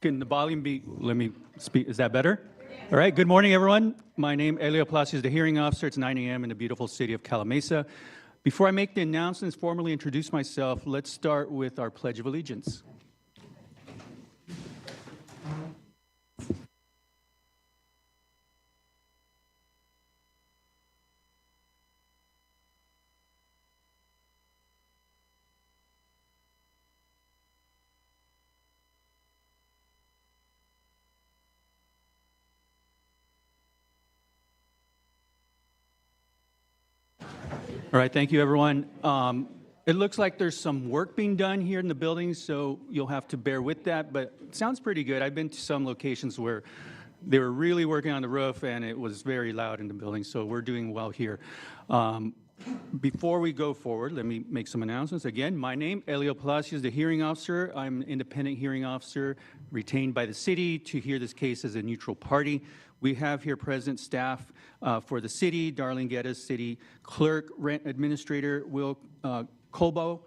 Can the volume be, let me speak, is that better? All right, good morning, everyone. My name, Elio Palacios, the hearing officer. It's 9 a.m. in the beautiful city of Calamasa. Before I make the announcements, formally introduce myself, let's start with our Pledge of Allegiance. All right, thank you, everyone. It looks like there's some work being done here in the building, so you'll have to bear with that, but it sounds pretty good. I've been to some locations where they were really working on the roof, and it was very loud in the building, so we're doing well here. Before we go forward, let me make some announcements. Again, my name, Elio Palacios, the hearing officer. I'm an independent hearing officer retained by the city to hear this case as a neutral party. We have here present staff for the city, Darlene Geddes, city clerk, rent administrator, Will Colbo,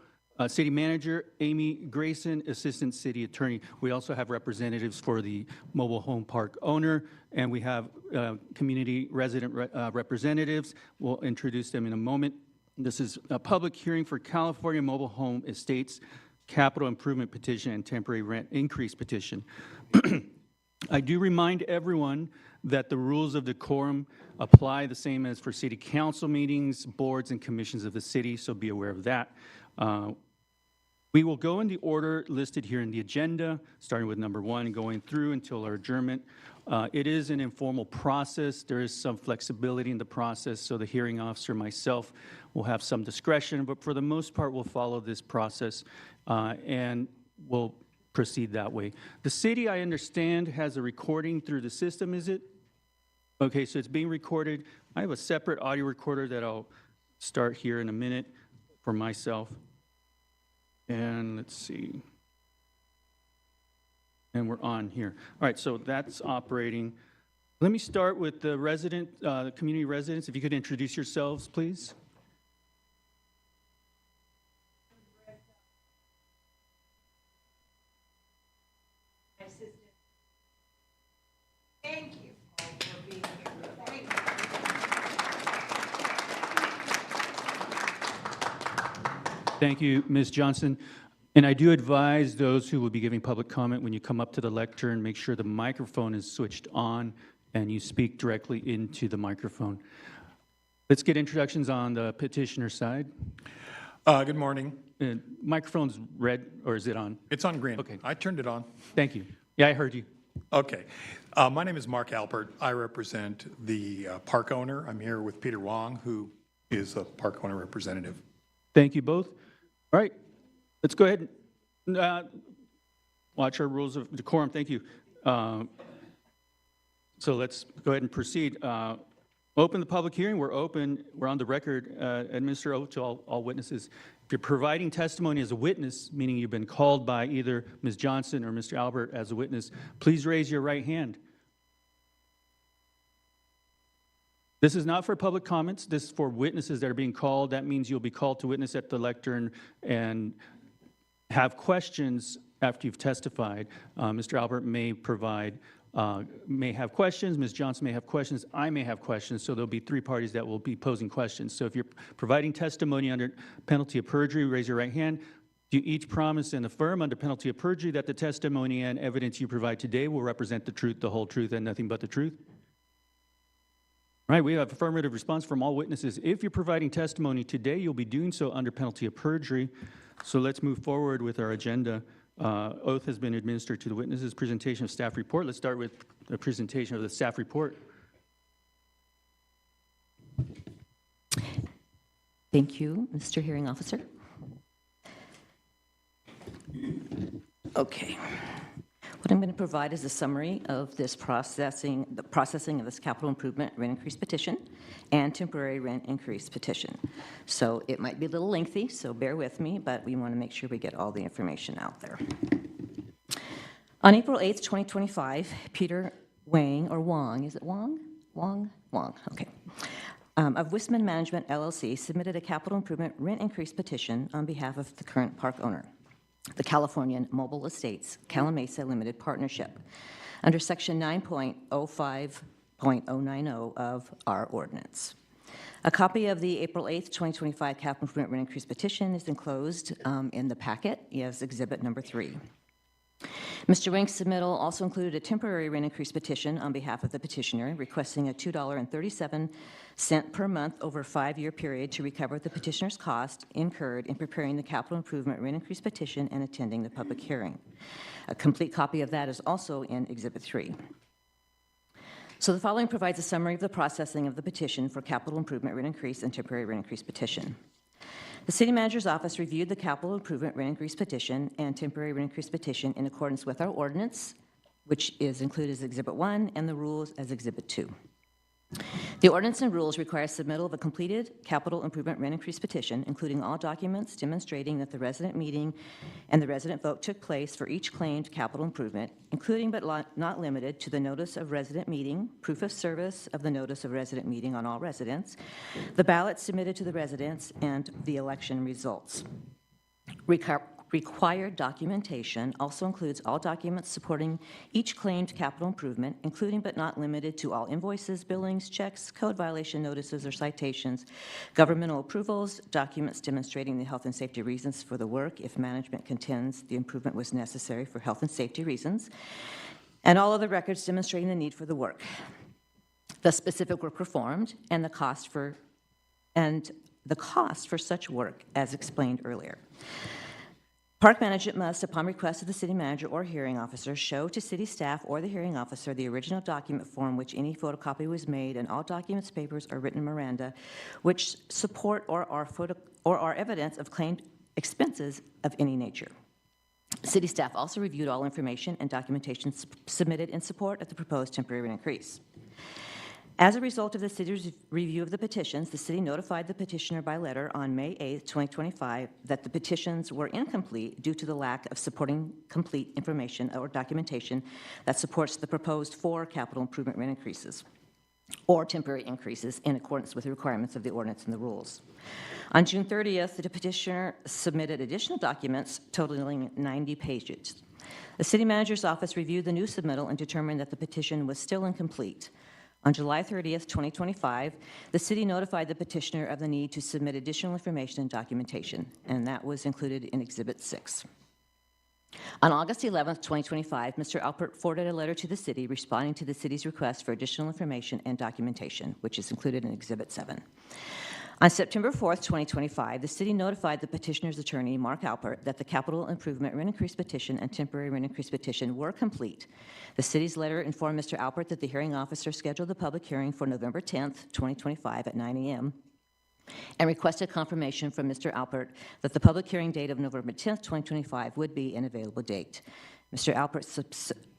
city manager, Amy Grayson, assistant city attorney. We also have representatives for the mobile home park owner, and we have community resident representatives. We'll introduce them in a moment. This is a public hearing for California Mobile Home Estates Capital Improvement Petition and Temporary Rent Increase Petition. I do remind everyone that the rules of decorum apply the same as for city council meetings, boards, and commissions of the city, so be aware of that. We will go in the order listed here in the agenda, starting with number 1, going through until our adjournment. It is an informal process. There is some flexibility in the process, so the hearing officer, myself, will have some discretion, but for the most part, we'll follow this process, and we'll proceed that way. The city, I understand, has a recording through the system, is it? Okay, so it's being recorded. I have a separate audio recorder that I'll start here in a minute for myself. And let's see. And we're on here. All right, so that's operating. Let me start with the community residents. If you could introduce yourselves, please. Thank you all for being here. Thank you. Thank you, Ms. Johnson. And I do advise those who will be giving public comment when you come up to the lectern, make sure the microphone is switched on and you speak directly into the microphone. Let's get introductions on the petitioner side. Good morning. Microphone's red, or is it on? It's on green. Okay. I turned it on. Thank you. Yeah, I heard you. Okay. My name is Mark Alpert. I represent the park owner. I'm here with Peter Wong, who is a park owner representative. Thank you both. All right, let's go ahead and watch our rules of decorum. Thank you. So let's go ahead and proceed. Open the public hearing. We're open. We're on the record. Administer oath to all witnesses. If you're providing testimony as a witness, meaning you've been called by either Ms. Johnson or Mr. Albert as a witness, please raise your right hand. This is not for public comments. This is for witnesses that are being called. That means you'll be called to witness at the lectern and have questions after you've testified. Mr. Albert may have questions. Ms. Johnson may have questions. I may have questions. So there'll be 3 parties that will be posing questions. So if you're providing testimony under penalty of perjury, raise your right hand. Do you each promise and affirm under penalty of perjury that the testimony and evidence you provide today will represent the truth, the whole truth, and nothing but the truth? All right, we have affirmative response from all witnesses. If you're providing testimony today, you'll be doing so under penalty of perjury. So let's move forward with our agenda. Oath has been administered to the witnesses. Presentation of staff report. Let's start with the presentation of the staff report. Thank you, Mr. Hearing Officer. Okay. What I'm going to provide is a summary of the processing of this capital improvement rent increase petition and temporary rent increase petition. So it might be a little lengthy, so bear with me, but we want to make sure we get all the information out there. On April 8th, 2025, Peter Wang, or Wong, is it Wong? Wong, okay. Of Wisman Management, LLC, submitted a capital improvement rent increase petition on behalf of the current park owner. the Californian Mobile Estates Calamasa Limited Partnership under Section 9.05.090 of our ordinance. A copy of the April 8th, 2025 capital improvement rent increase petition is enclosed in the packet as Exhibit Number 3. Mr. Wang's submittal also included a temporary rent increase petition on behalf of the petitioner requesting a $2.37 per month over a 5-year period to recover the petitioner's cost incurred in preparing the capital improvement rent increase petition and attending the public hearing. A complete copy of that is also in Exhibit 3. So the following provides a summary of the processing of the petition for capital improvement rent increase and temporary rent increase petition. The City Manager's Office reviewed the capital improvement rent increase petition and temporary rent increase petition in accordance with our ordinance, which is included as Exhibit 1, and the rules as Exhibit 2. The ordinance and rules require submittal of a completed capital improvement rent increase petition, including all documents demonstrating that the resident meeting and the resident vote took place for each claimed capital improvement, including but not limited to the notice of resident meeting, proof of service of the notice of resident meeting on all residents, the ballots submitted to the residents, and the election results. Required documentation also includes all documents supporting each claimed capital improvement, including but not limited to all invoices, billings, checks, code violation notices or citations, governmental approvals, documents demonstrating the health and safety reasons for the work if management contends the improvement was necessary for health and safety reasons, and all other records demonstrating the need for the work, the specific work performed, and the cost for such work as explained earlier. Park management must, upon request of the city manager or hearing officer, show to city staff or the hearing officer the original document form which any photocopy was made, and all documents, papers, or written memoranda which support or are evidence of claimed expenses of any nature. City staff also reviewed all information and documentation submitted in support of the proposed temporary rent increase. As a result of the city's review of the petitions, the city notified the petitioner by letter on May 8, 2025, that the petitions were incomplete due to the lack of supporting complete information or documentation that supports the proposed 4 capital improvement rent increases or temporary increases in accordance with the requirements of the ordinance and the rules. On June 30th, the petitioner submitted additional documents totaling 90 pages. The city manager's office reviewed the new submittal and determined that the petition was still incomplete. On July 30th, 2025, the city notified the petitioner of the need to submit additional information and documentation, and that was included in Exhibit 6. On August 11th, 2025, Mr. Alpert forwarded a letter to the city responding to the city's request for additional information and documentation, which is included in Exhibit 7. On September 4th, 2025, the city notified the petitioner's attorney, Mark Alpert, that the capital improvement rent increase petition and temporary rent increase petition were complete. The city's letter informed Mr. Alpert that the hearing officer scheduled the public hearing for November 10th, 2025 at 9 a.m. and requested confirmation from Mr. Alpert that the public hearing date of November 10th, 2025 would be an available date. Mr. Alpert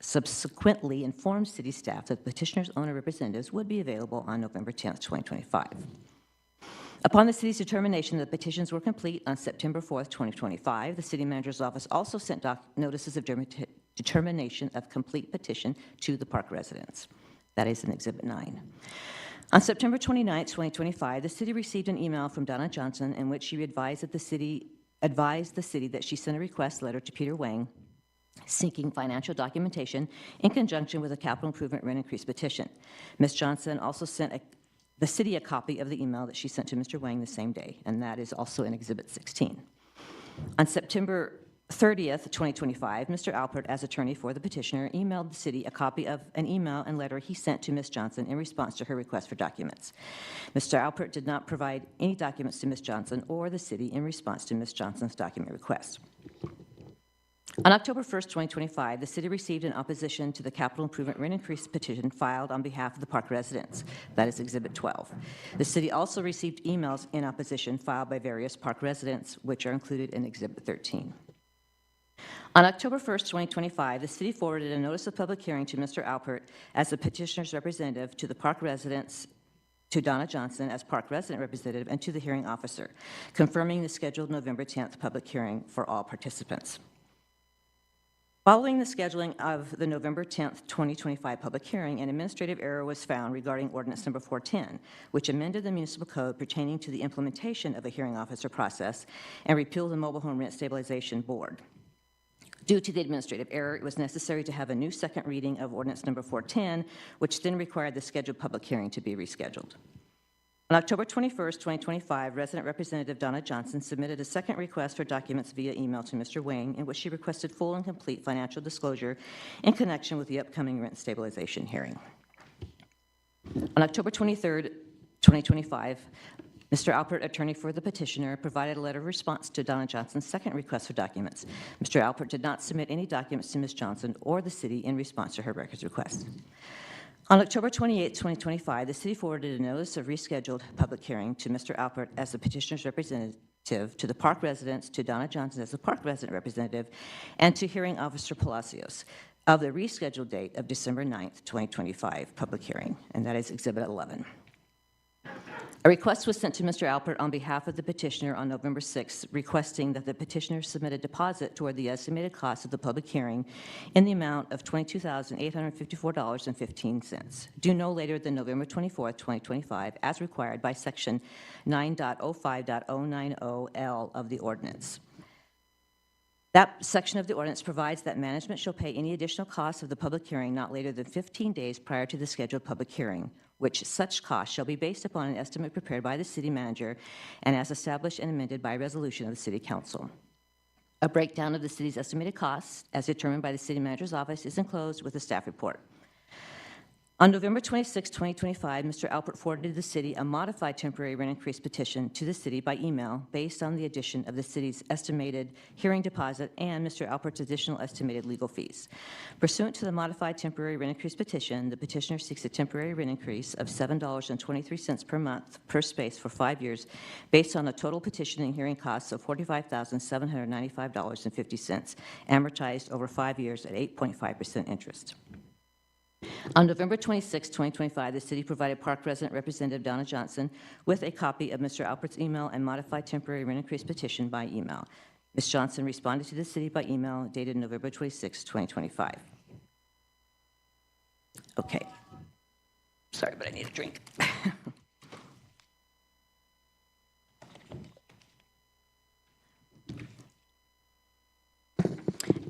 subsequently informed city staff that the petitioner's owner representatives would be available on November 10th, 2025. Upon the city's determination that petitions were complete on September 4th, 2025, the city manager's office also sent notices of determination of complete petition to the park residents. That is in Exhibit 9. On September 29th, 2025, the city received an email from Donna Johnson in which she advised the city that she sent a request letter to Peter Wang seeking financial documentation in conjunction with a capital improvement rent increase petition. Ms. Johnson also sent the city a copy of the email that she sent to Mr. Wang the same day, and that is also in Exhibit 16. On September 30th, 2025, Mr. Alpert, as attorney for the petitioner, emailed the city a copy of an email and letter he sent to Ms. Johnson in response to her request for documents. Mr. Alpert did not provide any documents to Ms. Johnson or the city in response to Ms. Johnson's document request. On October 1st, 2025, the city received an opposition to the capital improvement rent increase petition filed on behalf of the park residents. That is Exhibit 12. The city also received emails in opposition filed by various park residents, which are included in Exhibit 13. On October 1st, 2025, the city forwarded a notice of public hearing to Mr. Alpert as the petitioner's representative, to the park residents, to Donna Johnson as park resident representative, and to the hearing officer, confirming the scheduled November 10th public hearing for all participants. Following the scheduling of the November 10th, 2025 public hearing, an administrative error was found regarding Ordinance Number 410, which amended the municipal code pertaining to the implementation of a hearing officer process and repealed the Mobile Home Rent Stabilization Board. Due to the administrative error, it was necessary to have a new second reading of ordinance number 410, which then required the scheduled public hearing to be rescheduled. On October 21st, 2025, resident representative Donna Johnson submitted a second request for documents via email to Mr. Wang, in which she requested full and complete financial disclosure in connection with the upcoming rent stabilization hearing. On October 23rd, 2025, Mr. Alpert, attorney for the petitioner, provided a letter of response to Donna Johnson's second request for documents. Mr. Alpert did not submit any documents to Ms. Johnson or the city in response to her records request. On October 28, 2025, the city forwarded a notice of rescheduled public hearing to Mr. Alpert as the petitioner's representative, to the park residents, to Donna Johnson as the park resident representative, and to hearing officer Palacios of the rescheduled date of December 9th, 2025 public hearing, and that is Exhibit 11. A request was sent to Mr. Alpert on behalf of the petitioner on November 6th, requesting that the petitioner submit a deposit toward the estimated cost of the public hearing in the amount of $22,854.15, due no later than November 24th, 2025, as required by Section 9.05.090L of the ordinance. That section of the ordinance provides that management shall pay any additional costs of the public hearing not later than 15 days prior to the scheduled public hearing, which such cost shall be based upon an estimate prepared by the city manager and as established and amended by resolution of the city council. A breakdown of the city's estimated costs, as determined by the city manager's office, is enclosed with the staff report. On November 26, 2025, Mr. Alpert forwarded the city a modified temporary rent increase petition to the city by email based on the addition of the city's estimated hearing deposit and Mr. Alpert's additional estimated legal fees. Pursuant to the modified temporary rent increase petition, the petitioner seeks a temporary rent increase of $7.23 per month per space for 5 years based on a total petitioning hearing costs of $45,795.50, amortized over 5 years at 8.5% interest. On November 26, 2025, the city provided park resident representative Donna Johnson with a copy of Mr. Alpert's email and modified temporary rent increase petition by email. Ms. Johnson responded to the city by email dated November 26, 2025. Okay. Sorry, but I need a drink.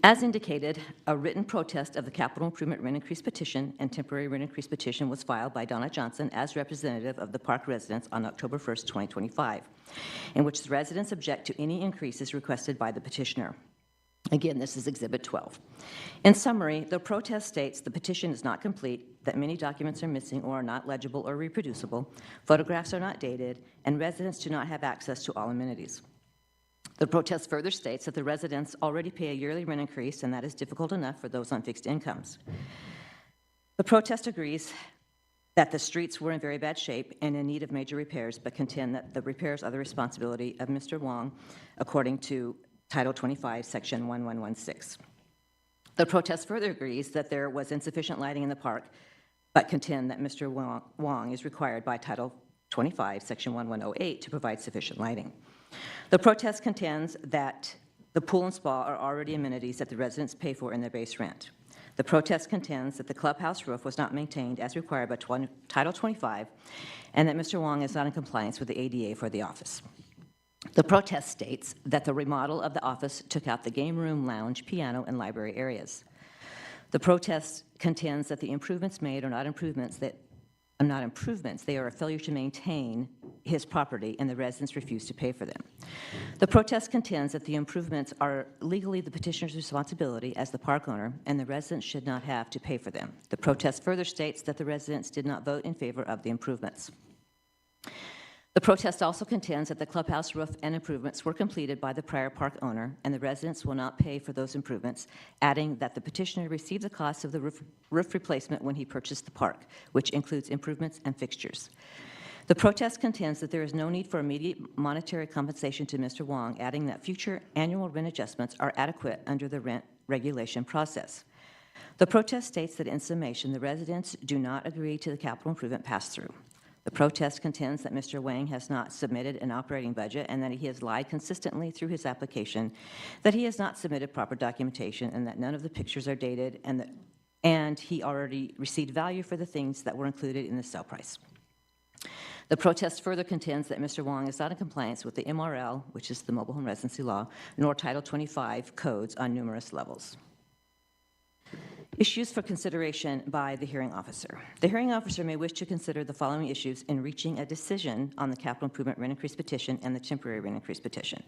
As indicated, a written protest of the capital improvement rent increase petition and temporary rent increase petition was filed by Donna Johnson as representative of the park residents on October 1st, 2025, in which the residents object to any increases requested by the petitioner. Again, this is Exhibit 12. In summary, the protest states the petition is not complete, that many documents are missing or are not legible or reproducible, photographs are not dated, and residents do not have access to all amenities. The protest further states that the residents already pay a yearly rent increase, and that is difficult enough for those on fixed incomes. The protest agrees that the streets were in very bad shape and in need of major repairs, but contend that the repairs are the responsibility of Mr. Wong, according to Title 25, Section 1116. The protest further agrees that there was insufficient lighting in the park, but contend that Mr. Wong is required by Title 25, Section 1108 to provide sufficient lighting. The protest contends that the pool and spa are already amenities that the residents pay for in their base rent. The protest contends that the clubhouse roof was not maintained as required by Title 25, and that Mr. Wong is not in compliance with the ADA for the office. The protest states that the remodel of the office took out the game room, lounge, piano, and library areas. The protest contends that the improvements made are not improvements, they are a failure to maintain his property, and the residents refuse to pay for them. The protest contends that the improvements are legally the petitioner's responsibility as the park owner, and the residents should not have to pay for them. The protest further states that the residents did not vote in favor of the improvements. The protest also contends that the clubhouse roof and improvements were completed by the prior park owner, and the residents will not pay for those improvements, adding that the petitioner received the cost of the roof replacement when he purchased the park, which includes improvements and fixtures. The protest contends that there is no need for immediate monetary compensation to Mr. Wong, adding that future annual rent adjustments are adequate under the rent regulation process. The protest states that in summation, the residents do not agree to the capital improvement pass-through. The protest contends that Mr. Wang has not submitted an operating budget and that he has lied consistently through his application, that he has not submitted proper documentation, and that none of the pictures are dated, and he already received value for the things that were included in the sale price. The protest further contends that Mr. Wong is not in compliance with the MRL, which is the Mobile Home Residency Law, nor Title 25 codes on numerous levels. Issues for consideration by the hearing officer. The hearing officer may wish to consider the following issues in reaching a decision on the capital improvement rent increase petition and the temporary rent increase petition.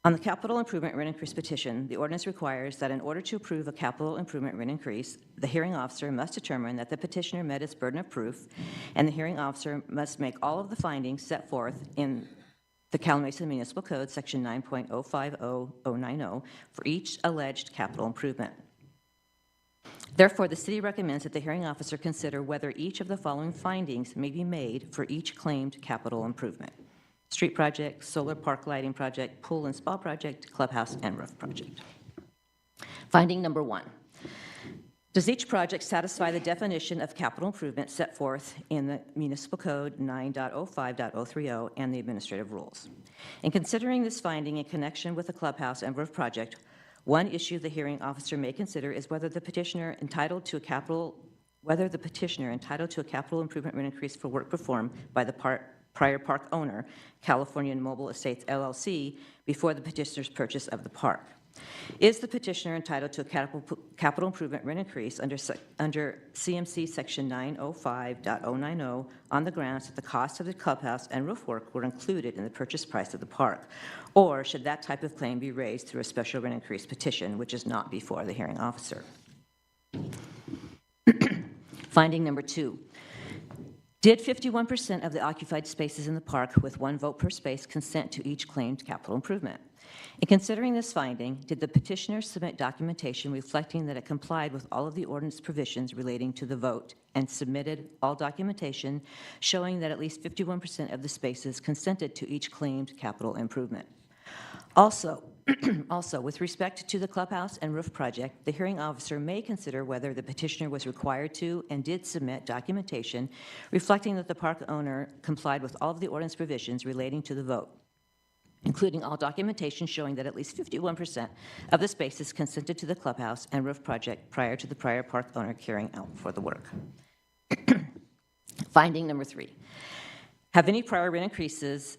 On the capital improvement rent increase petition, the ordinance requires that in order to approve a capital improvement rent increase, the hearing officer must determine that the petitioner met its burden of proof, and the hearing officer must make all of the findings set forth in the Calumet Municipal Code, Section 9.050090, for each alleged capital improvement. Therefore, the city recommends that the hearing officer consider whether each of the following findings may be made for each claimed capital improvement: street project, solar park lighting project, pool and spa project, clubhouse and roof project. Finding number 1. Does each project satisfy the definition of capital improvement set forth in the Municipal Code 9.05.030 and the administrative rules? In considering this finding in connection with the clubhouse and roof project, one issue the hearing officer may consider is whether the petitioner entitled to a capital improvement rent increase for work performed by the prior park owner, California Mobile Estates LLC, before the petitioner's purchase of the park. Is the petitioner entitled to a capital improvement rent increase under CMC Section 905.090 on the grounds that the cost of the clubhouse and roof work were included in the purchase price of the park? Or should that type of claim be raised through a special rent increase petition, which is not before the hearing officer? Finding number 2. Did 51% of the occupied spaces in the park with 1 vote per space consent to each claimed capital improvement? In considering this finding, did the petitioner submit documentation reflecting that it complied with all of the ordinance provisions relating to the vote and submitted all documentation showing that at least 51% of the spaces consented to each claimed capital improvement? Also, with respect to the clubhouse and roof project, the hearing officer may consider whether the petitioner was required to and did submit documentation reflecting that the park owner complied with all of the ordinance provisions relating to the vote, including all documentation showing that at least 51% of the spaces consented to the clubhouse and roof project prior to the prior park owner carrying out for the work. Finding number 3. Have any prior rent increases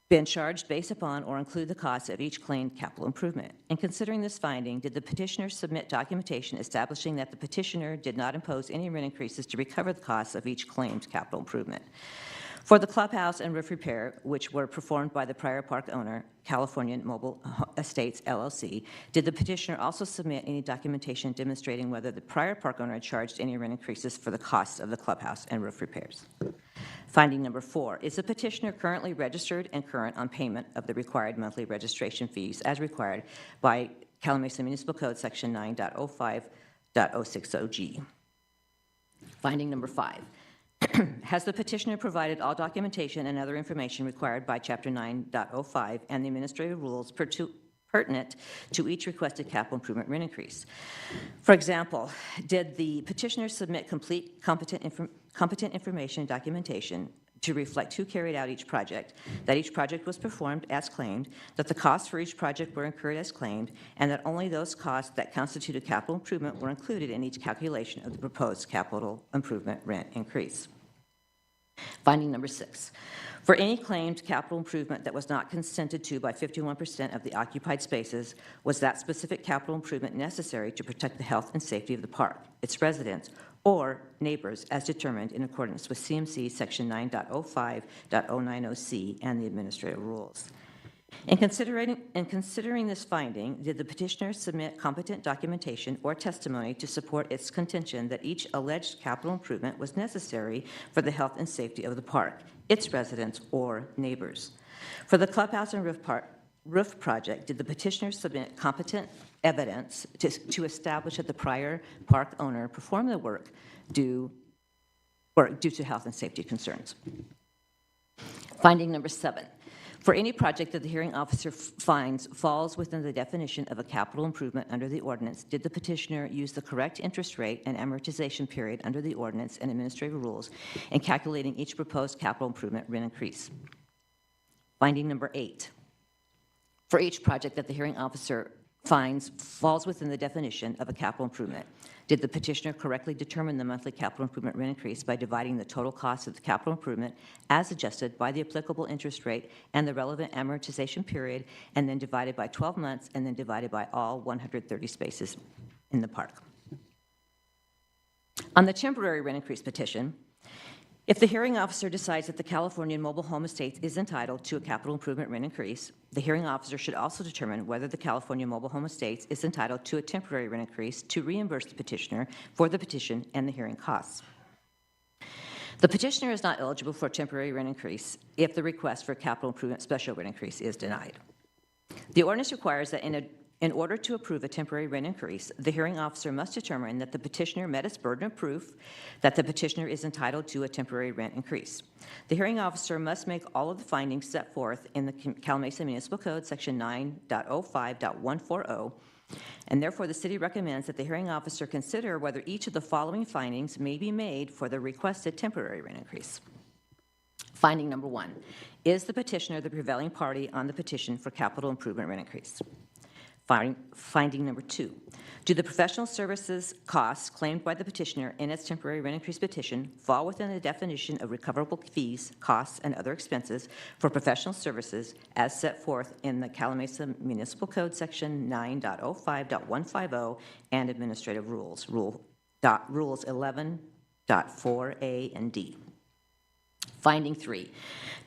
been charged based upon or include the costs of each claimed capital improvement? In considering this finding, did the petitioner submit documentation establishing that the petitioner did not impose any rent increases to recover the costs of each claimed capital improvement? For the clubhouse and roof repair, which were performed by the prior park owner, California Mobile Estates LLC, did the petitioner also submit any documentation demonstrating whether the prior park owner had charged any rent increases for the costs of the clubhouse and roof repairs? Finding number 4, is the petitioner currently registered and current on payment of the required monthly registration fees as required by Calumet Municipal Code Section 9.05.060G? Finding number 5, has the petitioner provided all documentation and other information required by Chapter 9.05 and the administrative rules pertinent to each requested capital improvement rent increase? For example, did the petitioner submit complete competent information and documentation to reflect who carried out each project, that each project was performed as claimed, that the costs for each project were incurred as claimed, and that only those costs that constituted capital improvement were included in each calculation of the proposed capital improvement rent increase? Finding number 6, for any claimed capital improvement that was not consented to by 51% of the occupied spaces, was that specific capital improvement necessary to protect the health and safety of the park, its residents, or neighbors as determined in accordance with CMC Section 9.05.090C and the administrative rules? In considering this finding, did the petitioner submit competent documentation or testimony to support its contention that each alleged capital improvement was necessary for the health and safety of the park, its residents, or neighbors? For the clubhouse and roof project, did the petitioner submit competent evidence to establish that the prior park owner performed the work due to health and safety concerns? Finding number 7, for any project that the hearing officer finds falls within the definition of a capital improvement under the ordinance, did the petitioner use the correct interest rate and amortization period under the ordinance and administrative rules in calculating each proposed capital improvement rent increase? Finding number 8, for each project that the hearing officer fines falls within the definition of a capital improvement? Did the petitioner correctly determine the monthly capital improvement rent increase by dividing the total cost of the capital improvement as adjusted by the applicable interest rate and the relevant amortization period, and then divided by 12 months, and then divided by all 130 spaces in the park? On the temporary rent increase petition, if the hearing officer decides that the California Mobile Home Estates is entitled to a capital improvement rent increase, the hearing officer should also determine whether the California Mobile Home Estates is entitled to a temporary rent increase to reimburse the petitioner for the petition and the hearing costs. The petitioner is not eligible for a temporary rent increase if the request for a capital improvement special rent increase is denied. The ordinance requires that in order to approve a temporary rent increase, the hearing officer must determine that the petitioner met its burden of proof that the petitioner is entitled to a temporary rent increase. The hearing officer must make all of the findings set forth in the Calamasa Municipal Code, Section 9.05.140, and therefore the city recommends that the hearing officer consider whether each of the following findings may be made for the requested temporary rent increase. Finding number 1, is the petitioner the prevailing party on the petition for capital improvement rent increase? Finding number 2, do the professional services costs claimed by the petitioner in its temporary rent increase petition fall within the definition of recoverable fees, costs, and other expenses for professional services as set forth in the Calamasa Municipal Code, Section 9.05.150, and administrative rules, rules 11.4a and d? Finding 3,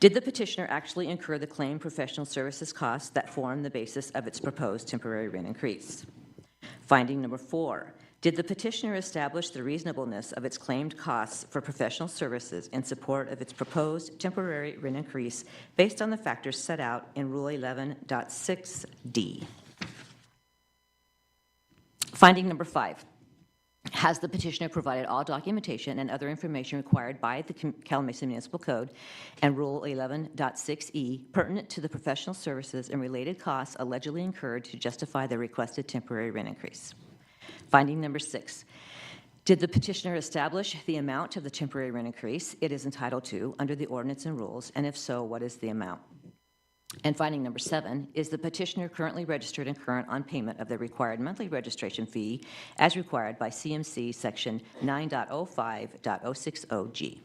did the petitioner actually incur the claimed professional services costs that form the basis of its proposed temporary rent increase? Finding number 4, did the petitioner establish the reasonableness of its claimed costs for professional services in support of its proposed temporary rent increase based on the factors set out in Rule 11.6d? Finding number 5, has the petitioner provided all documentation and other information required by the Calamasa Municipal Code and Rule 11.6e pertinent to the professional services and related costs allegedly incurred to justify the requested temporary rent increase? Finding number 6, did the petitioner establish the amount of the temporary rent increase it is entitled to under the ordinance and rules, and if so, what is the amount? And finding number 7, is the petitioner currently registered and current on payment of the required monthly registration fee as required by CMC Section 9.05.060G?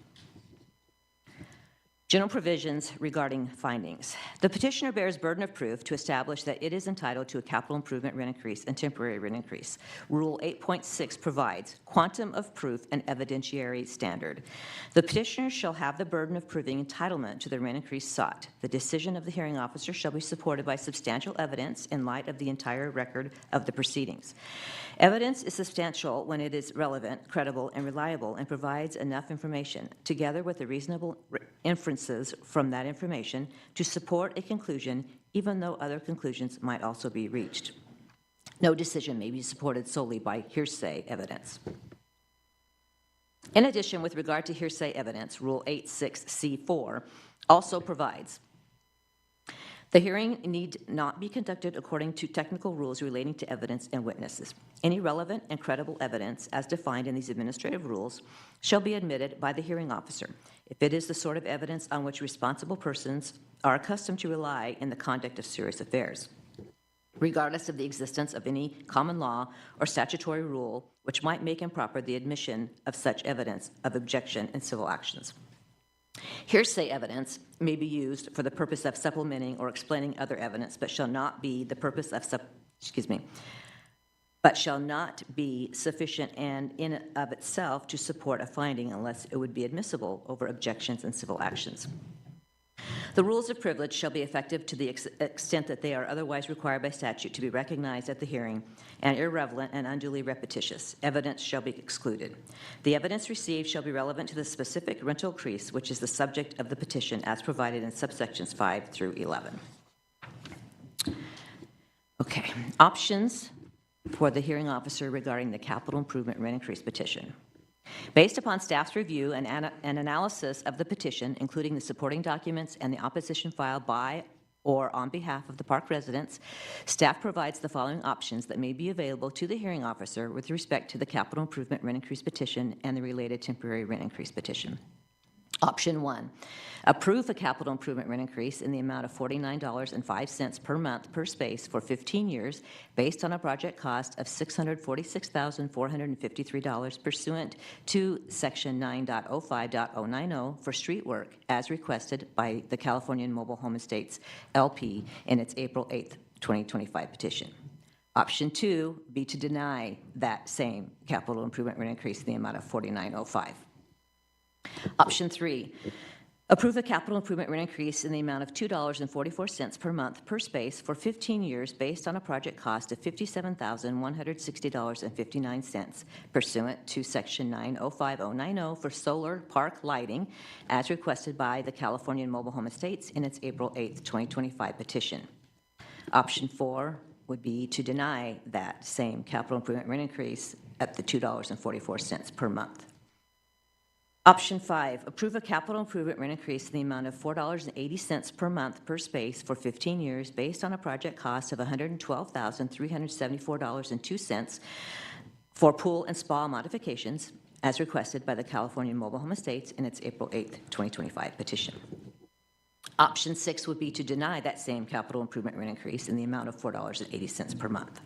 General provisions regarding findings. The petitioner bears burden of proof to establish that it is entitled to a capital improvement rent increase and temporary rent increase. Rule 8.6 provides quantum of proof and evidentiary standard. The petitioner shall have the burden of proving entitlement to the rent increase sought. The decision of the hearing officer shall be supported by substantial evidence in light of the entire record of the proceedings. Evidence is substantial when it is relevant, credible, and reliable and provides enough information, together with the reasonable inferences from that information, to support a conclusion, even though other conclusions might also be reached. No decision may be supported solely by hearsay evidence. In addition, with regard to hearsay evidence, Rule 8.6c4 also provides the hearing need not be conducted according to technical rules relating to evidence and witnesses. Any relevant and credible evidence, as defined in these administrative rules, shall be admitted by the hearing officer if it is the sort of evidence on which responsible persons are accustomed to rely in the conduct of serious affairs, regardless of the existence of any common law or statutory rule which might make improper the admission of such evidence of objection in civil actions. Hearsay evidence may be used for the purpose of supplementing or explaining other evidence, but shall not be the purpose of but shall not be sufficient and in and of itself to support a finding unless it would be admissible over objections in civil actions. The rules of privilege shall be effective to the extent that they are otherwise required by statute to be recognized at the hearing and irrelevant and unduly repetitious. Evidence shall be excluded. The evidence received shall be relevant to the specific rental increase, which is the subject of the petition as provided in subsections 5 through 11. Okay, options for the hearing officer regarding the capital improvement rent increase petition. Based upon staff's review and analysis of the petition, including the supporting documents and the opposition filed by or on behalf of the park residents, staff provides the following options that may be available to the hearing officer with respect to the capital improvement rent increase petition and the related temporary rent increase petition. Option 1, approve a capital improvement rent increase in the amount of $49.05 per month per space for 15 years based on a project cost of $646,453 pursuant to Section 9.05.090 for street work as requested by the California Mobile Home Estates LP in its April 8th, 2025 petition. Option 2 be to deny that same capital improvement rent increase in the amount of $49.05. Option 3, approve a capital improvement rent increase in the amount of $2.44 per month per space for 15 years based on a project cost of $57,160.59 pursuant to Section 9.05.090 for solar park lighting as requested by the California Mobile Home Estates in its April 8th, 2025 petition. Option 4 would be to deny that same capital improvement rent increase at the $2.44 per month. Option 5, approve a capital improvement rent increase in the amount of $4.80 per month per space for 15 years based on a project cost of $112,374.02 for pool and spa modifications as requested by the California Mobile Home Estates in its April 8th, 2025 petition. Option 6 would be to deny that same capital improvement rent increase in the amount of $4.80 per month.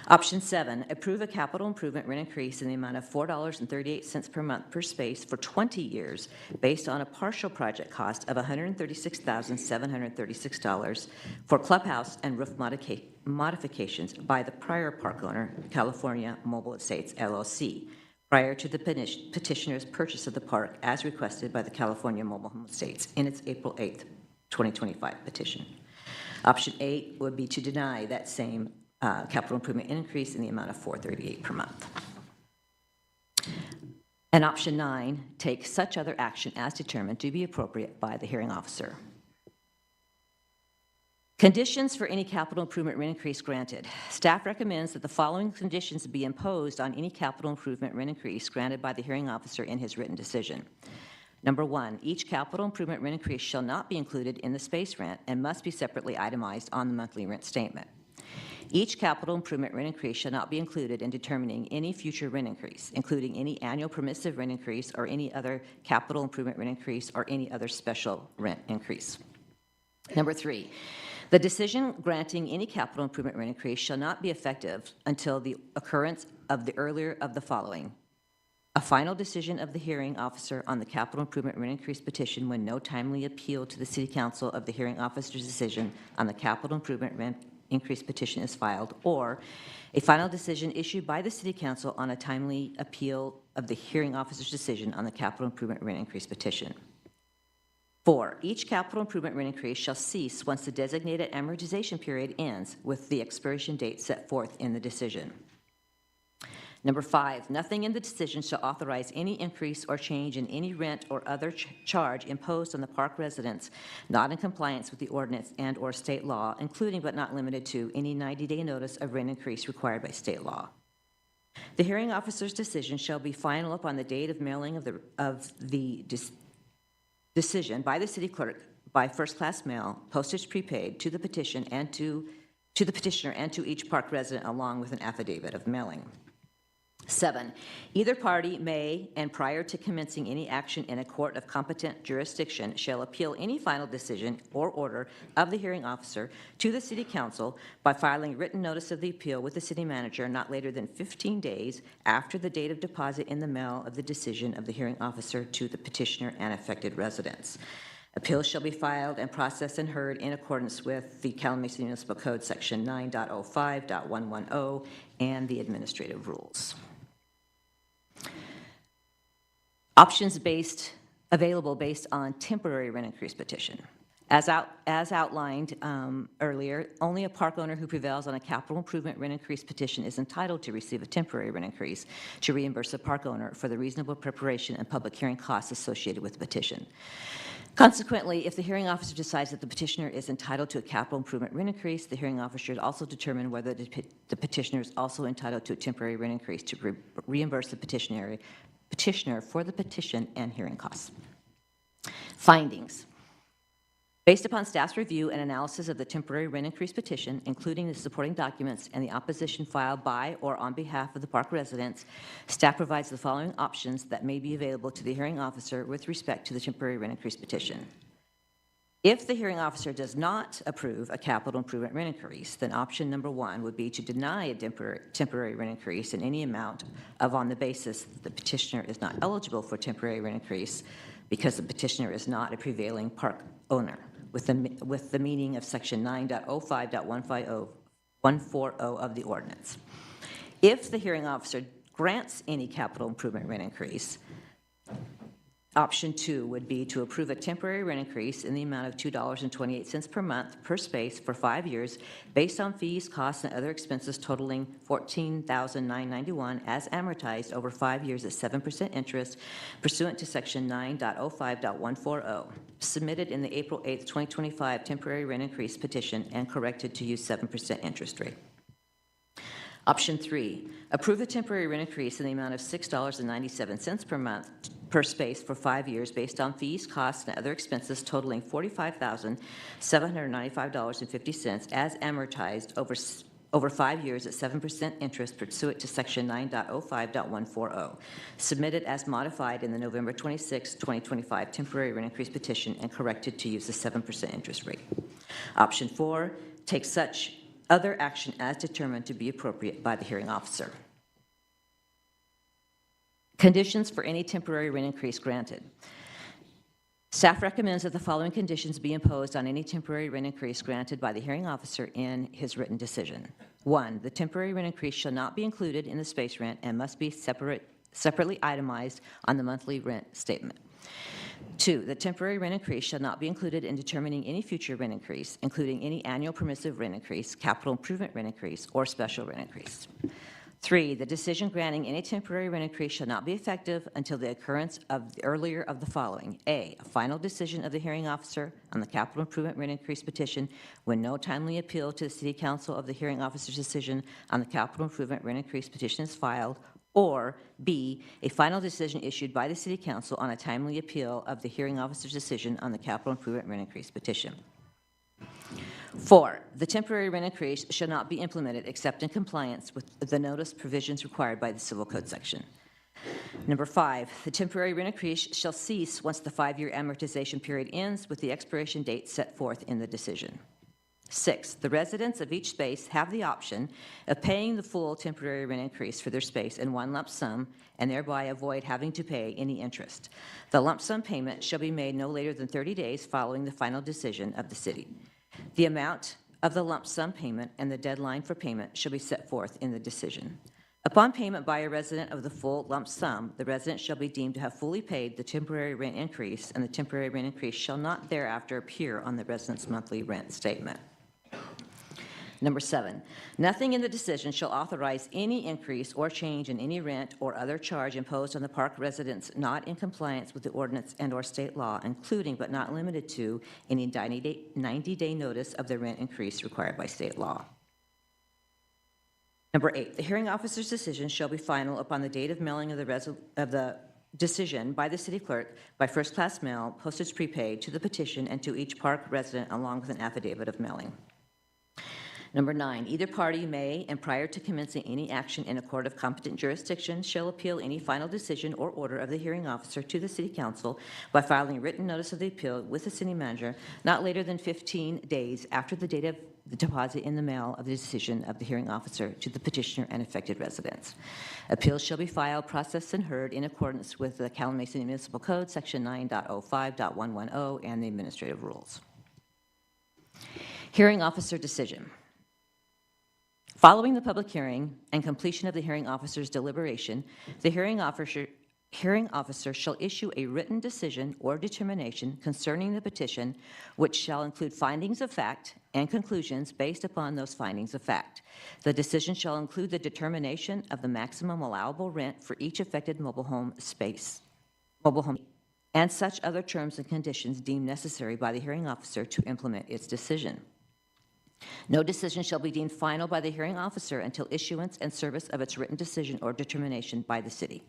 Option 7, approve a capital improvement rent increase in the amount of $4.38 per month per space for 20 years based on a partial project cost of $136,736 for clubhouse and roof modifications by the prior park owner, California Mobile Estates LLC, prior to the petitioner's purchase of the park as requested by the California Mobile Home Estates in its April 8th, 2025 petition. Option 8 would be to deny that same capital improvement increase in the amount of $438 per month. And option 9, take such other action as determined to be appropriate by the hearing officer. Conditions for any capital improvement rent increase granted. Staff recommends that the following conditions be imposed on any capital improvement rent increase granted by the hearing officer in his written decision. Number 1, each capital improvement rent increase shall not be included in the space rent and must be separately itemized on the monthly rent statement. Each capital improvement rent increase shall not be included in determining any future rent increase, including any annual permissive rent increase or any other capital improvement rent increase or any other special rent increase. Number 3, the decision granting any capital improvement rent increase shall not be effective until the occurrence of the earlier of the following: a final decision of the hearing officer on the capital improvement rent increase petition when no timely appeal to the City Council of the hearing officer's decision on the capital improvement rent increase petition is filed, or a final decision issued by the City Council on a timely appeal of the hearing officer's decision on the capital improvement rent increase petition. 4, each capital improvement rent increase shall cease once the designated amortization period ends with the expiration date set forth in the decision. Number 5, nothing in the decision shall authorize any increase or change in any rent or other charge imposed on the park residents not in compliance with the ordinance and or state law, including but not limited to any 90-day notice of rent increase required by state law. The hearing officer's decision shall be final upon the date of mailing of the decision by the city clerk by first-class mail, postage prepaid, to the petition and to the petitioner and to each park resident along with an affidavit of mailing. 7, either party may, and prior to commencing any action in a court of competent jurisdiction, shall appeal any final decision or order of the hearing officer to the City Council by filing written notice of the appeal with the city manager not later than 15 days after the date of deposit in the mail of the decision of the hearing officer to the petitioner and affected residents. Appeals shall be filed and processed and heard in accordance with the Kalamazoo Municipal Code Section 9.05.110 and the administrative rules. Options available based on temporary rent increase petition. As outlined earlier, only a park owner who prevails on a capital improvement rent increase petition is entitled to receive a temporary rent increase to reimburse the park owner for the reasonable preparation and public hearing costs associated with the petition. Consequently, if the hearing officer decides that the petitioner is entitled to a capital improvement rent increase, the hearing officer should also determine whether the petitioner is also entitled to a temporary rent increase to reimburse the petitioner for the petition and hearing costs. Findings. Based upon staff's review and analysis of the temporary rent increase petition, including the supporting documents and the opposition filed by or on behalf of the park residents, staff provides the following options that may be available to the hearing officer with respect to the temporary rent increase petition. If the hearing officer does not approve a capital improvement rent increase, then option number 1 would be to deny a temporary rent increase in any amount on the basis that the petitioner is not eligible for temporary rent increase because the petitioner is not a prevailing park owner, with the meaning of Section 9.05.140 of the ordinance. If the hearing officer grants any capital improvement rent increase, option 2 would be to approve a temporary rent increase in the amount of $2.28 per month per space for 5 years based on fees, costs, and other expenses totaling $14,991 as amortized over 5 years at 7% interest pursuant to Section 9.05.140, submitted in the April 8, 2025 temporary rent increase petition and corrected to use 7% interest rate. Option 3, approve a temporary rent increase in the amount of $6.97 per month per space for 5 years based on fees, costs, and other expenses totaling $45,795.50 as amortized over 5 years at 7% interest pursuant to Section 9.05.140, submitted as modified in the November 26, 2025 temporary rent increase petition and corrected to use the 7% interest rate. Option 4, take such other action as determined to be appropriate by the hearing officer. Conditions for any temporary rent increase granted. Staff recommends that the following conditions be imposed on any temporary rent increase granted by the hearing officer in his written decision. 1, the temporary rent increase shall not be included in the space rent and must be separately itemized on the monthly rent statement. 2, the temporary rent increase shall not be included in determining any future rent increase, including any annual permissive rent increase, capital improvement rent increase, or special rent increase. 3, the decision granting any temporary rent increase shall not be effective until the occurrence of the earlier of the following. A final decision of the hearing officer on the capital improvement rent increase petition when no timely appeal to the City Council of the hearing officer's decision on the capital improvement rent increase petition is filed, or B, a final decision issued by the City Council on a timely appeal of the hearing officer's decision on the capital improvement rent increase petition. 4, the temporary rent increase shall not be implemented except in compliance with the notice provisions required by the Civil Code section. Number 5, the temporary rent increase shall cease once the 5-year amortization period ends with the expiration date set forth in the decision. 6, the residents of each space have the option of paying the full temporary rent increase for their space in one lump sum and thereby avoid having to pay any interest. The lump sum payment shall be made no later than 30 days following the final decision of the city. The amount of the lump sum payment and the deadline for payment shall be set forth in the decision. Upon payment by a resident of the full lump sum, the resident shall be deemed to have fully paid the temporary rent increase, and the temporary rent increase shall not thereafter appear on the resident's monthly rent statement. Number 7, nothing in the decision shall authorize any increase or change in any rent or other charge imposed on the park residents not in compliance with the ordinance and/or state law, including but not limited to any 90-day notice of the rent increase required by state law. Number 8, the hearing officer's decision shall be final upon the date of mailing of the decision by the city clerk by first-class mail, postage prepaid, to the petition and to each park resident along with an affidavit of mailing. Number 9, either party may, and prior to commencing any action in a court of competent jurisdiction, shall appeal any final decision or order of the hearing officer to the City Council by filing written notice of the appeal with the city manager not later than 15 days after the date of the deposit in the mail of the decision of the hearing officer to the petitioner and affected residents. Appeals shall be filed, processed, and heard in accordance with the Calumet Municipal Code, Section 9.05.110, and the administrative rules. Hearing officer decision. Following the public hearing and completion of the hearing officer's deliberation, the hearing officer shall issue a written decision or determination concerning the petition, which shall include findings of fact and conclusions based upon those findings of fact. The decision shall include the determination of the maximum allowable rent for each affected mobile home, and such other terms and conditions deemed necessary by the hearing officer to implement its decision. No decision shall be deemed final by the hearing officer until issuance and service of its written decision or determination by the city.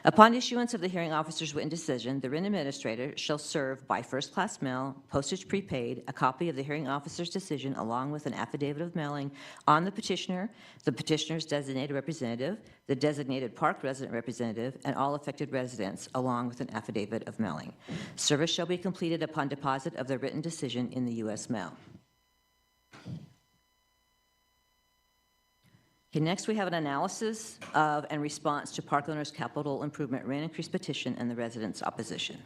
Upon issuance of the hearing officer's written decision, the written administrator shall serve by first-class mail, postage prepaid, a copy of the hearing officer's decision along with an affidavit of mailing on the petitioner's designated representative, the designated park resident representative, and all affected residents, along with an affidavit of mailing. Service shall be completed upon deposit of the written decision in the U.S. mail. Okay, next we have an analysis of and response to park owners' capital improvement rent increase petition and the residents' opposition.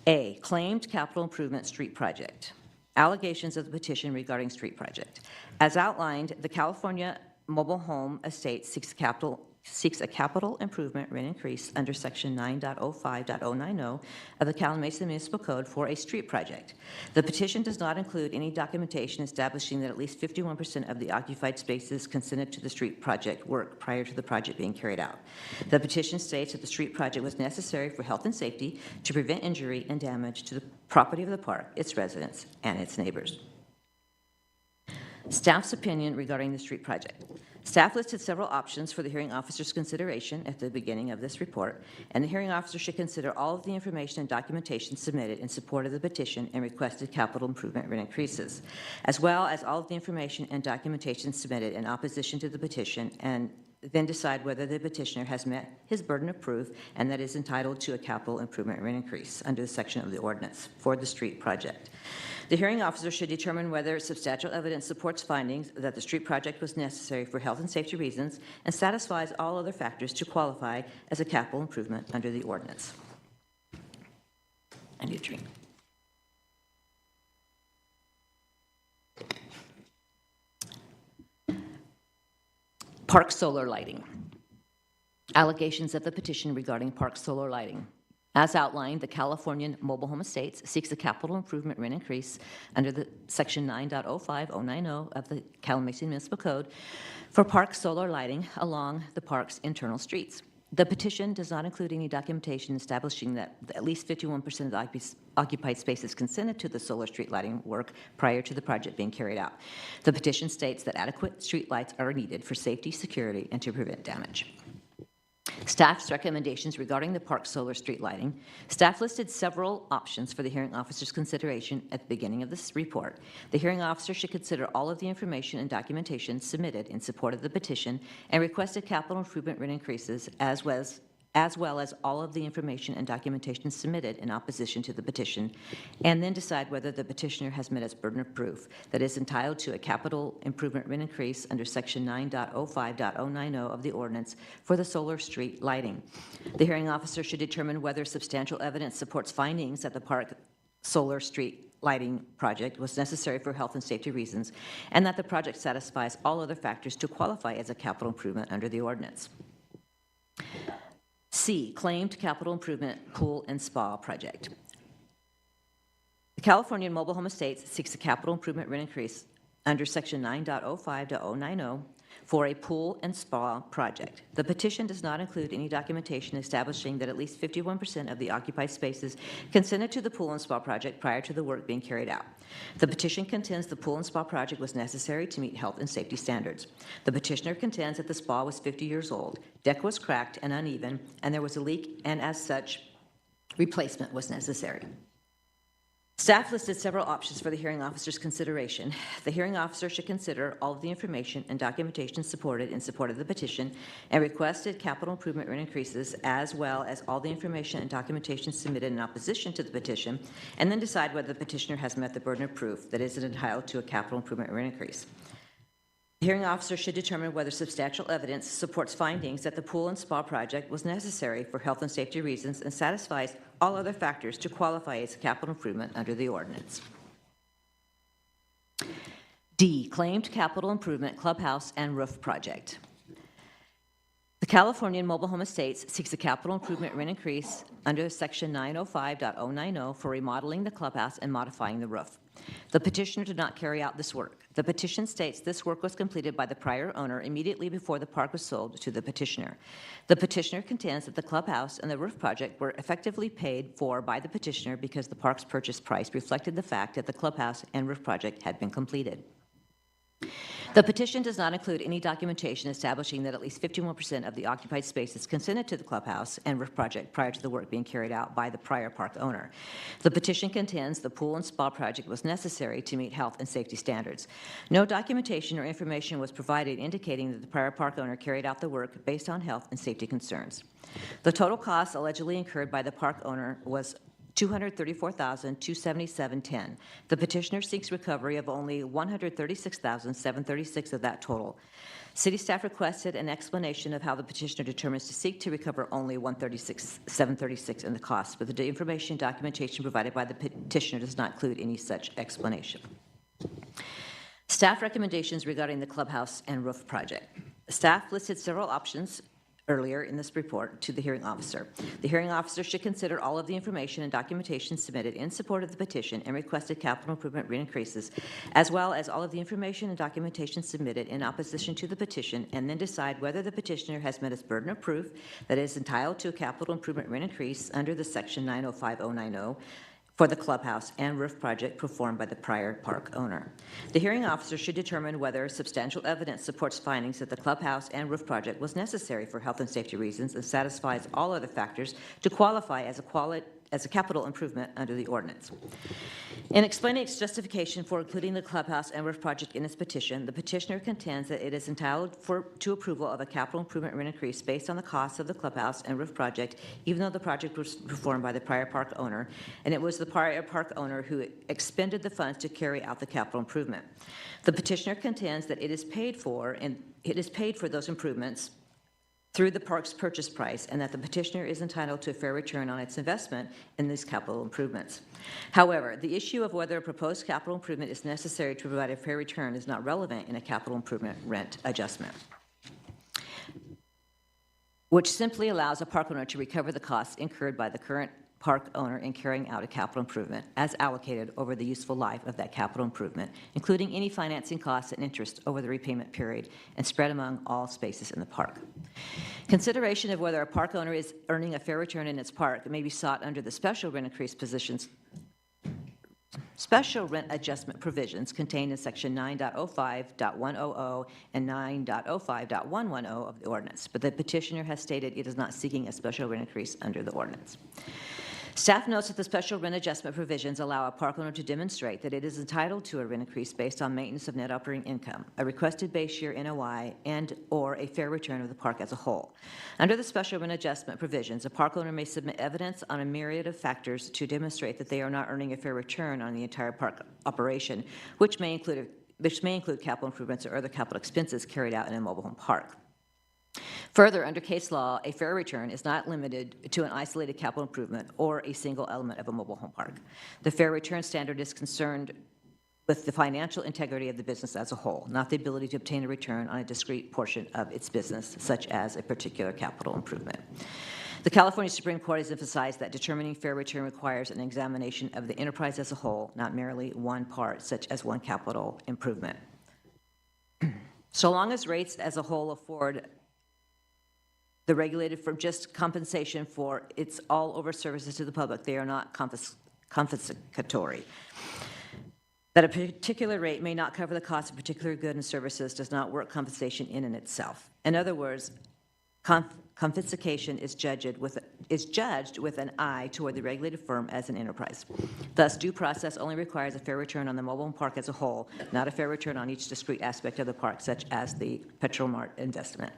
A, claimed capital improvement street project. Allegations of the petition regarding street project. As outlined, the California Mobile Home Estate seeks a capital improvement rent increase under Section 9.05.090 of the Kalamazoo Municipal Code for a street project. The petition does not include any documentation establishing that at least 51% of the occupied spaces consented to the street project work prior to the project being carried out. The petition states that the street project was necessary for health and safety to prevent injury and damage to the property of the park, its residents, and its neighbors. Staff's opinion regarding the street project. Staff listed several options for the hearing officer's consideration at the beginning of this report, and the hearing officer should consider all of the information and documentation submitted in support of the petition and requested capital improvement rent increases, as well as all of the information and documentation submitted in opposition to the petition, and then decide whether the petitioner has met his burden of proof and that is entitled to a capital improvement rent increase under the section of the ordinance for the street project. The hearing officer should determine whether substantial evidence supports findings that the street project was necessary for health and safety reasons and satisfies all other factors to qualify as a capital improvement under the ordinance. I need a drink. Park solar lighting. Allegations of the petition regarding park solar lighting. As outlined, the California Mobile Home Estates seeks a capital improvement rent increase under the Section 9.05090 of the Kalamazoo Municipal Code for park solar lighting along the park's internal streets. The petition does not include any documentation establishing that at least 51% of the occupied spaces consented to the solar street lighting work prior to the project being carried out. The petition states that adequate street lights are needed for safety, security, and to prevent damage. Staff's recommendations regarding the park solar street lighting. Staff listed several options for the hearing officer's consideration at the beginning of this report. The hearing officer should consider all of the information and documentation submitted in support of the petition and requested capital improvement rent increases as well as all of the information and documentation submitted in opposition to the petition, and then decide whether the petitioner has met its burden of proof that is entitled to a capital improvement rent increase under Section 9.05.090 of the ordinance for the solar street lighting. The hearing officer should determine whether substantial evidence supports findings that the park solar street lighting project was necessary for health and safety reasons, and that the project satisfies all other factors to qualify as a capital improvement under the ordinance. C, claimed capital improvement pool and spa project. The California Mobile Home Estates seeks a capital improvement rent increase under Section 9.05.090 for a pool and spa project. The petition does not include any documentation establishing that at least 51% of the occupied spaces consented to the pool and spa project prior to the work being carried out. The petition contends the pool and spa project was necessary to meet health and safety standards. The petitioner contends that the spa was 50 years old, deck was cracked and uneven, and there was a leak, and as such, replacement was necessary. Staff listed several options for the hearing officer's consideration. The hearing officer should consider all of the information and documentation supported in support of the petition and requested capital improvement rent increases as well as all the information and documentation submitted in opposition to the petition, and then decide whether the petitioner has met the burden of proof that is entitled to a capital improvement rent increase. The hearing officer should determine whether substantial evidence supports findings that the pool and spa project was necessary for health and safety reasons and satisfies all other factors to qualify as a capital improvement under the ordinance. D, claimed capital improvement clubhouse and roof project. The California Mobile Home Estates seeks a capital improvement rent increase under Section 905.090 for remodeling the clubhouse and modifying the roof. The petitioner did not carry out this work. The petition states this work was completed by the prior owner immediately before the park was sold to the petitioner. The petitioner contends that the clubhouse and the roof project were effectively paid for by the petitioner because the park's purchase price reflected the fact that the clubhouse and roof project had been completed. The petition does not include any documentation establishing that at least 51% of the occupied spaces consented to the clubhouse and roof project prior to the work being carried out by the prior park owner. The petition contends the pool and spa project was necessary to meet health and safety standards. No documentation or information was provided indicating that the prior park owner carried out the work based on health and safety concerns. The total cost allegedly incurred by the park owner was $234,277.10. The petitioner seeks recovery of only $136,736 of that total. City staff requested an explanation of how the petitioner determines to seek to recover only $136,736 in the cost, but the information and documentation provided by the petitioner does not include any such explanation. Staff recommendations regarding the clubhouse and roof project. Staff listed several options earlier in this report to the hearing officer. The hearing officer should consider all of the information and documentation submitted in support of the petition and requested capital improvement rate increases, as well as all of the information and documentation submitted in opposition to the petition, and then decide whether the petitioner has met its burden of proof that it is entitled to a capital improvement rate increase under the section 905090 for the clubhouse and roof project performed by the prior park owner. The hearing officer should determine whether substantial evidence supports findings that the clubhouse and roof project was necessary for health and safety reasons and satisfies all other factors to qualify as a capital improvement under the ordinance. In explaining its justification for including the clubhouse and roof project in its petition, the petitioner contends that it is entitled to approval of a capital improvement rate increase based on the costs of the clubhouse and roof project, even though the project was performed by the prior park owner, and it was the prior park owner who expended the funds to carry out the capital improvement. The petitioner contends that it is paid for those improvements through the park's purchase price, and that the petitioner is entitled to a fair return on its investment in these capital improvements. However, the issue of whether a proposed capital improvement is necessary to provide a fair return is not relevant in a capital improvement rent adjustment, which simply allows a park owner to recover the costs incurred by the current park owner in carrying out a capital improvement as allocated over the useful life of that capital improvement, including any financing costs and interest over the repayment period, and spread among all spaces in the park. Consideration of whether a park owner is earning a fair return in its park may be sought under the special rent adjustment provisions contained in section 9.05.100 and 9.05.110 of the ordinance, but the petitioner has stated it is not seeking a special rent increase under the ordinance. Staff notes that the special rent adjustment provisions allow a park owner to demonstrate that it is entitled to a rent increase based on maintenance of net operating income, a requested base year NOI, and/or a fair return of the park as a whole. Under the special rent adjustment provisions, a park owner may submit evidence on a myriad of factors to demonstrate that they are not earning a fair return on the entire park operation, which may include capital improvements or other capital expenses carried out in a mobile home park. Further, under case law, a fair return is not limited to an isolated capital improvement or a single element of a mobile home park. The fair return standard is concerned with the financial integrity of the business as a whole, not the ability to obtain a return on a discrete portion of its business, such as a particular capital improvement. The California Supreme Court has emphasized that determining fair return requires an examination of the enterprise as a whole, not merely one part, such as one capital improvement. So long as rates as a whole afford the regulated firm just compensation for its all-over services to the public, they are not confiscatory. That a particular rate may not cover the cost of particular goods and services does not work compensation in and itself. In other words, confiscation is judged with an eye toward the regulated firm as an enterprise. Thus, due process only requires a fair return on the mobile home park as a whole, not a fair return on each discrete aspect of the park, such as the Petrol Mart investment.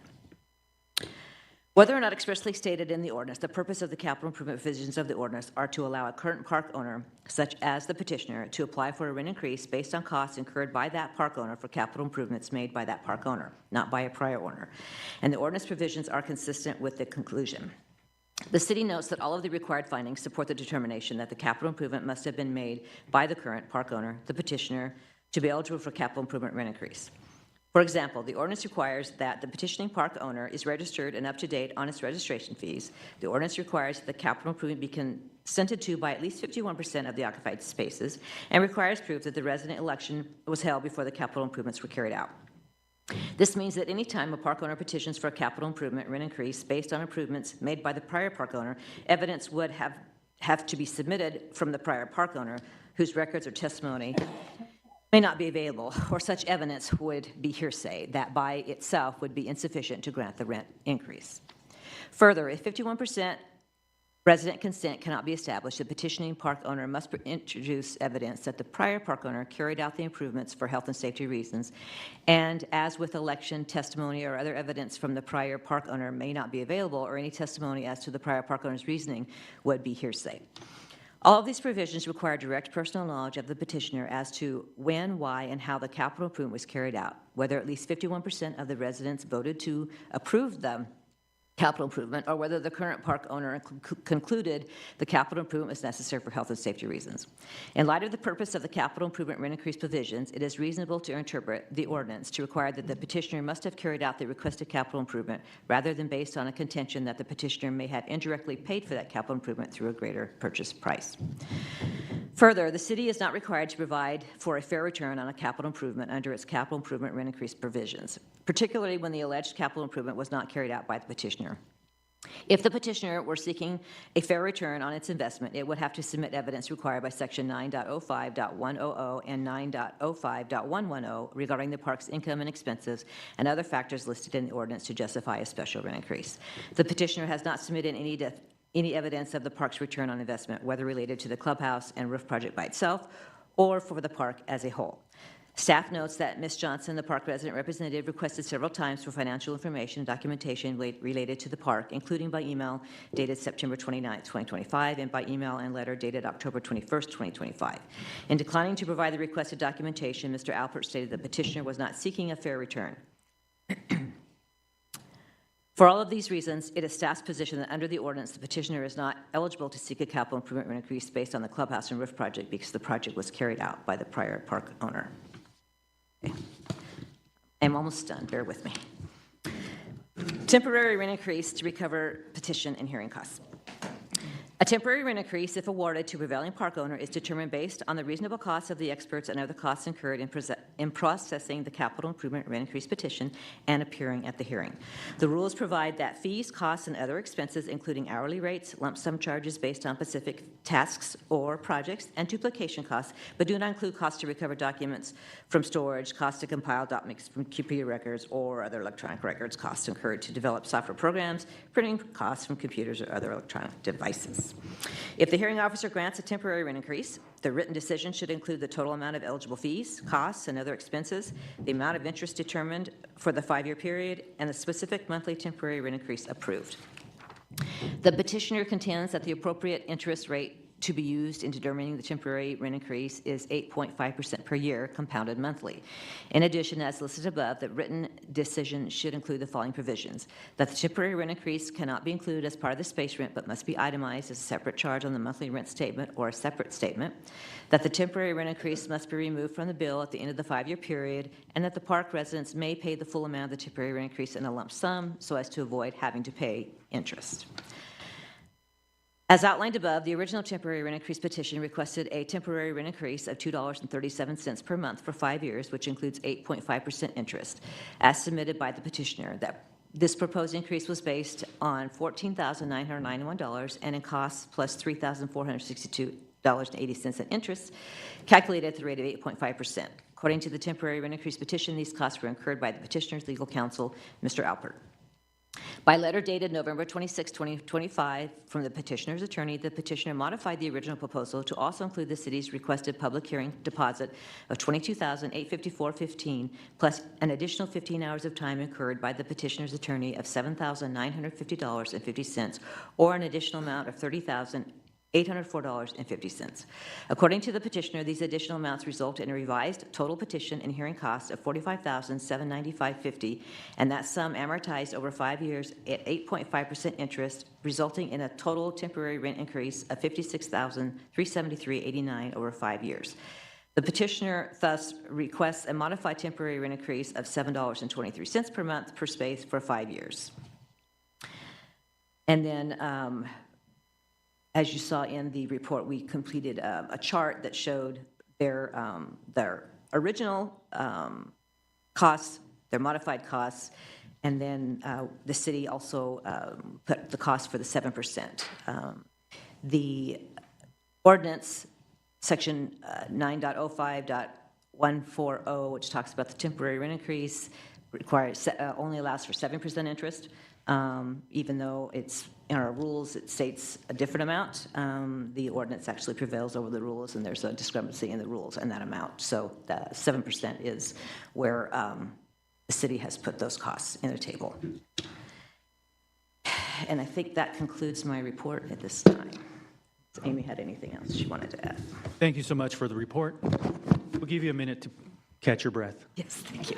Whether or not expressly stated in the ordinance, the purpose of the capital improvement provisions of the ordinance are to allow a current park owner, such as the petitioner, to apply for a rent increase based on costs incurred by that park owner for capital improvements made by that park owner, not by a prior owner. And the ordinance provisions are consistent with the conclusion. The city notes that all of the required findings support the determination that the capital improvement must have been made by the current park owner, the petitioner, to be eligible for capital improvement rent increase. For example, the ordinance requires that the petitioning park owner is registered and up to date on its registration fees. The ordinance requires that the capital improvement be consented to by at least 51% of the occupied spaces, and requires proof that the resident election was held before the capital improvements were carried out. This means that any time a park owner petitions for a capital improvement rent increase based on improvements made by the prior park owner, evidence would have to be submitted from the prior park owner, whose records or testimony may not be available, or such evidence would be hearsay that by itself would be insufficient to grant the rent increase. Further, if 51% resident consent cannot be established, the petitioning park owner must introduce evidence that the prior park owner carried out the improvements for health and safety reasons, and as with election testimony or other evidence from the prior park owner may not be available, or any testimony as to the prior park owner's reasoning would be hearsay. All of these provisions require direct personal knowledge of the petitioner as to when, why, and how the capital improvement was carried out, whether at least 51% of the residents voted to approve the capital improvement, or whether the current park owner concluded the capital improvement was necessary for health and safety reasons. In light of the purpose of the capital improvement rent increase provisions, it is reasonable to interpret the ordinance to require that the petitioner must have carried out the requested capital improvement, rather than based on a contention that the petitioner may have indirectly paid for that capital improvement through a greater purchase price. Further, the city is not required to provide for a fair return on a capital improvement under its capital improvement rent increase provisions, particularly when the alleged capital improvement was not carried out by the petitioner. If the petitioner were seeking a fair return on its investment, it would have to submit evidence required by Section 9.05.100 and 9.05.110 regarding the park's income and expenses and other factors listed in the ordinance to justify a special rent increase. The petitioner has not submitted any evidence of the park's return on investment, whether related to the clubhouse and roof project by itself or for the park as a whole. Staff notes that Ms. Johnson, the park resident representative, requested several times for financial information and documentation related to the park, including by email dated September 29, 2025, and by email and letter dated October 21, 2025. In declining to provide the requested documentation, Mr. Alpert stated the petitioner was not seeking a fair return. For all of these reasons, it is staff's position that under the ordinance, the petitioner is not eligible to seek a capital improvement rent increase based on the clubhouse and roof project because the project was carried out by the prior park owner. Okay. I'm almost done, bear with me. Temporary rent increase to recover petition and hearing costs. A temporary rent increase, if awarded to prevailing park owner, is determined based on the reasonable costs of the experts and other costs incurred in processing the capital improvement rent increase petition and appearing at the hearing. The rules provide that fees, costs, and other expenses, including hourly rates, lump sum charges based on specific tasks or projects, and duplication costs, but do not include costs to recover documents from storage, costs to compile documents from computer records or other electronic records, costs incurred to develop software programs, printing costs from computers or other electronic devices. If the hearing officer grants a temporary rent increase, the written decision should include the total amount of eligible fees, costs, and other expenses, the amount of interest determined for the 5-year period, and the specific monthly temporary rent increase approved. The petitioner contends that the appropriate interest rate to be used in determining the temporary rent increase is 8.5% per year, compounded monthly. In addition, as listed above, the written decision should include the following provisions: that the temporary rent increase cannot be included as part of the space rent, but must be itemized as a separate charge on the monthly rent statement or a separate statement, that the temporary rent increase must be removed from the bill at the end of the 5-year period, and that the park residents may pay the full amount of the temporary rent increase in a lump sum so as to avoid having to pay interest. As outlined above, the original temporary rent increase petition requested a temporary rent increase of $2.37 per month for 5 years, which includes 8.5% interest, as submitted by the petitioner. That this proposed increase was based on $14,991 and in costs plus $3,462.80 in interest, calculated at the rate of 8.5%. According to the temporary rent increase petition, these costs were incurred by the petitioner's legal counsel, Mr. Alpert. By letter dated November 26, 2025, from the petitioner's attorney, the petitioner modified the original proposal to also include the city's requested public hearing deposit of $22,854.15, plus an additional 15 hours of time incurred by the petitioner's attorney of $7,950.50, or an additional amount of $30,804.50. According to the petitioner, these additional amounts result in a revised total petition and hearing cost of $45,795.50, and that sum amortized over 5 years at 8.5% interest, resulting in a total temporary rent increase of $56,373.89 over 5 years. The petitioner thus requests a modified temporary rent increase of $7.23 per month per space for 5 years. And then, as you saw in the report, we completed a chart that showed their original costs, their modified costs, and then the city also put the cost for the 7%. The ordinance, section 9.05.100, 140, which talks about the temporary rent increase, only allows for 7% interest, even though it's, in our rules, it states a different amount. The ordinance actually prevails over the rules, and there's a discrepancy in the rules and that amount. So the 7% is where the city has put those costs in a table. And I think that concludes my report at this time. So Amy had anything else she wanted to add? Thank you so much for the report. We'll give you a minute to catch your breath. Yes, thank you.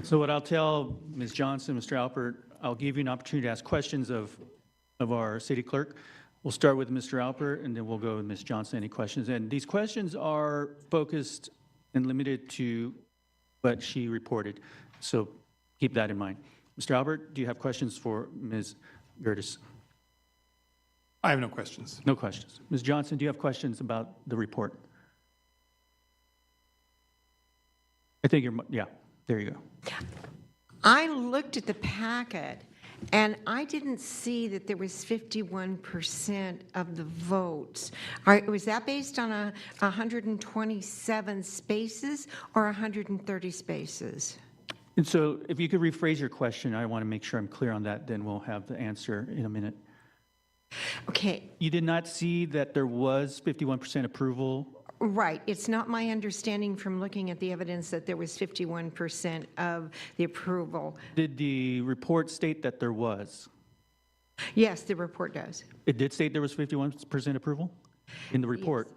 So what I'll tell Ms. Johnson, Mr. Alpert, I'll give you an opportunity to ask questions of our city clerk. We'll start with Mr. Alpert, and then we'll go with Ms. Johnson. Any questions? And these questions are focused and limited to what she reported. So keep that in mind. Mr. Albert, do you have questions for Ms. Gertis? I have no questions. No questions. Ms. Johnson, do you have questions about the report? I think yeah, there you go. I looked at the packet, and I didn't see that there was 51% of the votes. Was that based on 127 spaces or 130 spaces? And so if you could rephrase your question, I want to make sure I'm clear on that, then we'll have the answer in a minute. Okay, You did not see that there was 51% approval? right. It's not my understanding from looking at the evidence that there was 51% of the approval. Did the report state that there was? Yes, the report does. It did state there was 51% approval in the report?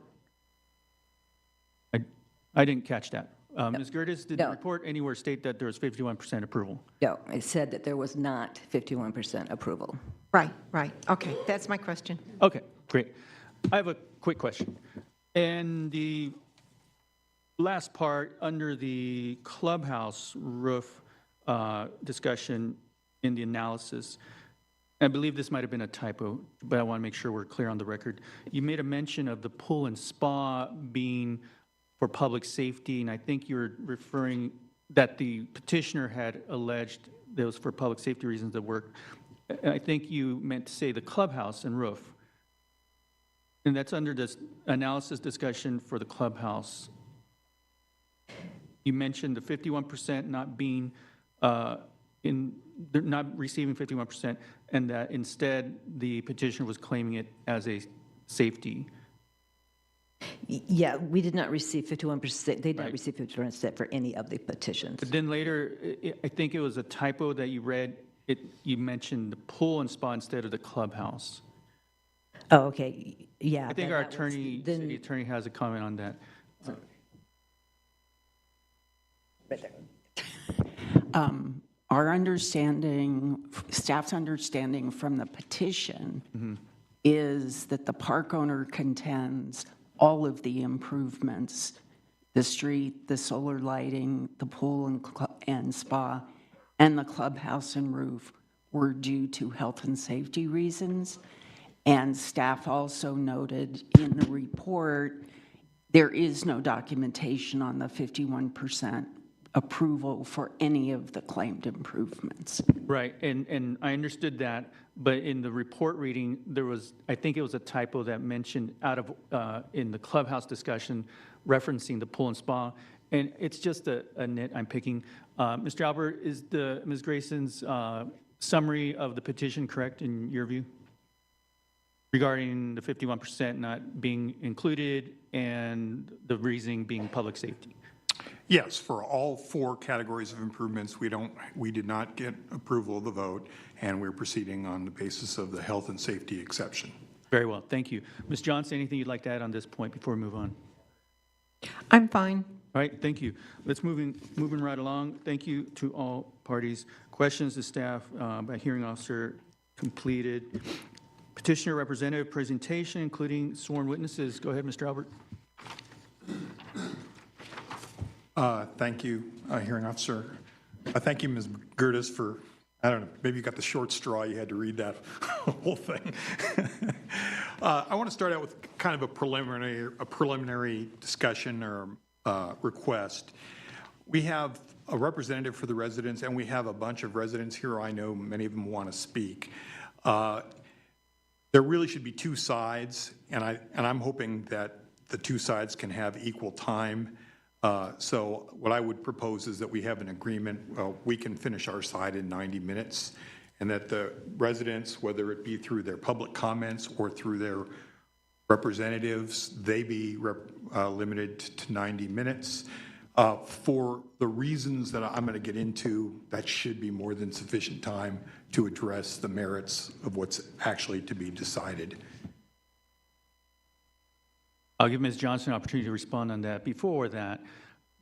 I didn't catch that. Ms. Gertis, did the No. report anywhere state that there was 51% approval? No, it said that there was not 51% approval. Right, right. Okay, that's my question. Okay, great. I have a quick question. And the last part, under the clubhouse roof discussion in the analysis, I believe this might have been a typo, but I want to make sure we're clear on the record. You made a mention of the pool and spa being for public safety, and I think you're referring that the petitioner had alleged that it was for public safety reasons that work. I think you meant to say the clubhouse and roof. And that's under this analysis discussion for the clubhouse. You mentioned the 51% not being not receiving 51%, and that instead the petitioner was claiming it as a safety. Yeah, we did not receive 51%. They did not Right. receive 51% for any of the petitions. But then later, I think it was a typo that you read. You mentioned the pool and spa instead of the clubhouse. Oh, okay, yeah. I think then our that was- attorney, then- city attorney has a comment on that. Right there. Our understanding, staff's understanding from the petition is that the park owner contends all of the improvements, the street, the solar lighting, the pool and spa, and the clubhouse and roof were due to health and safety reasons. And staff also noted in the report, there is no documentation on the 51% approval for any of the claimed improvements. Right, and I understood that, but in the report reading, there was, I think it was a typo that mentioned in the clubhouse discussion, referencing the pool and spa, and it's just a nit I'm picking. Mr. Albert, is Ms. Grayson's summary of the petition correct in your view? Regarding the 51% not being included and the reasoning being public safety? Yes, for all four categories of improvements, we did not get approval of the vote, and we're proceeding on the basis of the health and safety exception. Very well, thank you. Ms. Johnson, anything you'd like to add on this point before we move on? I'm fine. All right, thank you. Let's moving right along. Thank you to all parties. Questions to staff by hearing officer completed. Petitioner representative presentation, including sworn witnesses. Go ahead, Mr. Albert. Thank you, hearing officer. Thank you, Ms. Gertis, for, I don't know, maybe you got the short straw, you had to read that whole thing. I want to start out with kind of a preliminary discussion or request. We have a representative for the residents, and we have a bunch of residents here. I know many of them want to speak. There really should be two sides, and I'm hoping that the two sides can have equal time. So what I would propose is that we have an agreement, we can finish our side in 90 minutes, and that the residents, whether it be through their public comments or through their representatives, they be limited to 90 minutes. For the reasons that I'm going to get into, that should be more than sufficient time to address the merits of what's actually to be decided. I'll give Ms. Johnson an opportunity to respond on that. Before that,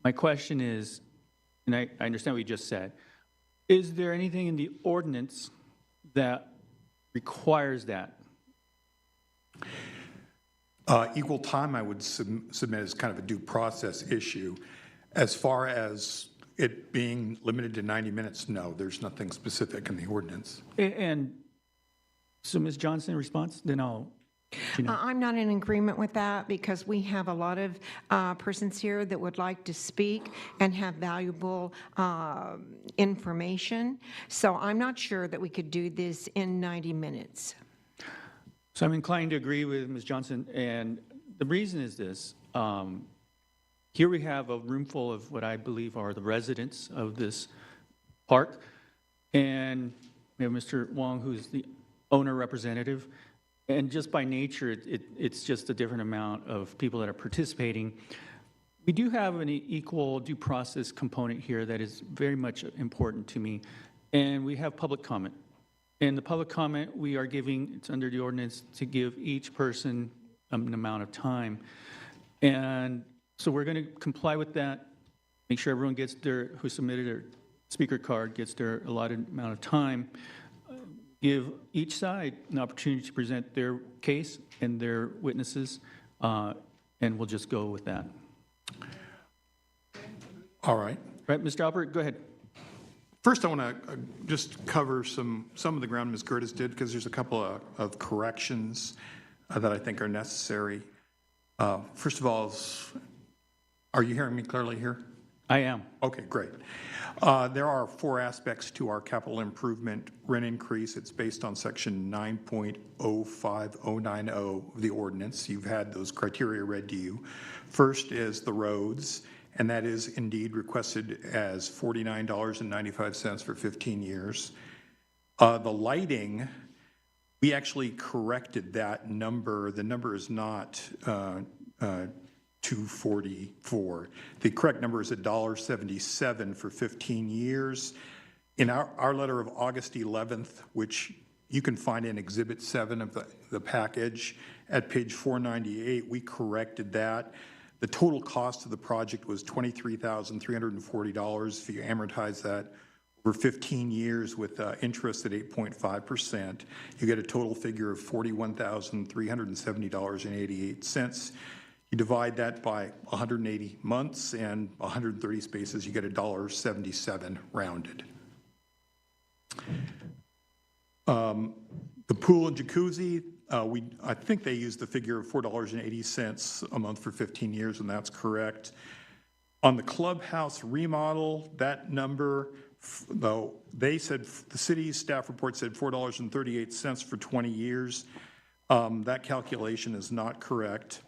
my question is, and I understand what you just said, is there anything in the ordinance that requires that? Equal time, I would submit as kind of a due process issue. As far as it being limited to 90 minutes, no, there's nothing specific in the ordinance. And so Ms. Johnson, response, then I'll, I'm not in agreement with that because we have a lot of persons here that would like to speak and have valuable information. So I'm not sure that we could do this in 90 minutes. So I'm inclined to agree with Ms. Johnson, and the reason is this. Here we have a room full of what I believe are the residents of this park, and we have Mr. Wong, who's the owner representative, and just by nature, it's just a different amount of people that are participating. We do have an equal due process component here that is very much important to me, and we have public comment. In the public comment, we are giving, it's under the ordinance, to give each person an amount of time. And so we're going to comply with that, make sure everyone gets their, who submitted their speaker card, gets their allotted amount of time, give each side an opportunity to present their case and their witnesses, and we'll just go with that. All right. Right, Mr. Albert, go ahead. First, I want to just cover some of the ground Ms. Gertis did, because there's a couple of corrections that I think are necessary. First of all, are you hearing me clearly here? I am. Okay, great. There are 4 aspects to our capital improvement rent increase. It's based on section 9.05090 of the ordinance. You've had those criteria read to you. First is the roads, and that is indeed requested as $49.95 for 15 years. The lighting, we actually corrected that number. The number is not 244. The correct number is $1.77 for 15 years. In our letter of August 11th, which you can find in Exhibit 7 of the package, at page 498, we corrected that. The total cost of the project was $23,340. If you amortize that over 15 years with interest at 8.5%, you get a total figure of $41,370.88. You divide that by 180 months and 130 spaces, you get $1.77 rounded. The pool and jacuzzi, I think they used the figure of $4.80 a month for 15 years, and that's correct. On the clubhouse remodel, that number, though, they said, the city's staff report said $4.38 for 20 years. That calculation is not correct.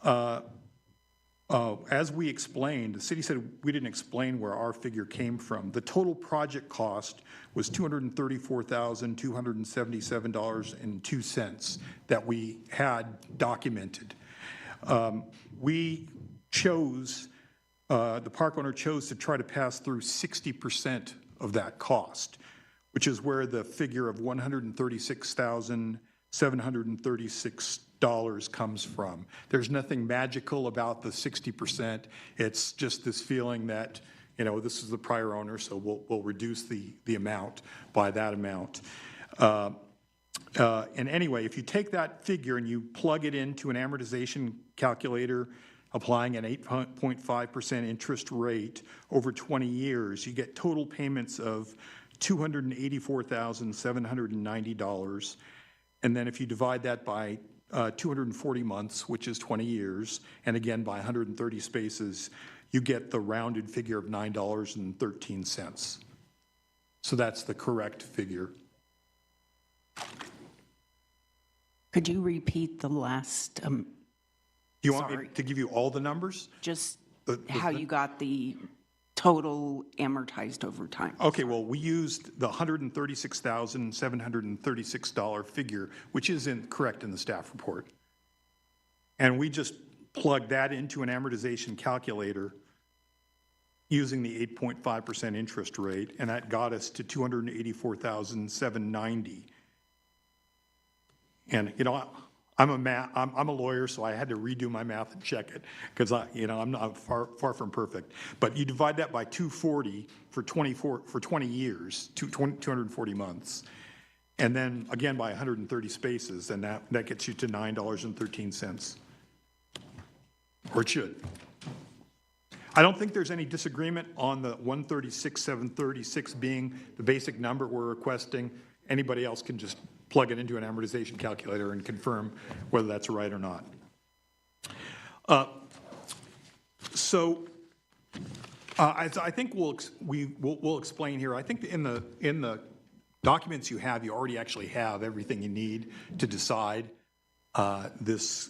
As we explained, the city said we didn't explain where our figure came from. The total project cost was $234,277.02 that we had documented. We chose, the park owner chose to try to pass through 60% of that cost, which is where the figure of $136,736 comes from. There's nothing magical about the 60%. It's just this feeling that, you know, this is the prior owner, so we'll reduce the amount by that amount. And anyway, if you take that figure and you plug it into an amortization calculator, applying an 8.5% interest rate over 20 years, you get total payments of $284,790. And then if you divide that by 240 months, which is 20 years, and again by 130 spaces, you get the rounded figure of $9.13. So that's the correct figure. Could you repeat the last, You want me to give you all the numbers? just how you got the total amortized over time. Okay, well, we used the $136,736 figure, which is correct in the staff report. And we just plugged that into an amortization calculator using the 8.5% interest rate, and that got us to $284,790. And, you know, I'm a lawyer, so I had to redo my math and check it, because I'm not far from perfect. But you divide that by 240 for 20 years, 240 months, and then again by 130 spaces, and that gets you to $9.13, or it should. I don't think there's any disagreement on the 136,736 being the basic number we're requesting. Anybody else can just plug it into an amortization calculator and confirm whether that's right or not. I think we'll explain here. I think in the documents you have, you already actually have everything you need to decide this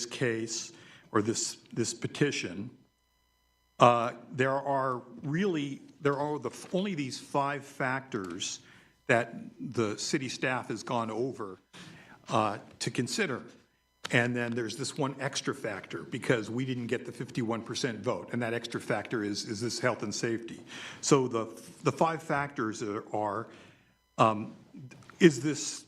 case or this petition. There are only these 5 factors that the city staff has gone over to consider. And then there's this one extra factor, because we didn't get the 51% vote, and that extra factor is this health and safety. So the 5 factors are, does this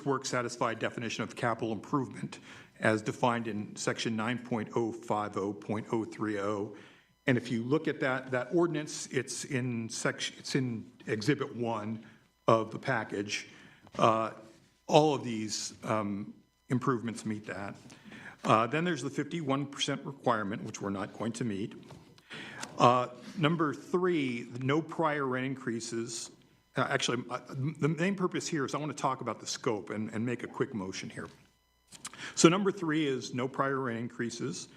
work satisfy definition of capital improvement as defined in section 9.050.030? And if you look at that ordinance, it's in Exhibit 1 of the package. All of these improvements meet that. Then there's the 51% requirement, which we're not going to meet. Number 3, no prior rent increases. Actually, the main purpose here is I want to talk about the scope and make a quick motion here. So number 3 is no prior rent increases.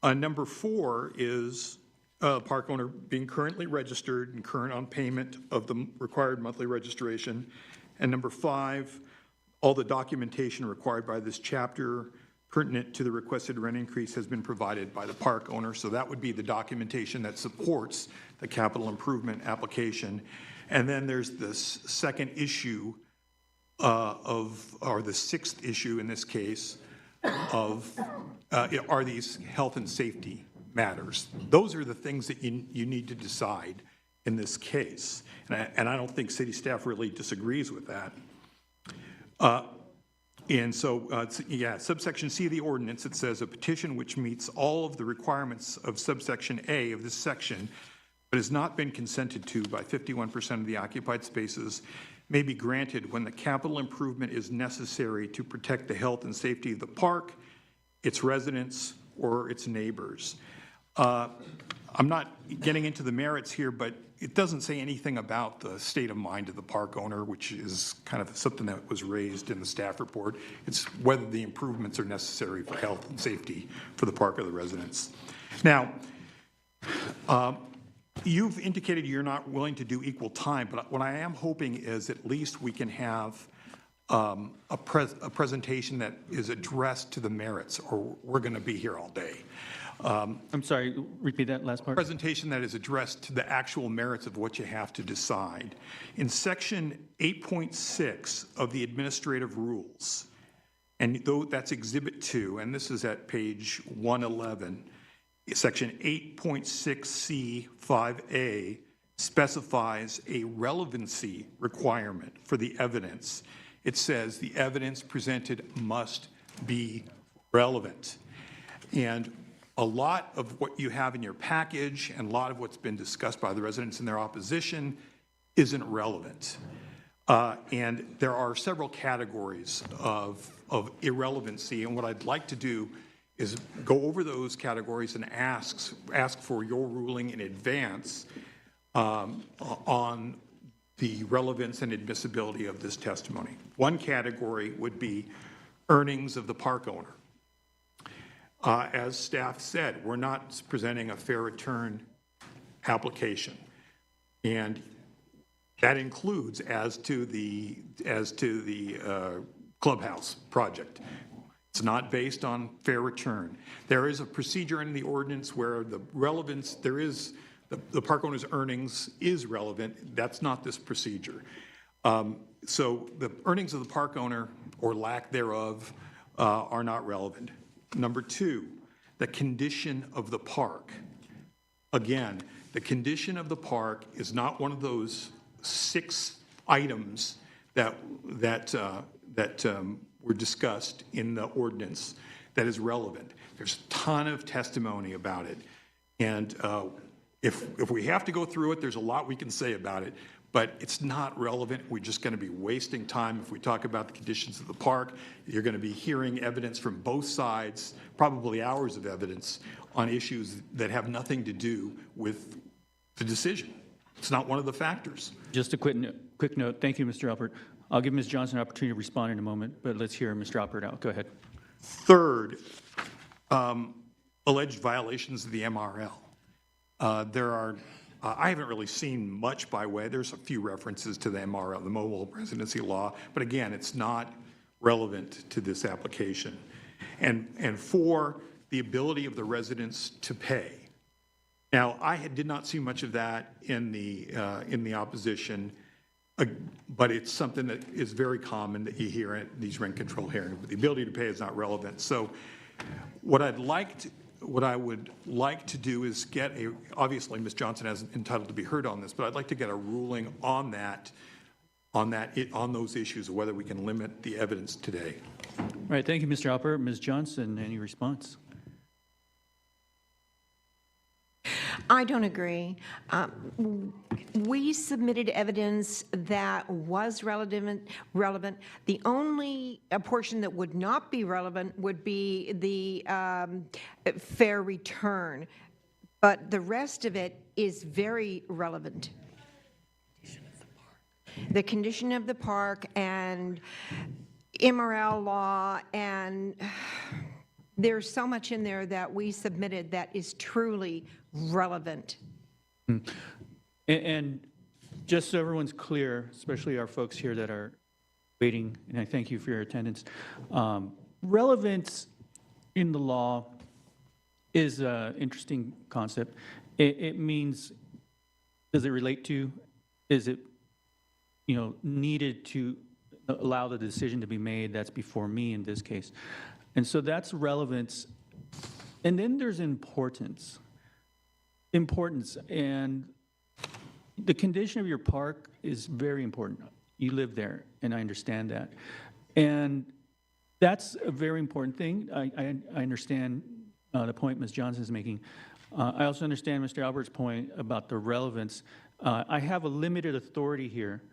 Number 4 is park owner being currently registered and current on payment of the required monthly registration. And number 5, all the documentation required by this chapter pertinent to the requested rent increase has been provided by the park owner. So that would be the documentation that supports the capital improvement application. And then there's this second issue or the 6th issue in this case of are these health and safety matters. Those are the things that you need to decide in this case. And I don't think city staff really disagrees with that. And so, subsection C of the ordinance, it says a petition which meets all of the requirements of subsection A of this section, but has not been consented to by 51% of the occupied spaces, may be granted when the capital improvement is necessary to protect the health and safety of the park, its residents, or its neighbors. I'm not getting into the merits here, but it doesn't say anything about the state of mind of the park owner, which is kind of something that was raised in the staff report. It's whether the improvements are necessary for health and safety for the park or the residents. Now, you've indicated you're not willing to do equal time, but what I am hoping is at least we can have a presentation that is addressed to the merits, or we're going to be here all day. I'm sorry, repeat that last part. Presentation that is addressed to the actual merits of what you have to decide. In section 8.6 of the administrative rules, and though that's exhibit 2, and this is at page 111, section 8.6C5A specifies a relevancy requirement for the evidence. It says the evidence presented must be relevant. And a lot of what you have in your package and a lot of what's been discussed by the residents in their opposition isn't relevant. And there are several categories of irrelevancy, and what I'd like to do is go over those categories and ask for your ruling in advance on the relevance and admissibility of this testimony. One category would be earnings of the park owner. As staff said, we're not presenting a fair return application, and that includes as to the clubhouse project. It's not based on fair return. There is a procedure in the ordinance where the relevance, there is, the park owner's earnings is relevant. That's not this procedure. So the earnings of the park owner, or lack thereof, are not relevant. Number two, the condition of the park. Again, the condition of the park is not one of those 6 items that were discussed in the ordinance that is relevant. There's a ton of testimony about it. And if we have to go through it, there's a lot we can say about it, but it's not relevant. We're just going to be wasting time if we talk about the conditions of the park. You're going to be hearing evidence from both sides, probably hours of evidence, on issues that have nothing to do with the decision. It's not one of the factors. Just a quick note. Thank you, Mr. Alpert. I'll give Ms. Johnson an opportunity to respond in a moment, but let's hear Mr. Alpert out. Go ahead. Third, alleged violations of the MRL. There are, I haven't really seen much by way, there's a few references to the MRL, the mobile residency law, but again, it's not relevant to this application. And four, the ability of the residents to pay. Now, I did not see much of that in the opposition, but it's something that is very common that you hear in these rent control hearings. The ability to pay is not relevant. So what I would like to do is get obviously Ms. Johnson is entitled to be heard on this, but I'd like to get a ruling on those issues of whether we can limit the evidence today. All right, thank you, Mr. Alpert. Ms. Johnson, any response? I don't agree. We submitted evidence that was relevant. The only portion that would not be relevant would be the fair return, but the rest of it is very relevant. The condition of the park and MRL law, and there's so much in there that we submitted that is truly relevant. And just so everyone's clear, especially our folks here that are waiting, and I thank you for your attendance, relevance in the law is an interesting concept. It means, does it relate to, is it, needed to allow the decision to be made that's before me in this case. And so that's relevance. And then there's importance. And the condition of your park is very important. You live there, and I understand that. And that's a very important thing. I understand the point Ms. Johnson is making. I also understand Mr. Albert's point about the relevance. I have a limited authority here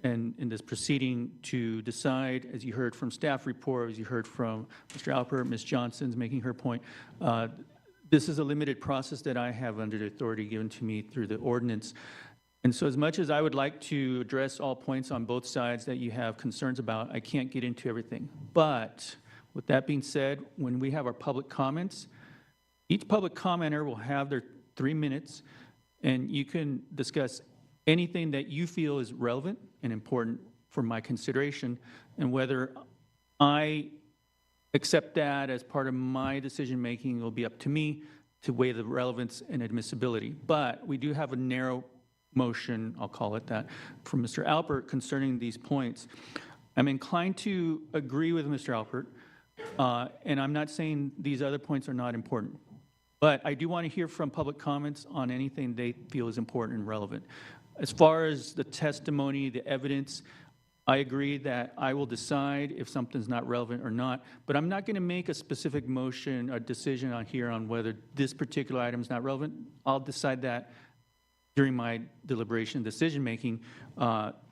in this proceeding to decide, as you heard from staff report, as you heard from Mr. Alpert, Ms. Johnson's making her point. This is a limited process that I have under the authority given to me through the ordinance. And so as much as I would like to address all points on both sides that you have concerns about, I can't get into everything. But with that being said, when we have our public comments, each public commenter will have their 3 minutes, and you can discuss anything that you feel is relevant and important for my consideration, and whether I accept that as part of my decision-making will be up to me to weigh the relevance and admissibility. But we do have a narrow motion, I'll call it that, from Mr. Alpert concerning these points. I'm inclined to agree with Mr. Alpert, and I'm not saying these other points are not important. But I do want to hear from public comments on anything they feel is important and relevant. As far as the testimony, the evidence, I agree that I will decide if something's not relevant or not, but I'm not going to make a specific motion or decision on here on whether this particular item is not relevant. I'll decide that during my deliberation decision-making.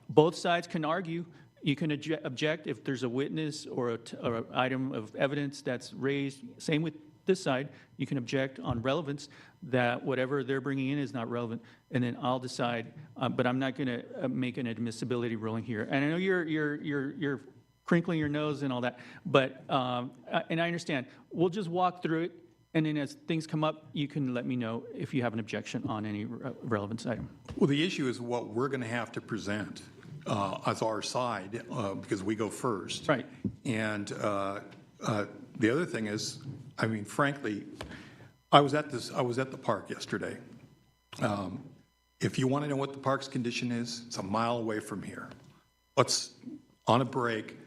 Both sides can argue. You can object if there's a witness or an item of evidence that's raised. Same with this side. You can object on relevance that whatever they're bringing in is not relevant, and then I'll decide. But I'm not going to make an admissibility ruling here. And I know you're crinkling your nose and all that, but and I understand. We'll just walk through it, and then as things come up, you can let me know if you have an objection on any relevance item. Well, the issue is what we're going to have to present as our side because we go first. Right. And The other thing is, I mean, frankly, I was at the park yesterday. If you want to know what the park's condition is, it's a mile away from here. Let's, on a break,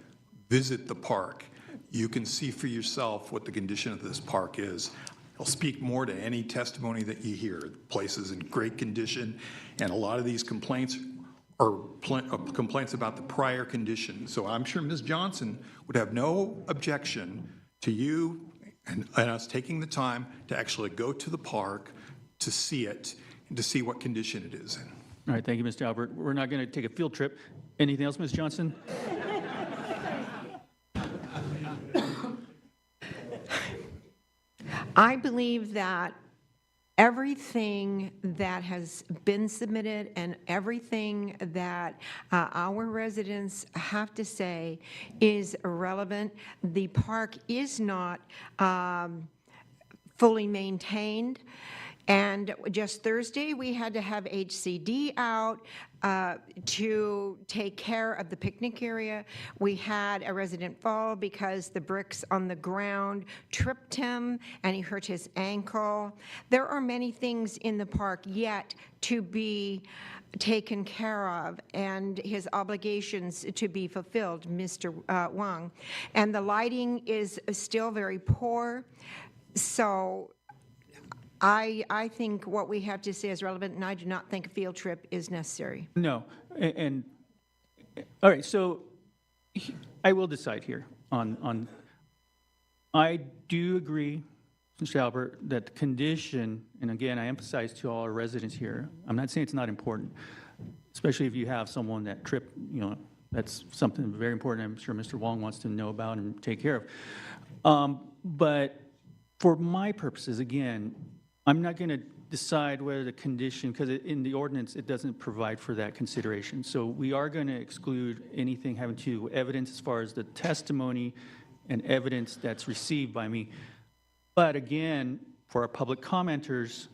visit the park. You can see for yourself what the condition of this park is. It'll speak more to any testimony that you hear. The place is in great condition, and a lot of these complaints are complaints about the prior condition. So I'm sure Ms. Johnson would have no objection to you and us taking the time to actually go to the park to see it and to see what condition it is in. All right, thank you, Mr. Albert. We're not going to take a field trip. Anything else, Ms. Johnson? I believe that everything that has been submitted and everything that our residents have to say is relevant. The park is not fully maintained. And just Thursday, we had to have HCD out to take care of the picnic area. We had a resident fall because the bricks on the ground tripped him and he hurt his ankle. There are many things in the park yet to be taken care of and his obligations to be fulfilled, Mr. Wang. And the lighting is still very poor. So I think what we have to say is relevant, and I do not think a field trip is necessary. No. And all right, so I will decide here on I do agree, Mr. Albert, that the condition, and again, I emphasize to all our residents here, I'm not saying it's not important, especially if you have someone that tripped, that's something very important I'm sure Mr. Wong wants to know about and take care of. But for my purposes, again, I'm not going to decide whether the condition, because in the ordinance, it doesn't provide for that consideration. So we are going to exclude anything having to do with evidence as far as the testimony and evidence that's received by me. But again, for our public commenters,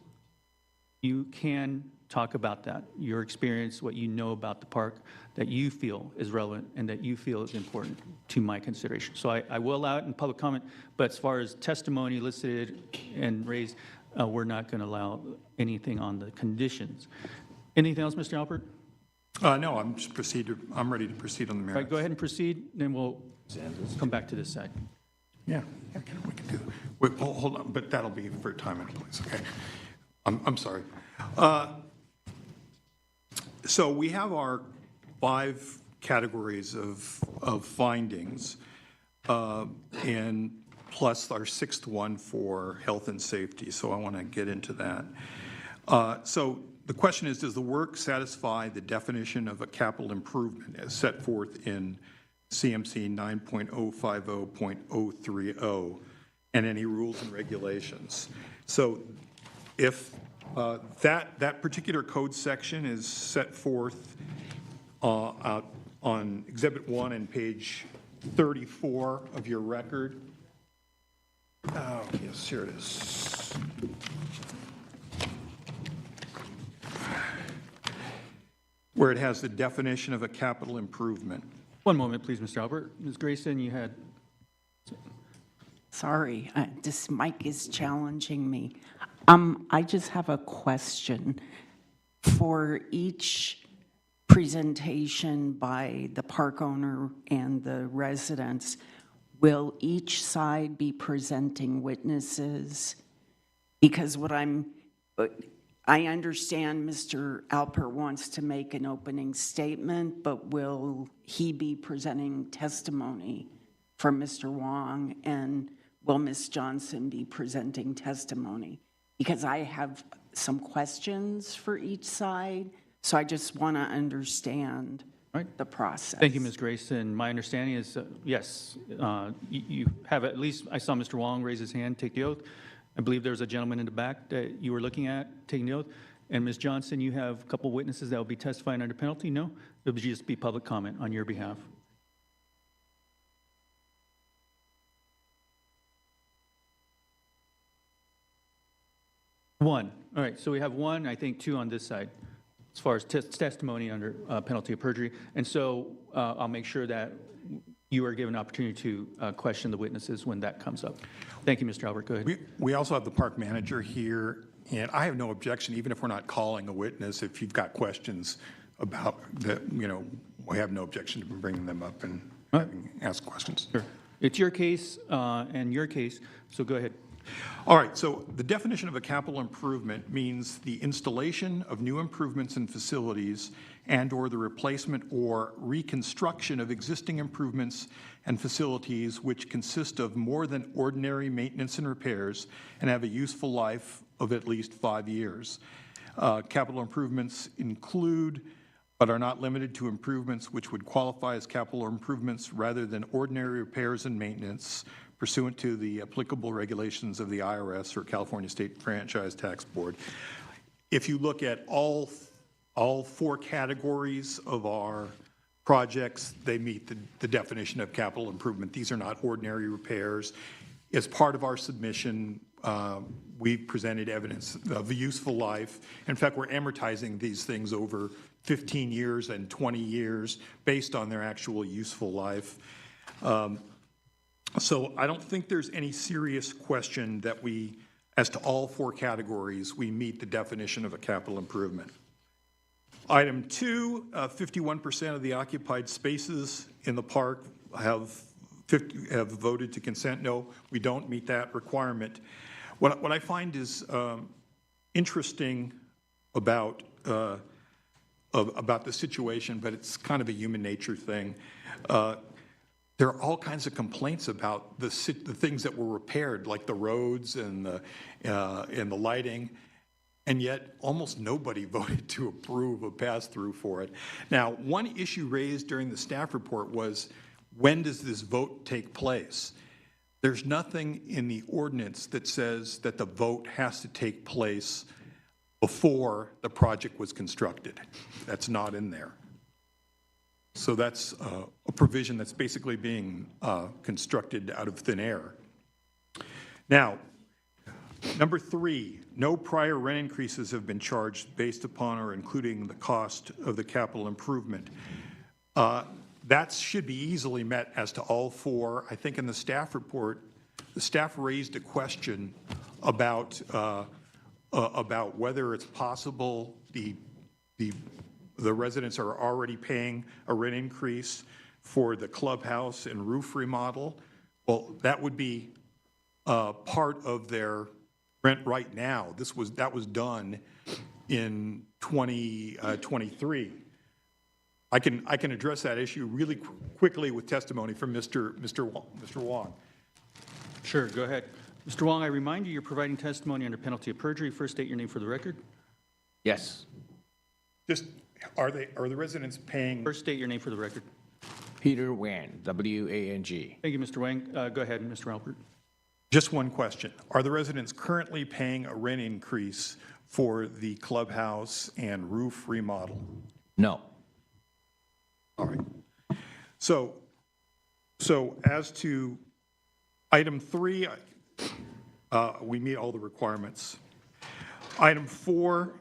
you can talk about that, your experience, what you know about the park that you feel is relevant and that you feel is important to my consideration. So I will allow it in public comment, but as far as testimony elicited and raised, we're not going to allow anything on the conditions. Anything else, Mr. Albert? No, I'm ready to proceed on the All merits. right, go ahead and proceed, then we'll come back to this side. Yeah, we can do that. Wait, hold on, but that'll be for time and place, okay? I'm sorry. So we have our 5 categories of findings, and plus our 6th one for health and safety, so I want to get into that. So the question is, does the work satisfy the definition of a capital improvement as set forth in CMC 9.050.030 and any rules and regulations? So if that particular code section is set forth out on Exhibit 1 and page 34 of your record. Oh, yes, here it is. Where it has the definition of a capital improvement. One moment, please, Mr. Albert. Ms. Grayson, you had... Sorry, this mic is challenging me. I just have a question. For each presentation by the park owner and the residents, will each side be presenting witnesses? Because I understand Mr. Alpert wants to make an opening statement, but will he be presenting testimony from Mr. Wong, and will Ms. Johnson be presenting testimony? Because I have some questions for each side, so I just want to understand the process. Thank you, Ms. Grayson. My understanding is, yes, you have at least, I saw Mr. Wong raise his hand, take the oath. I believe there's a gentleman in the back that you were looking at taking the oath. And Ms. Johnson, you have a couple witnesses that will be testifying under penalty? No? It would just be public comment on your behalf. One. All right, so we have one, I think 2 on this side, as far as testimony under penalty of perjury. And so I'll make sure that you are given an opportunity to question the witnesses when that comes up. Thank you, Mr. Albert. Go ahead. We also have the park manager here, and I have no objection, even if we're not calling a witness, if you've got questions about that, we have no objection to bringing them up and ask questions. Sure. It's your case and your case, so go ahead. All right, so the definition of a capital improvement means the installation of new improvements in facilities and/or the replacement or reconstruction of existing improvements and facilities which consist of more than ordinary maintenance and repairs and have a useful life of at least 5 years. Capital improvements include, but are not limited to, improvements which would qualify as capital improvements rather than ordinary repairs and maintenance pursuant to the applicable regulations of the IRS or California State Franchise Tax Board. If you look at all 4 categories of our projects, they meet the definition of capital improvement. These are not ordinary repairs. As part of our submission, we've presented evidence of the useful life. In fact, we're amortizing these things over 15 years and 20 years based on their actual useful life. So I don't think there's any serious question that as to all 4 categories, we meet the definition of a capital improvement. Item 2, 51% of the occupied spaces in the park have voted to consent. No, we don't meet that requirement. What I find is interesting about the situation, but it's kind of a human nature thing. There are all kinds of complaints about the things that were repaired, like the roads and the lighting, and yet almost nobody voted to approve a pass-through for it. Now, one issue raised during the staff report was, when does this vote take place? There's nothing in the ordinance that says that the vote has to take place before the project was constructed. That's not in there. So that's a provision that's basically being constructed out of thin air. Now, number 3, no prior rent increases have been charged based upon or including the cost of the capital improvement. That should be easily met as to all 4. I think in the staff report, the staff raised a question about whether it's possible the residents are already paying a rent increase for the clubhouse and roof remodel. Well, that would be part of their rent right now. That was done in 2023. I can address that issue really quickly with testimony from Mr. Wong. Sure, go ahead. Mr. Wong, I remind you, you're providing testimony under penalty of perjury. First, state your name for the record. Yes. Just, are the residents paying? First, state your name for the record. Peter Wang, W-A-N-G. Thank you, Mr. Wang. Go ahead, Mr. Albert. Just one question. Are the residents currently paying a rent increase for the clubhouse and roof remodel? No. All right. So as to item 3, we meet all the requirements. Item 4,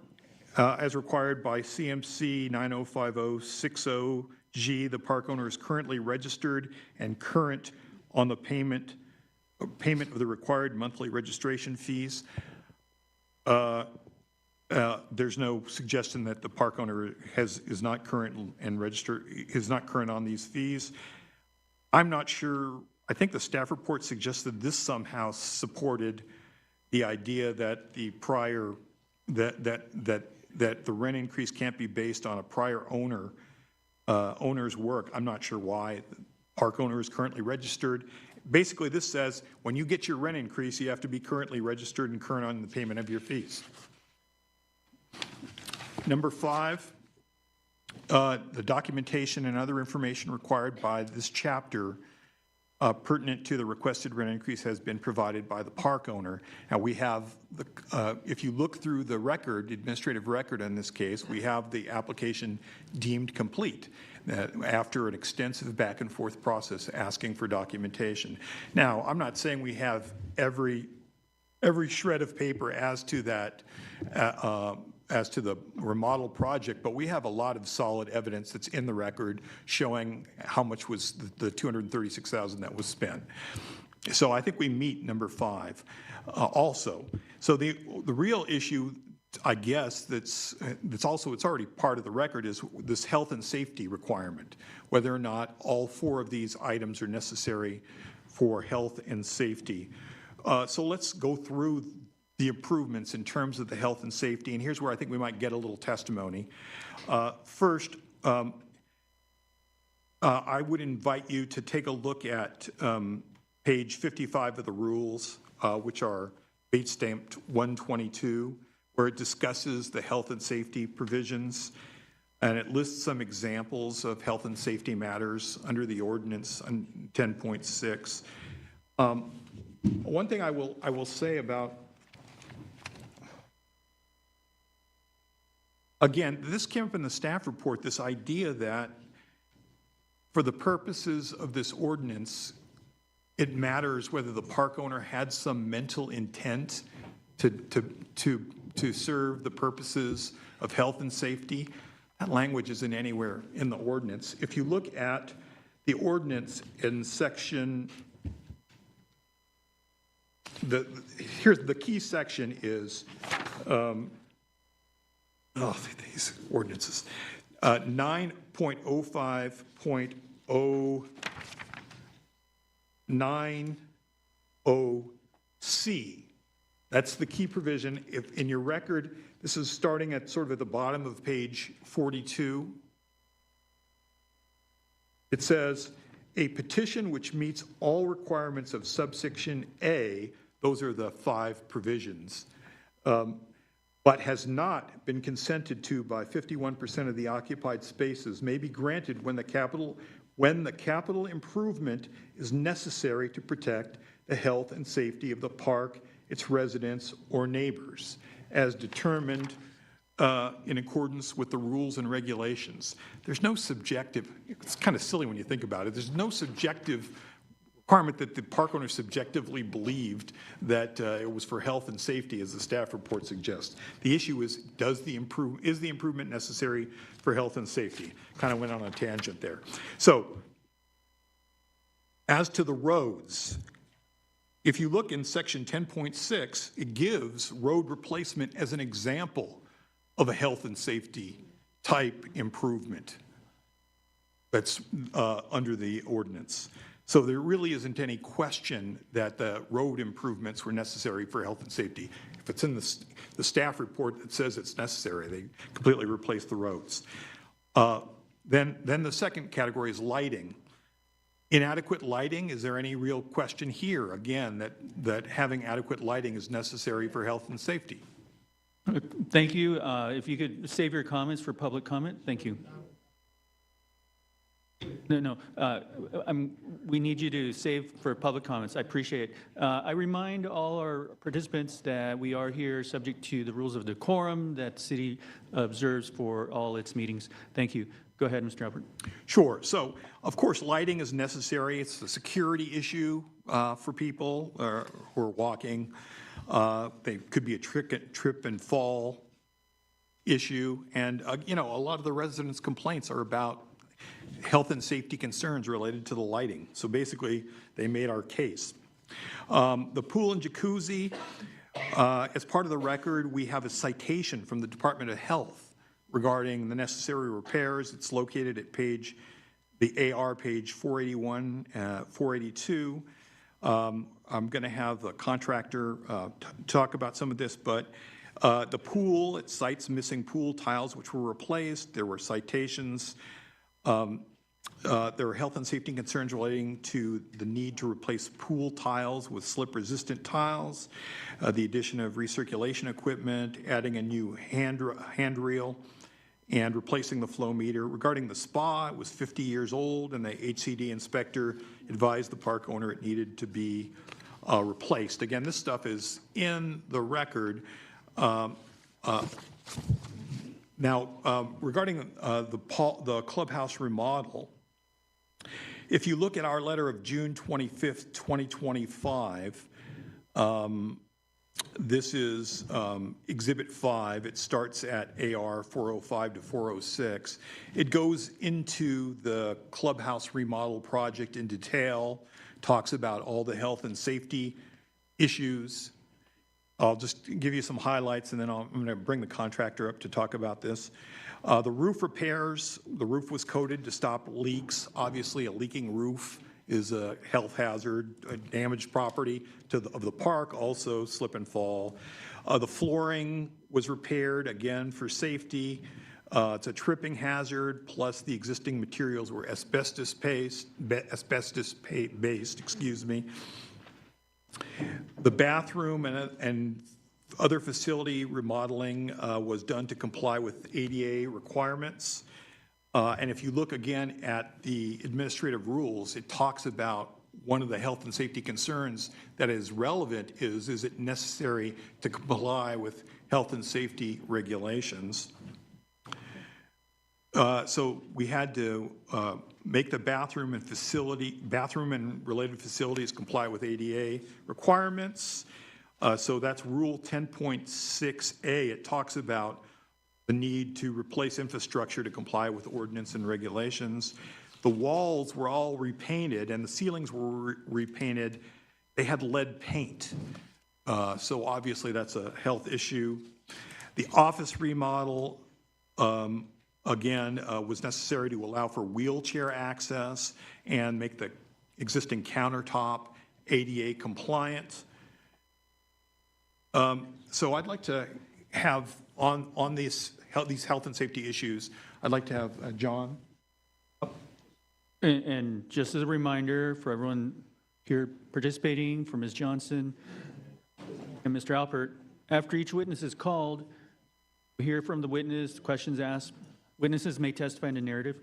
as required by CMC 905060G, the park owner is currently registered and current on the payment of the required monthly registration fees. There's no suggestion that the park owner is not current and is not current on these fees. I'm not sure. I think the staff report suggested this somehow supported the idea that the prior that the rent increase can't be based on a prior owner's work. I'm not sure why. The park owner is currently registered. Basically, this says when you get your rent increase, you have to be currently registered and current on the payment of your fees. Number 5, the documentation and other information required by this chapter pertinent to the requested rent increase has been provided by the park owner. Now we have, if you look through the record, administrative record in this case, we have the application deemed complete after an extensive back and forth process asking for documentation. Now, I'm not saying we have every shred of paper as to that as to the remodel project, but we have a lot of solid evidence that's in the record showing how much was the $236,000 that was spent. So I think we meet number 5 also. So the real issue, I guess, that's also, it's already part of the record, is this health and safety requirement, whether or not all 4 of these items are necessary for health and safety. So let's go through the improvements in terms of the health and safety, and here's where I think we might get a little testimony. First, I would invite you to take a look at page 55 of the rules, which are bait stamped 122, where it discusses the health and safety provisions, and it lists some examples of health and safety matters under the ordinance on 10.6. One thing I will say about, again, this came up in the staff report, this idea that for the purposes of this ordinance, it matters whether the park owner had some mental intent to serve the purposes of health and safety. That language isn't anywhere in the ordinance. If you look at the ordinance in section, here's the key section is, these ordinances, 9.05.090C. That's the key provision. If in your record, this is starting at sort of at the bottom of page 42. It says, a petition which meets all requirements of subsection A, those are the 5 provisions, but has not been consented to by 51% of the occupied spaces may be granted when the capital improvement is necessary to protect the health and safety of the park, its residents, or neighbors, as determined in accordance with the rules and regulations. There's no subjective, it's kind of silly when you think about it, there's no subjective requirement that the park owner subjectively believed that it was for health and safety, as the staff report suggests. The issue is, is the improvement necessary for health and safety? Kind of went on a tangent there. So, as to the roads, if you look in section 10.6, it gives road replacement as an example of a health and safety type improvement that's under the ordinance. So there really isn't any question that the road improvements were necessary for health and safety. If it's in the staff report that says it's necessary, they completely replace the roads. Then the second category is lighting. Inadequate lighting, is there any real question here, again, that having adequate lighting is necessary for health and safety? Thank you. If you could save your comments for public comment, thank you. No, we need you to save for public comments. I appreciate it. I remind all our participants that we are here subject to the rules of decorum that the city observes for all its meetings. Thank you. Go ahead, Mr. Albert. Sure. So, of course, lighting is necessary. It's a security issue for people who are walking. They could be a trip and fall issue. And, a lot of the residents' complaints are about health and safety concerns related to the lighting. So basically, they made our case. The pool and jacuzzi, as part of the record, we have a citation from the Department of Health regarding the necessary repairs. It's located at the AR page 481, 482. I'm going to have the contractor talk about some of this, but the pool, it cites missing pool tiles which were replaced. There were citations. There are health and safety concerns relating to the need to replace pool tiles with slip-resistant tiles, the addition of recirculation equipment, adding a new handrail, and replacing the flow meter. Regarding the spa, it was 50 years old, and the HCD inspector advised the park owner it needed to be replaced. Again, this stuff is in the record. Now, regarding the clubhouse remodel, if you look at our letter of June 25th, 2025, This is Exhibit 5. It starts at AR 405 to 406. It goes into the clubhouse remodel project in detail, talks about all the health and safety issues. I'll just give you some highlights, and then I'm going to bring the contractor up to talk about this. The roof repairs, the roof was coated to stop leaks. Obviously, a leaking roof is a health hazard, a damaged property of the park, also slip and fall. The flooring was repaired, again, for safety. It's a tripping hazard, plus the existing materials were asbestos-based, excuse me. The bathroom and other facility remodeling was done to comply with ADA requirements. And if you look again at the administrative rules, it talks about one of the health and safety concerns that is relevant is it necessary to comply with health and safety regulations? So we had to make the bathroom and related facilities comply with ADA requirements. So that's Rule 10.6A. It talks about the need to replace infrastructure to comply with ordinance and regulations. The walls were all repainted and the ceilings were repainted. They had lead paint. So obviously that's a health issue. The office remodel, again, was necessary to allow for wheelchair access and make the existing countertop ADA compliant. So I'd like to have on these health and safety issues, I'd like to have John. And just as a reminder for everyone here participating, for Ms. Johnson and Mr. Alpert, after each witness is called, we hear from the witness, questions asked. Witnesses may testify in the narrative.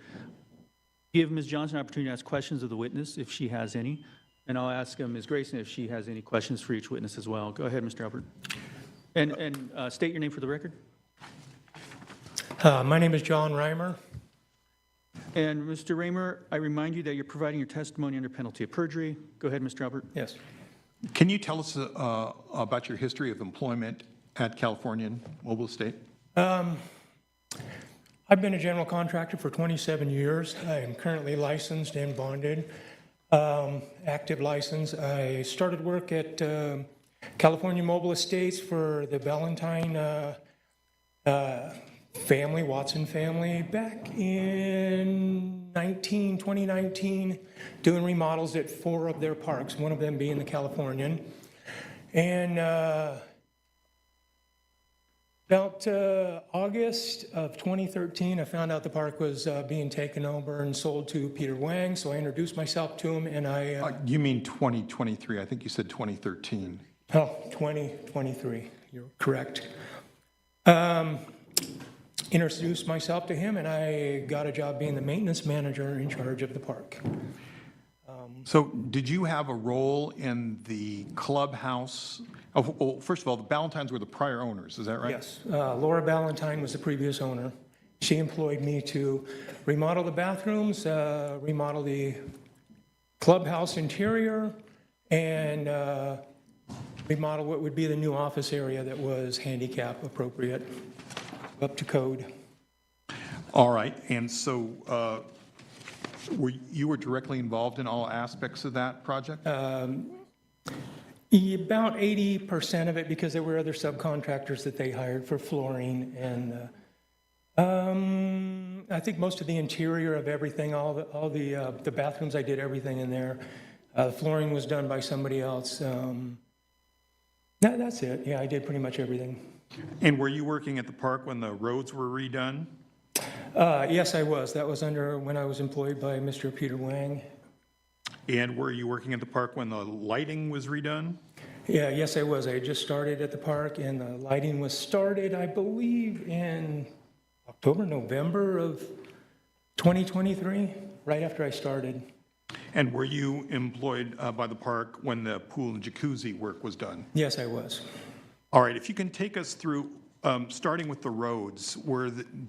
Give Ms. Johnson an opportunity to ask questions of the witness if she has any. And I'll ask Ms. Grayson if she has any questions for each witness as well. Go ahead, Mr. Alpert. And state your name for the record. My name is John Reimer. And Mr. Raymer, I remind you that you're providing your testimony under penalty of perjury. Go ahead, Mr. Albert. Yes. Can you tell us about your history of employment at Californian Mobile Estate? I've been a general contractor for 27 years. I am currently licensed and bonded, active license. I started work at California Mobile Estates for the Ballantyne family, Watson family, back in 2019, doing remodels at 4 of their parks, one of them being the Californian. And about August of 2013, I found out the park was being taken over and sold to Peter Wang, so I introduced myself to him, and You mean 2023? I think you said 2013. Oh, 2023, you're correct. Introduced myself to him, and I got a job being the maintenance manager in charge of the park. So did you have a role in the clubhouse? Oh, well, first of all, the Ballantynes were the prior owners, is that right? Yes, Laura Ballantyne was the previous owner. She employed me to remodel the bathrooms, remodel the clubhouse interior, and remodel what would be the new office area that was handicap appropriate, up to code. All right, and so you were directly involved in all aspects of that project? About 80% of it, because there were other subcontractors that they hired for flooring, and I think most of the interior of everything, all the bathrooms, I did everything in there. The flooring was done by somebody else. That's it. Yeah, I did pretty much everything. And were you working at the park when the roads were redone? Yes, I was. That was when I was employed by Mr. Peter Wang. And were you working at the park when the lighting was redone? Yeah, yes, I was. I had just started at the park, and the lighting was started, I believe, in October, November of 2023, right after I started. And were you employed by the park when the pool and jacuzzi work was done? Yes, I was. All right, if you can take us through, starting with the roads,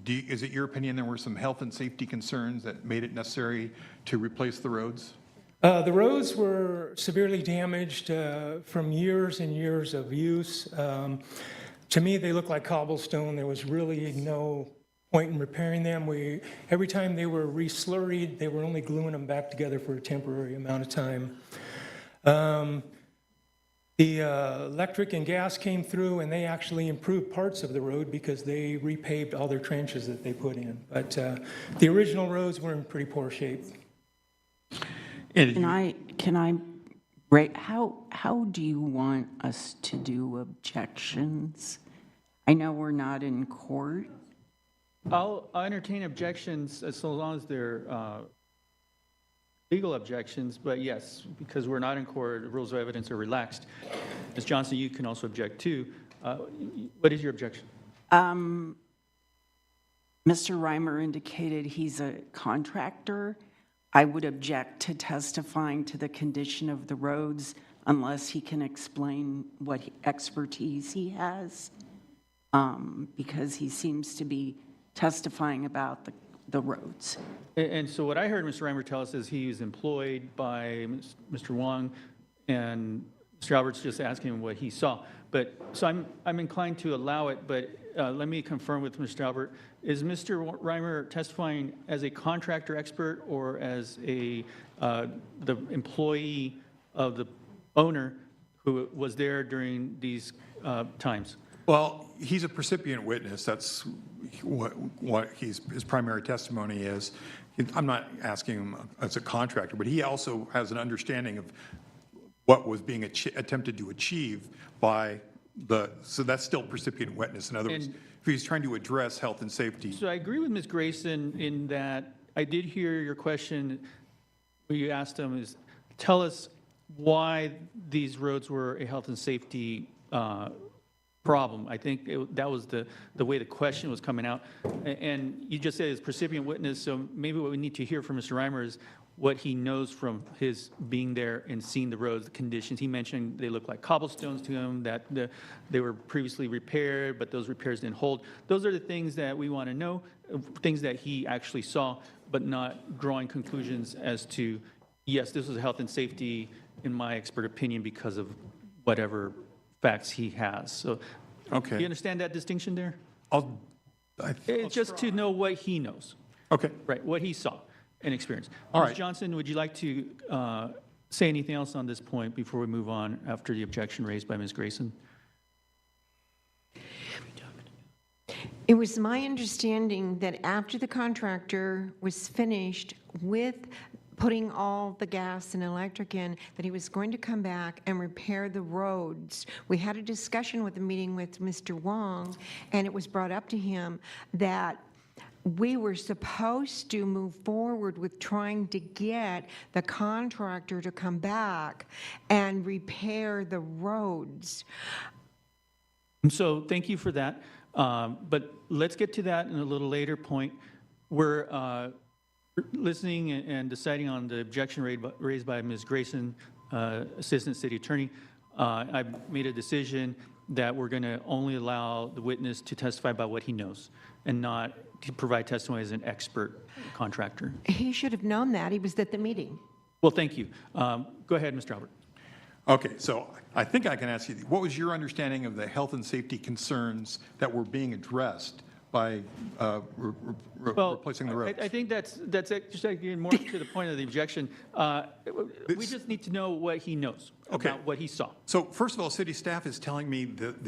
is it your opinion there were some health and safety concerns that made it necessary to replace the roads? The roads were severely damaged from years and years of use. To me, they look like cobblestone. There was really no point in repairing them. Every time they were re-slurried, they were only gluing them back together for a temporary amount of time. The electric and gas came through, and they actually improved parts of the road because they repaved all their trenches that they put in. But the original roads were in pretty poor shape. How do you want us to do objections? I know we're not in court. I'll entertain objections as long as they're legal objections, but yes, because we're not in court, the rules of evidence are relaxed. Ms. Johnson, you can also object too. What is your objection? Mr. Reimer indicated he's a contractor. I would object to testifying to the condition of the roads unless he can explain what expertise he has, because he seems to be testifying about the roads. And so what I heard Mr. Reimer tell us is he was employed by Mr. Wong, and Mr. Albert's just asking him what he saw. But, so I'm inclined to allow it, but let me confirm with Mr. Albert. Is Mr. Reimer testifying as a contractor expert or as the employee of the owner who was there during these times? Well, he's a precipient witness. That's what his primary testimony is. I'm not asking him as a contractor, but he also has an understanding of what was being attempted to achieve by so that's still precipient witness. In other words, if he's trying to address health and safety. So I agree with Ms. Grayson in that I did hear your question where you asked him is, tell us why these roads were a health and safety problem. I think that was the way the question was coming out. And you just said it's precipient witness, so maybe what we need to hear from Mr. Reimer is what he knows from his being there and seeing the roads, the conditions. He mentioned they look like cobblestones to him, that they were previously repaired, but those repairs didn't hold. Those are the things that we want to know, things that he actually saw, but not drawing conclusions as to, yes, this was a health and safety, in my expert opinion, because of whatever facts he has. So, Okay. Do you understand that distinction there? I'll Just to know what he knows, Okay. right, what he saw and experienced. All Ms. right. Johnson, would you like to say anything else on this point before we move on after the objection raised by Ms. Grayson? It was my understanding that after the contractor was finished with putting all the gas and electric in, that he was going to come back and repair the roads. We had a discussion with the meeting with Mr. Wong, and it was brought up to him that we were supposed to move forward with trying to get the contractor to come back and repair the roads. So thank you for that. But let's get to that in a little later point. We're listening and deciding on the objection raised by Ms. Grayson, Assistant City Attorney. I've made a decision that we're going to only allow the witness to testify about what he knows and not to provide testimony as an expert contractor. He should have known that. He was at the meeting. Well, thank you. Go ahead, Mr. Albert. Okay, so I think I can ask you, what was your understanding of the health and safety concerns that were being addressed by replacing the roads? I think that's just getting more to the point of the objection. We just need to know what he knows about what he saw. So first of all, city staff is telling me that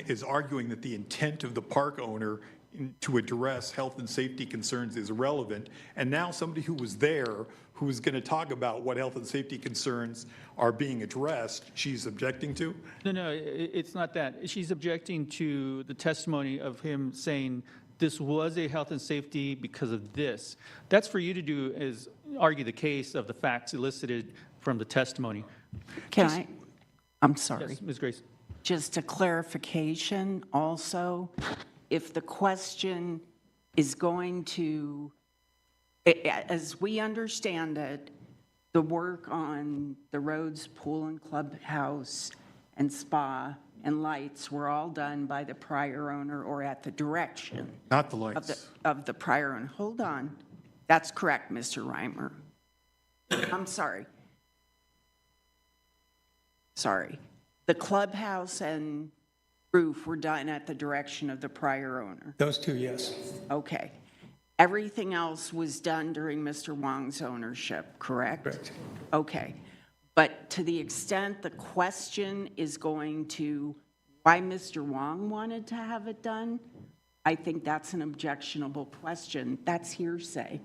is arguing that the intent of the park owner to address health and safety concerns is irrelevant. And now somebody who was there, who is going to talk about what health and safety concerns are being addressed, she's objecting to? No, it's not that. She's objecting to the testimony of him saying this was a health and safety because of this. That's for you to do, is argue the case of the facts elicited from the testimony. I'm sorry. Yes, Ms. Grace. Just a clarification also, if the question is going to, as we understand it, the work on the roads, pool and clubhouse and spa and lights were all done by the prior owner or at the direction Not the lights. of the prior owner. Hold on. That's correct, Mr. Reimer. I'm sorry. sorry, the clubhouse and roof were done at the direction of the prior owner. Those two, yes. Okay. Everything else was done during Mr. Wong's ownership, correct? Correct. Okay. But to the extent the question is going to why Mr. Wong wanted to have it done, I think that's an objectionable question. That's hearsay.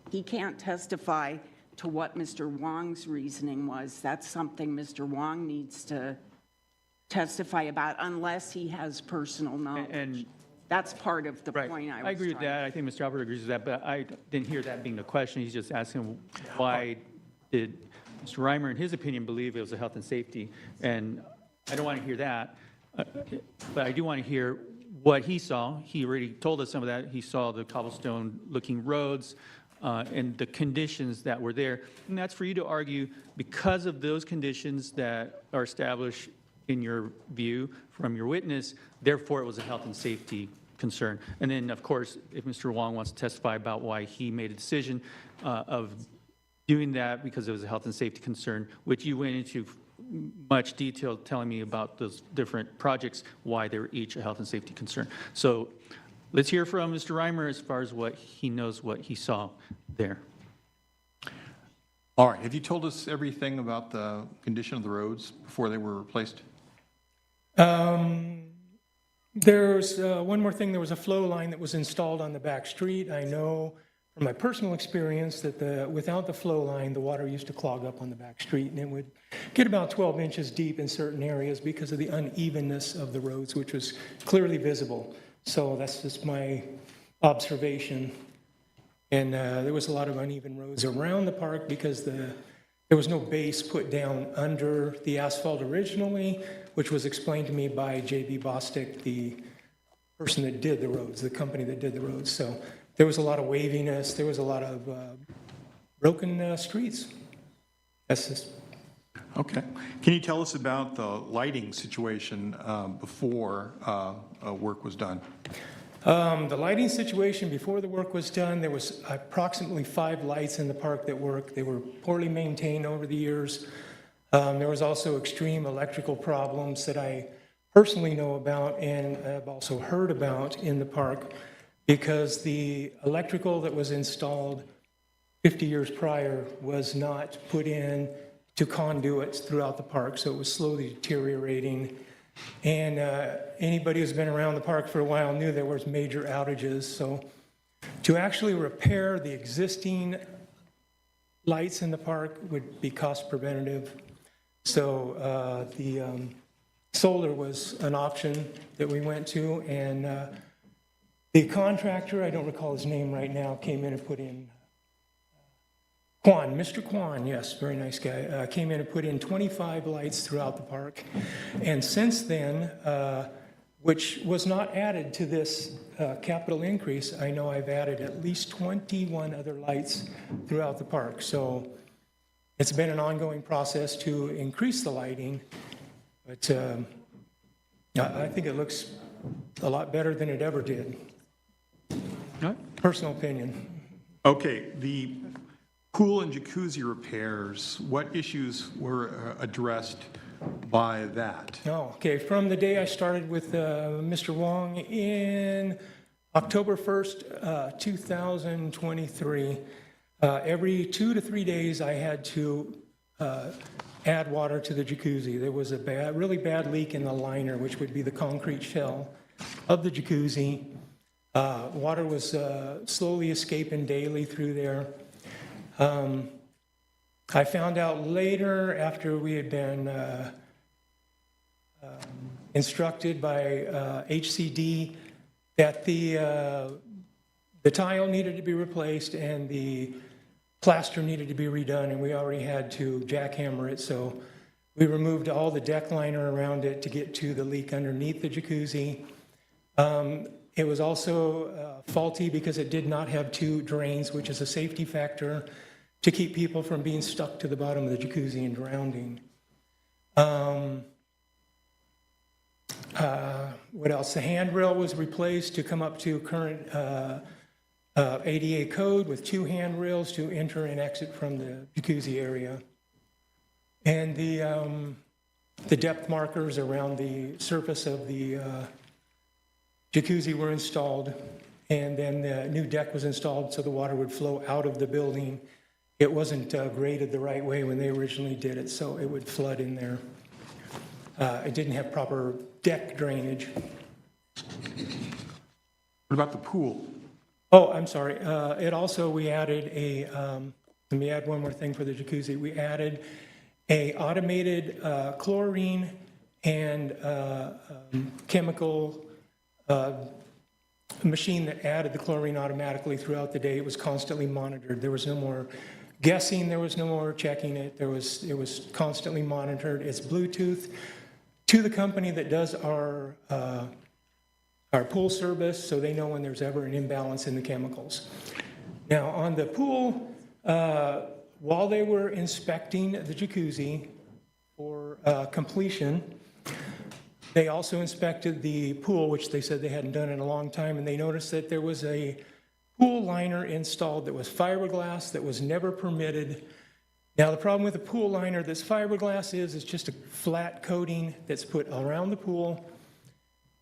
He can't testify to what Mr. Wong's reasoning was. That's something Mr. Wong needs to testify about unless he has personal knowledge. And That's part of the right, point I was I agree with trying- that. I think Mr. Albert agrees with that, but I didn't hear that being the question. He's just asking why did Mr. Reimer, in his opinion, believe it was a health and safety? And I don't want to hear that, but I do want to hear what he saw. He already told us some of that. He saw the cobblestone-looking roads and the conditions that were there. And that's for you to argue because of those conditions that are established in your view from your witness, therefore it was a health and safety concern. And then, of course, if Mr. Wong wants to testify about why he made a decision of doing that because it was a health and safety concern, which you went into much detail telling me about those different projects, why they were each a health and safety concern. So let's hear from Mr. Reimer as far as what he knows, what he saw there. All right, have you told us everything about the condition of the roads before they were replaced? There's one more thing. There was a flow line that was installed on the back street. I know from my personal experience that without the flow line, the water used to clog up on the back street, and it would get about 12 inches deep in certain areas because of the unevenness of the roads, which was clearly visible. So that's just my observation. And there was a lot of uneven roads around the park because there was no base put down under the asphalt originally, which was explained to me by J.B. Bostic, the person that did the roads, the company that did the roads. So there was a lot of waviness. There was a lot of broken streets. That's just... Okay. Can you tell us about the lighting situation before work was done? The lighting situation before the work was done, there was approximately 5 lights in the park that worked. They were poorly maintained over the years. There was also extreme electrical problems that I personally know about and have also heard about in the park because the electrical that was installed 50 years prior was not put in to conduits throughout the park, so it was slowly deteriorating. And anybody who's been around the park for a while knew there was major outages. So to actually repair the existing lights in the park would be cost preventative. So the solar was an option that we went to, and the contractor, I don't recall his name right now, came in and put in Mr. Kwan, yes, very nice guy, came in and put in 25 lights throughout the park. And since then, which was not added to this capital increase, I know I've added at least 21 other lights throughout the park. So it's been an ongoing process to increase the lighting, but I think it looks a lot better than it ever did. All right. Personal opinion. Okay, the pool and jacuzzi repairs, what issues were addressed by that? Oh, okay. From the day I started with Mr. Wong in October 1st, 2023, every 2 to 3 days I had to add water to the jacuzzi. There was a really bad leak in the liner, which would be the concrete shell of the jacuzzi. Water was slowly escaping daily through there. I found out later, after we had been instructed by HCD, that the tile needed to be replaced and the plaster needed to be redone, and we already had to jackhammer it, so we removed all the deck liner around it to get to the leak underneath the jacuzzi. It was also faulty because it did not have 2 drains, which is a safety factor to keep people from being stuck to the bottom of the jacuzzi and drowning. What else? The handrail was replaced to come up to current ADA code with 2 handrails to enter and exit from the jacuzzi area. And the The depth markers around the surface of the jacuzzi were installed, and then the new deck was installed so the water would flow out of the building. It wasn't graded the right way when they originally did it, so it would flood in there. It didn't have proper deck drainage. What about the pool? Oh, I'm sorry. It also, we added a, let me add one more thing for the jacuzzi. We added a automated chlorine and chemical machine that added the chlorine automatically throughout the day. It was constantly monitored. There was no more guessing. There was no more checking it. It was constantly monitored. It's Bluetooth to the company that does our pool service, so they know when there's ever an imbalance in the chemicals. Now, on the pool, while they were inspecting the jacuzzi for completion, they also inspected the pool, which they said they hadn't done in a long time, and they noticed that there was a pool liner installed that was fiberglass that was never permitted. Now, the problem with the pool liner that's fiberglass is it's just a flat coating that's put around the pool,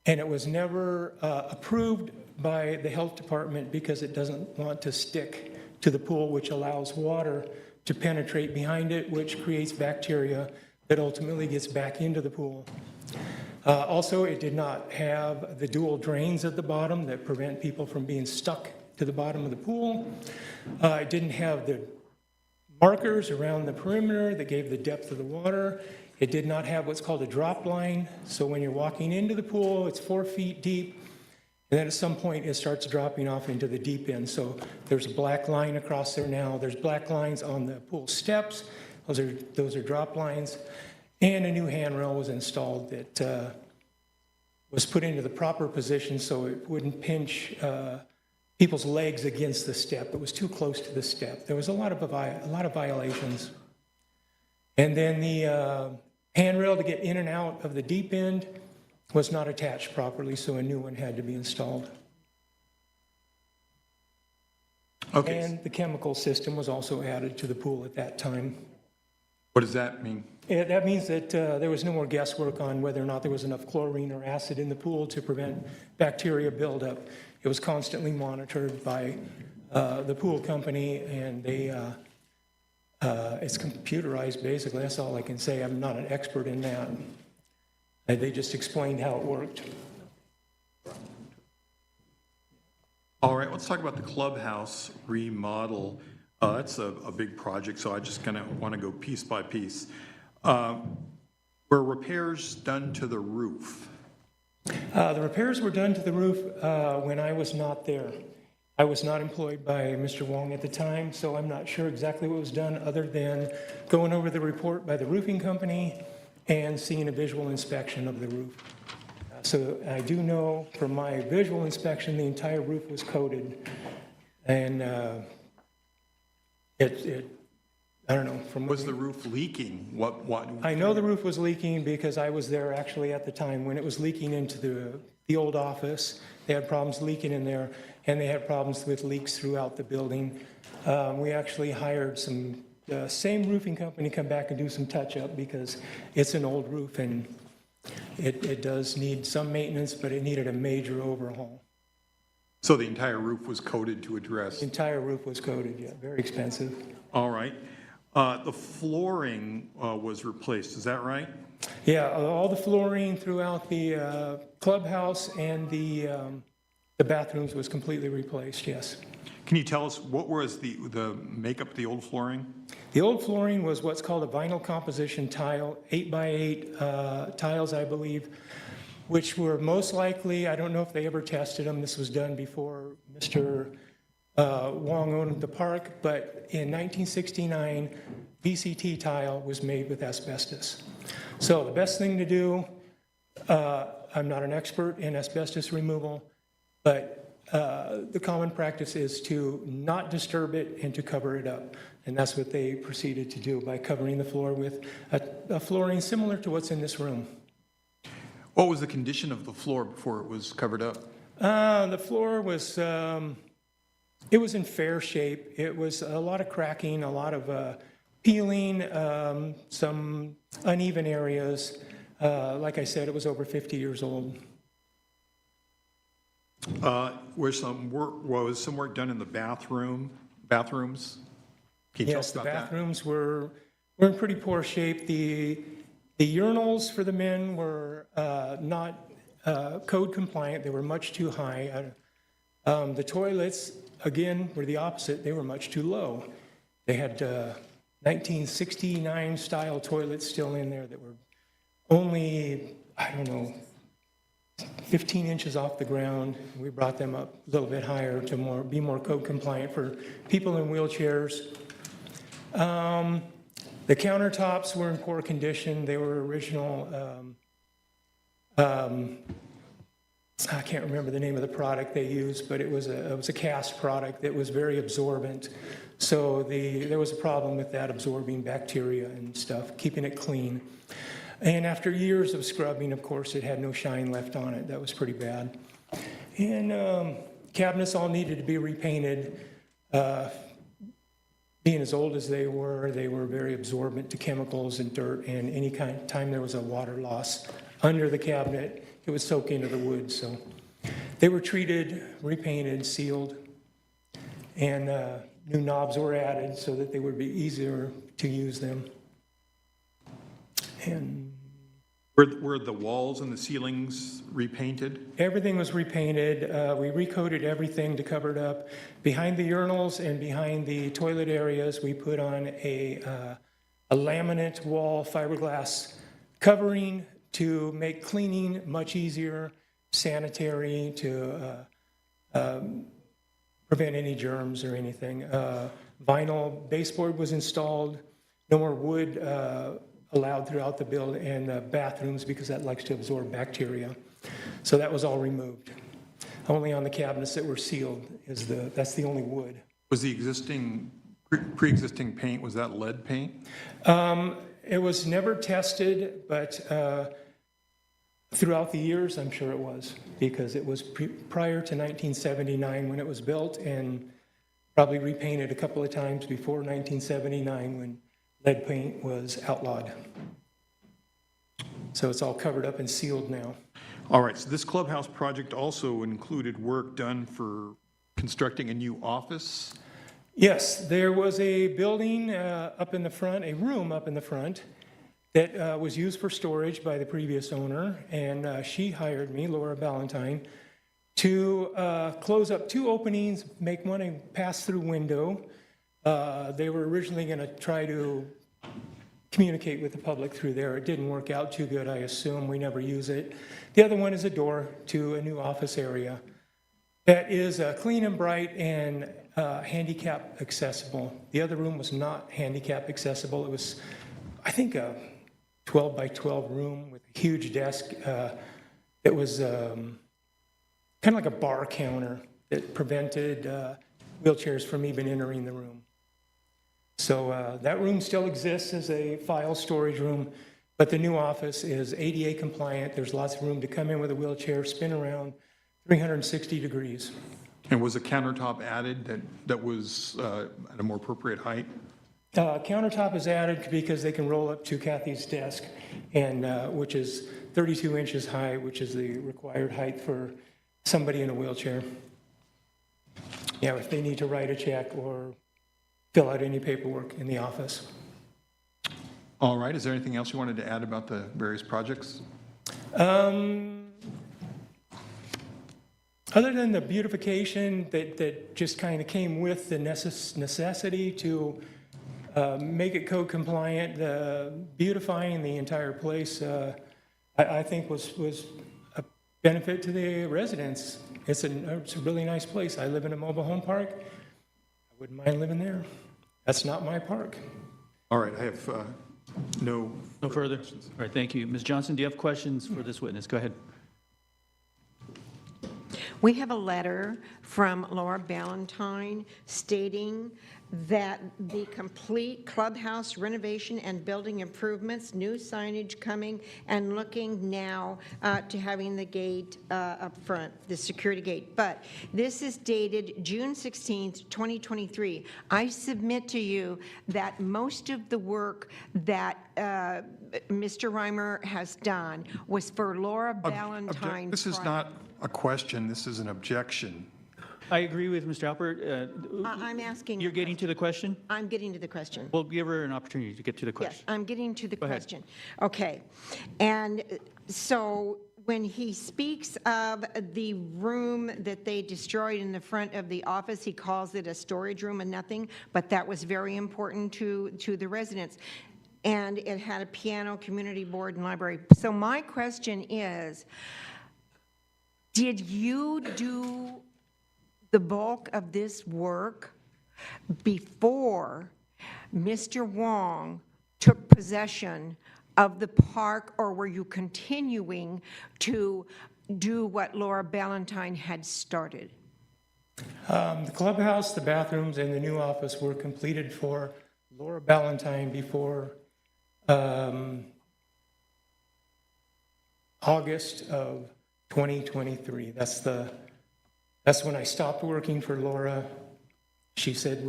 and it was never approved by the health department because it doesn't want to stick to the pool, which allows water to penetrate behind it, which creates bacteria that ultimately gets back into the pool. Also, it did not have the dual drains at the bottom that prevent people from being stuck to the bottom of the pool. It didn't have the markers around the perimeter that gave the depth of the water. It did not have what's called a drop line. So when you're walking into the pool, it's 4 feet deep. And then at some point, it starts dropping off into the deep end. So there's a black line across there now. There's black lines on the pool steps. Those are drop lines. And a new handrail was installed that was put into the proper position so it wouldn't pinch people's legs against the step. It was too close to the step. There was a lot of violations. And then the handrail to get in and out of the deep end was not attached properly, so a new one had to be installed. Okay. And the chemical system was also added to the pool at that time. What does that mean? That means that there was no more guesswork on whether or not there was enough chlorine or acid in the pool to prevent bacteria buildup. It was constantly monitored by the pool company, and they it's computerized, basically. That's all I can say. I'm not an expert in that. They just explained how it worked. All right, let's talk about the clubhouse remodel. That's a big project, so I just kind of want to go piece by piece. Were repairs done to the roof? The repairs were done to the roof when I was not there. I was not employed by Mr. Wong at the time, so I'm not sure exactly what was done other than going over the report by the roofing company and seeing a visual inspection of the roof. So I do know from my visual inspection, the entire roof was coated. And I don't know. Was the roof leaking? What? I know the roof was leaking because I was there actually at the time when it was leaking into the old office. They had problems leaking in there, and they had problems with leaks throughout the building. We actually hired some same roofing company come back and do some touch-up because it's an old roof and it does need some maintenance, but it needed a major overhaul. So the entire roof was coated to address? The entire roof was coated, yeah, very expensive. All right. The flooring was replaced, is that right? Yeah, all the flooring throughout the clubhouse and the bathrooms was completely replaced, yes. Can you tell us what was the makeup of the old flooring? The old flooring was what's called a vinyl composition tile, 8x8 tiles, I believe, which were most likely, I don't know if they ever tested them, this was done before Mr. Wong owned the park, but in 1969, VCT tile was made with asbestos. So the best thing to do, I'm not an expert in asbestos removal, but the common practice is to not disturb it and to cover it up. And that's what they proceeded to do by covering the floor with a flooring similar to what's in this room. What was the condition of the floor before it was covered up? The floor was, it was in fair shape. It was a lot of cracking, a lot of peeling, some uneven areas. Like I said, it was over 50 years old. Was some work done in the bathrooms? Can you tell us Yes, the about that? bathrooms were in pretty poor shape. The urinals for the men were not code compliant. They were much too high. The toilets, again, were the opposite. They were much too low. They had 1969 style toilets still in there that were only, I don't know, 15 inches off the ground. We brought them up a little bit higher to be more code compliant for people in wheelchairs. The countertops were in poor condition. They were original, I can't remember the name of the product they used, but it was a cast product that was very absorbent. So there was a problem with that absorbing bacteria and stuff, keeping it clean. And after years of scrubbing, of course, it had no shine left on it. That was pretty bad. And cabinets all needed to be repainted. Being as old as they were very absorbent to chemicals and dirt, and any time there was a water loss under the cabinet, it would soak into the wood. So they were treated, repainted, sealed, and new knobs were added so that they would be easier to use them. And Were the walls and the ceilings repainted? everything was repainted. We recoated everything to cover it up. Behind the urinals and behind the toilet areas, we put on a laminate wall fiberglass covering to make cleaning much easier, sanitary, to prevent any germs or anything. Vinyl baseboard was installed. No more wood allowed throughout the building and bathrooms because that likes to absorb bacteria. So that was all removed. Only on the cabinets that were sealed that's the only wood. Was the pre-existing paint, was that lead paint? It was never tested, but throughout the years, I'm sure it was, because it was prior to 1979 when it was built, and probably repainted a couple of times before 1979 when lead paint was outlawed. So it's all covered up and sealed now. All right, so this clubhouse project also included work done for constructing a new office? Yes, there was a building up in the front, a room up in the front, that was used for storage by the previous owner, and she hired me, Laura Ballantyne, to close up two openings, make one a pass-through window. They were originally going to try to communicate with the public through there. It didn't work out too good, I assume. We never use it. The other one is a door to a new office area that is clean and bright and handicap accessible. The other room was not handicap accessible. It was, I think, a 12 by 12 room with a huge desk that was kind of like a bar counter that prevented wheelchairs from even entering the room. So that room still exists as a file storage room, but the new office is ADA compliant. There's lots of room to come in with a wheelchair, spin around 360 degrees. And was a countertop added that was at a more appropriate height? Countertop is added because they can roll up to Kathy's desk, and which is 32 inches high, which is the required height for somebody in a wheelchair. Yeah, if they need to write a check or fill out any paperwork in the office. All right, is there anything else you wanted to add about the various projects? Other than the beautification that just kind of came with the necessity to make it code compliant, beautifying the entire place, I think was a benefit to the residents. It's a really nice place. I live in a mobile home park. I wouldn't mind living there. That's not my park. All right, I have no further. questions. All right, thank you. Ms. Johnson, do you have questions for this witness? Go ahead. We have a letter from Laura Ballantyne stating that the complete clubhouse renovation and building improvements, new signage coming, and looking now to having the gate up front, the security gate. But this is dated June 16th, 2023. I submit to you that most of the work that Mr. Reimer has done was for Laura Ballantyne. This is not a question, this is an objection. I agree with Mr. Alpert. I'm asking. You're getting to the question? I'm getting to the question. We'll give her an opportunity to get to the Yes, question. I'm getting to the Go ahead. question. Okay. And so when he speaks of the room that they destroyed in the front of the office, he calls it a storage room and nothing, but that was very important to the residents. And it had a piano, community board, and library. So my question is, did you do the bulk of this work before Mr. Wong took possession of the park, or were you continuing to do what Laura Ballantyne had started? The clubhouse, the bathrooms, and the new office were completed for Laura Ballantyne before August of 2023. That's when I stopped working for Laura. She said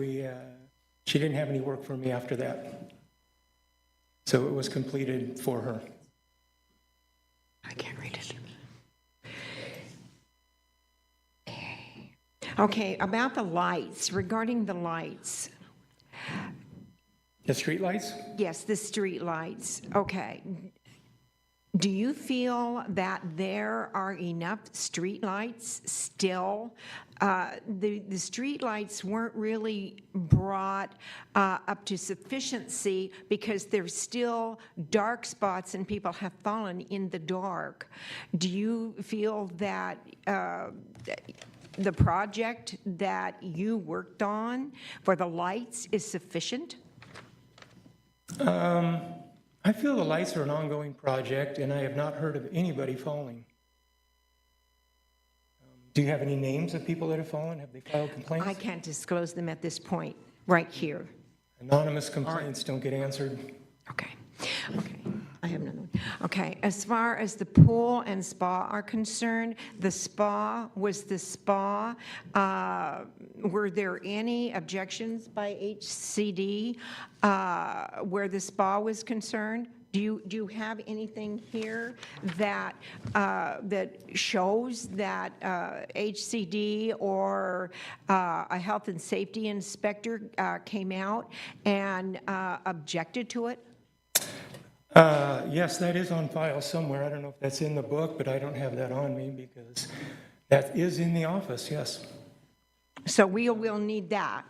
she didn't have any work for me after that. So it was completed for her. I can't read it. Okay, about the lights, regarding the lights. The streetlights? Yes, the street lights. Okay. Do you feel that there are enough street lights still? The street lights weren't really brought up to sufficiency because there's still dark spots and people have fallen in the dark. Do you feel that the project that you worked on for the lights is sufficient? I feel the lights are an ongoing project, and I have not heard of anybody falling. Do you have any names of people that have fallen? Have they filed complaints? I can't disclose them at this point, right here. Anonymous complaints don't get answered. Okay, okay, I have another one. Okay, as far as the pool and spa are concerned, the spa, were there any objections by HCD where the spa was concerned? Do you have anything here that shows that HCD or a health and safety inspector came out and objected to it? Yes, that is on file somewhere. I don't know if that's in the book, but I don't have that on me because that is in the office, yes. So we will need that.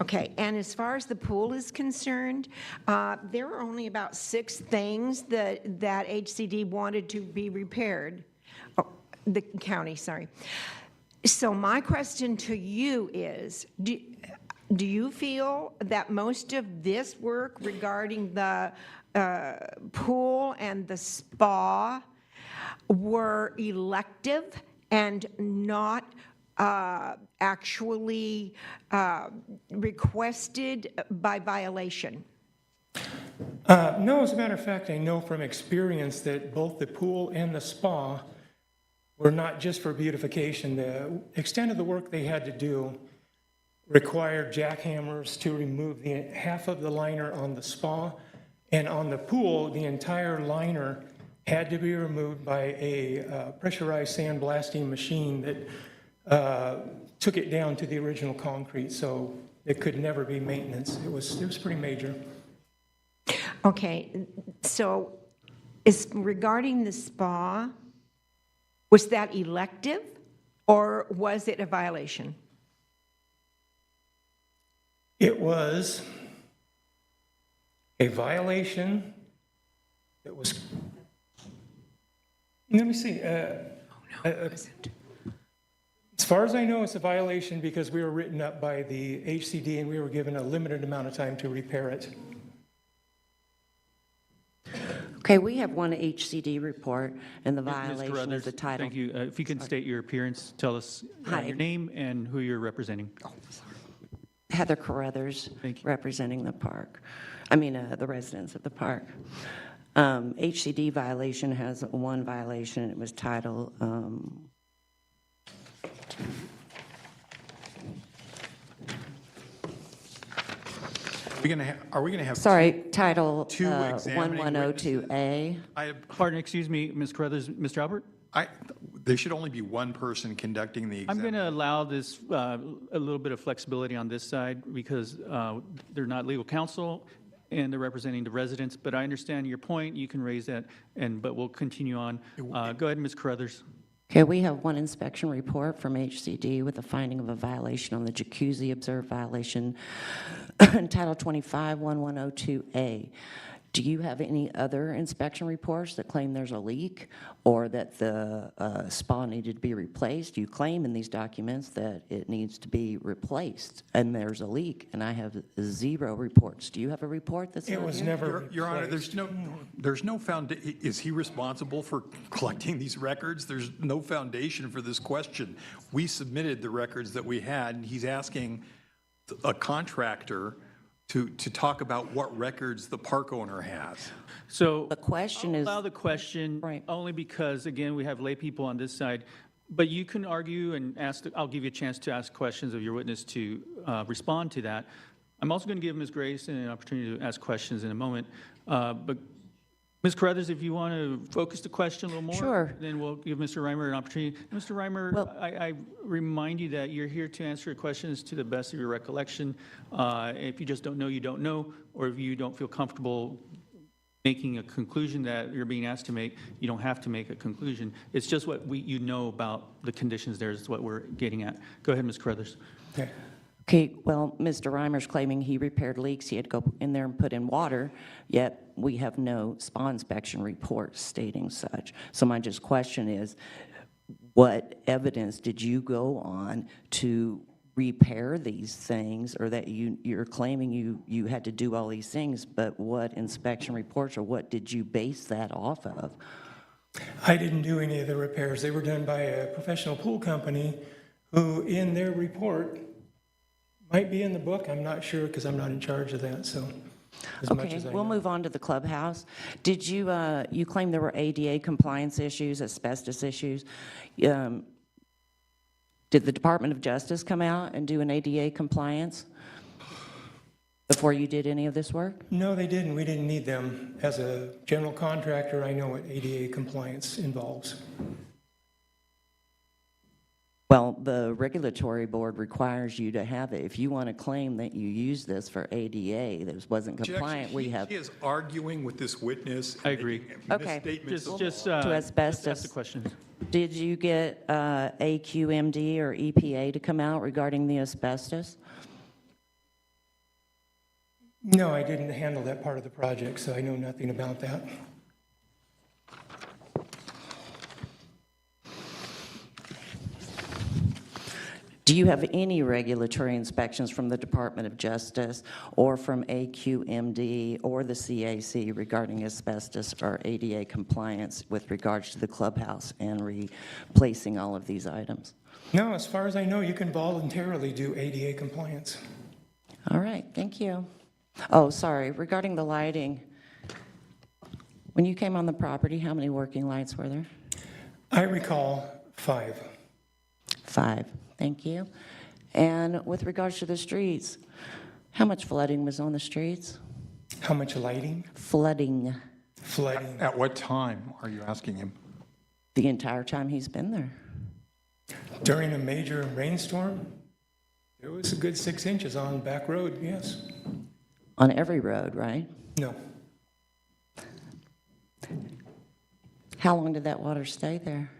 Okay, and as far as the pool is concerned, there are only about 6 things that HCD wanted to be repaired. Oh, the county, sorry. So my question to you is, do you feel that most of this work regarding the pool and the spa were elective and not actually requested by violation? No, as a matter of fact, I know from experience that both the pool and the spa were not just for beautification. The extent of the work they had to do required jackhammers to remove half of the liner on the spa, and on the pool, the entire liner had to be removed by a pressurized sandblasting machine that took it down to the original concrete, so it could never be maintenance. It was pretty major. Okay, so regarding the spa, was that elective or was it a violation? It was a violation that was, let me see. As far as I know, it's a violation because we were written up by the HCD and we were given a limited amount of time to repair it. Okay, we have one HCD report, and the Ms. violation is Carruthers, the title. Thank you. If you can state your appearance, tell us Hi. your name and who you're representing. Heather Carruthers, Thank you. representing the park. The residents of the park. HCD violation has one violation. It was titled, Are we going to have? Title Two examining 1102A. Pardon, excuse me, Ms. Carruthers, Mr. Albert? There should only be one person conducting the I'm exam. going to allow this, a little bit of flexibility on this side because they're not legal counsel and they're representing the residents, but I understand your point. You can raise that, but we'll continue on. Go ahead, Ms. Carruthers. Okay, we have one inspection report from HCD with a finding of a violation on the jacuzzi observed violation, Title 25-1102A. Do you have any other inspection reports that claim there's a leak or that the spa needed to be replaced? You claim in these documents that it needs to be replaced and there's a leak, and I have 0 reports. Do you have a report that's It on was here? never Your Honor, replaced. there's no is he responsible for collecting these records? There's no foundation for this question. We submitted the records that we had, and he's asking a contractor to talk about what records the park owner has. So The question I'll is, allow the question Right. only because, again, we have lay people on this side, but you can argue and ask, I'll give you a chance to ask questions of your witness to respond to that. I'm also going to give Ms. Grayson an opportunity to ask questions in a moment. But Ms. Carruthers, if you want to focus the question a little more, Sure. then we'll give Mr. Reimer an opportunity. Mr. Reimer, Well- I remind you that you're here to answer questions to the best of your recollection. If you just don't know, you don't know, or if you don't feel comfortable making a conclusion that you're being asked to make, you don't have to make a conclusion. It's just what you know about the conditions there is what we're getting at. Go ahead, Ms. Carruthers. Okay. okay, well, Mr. Reimer's claiming he repaired leaks, he had to go in there and put in water, yet we have no spa inspection reports stating such. So my just question is, what evidence did you go on to repair these things, or that you're claiming you had to do all these things, but what inspection reports or what did you base that off of? I didn't do any of the repairs. They were done by a professional pool company who, in their report, might be in the book. I'm not sure because I'm not in charge of that, so as much Okay, as I we'll know. move on to the clubhouse. Did you, you claim there were ADA compliance issues, asbestos issues. Did the Department of Justice come out and do an ADA compliance before you did any of this work? No, they didn't. We didn't need them. As a general contractor, I know what ADA compliance involves. Well, the regulatory board requires you to have it. If you want to claim that you used this for ADA, that wasn't compliant, we have. He is arguing with this witness. I agree. Okay. Misstatements Just of law. asbestos. Ask the questions. Did you get AQMD or EPA to come out regarding the asbestos? No, I didn't handle that part of the project, so I know nothing about that. Do you have any regulatory inspections from the Department of Justice or from AQMD or the CAC regarding asbestos or ADA compliance with regards to the clubhouse and replacing all of these items? No, as far as I know, you can voluntarily do ADA compliance. All right, thank you. Oh, sorry, regarding the lighting, when you came on the property, how many working lights were there? I recall 5. 5, thank you. And with regards to the streets, how much flooding was on the streets? How much lighting? Flooding Flooding. At what time are you asking him? the entire time he's been there. During a major rainstorm, there was a good 6 inches on Back Road, yes. On every road, right? No, How long did that water stay there?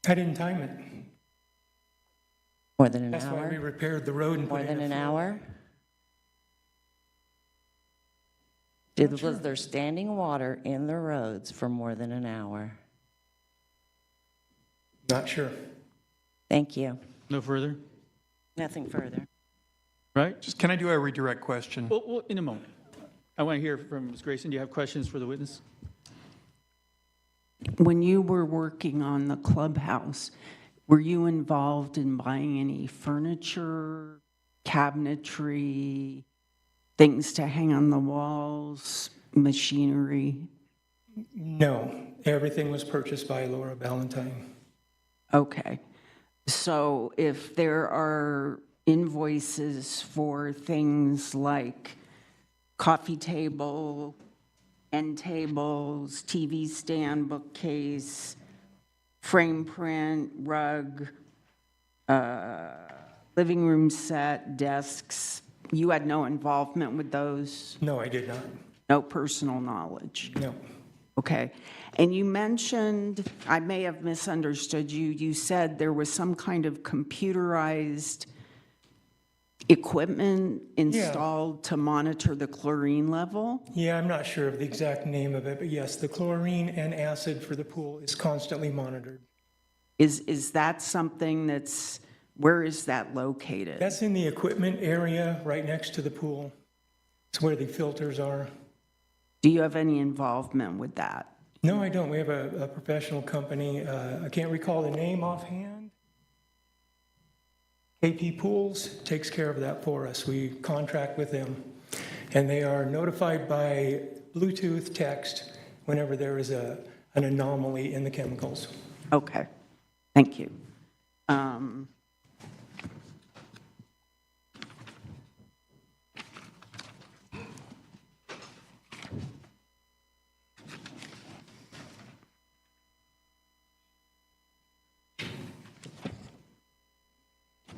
I didn't time it. More than an That's why we hour? repaired the road and More put in than a an floor. hour? Was there standing water in the roads for more than an hour? Not sure. Thank you. No further? Nothing further. Right? Just, can I do a redirect question? Well, in a moment. I want to hear from Ms. Grayson. Do you have questions for the witness? When you were working on the clubhouse, were you involved in buying any furniture, cabinetry, things to hang on the walls, machinery? No, everything was purchased by Laura Ballantyne. Okay. So if there are invoices for things like coffee table, end tables, TV stand, bookcase, frame print, rug, living room set, desks, you had no involvement with those? No, I did not. No personal knowledge? No. Okay. And you mentioned, I may have misunderstood you, you said there was some kind of computerized equipment installed to monitor the chlorine level? Yeah, I'm not sure of the exact name of it, but yes, the chlorine and acid for the pool is constantly monitored. Is that something that's, where is that located? That's in the equipment area right next to the pool. It's where the filters are. Do you have any involvement with that? No, I don't. We have a professional company. I can't recall the name offhand. KP Pools takes care of that for us. We contract with them, and they are notified by Bluetooth text whenever there is an anomaly in the chemicals. Okay, thank you.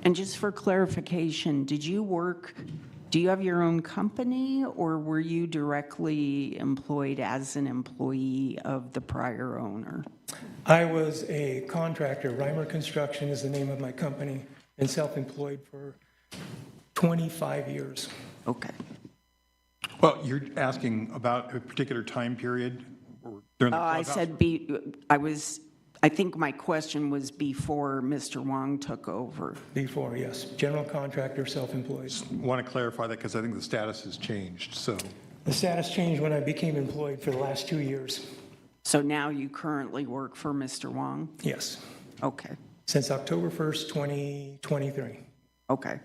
And just for clarification, do you have your own company, or were you directly employed as an employee of the prior owner? I was a contractor. Reimer Construction is the name of my company, and self-employed for 25 years. Okay. Well, you're asking about a particular time period or during the I clubhouse? said, I think my question was before Mr. Wong took over. Before, yes. General contractor, self-employed. Want to clarify that because I think the status has changed, so. The status changed when I became employed for the last 2 years. So now you currently work for Mr. Wong? Yes, Okay, since October 1st, 2023. okay.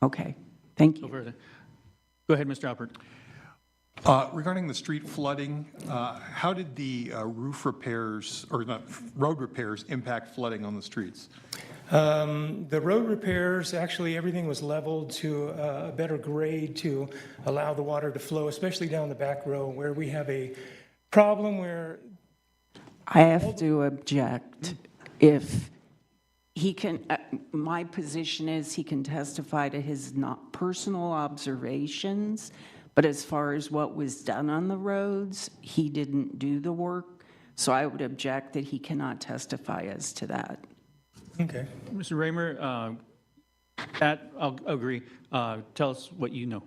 Okay, thank Go you. further. Go ahead, Mr. Alpert. Regarding the street flooding, how did the roof repairs, or not, road repairs impact flooding on the streets? The road repairs, actually, everything was leveled to a better grade to allow the water to flow, especially down the back row where we have a problem where, I have to object. If he can, my position is he can testify to his not personal observations, but as far as what was done on the roads, he didn't do the work. So I would object that he cannot testify as to that. okay. Mr. Raymer, that, I'll agree. Tell us what you know.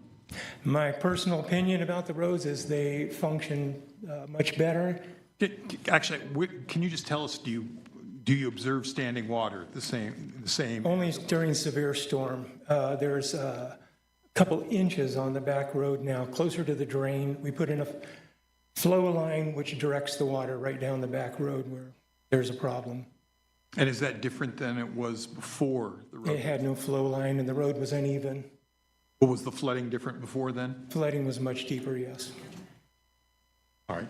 My personal opinion about the roads is they function much better. Actually, can you just tell us, do you observe standing water the same? Only during severe storm. There's a couple inches on the back road now, closer to the drain. We put in a flow line which directs the water right down the back road where there's a problem. And is that different than it was before the road? It had no flow line and the road was uneven. Or was the flooding different before then? Flooding was much deeper, yes. All right,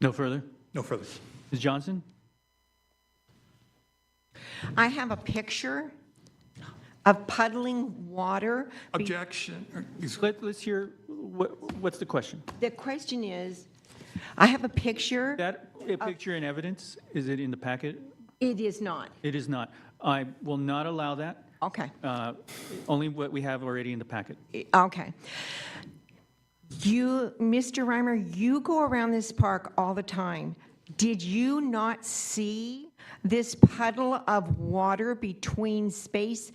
No further? no further. Ms. Johnson? I have a picture of puddling water. Objection. Let's hear, what's the question? The question is, I have a picture. That, a picture and evidence, is it in the packet? It is not. It is not. I will not allow that. Okay. Only what we have already in the packet. Okay. You, Mr. Reimer, you go around this park all the time. Did you not see this puddle of water between spaces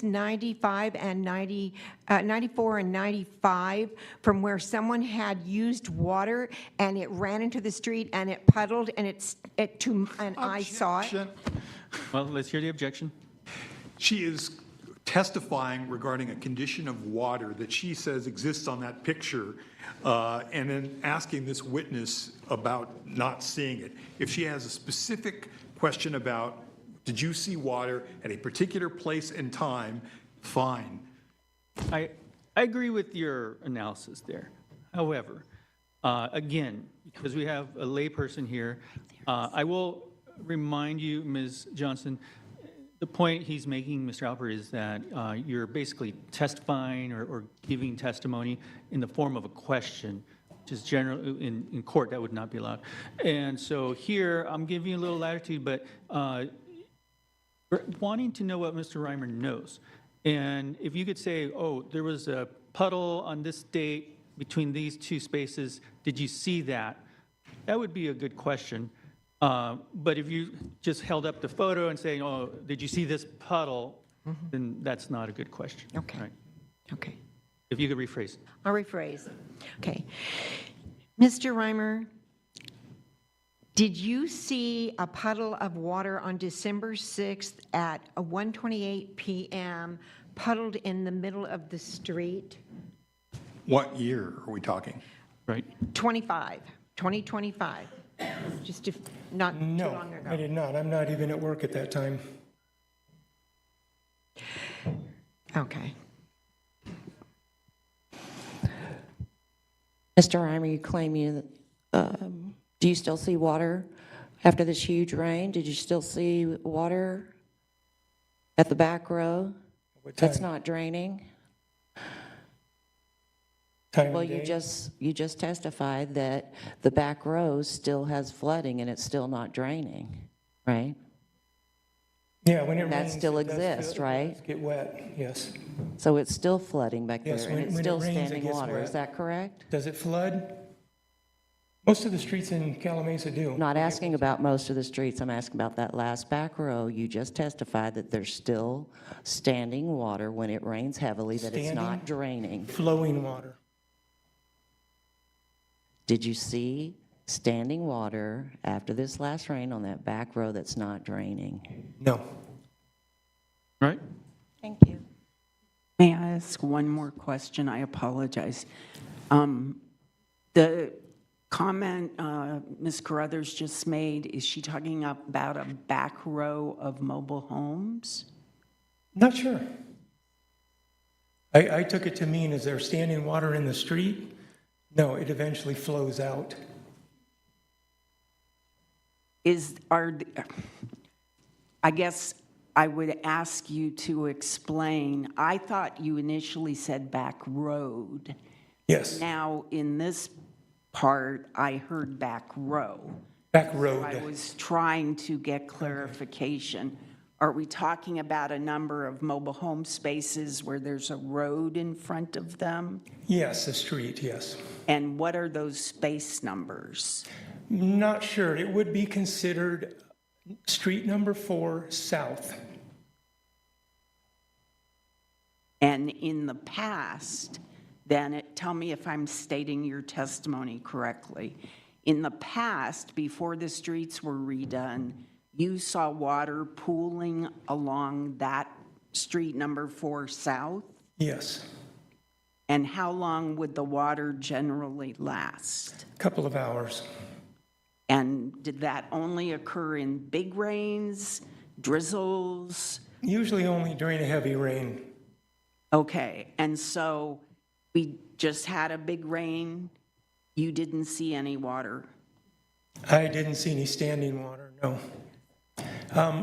95 and 94 and 95 from where someone had used water and it ran into the street and it puddled and I saw it? Objection. Well, let's hear the objection. She is testifying regarding a condition of water that she says exists on that picture, and then asking this witness about not seeing it. If she has a specific question about Did you see water at a particular place and time? Fine. I agree with your analysis there. However, again, because we have a layperson here, I will remind you, Ms. Johnson, the point he's making, Mr. Alpert, is that you're basically testifying or giving testimony in the form of a question, which is generally, in court, that would not be allowed. And so here, I'm giving you a little latitude, but we're wanting to know what Mr. Reimer knows. And if you could say, oh, there was a puddle on this date between these two spaces, did you see that? That would be a good question. But if you just held up the photo and saying, oh, did you see this puddle, then that's not a good question. Okay. Right? Okay. If you could rephrase. I'll rephrase. Okay. Mr. Reimer, did you see a puddle of water on December 6th at 1:28 p.m. puddled in the middle of the street? What year are we talking? Right? 2025. Just not too No, long ago. I did not. I'm not even at work at that time. Okay. Mr. Reimer, you claim do you still see water after this huge rain? Did you still see water at the back row What that's time? not draining? Time Well, of day? you just testified that the back row still has flooding and it's still not draining, right? Yeah, when it rains. That still it does exists, feel- it right? does get wet, yes. So it's still flooding back Yes, there, and when- it's when it still rains, it standing gets water, is wet. that correct? Does it flood? Most of the streets in Calamasa do. Not asking about most of the streets, I'm asking about that last back row. You just testified that there's still standing water when it rains heavily, that it's not Standing? draining. Flowing water. Did you see standing water after this last rain on that back row that's not draining? No. Right? Thank you. May I ask one more question? I apologize. The comment Ms. Carruthers just made, is she talking about a back row of mobile homes? Not sure. I took it to mean, is there standing water in the street? No, it eventually flows out. I guess I would ask you to explain. I thought you initially said back road. Yes, Now, in this part, I heard back row. back I road. was trying to get clarification. Are we talking about a number of mobile home spaces where there's a road in front of them? Yes, a street, yes. And what are those space numbers? Not sure. It would be considered street number 4 south. And in the past, then tell me if I'm stating your testimony correctly. In the past, before the streets were redone, you saw water pooling along that street number 4 south? Yes, And how long would the water generally last? couple of hours. And did that only occur in big rains, drizzles? Usually only during a heavy rain. Okay, and so we just had a big rain, you didn't see any water? I didn't see any standing water, no.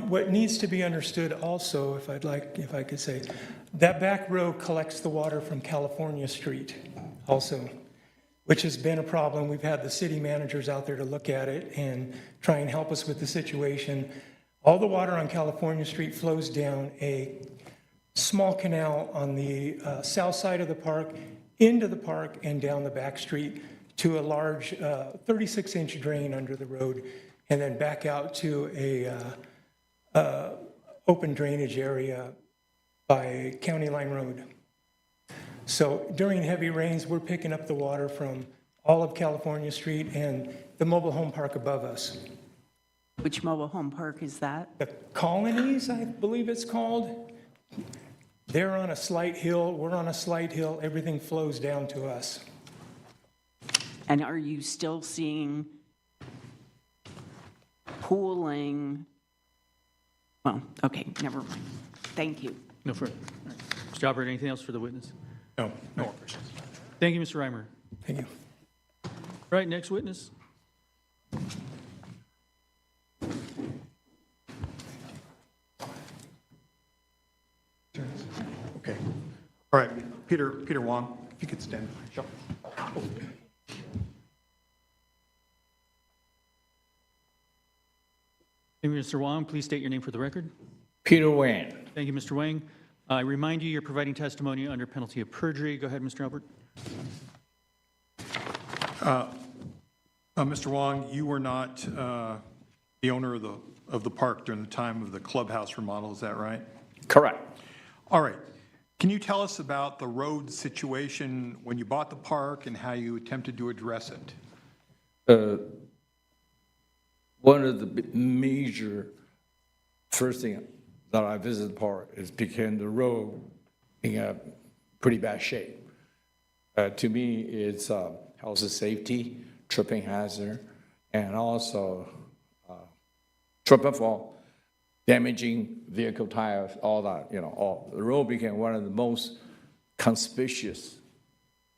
What needs to be understood also, if I could say, that back row collects the water from California Street also, which has been a problem. We've had the city managers out there to look at it and try and help us with the situation. All the water on California Street flows down a small canal on the south side of the park, into the park and down the back street to a large 36-inch drain under the road, and then back out to a open drainage area by County Line Road. So during heavy rains, we're picking up the water from all of California Street and the mobile home park above us. Which mobile home park is that? The Colonies, I believe it's called. They're on a slight hill, we're on a slight hill, everything flows down to us. And are you still seeing pooling Well, okay, never mind. Thank you. No further. All right. Mr. Albert, anything else for the witness? No, no more questions. Thank you, Mr. Reimer. Thank you. Right, next witness. Okay. All right, Peter Wong, if you could stand. Sure. Thank you, Mr. Wong, please state your name for the record. Peter Wan. Thank you, Mr. Wang. I remind you, you're providing testimony under penalty of perjury. Go ahead, Mr. Albert. Mr. Wong, you were not the owner of the park during the time of the clubhouse remodel, is that right? Correct. All right. Can you tell us about the road situation when you bought the park and how you attempted to address it? One of the major first thing that I visited the park is became the road in a pretty bad shape. To me, it's health and safety, tripping hazard, and also trip and fall, damaging vehicle tires, all that, all. The road became one of the most conspicuous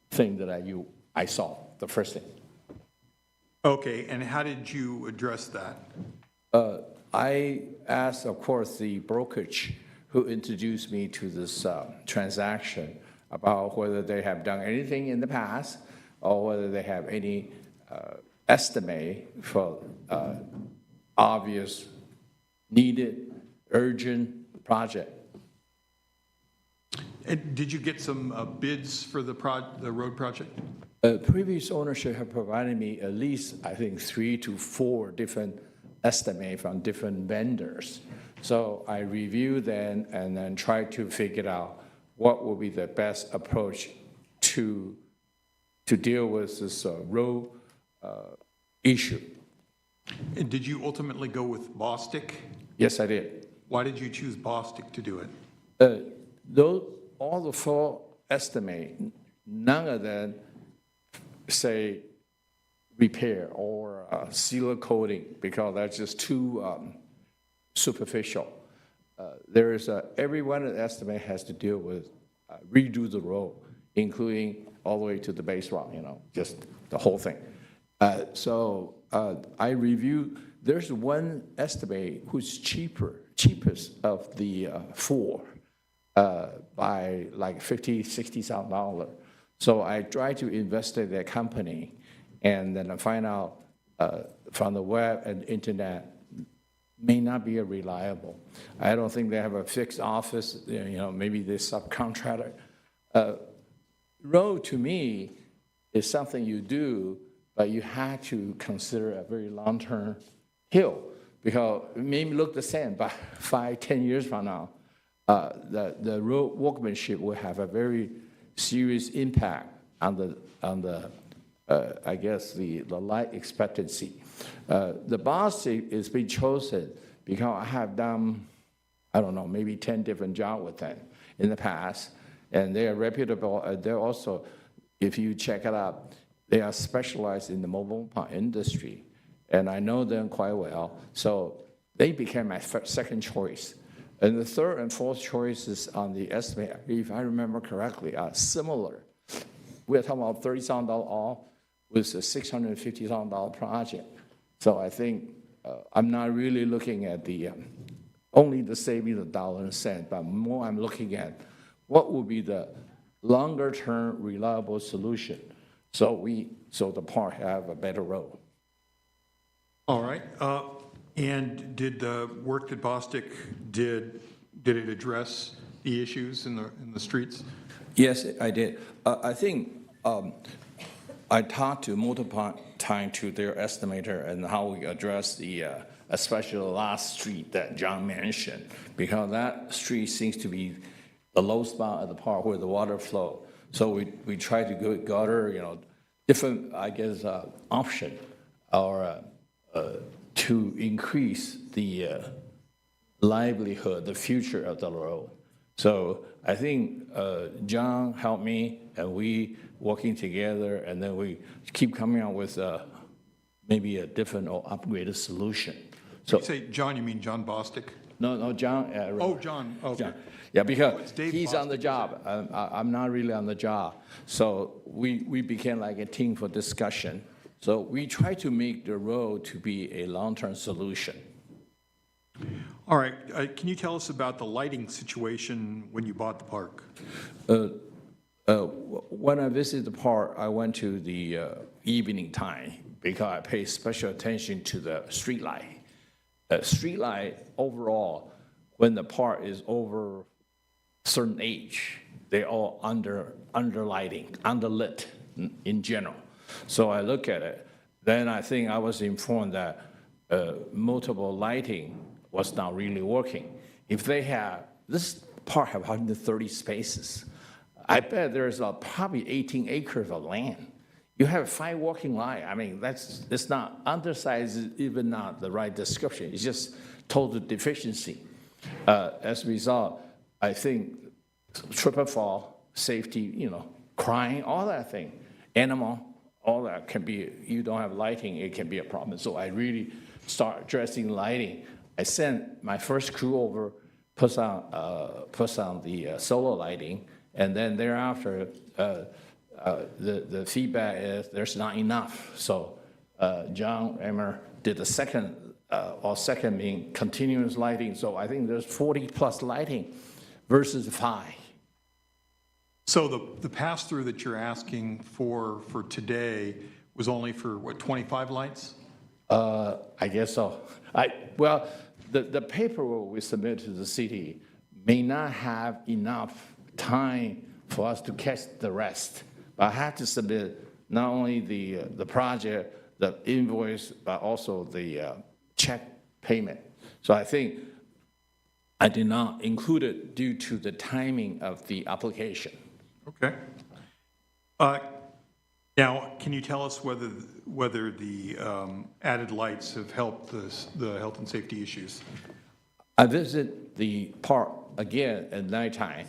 thing that I saw, the first thing. Okay, and how did you address that? I asked, of course, the brokerage who introduced me to this transaction about whether they have done anything in the past or whether they have any estimate for obvious, needed, urgent project. And did you get some bids for the road project? Previous ownership have provided me at least, I think, 3 to 4 different estimates from different vendors. So I reviewed them and then tried to figure out what would be the best approach to deal with this road issue. And did you ultimately go with Bostic? Yes, I did. Why did you choose Bostic to do it? All the 4 estimate, none of them say repair or sealer coating because that's just too superficial. There is every one of the estimate has to deal with redo the road, including all the way to the base rock, just the whole thing. So I reviewed. There's one estimate who's cheapest of the 4 by like $50,000, $60,000. So I tried to investigate their company, and then I find out from the web and internet may not be reliable. I don't think they have a fixed office. Maybe they subcontractor. Road to me is something you do, but you have to consider a very long-term hill because it may look the same, but 5, 10 years from now, the road workmanship will have a very serious impact on the I guess the life expectancy. The Bostic is being chosen because I have done, I don't know, maybe 10 different jobs with them in the past, and they are reputable. They're also, if you check it out, they are specialized in the mobile pump industry, and I know them quite well. So they became my second choice. And the third and fourth choices on the estimate, if I remember correctly, are similar. We're talking about $30,000 all with a $650,000 project. So I think I'm not really looking at the only the saving the dollar and cent, but more I'm looking at what would be the longer-term reliable solution so the park have a better road. All right. And did the work that Bostic did it address the issues in the streets? Yes, I did. I think I talked to multiple times to their estimator and how we address the, especially the last street that John mentioned, because that street seems to be the low spot of the park where the water flow. So we try to go gutter, different, I guess, option or to increase the livelihood, the future of the road. So I think John helped me, and we working together, and then we keep coming up with maybe a different or upgraded solution. So, when you say John, you mean John Bostic? No, John. Oh, John, okay. John. Yeah, it's because Dave he's on the Bostic, job. I'm not really on the job. So we became like a team for discussion. So we try to make the road to be a long-term solution. All right, can you tell us about the lighting situation when you bought the park? When I visited the park, I went to the evening time because I pay special attention to the street light. Street light overall, when the park is over certain age, they're all underlit in general. So I look at it, then I think I was informed that multiple lighting was not really working. If they have, this park have 130 spaces. I bet there's probably 18 acres of land. You have 5 walking lights. I mean, it's not, undersized is even not the right description. It's just total deficiency. As a result, I think triple fall, safety, crime, all that thing, animal, all that can be, you don't have lighting, it can be a problem. So I really start addressing lighting. I sent my first crew over, puts on the solar lighting, and then thereafter, the feedback is there's not enough. So John Emmer did the second mean continuous lighting. So I think there's 40 plus lighting versus 5. So the pass-through that you're asking for today was only for, what, 25 lights? I guess so. Well, the paperwork we submit to the city may not have enough time for us to catch the rest. But I had to submit not only the project, the invoice, but also the check payment. So I think I did not include it due to the timing of the application. Okay. Now, can you tell us whether the added lights have helped the health and safety issues? I visit the park again at nighttime.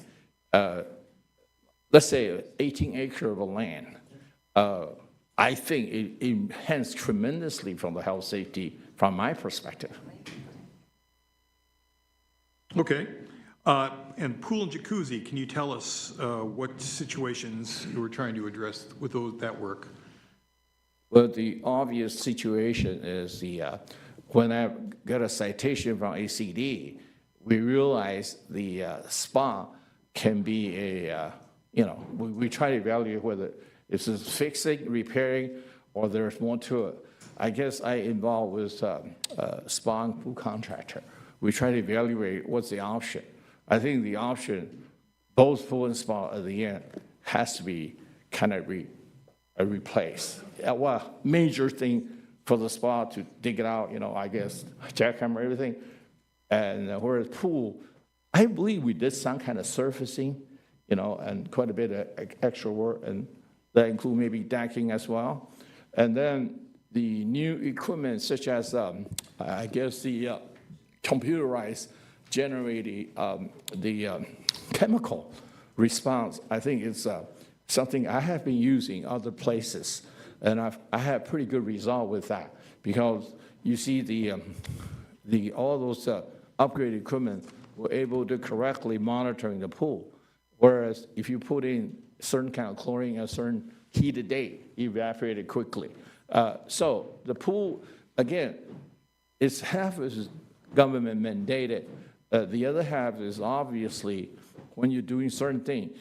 Let's say 18 acres of land. I think it enhanced tremendously from the health safety from my perspective. Okay. And pool and jacuzzi, can you tell us what situations you were trying to address with that work? Well, the obvious situation is when I got a citation from ACD, we realized the spa can be we try to evaluate whether it's fixing, repairing, or there's more to it. I guess I involved with spa and pool contractor. We try to evaluate what's the option. I think the option, both pool and spa at the end, has to be kind of replaced. Well, major thing for the spa to dig it out, I guess, jackhammer, everything. And whereas pool, I believe we did some kind of surfacing, and quite a bit of extra work, and that include maybe decking as well. And then the new equipment, such as, I guess, the computerized generating the chemical response, I think it's something I have been using other places, and I had pretty good result with that, because you see all those upgraded equipment were able to correctly monitoring the pool, whereas if you put in certain kind of chlorine at a certain heated date, it evaporated quickly. So the pool, again, it's half is government mandated. The other half is obviously when you're doing certain things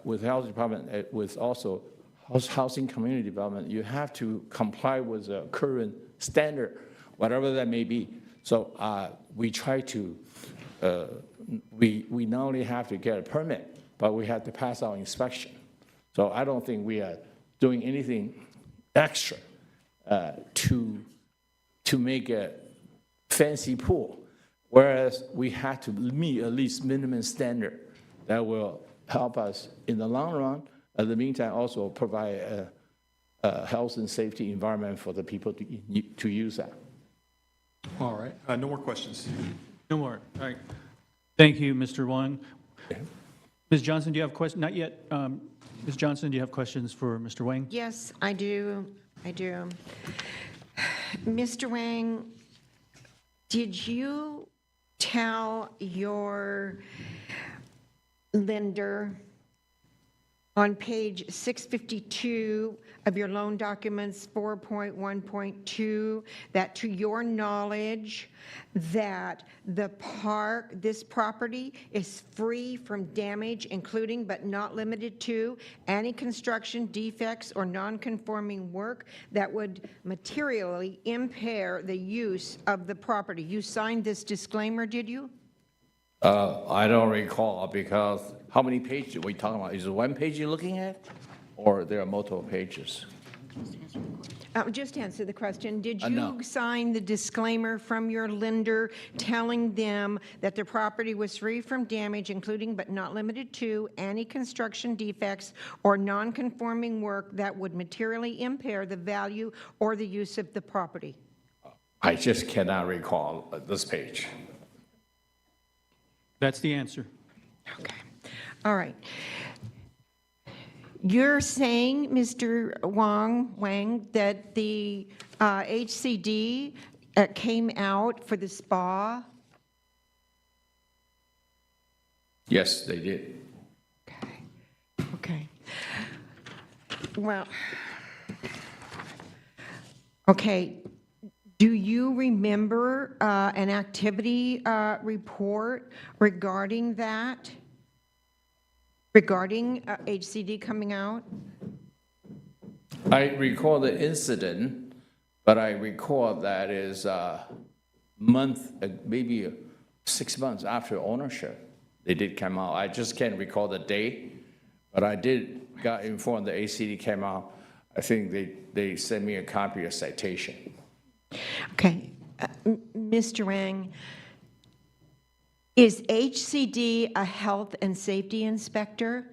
with health department, with also housing community development, you have to comply with the current standard, whatever that may be. So we try to, we not only have to get a permit, but we have to pass our inspection. So I don't think we are doing anything extra to make a fancy pool, whereas we have to meet at least minimum standard that will help us in the long run. In the meantime, also provide a health and safety environment for the people to use that. All right. No more questions. No more. All right. Thank you, Mr. Wang. Ms. Johnson, do you have questions? Not yet. Ms. Johnson, do you have questions for Mr. Wang? Yes, I do. Mr. Wang, did you tell your lender on page 652 of your loan documents 4.1.2 that to your knowledge that this property is free from damage, including but not limited to any construction defects or non-conforming work that would materially impair the use of the property. You signed this disclaimer, did you? I don't recall, because how many pages are we talking about? Is it one page you're looking at, or there are multiple pages? Just answer the question. Did No. you sign the disclaimer from your lender telling them that the property was free from damage, including but not limited to any construction defects or non-conforming work that would materially impair the value or the use of the property? I just cannot recall this page. That's the answer. Okay. All right. You're saying, Mr. Wang, that the HCD came out for the spa? Yes, they did. Okay. Okay. Well, okay. Do you remember an activity report regarding that? Regarding HCD coming out? I recall the incident, but I recall that is a month, maybe 6 months after ownership, they did come out. I just can't recall the date, but I got informed the HCD came out. I think they sent me a copy of citation. Okay. Mr. Wang, is HCD a health and safety inspector?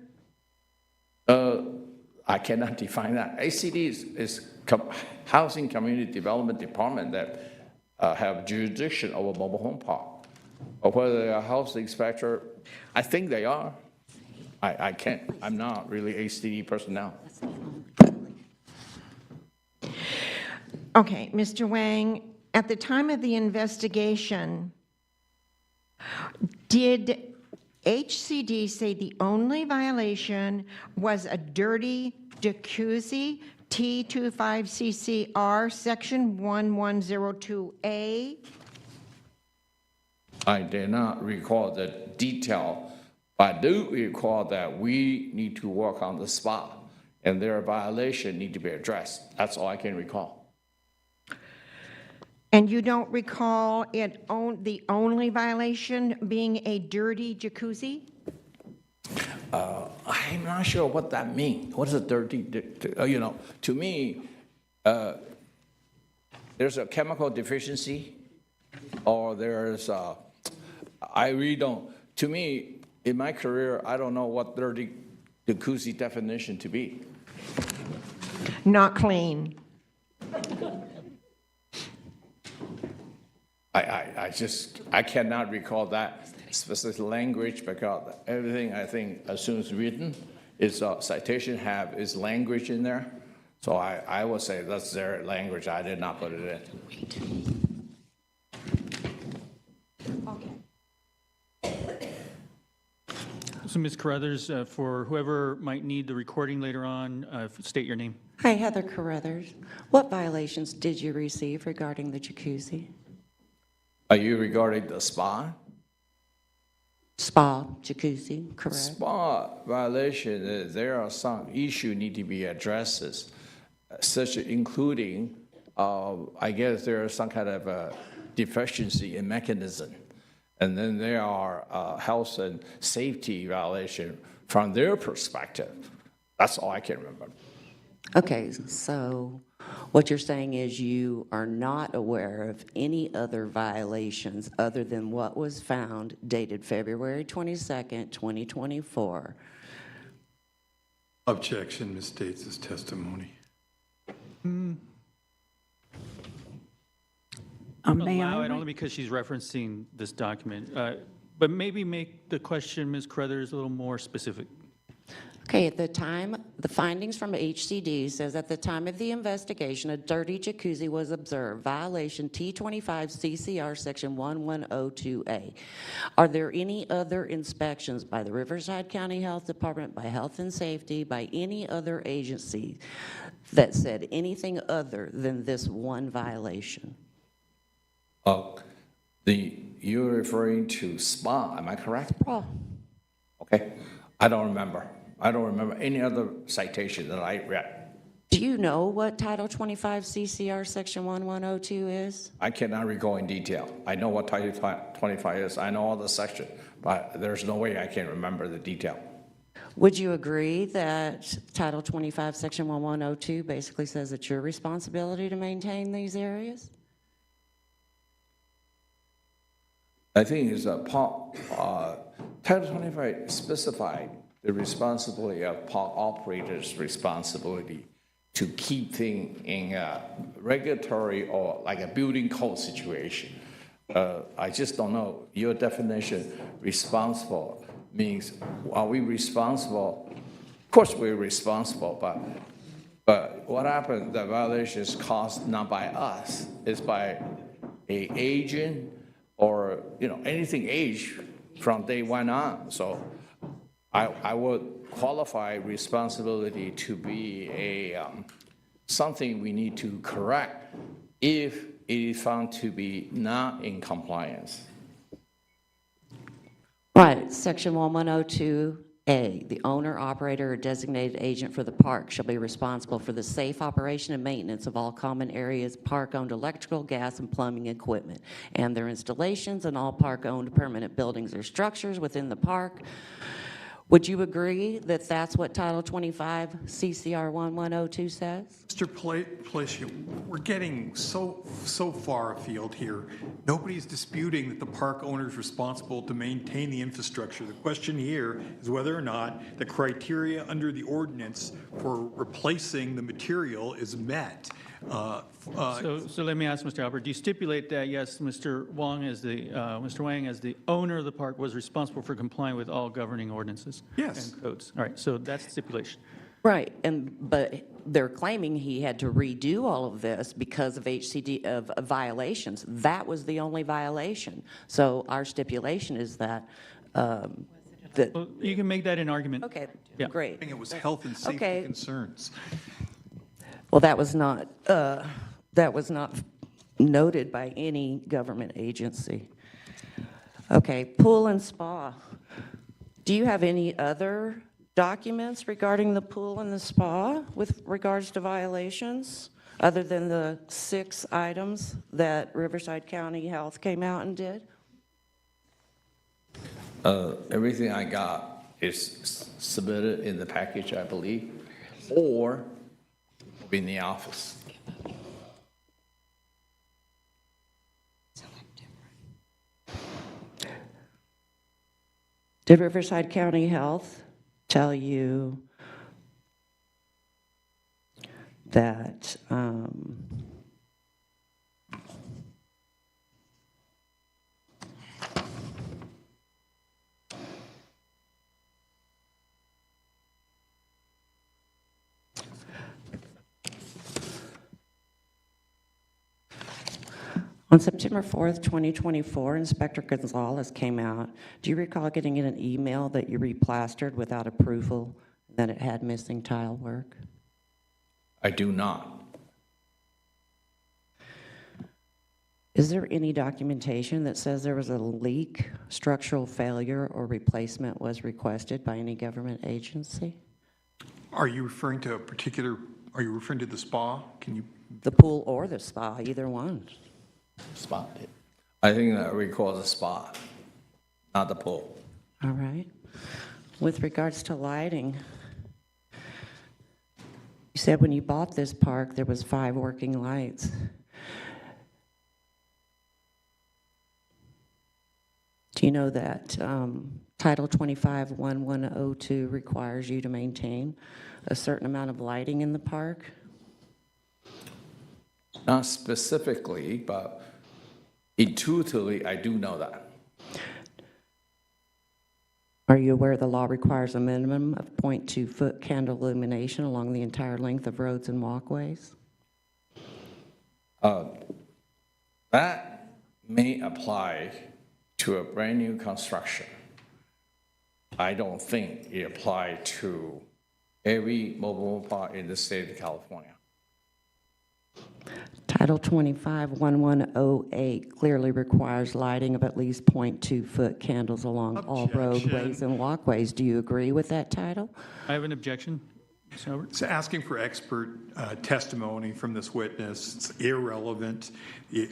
I cannot define that. HCD is Housing Community Development Department that have jurisdiction over mobile home park. Or whether they're a house inspector, I think they are. I can't, I'm not really HCD personnel. Okay, Mr. Wang, at the time of the investigation, did HCD say the only violation was a dirty jacuzzi, T25CCR, section 1102A? I did not recall the detail, but I do recall that we need to work on the spot, and their violation need to be addressed. That's all I can recall. And you don't recall the only violation being a dirty jacuzzi? I'm not sure what that means. What is a dirty, to me, there's a chemical deficiency, or there's, I really don't, to me, in my career, I don't know what dirty jacuzzi definition to be. Not clean. I cannot recall that specific language, because everything I think as soon as written is citation is language in there. So I would say that's their language. I did not put it in. So Ms. Carruthers, for whoever might need the recording later on, state your name. Hi, Heather Carruthers. What violations did you receive regarding the jacuzzi? Are you regarding the spa? Spa, jacuzzi, correct? Spa violation, there are some issues need to be addressed, such including, I guess there is some kind of a deficiency in mechanism. And then there are health and safety violation from their perspective. That's all I can remember. Okay, so what you're saying is you are not aware of any other violations other than what was found dated February 22nd, 2024. Objection misstates his testimony. May Allow I? it only because she's referencing this document. But maybe make the question, Ms. Carruthers, a little more specific. Okay, at the time, the findings from HCD says at the time of the investigation, a dirty jacuzzi was observed, violation T25 CCR section 1102A. Are there any other inspections by the Riverside County Health Department, by Health and Safety, by any other agency that said anything other than this one violation? You're referring to spa, am I correct? Oh, Okay, I don't remember. I don't remember any other citation that I read. do you know what Title 25 CCR section 1102 is? I cannot recall in detail. I know what Title 25 is. I know all the section, but there's no way I can remember the detail. Would you agree that Title 25, Section 1102 basically says it's your responsibility to maintain these areas? I think it's Title 25 specified the responsibility of park operators' responsibility to keep things in a regulatory or like a building code situation. I just don't know. Your definition, responsible, means are we responsible? Of course we're responsible, but what happened, the violation is caused not by us, it's by a agent or anything age from day one on. So I would qualify responsibility to be something we need to correct if it is found to be not in compliance. Right, Section 1102A, the owner, operator, or designated agent for the park shall be responsible for the safe operation and maintenance of all common areas, park-owned electrical, gas, and plumbing equipment, and their installations, and all park-owned permanent buildings or structures within the park. Would you agree that that's what Title 25 CCR 1102 says? Mr. Palacio, we're getting so far afield here. Nobody's disputing that the park owner is responsible to maintain the infrastructure. The question here is whether or not the criteria under the ordinance for replacing the material is met. So let me ask Mr. Albert, do you stipulate that, yes, Mr. Wang, as the owner of the park, was responsible for complying with all governing ordinances? Yes. And codes? All right, so that's stipulation. Right, but they're claiming he had to redo all of this because of HCD, of violations. That was the only violation. So our stipulation is that, Well, you can make that an argument. okay, Yeah. great. I think it was health and safety Okay. concerns. Well, that was not noted by any government agency. Okay, pool and spa. Do you have any other documents regarding the pool and the spa with regards to violations, other than the 6 items that Riverside County Health came out and did? Everything I got is submitted in the package, I believe, or in the office. Did Riverside County Health tell you that on September 4th, 2024, Inspector Gonzalez came out? Do you recall getting in an email that you replastered without approval, that it had missing tile work? I do not. Is there any documentation that says there was a leak, structural failure, or replacement was requested by any government agency? Are you referring to the spa? Can you? The pool or the spa, either one. Spot. I think I recall the spot, not the pool. All right. With regards to lighting, you said when you bought this park, there was 5 working lights. Do you know that Title 25 1102 requires you to maintain a certain amount of lighting in the park? Not specifically, but intuitively, I do know that. Are you aware the law requires a minimum of 0.2-foot candle illumination along the entire length of roads and walkways? That may apply to a brand-new construction. I don't think it applies to every mobile park in the state of California. Title 25-1108 clearly requires lighting of at least 0.2-foot candles along all Objection. roadways and walkways. Do you agree with that title? I have an objection, Mr. Albert. It's asking for expert testimony from this witness. It's irrelevant.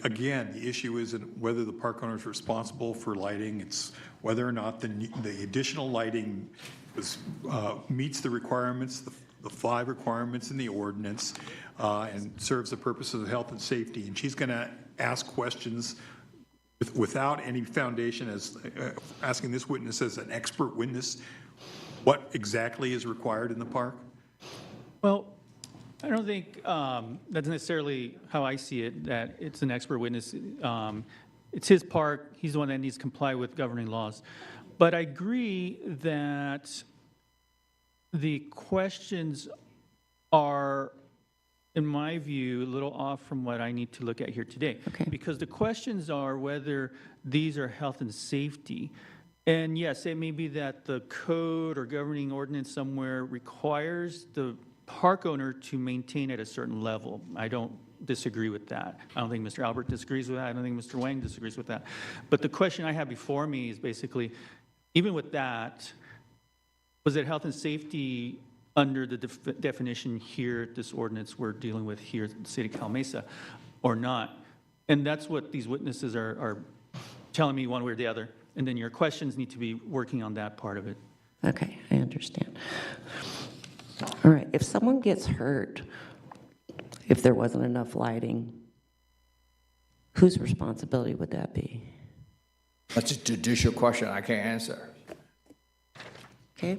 Again, the issue isn't whether the park owner is responsible for lighting. It's whether or not the additional lighting meets the requirements, the 5 requirements in the ordinance, and serves the purposes of health and safety. And she's going to ask questions without any foundation, as asking this witness as an expert witness, what exactly is required in the park? Well, I don't think that's necessarily how I see it, that it's an expert witness. It's his park. He's the one that needs to comply with governing laws. But I agree that the questions are, in my view, a little off from what I need to look at here today. Okay. Because the questions are whether these are health and safety. And yes, it may be that the code or governing ordinance somewhere requires the park owner to maintain at a certain level. I don't disagree with that. I don't think Mr. Albert disagrees with that. I don't think Mr. Wang disagrees with that. But the question I have before me is basically, even with that, was it health and safety under the definition here, this ordinance we're dealing with here in the city of Cal Mesa, or not? And that's what these witnesses are telling me one way or the other. And then your questions need to be working on that part of it. Okay, I understand. All right, if someone gets hurt, if there wasn't enough lighting, whose responsibility would that be? That's a judicial question I can't answer. Okay.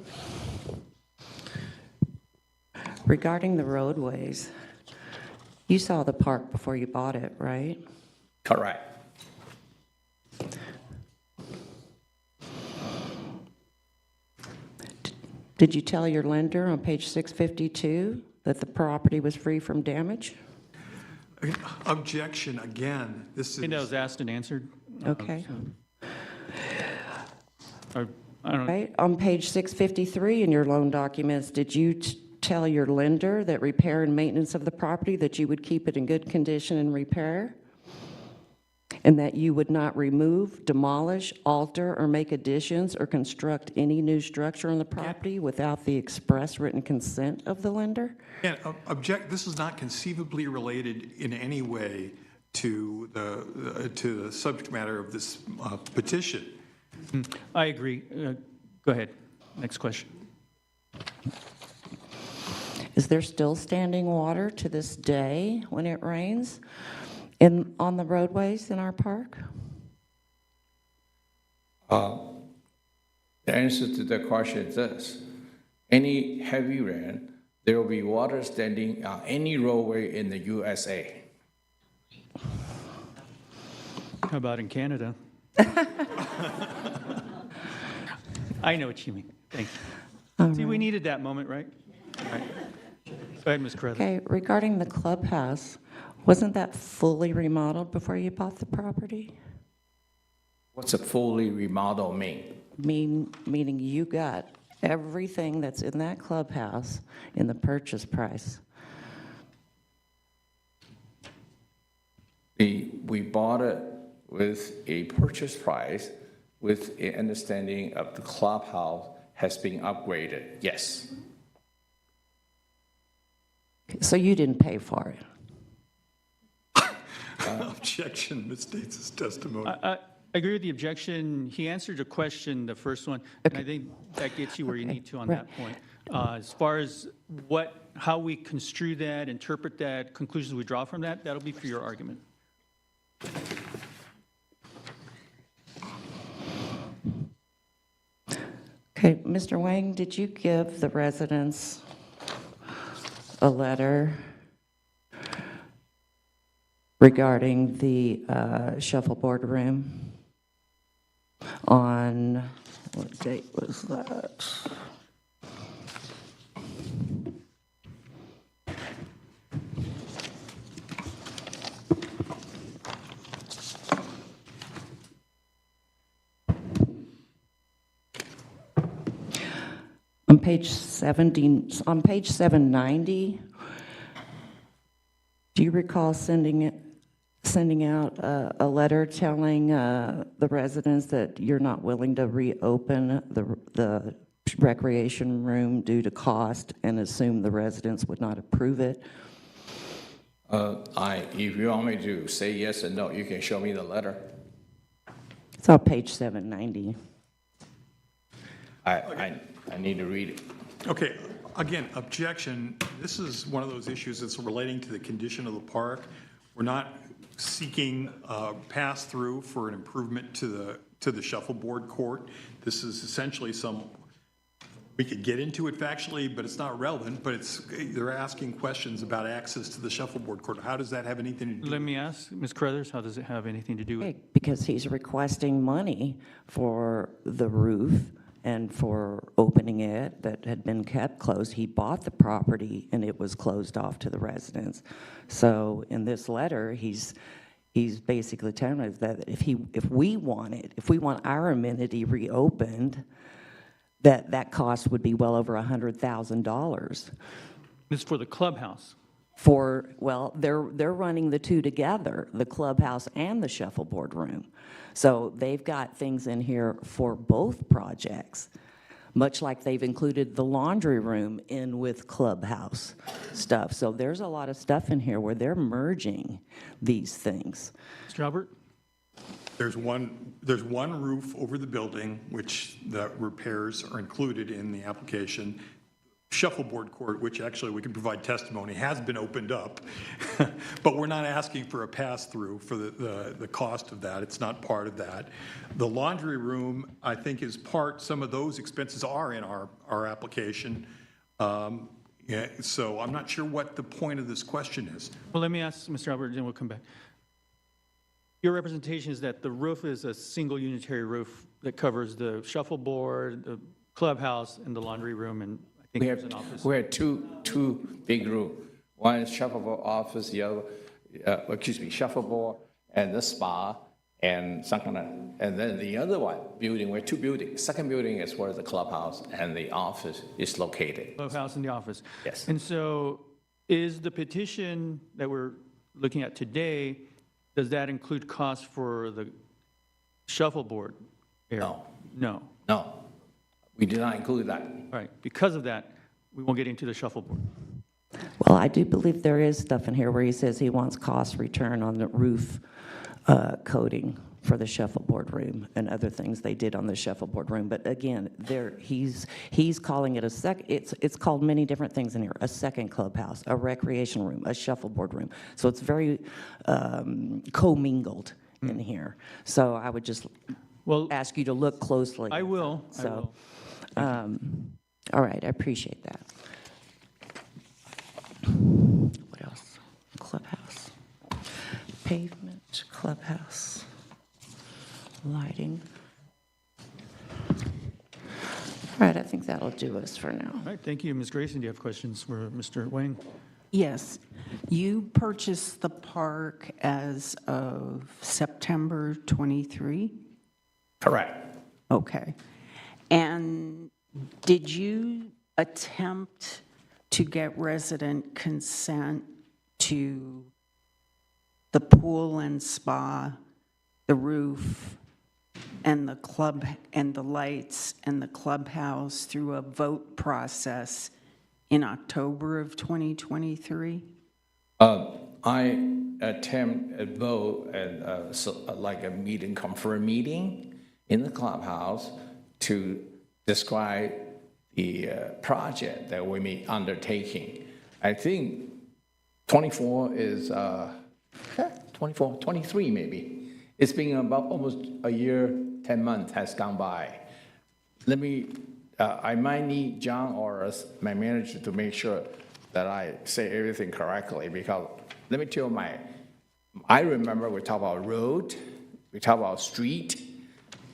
Regarding the roadways, you saw the park before you bought it, right? Correct. Did you tell your lender on page 652 that the property was free from damage? Objection, again, this I think that is, was asked and answered. Okay. Or, I don't know. Right, on page 653 in your loan documents, did you tell your lender that repair and maintenance of the property, that you would keep it in good condition and repair? And that you would not remove, demolish, alter, or make additions or construct any new structure on the property without the express written consent of the lender? and this is not conceivably related in any way to the subject matter of this petition. I agree. Go ahead. Next question. Is there still standing water to this day when it rains on the roadways in our park? The answer to that question is this. Any heavy rain, there will be water standing on any roadway in the USA. How about in Canada? I know what you mean. Thank you. See, we needed that moment, right? All right. Go ahead, Ms. Carruthers. Okay, regarding the clubhouse, wasn't that fully remodeled before you bought the property? What's a fully remodel mean? Meaning you got everything that's in that clubhouse in the purchase price. We bought it with a purchase price with an understanding of the clubhouse has been upgraded, yes. So you didn't pay for it? Objection misstates his testimony. I agree with the objection. He answered a question, the first one, and I think that gets you where you need to on that point. As far as how we construe that, interpret that, conclusions we draw from that, that'll be for your argument. Okay, Mr. Wang, did you give the residents a letter regarding the shuffleboard room on What date was that? On page 790, do you recall sending out a letter telling the residents that you're not willing to reopen the recreation room due to cost and assume the residents would not approve it? If you want me to say yes or no, you can show me the letter. It's on page 790. I need to read it. Okay, again, objection. This is one of those issues that's relating to the condition of the park. We're not seeking pass-through for an improvement to the shuffleboard court. This is essentially we could get into it factually, but it's not relevant, but they're asking questions about access to the shuffleboard court. How does that have anything to do? Let me ask, Ms. Carruthers, how does it have anything to do with? Because he's requesting money for the roof and for opening it that had been kept closed. He bought the property and it was closed off to the residents. So in this letter, he's basically telling us that if we want our amenity reopened, that cost would be well over $100,000. This is for the clubhouse. Well, they're running the two together, the clubhouse and the shuffleboard room. So they've got things in here for both projects, much like they've included the laundry room in with clubhouse stuff. So there's a lot of stuff in here where they're merging these things. Mr. Albert? There's one roof over the building, which the repairs are included in the application. Shuffleboard court, which actually we can provide testimony, has been opened up, but we're not asking for a pass-through for the cost of that. It's not part of that. The laundry room, I think, is some of those expenses are in our application. Yeah, so I'm not sure what the point of this question is. Well, let me ask Mr. Albert, and then we'll come back. Your representation is that the roof is a single unitary roof that covers the shuffleboard, the clubhouse, and the laundry room, and I think there's an office. We have two big rooms. One is shuffleboard office, the other, shuffleboard and the spa and some kind of, and then the other building, we have two buildings. Second building is where the clubhouse and the office is located. Clubhouse and the office. Yes. And so is the petition that we're looking at today, does that include costs for the shuffleboard area? No. No. No, we did not include that. All right. Because of that, we won't get into the shuffleboard. Well, I do believe there is stuff in here where he says he wants cost return on the roof coating for the shuffleboard room and other things they did on the shuffleboard room. But again, he's calling it it's called many different things in here: a second clubhouse, a recreation room, a shuffleboard room. So it's very commingled in here. So I would just ask you to look closely. I will. So, all right, I appreciate that. What else? Clubhouse. Pavement, clubhouse, lighting. All right, I think that'll do us for now. All right. Thank you. Ms. Grayson, do you have questions for Mr. Wang? Yes. You purchased the park as of September 23? Correct. Okay. And did you attempt to get resident consent to the pool and spa, the roof, and the club, and the lights, and the clubhouse through a vote process in October of 2023? I attempt a vote and like a meeting, confirm meeting in the clubhouse to describe the project that we may undertaking. I think 24 is 23 maybe. It's been about almost a year, 10 months has gone by. I might need John or my manager to make sure that I say everything correctly, because let me tell I remember we talk about road, we talk about street.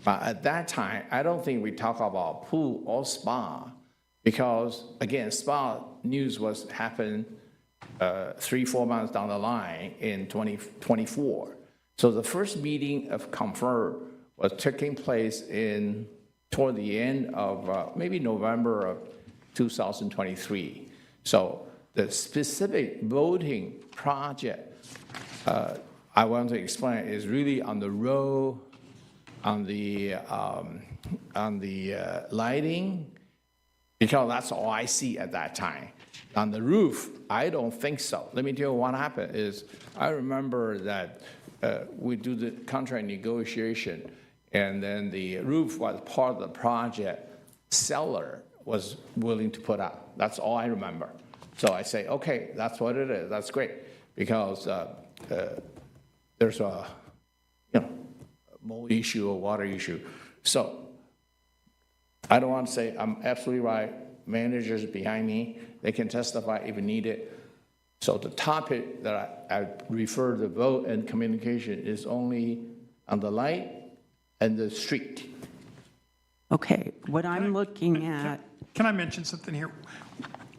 But at that time, I don't think we talk about pool or spa, because again, spa news was happened 3-4 months down the line in 2024. So the first meeting of Confer was taking place toward the end of maybe November of 2023. So the specific voting project I want to explain is really on the road, on the lighting, because that's all I see at that time. On the roof, I don't think so. Let me tell you what happened is, I remember that we do the contract negotiation, and then the roof was part of the project. Seller was willing to put up. That's all I remember. So I say, okay, that's what it is. That's great, because there's a mold issue or water issue. So I don't want to say I'm absolutely right. Managers behind me, they can testify if needed. So the topic that I refer to vote and communication is only on the light and the street. Okay, what I'm looking at, Can I mention something here?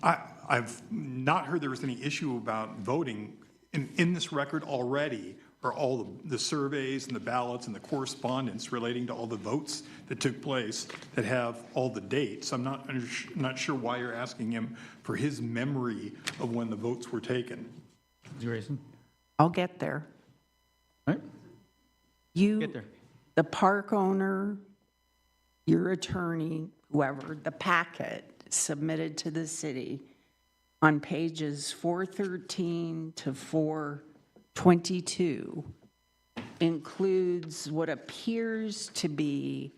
I've not heard there was any issue about voting. In this record already are all the surveys and the ballots and the correspondence relating to all the votes that took place that have all the dates. I'm not sure why you're asking him for his memory of when the votes were taken. Grayson? I'll get there. All right, get there. The park owner, your attorney, whoever, the packet submitted to the city on pages 413 to 422 includes what appears to be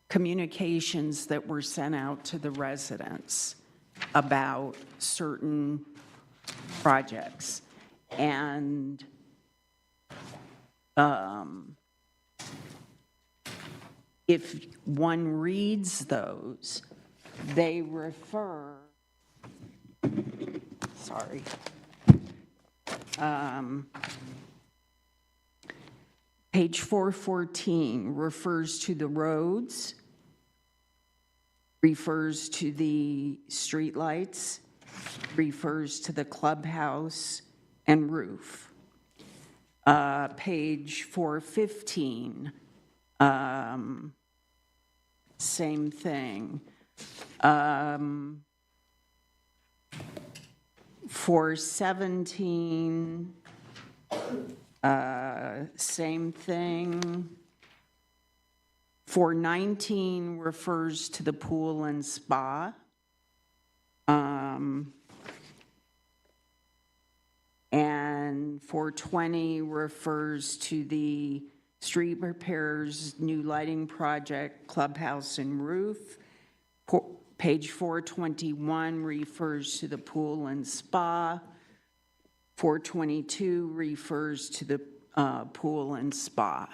communications that were sent out to the residents about certain projects. And if one reads those, they refer, sorry, page 414 refers to the roads, refers to the streetlights, refers to the clubhouse and roof. Page 415, same thing. 417, same thing. 419 refers to the pool and spa. And 420 refers to the street repairs, new lighting project, clubhouse and roof. Page 421 refers to the pool and spa. 422 refers to the pool and spa.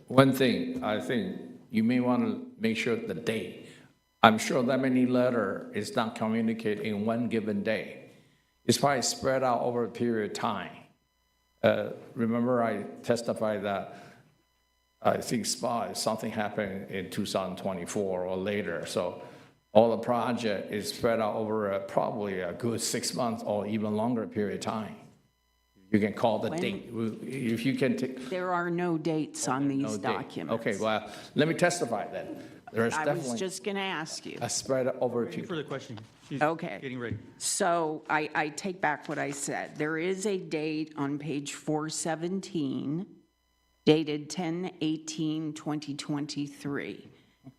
One thing, I think you may want to make sure the date. I'm sure that many letter is not communicated in one given day. It's probably spread out over a period of time. Remember I testified that I think SPA, something happened in 2024 or later. So all the project is spread out over probably a good 6 months or even longer period of time. You can call the date. If you can take. There are no dates on these no date. documents. Okay, well, let me testify then. There's I was definitely just going to ask you. a spread over a Any period. further question? She's Okay. getting ready. So I take back what I said. There is a date on page 417 dated 10/18/2023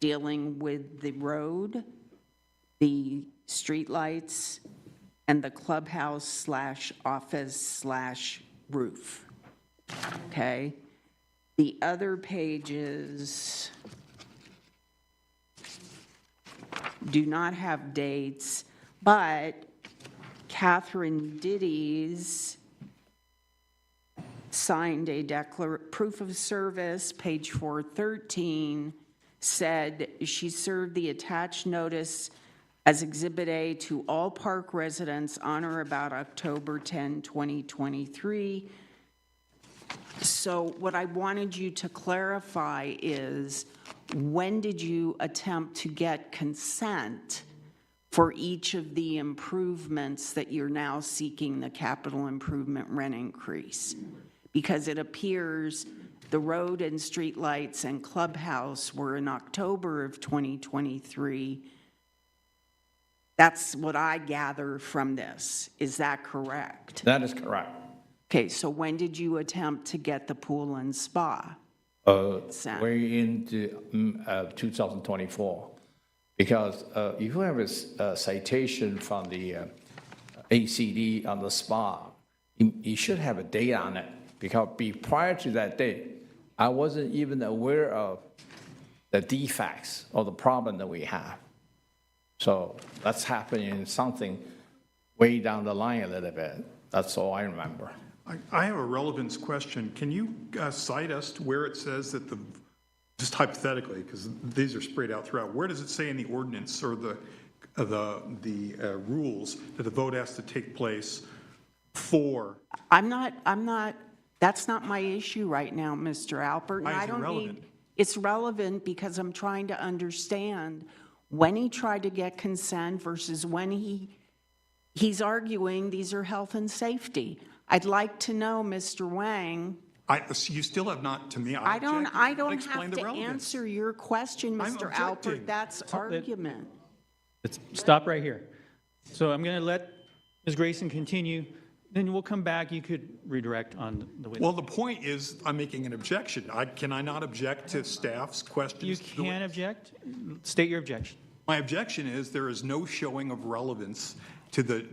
dealing with the road, the streetlights, and the clubhouse/office/roof. Okay? The other pages do not have dates, but Catherine Diddy's signed a proof of service, page 413, said she served the attached notice as Exhibit A to all park residents on or about October 10, 2023. So what I wanted you to clarify is, when did you attempt to get consent for each of the improvements that you're now seeking the capital improvement rent increase? Because it appears the road and street lights and clubhouse were in October of 2023. That's what I gather from this. Is that correct? That is correct. Okay, so when did you attempt to get the pool and spa? Consent? We're into 2024, because if you have a citation from the ACD on the spa, you should have a date on it, because prior to that date, I wasn't even aware of the defects or the problem that we have. So that's happening something way down the line a little bit. That's all I remember. I have a relevance question. Can you cite us to where it says that just hypothetically, because these are sprayed out throughout, where does it say in the ordinance or the rules that the vote has to take place for? That's not my issue right now, Mr. Alpert. Why is it relevant? It's relevant because I'm trying to understand when he tried to get consent versus when he's arguing these are health and safety. I'd like to know, Mr. Wang. You still have not, to me, I don't explain have the to relevance. answer your question, I'm Mr. objecting. Alpert. That's argument. Let's stop right here. So I'm going to let Ms. Grayson continue, then we'll come back. You could redirect on the witness. Well, the point is, I'm making an objection. Can I not object to staff's questions? You to the can object. State your objection. My objection is there is no showing of relevance to the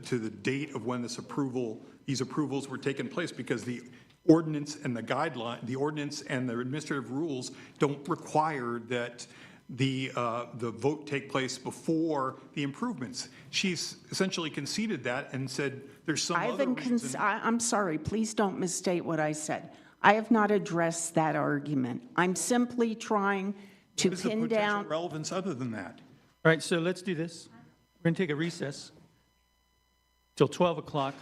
date of when these approvals were taking place, because the ordinance and the guideline, the ordinance and the administrative rules don't require that the vote take place before the improvements. She's essentially conceded that and said there's some other reason. I'm sorry, please don't misstate what I said. I have not addressed that argument. I'm simply trying to What is the pin potential down. relevance other than that? All right, so let's do this. We're going to take a recess till 12 o'clock,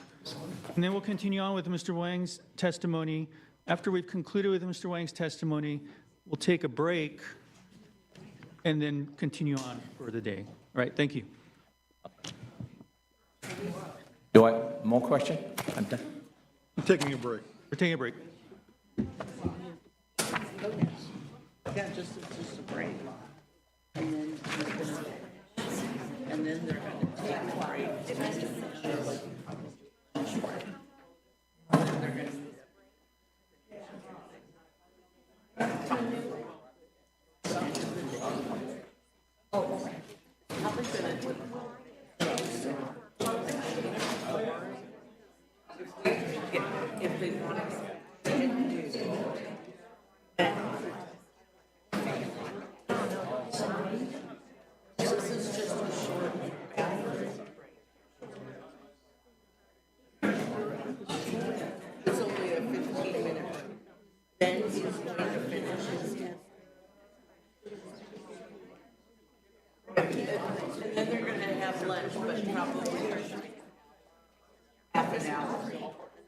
and then we'll continue on with Mr. Wang's testimony. After we've concluded with Mr. Wang's testimony, we'll take a break and then continue on for the day. All right, thank you. More question? I'm done. I'm taking a break. We're taking a break. Yeah, just a break. And then they're going to take a break. If they want to. It's only a 15-minute. Then he's going to finish his test. And then they're going to have lunch, but probably half an hour.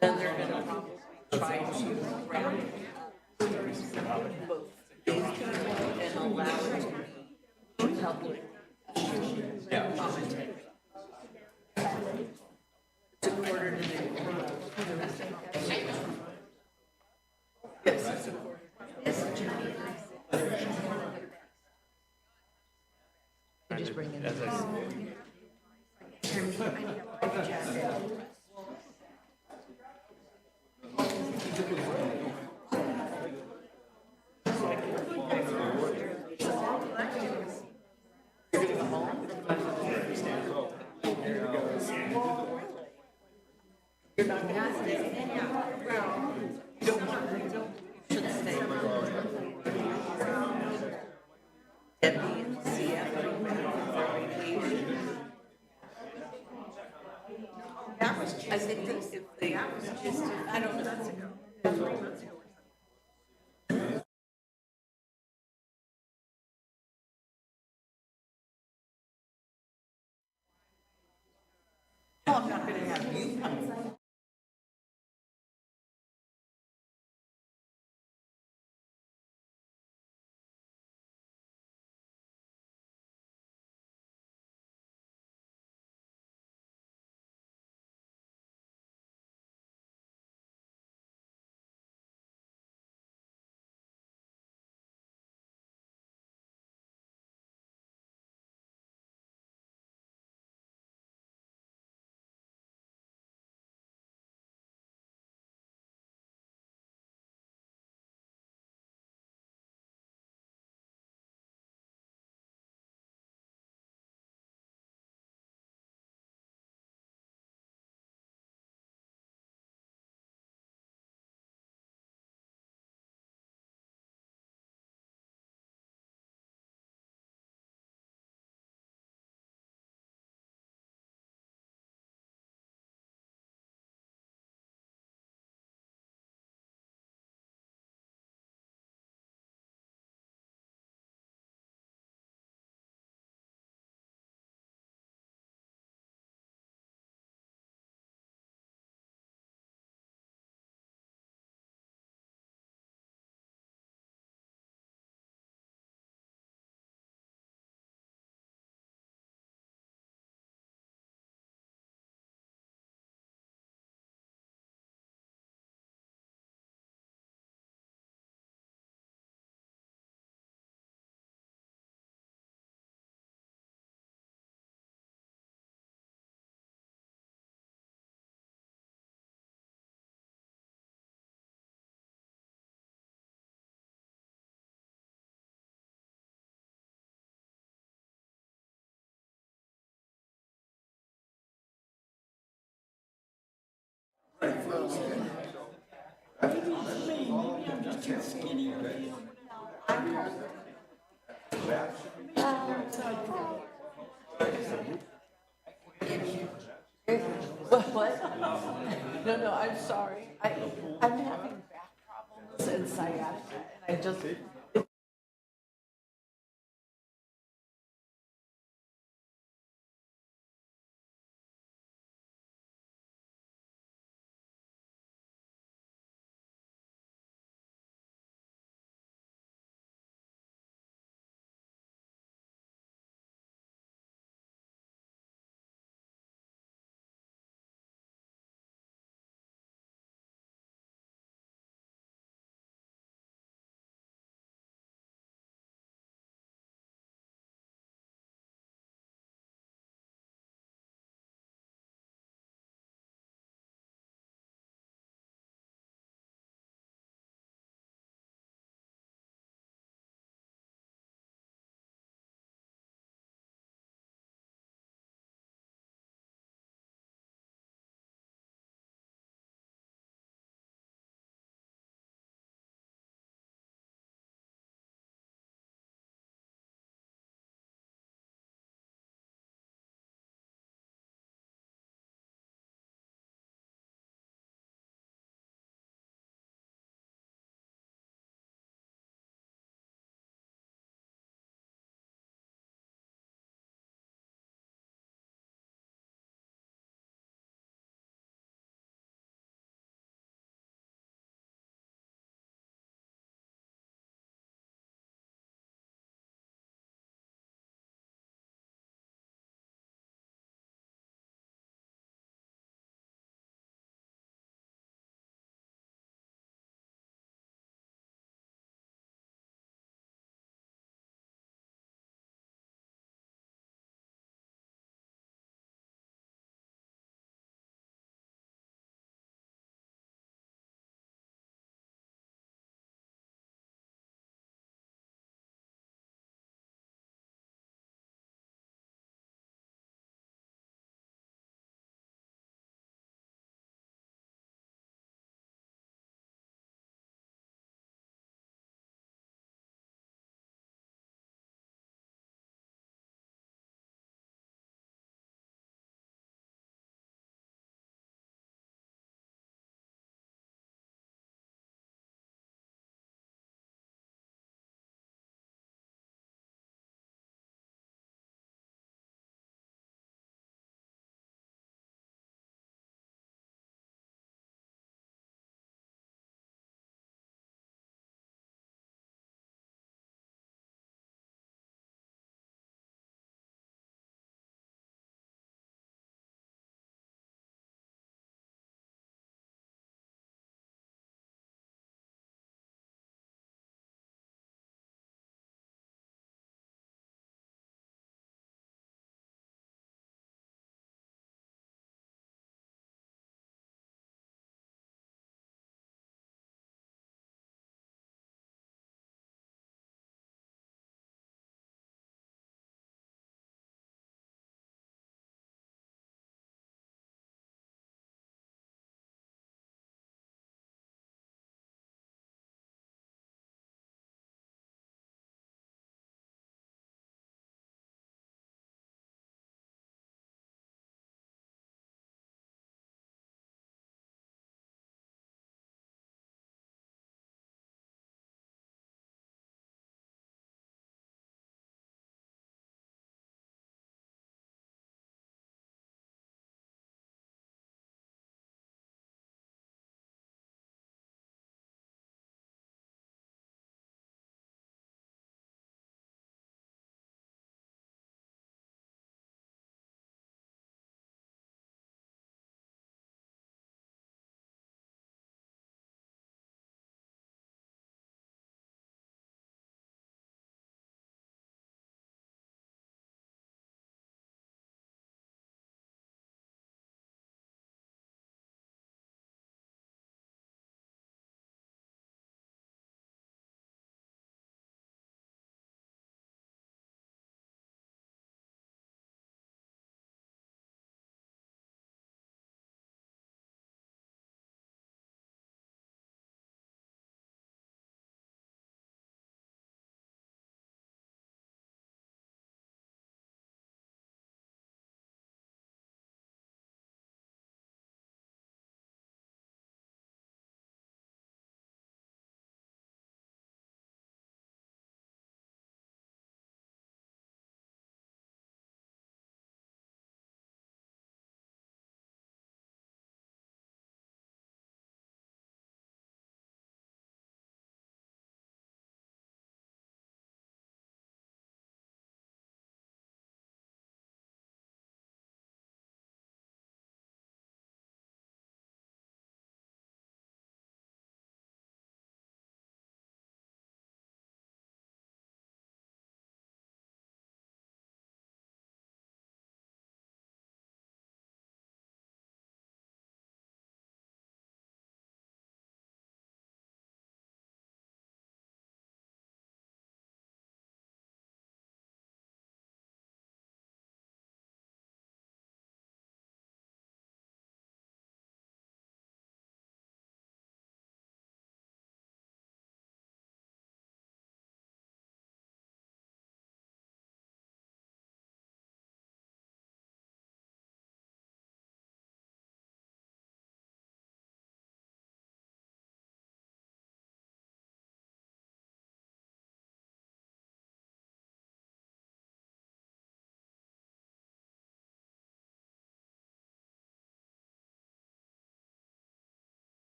Then they're going to probably try to grab both these people and allow it to be public commentary. It's a quarter to the. Yes, it's a quarter. You're not going to stay. Well, you don't want to. Should stay. Debbie and CF are vacation. That was just, I think if they, that was just, I don't know. 3 months ago. Oh, I'm not going to have you. What? No, no, I'm sorry. I'm having back problems and sciatica, and I just,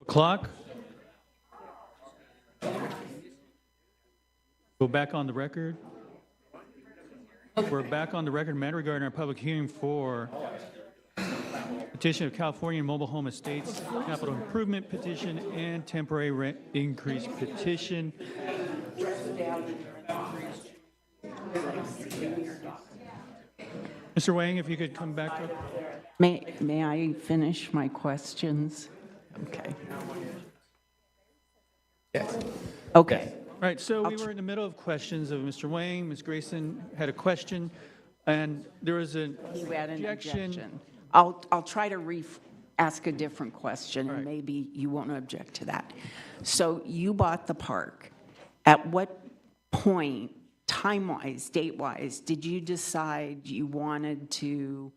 Clock. Go back on the record. We're back on the record, matter regarding our public hearing for petition of California Mobile Home Estates capital improvement petition and temporary rent increase petition. Mr. Wang, if you could come back up. May I finish my questions? Okay. Yes. Okay. All right, so we were in the middle of questions of Mr. Wang. Ms. Grayson had a question, and there was an You had an objection. objection. I'll try to ask a different question, All right. and maybe you won't object to that. So you bought the park. At what point, time-wise, date-wise, did you decide you wanted to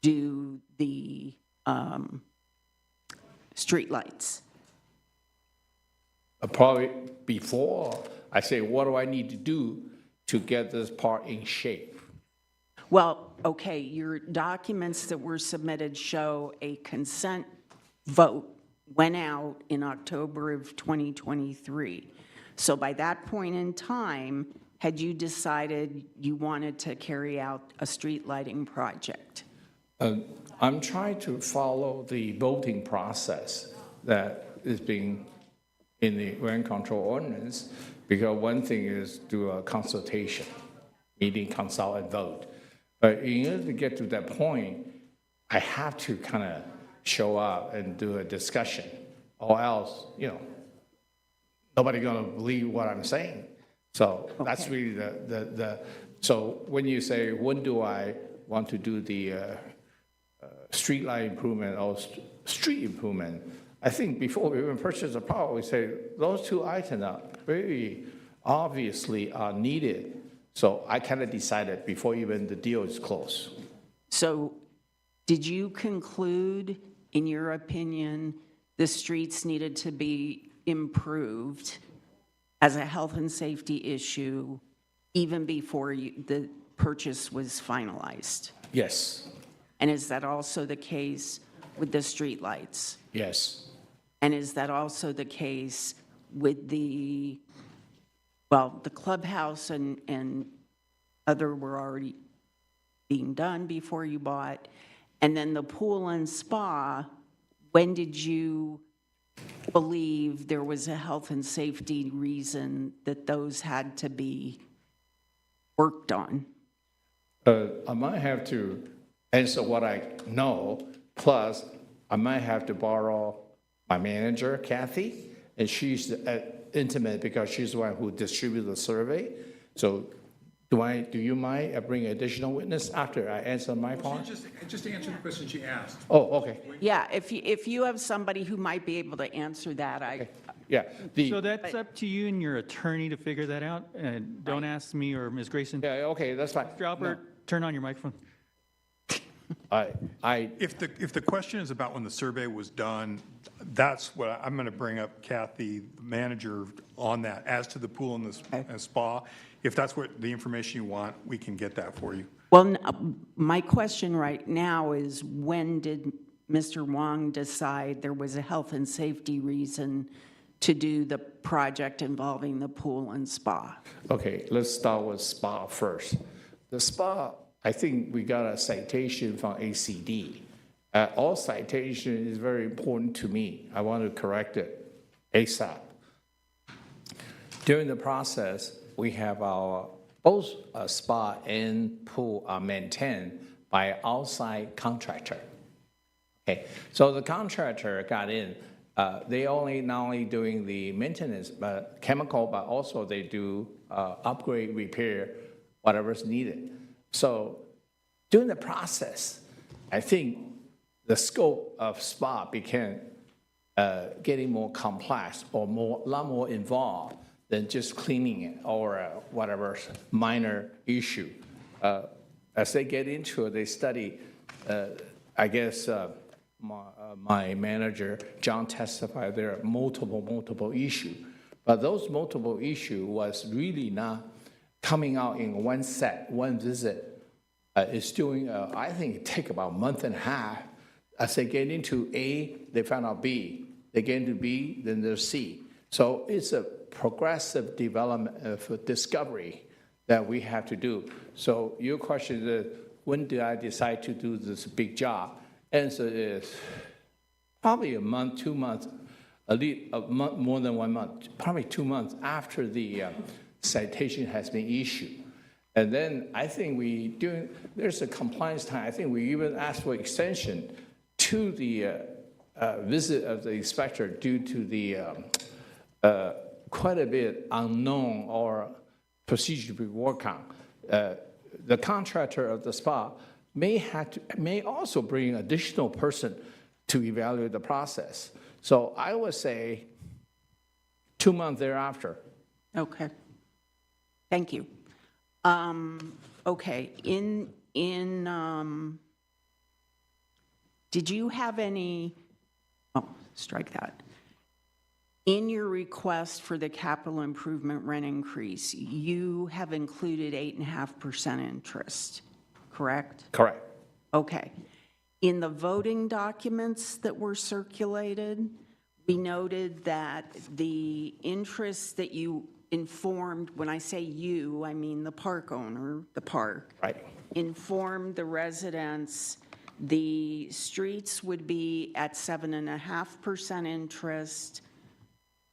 do the streetlights? Probably before I say, what do I need to do to get this part in shape? Well, okay, your documents that were submitted show a consent vote went out in October of 2023. So by that point in time, had you decided you wanted to carry out a street lighting project? I'm trying to follow the voting process that is being in the rent control ordinance, because one thing is do a consultation, meeting, consult, and vote. But in order to get to that point, I have to kind of show up and do a discussion, or else, nobody gonna believe what I'm saying. So that's really so when you say, when do I want to do the street light improvement or street improvement, I think before we even purchase a power, we say those two items are very obviously are needed. So I kind of decided before even the deal is closed. So did you conclude, in your opinion, the streets needed to be improved as a health and safety issue even before the purchase was finalized? Yes, And is that also the case with the streetlights? yes, And is that also the case with the clubhouse and other were already being done before you bought? And then the pool and spa, when did you believe there was a health and safety reason that those had to be worked on? I might have to answer what I know, plus I might have to borrow my manager, Kathy, and she's intimate because she's the one who distributed the survey. So do you mind I bring additional witness after I answer my part? Just answer the question she asked. Oh, okay, Yeah, if you have somebody who might be able to answer that, yeah. So that's up to you and your attorney to figure that out, and don't ask me or Ms. Grayson. Yeah, okay, that's fine. Mr. Albert, turn on your microphone. If the question is about when the survey was done, that's what I'm going to bring up Kathy, the manager, on that. As to the pool and the spa, if that's what the information you want, we can get that for you. Well, my question right now is, when did Mr. Wong decide there was a health and safety reason to do the project involving the pool and spa? Okay, let's start with spa first. The spa, I think we got a citation from ACD. All citation is very important to me. I want to correct it ASAP. During the process, we have our both spa and pool are maintained by an outside contractor. Okay, so the contractor got in. They not only doing the maintenance, but chemical, but also they do upgrade, repair, whatever's needed. So during the process, I think the scope of spa became getting more complex or a lot more involved than just cleaning it or whatever minor issue. As they get into it, they study, I guess my manager, John, testified there are multiple issues. But those multiple issues was really not coming out in one set, one visit. It's doing, I think it take about a month and a half. As they get into A, they found out B. they get into B, then there's C. So it's a progressive development of discovery that we have to do. So your question is, when did I decide to do this big job? Answer is probably a month, 2 months, at least a month, more than 1 month, probably 2 months after the citation has been issued. And then I think there's a compliance time. I think we even asked for extension to the visit of the inspector due to the quite a bit unknown or procedure to be worked on. The contractor of the spa may also bring additional person to evaluate the process. So I would say 2 months thereafter. Okay. Thank you. Okay, did you have any, strike that. In your request for the capital improvement rent increase, you have included 8.5% interest, correct? Correct. Okay. In the voting documents that were circulated, we noted that the interest that you informed, when I say you, I mean the park owner, the park. Right. Informed the residents the streets would be at 7.5% interest,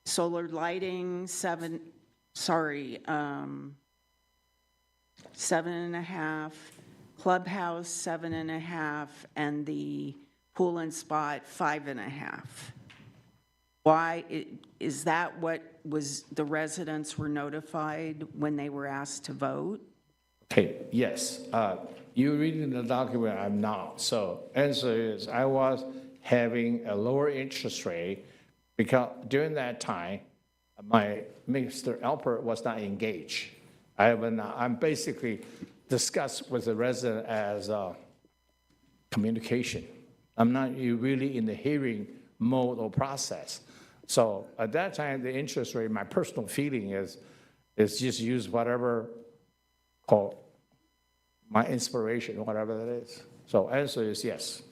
solar lighting, 7.5, clubhouse, 7.5, and the pool and spa at 5.5. Why, is that what was, the residents were notified when they were asked to vote? Okay, yes. You're reading the document, I'm not. So answer is, I was having a lower interest rate because during that time, Mr. Alpert was not engaged. I'm basically discussed with the resident as communication. I'm not really in the hearing mode or process. So at that time, the interest rate, my personal feeling is just use whatever called my inspiration, whatever that is. So answer is yes.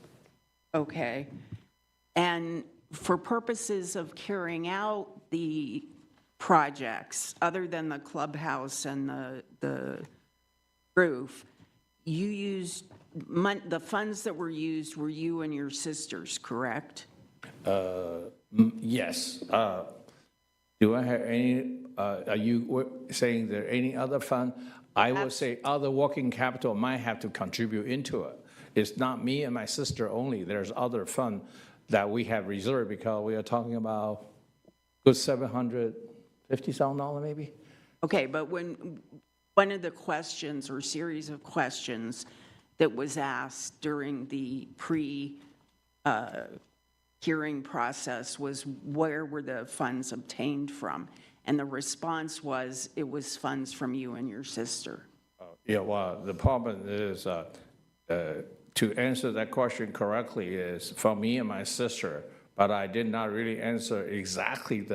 Okay. And for purposes of carrying out the projects, other than the clubhouse and the roof, you used, the funds that were used were you and your sisters, correct? Yes. Do I have any, are you saying there any other fund? I would say other working capital might have to contribute into it. It's not me and my sister only. There's other fund that we have reserved because we are talking about good $750,000 maybe. Okay, but when one of the questions or series of questions that was asked during the hearing process was where were the funds obtained from? And the response was it was funds from you and your sister. Yeah, well, the problem is to answer that question correctly is from me and my sister, but I did not really answer exactly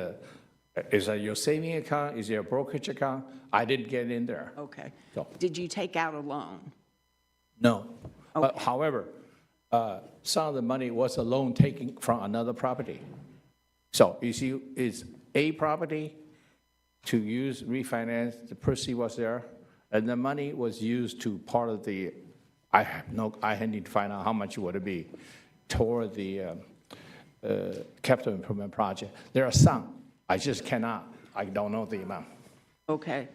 is that your saving account? Is it your brokerage account? I didn't get in there. Okay. So. Did you take out a loan? No. Okay. However, some of the money was a loan taken from another property. So you see, it's a property to use, refinance, the proceeds was there, and the money was used to part of the, I need to find out how much would it be, toward the capital improvement project. There are some, I just cannot, I don't know the amount. Okay.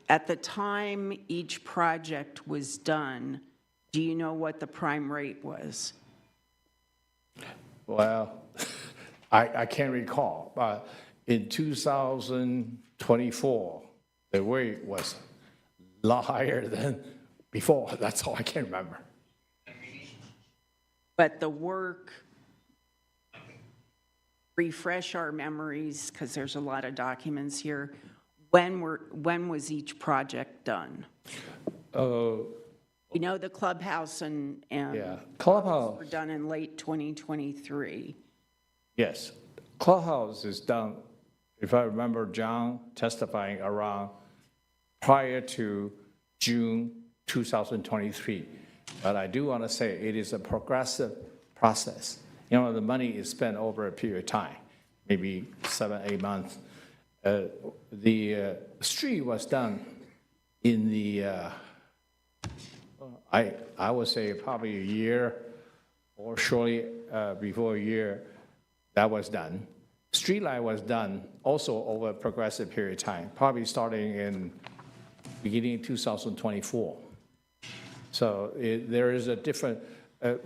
At the time each project was done, do you know what the prime rate was? Well, I can't recall, but in 2024, the rate was a lot higher than before. That's all I can remember. But the work, refresh our memories, because there's a lot of documents here. When was each project done? You know, the clubhouse and Yeah, clubhouse. were done in late 2023. Yes, clubhouse is done, if I remember John testifying around prior to June 2023. But I do want to say it is a progressive process. the money is spent over a period of time, maybe 7, 8 months. The street was done in the, I would say probably a year or shortly before a year, that was done. Streetlight was done also over a progressive period of time, probably starting in beginning of 2024. So there is a different,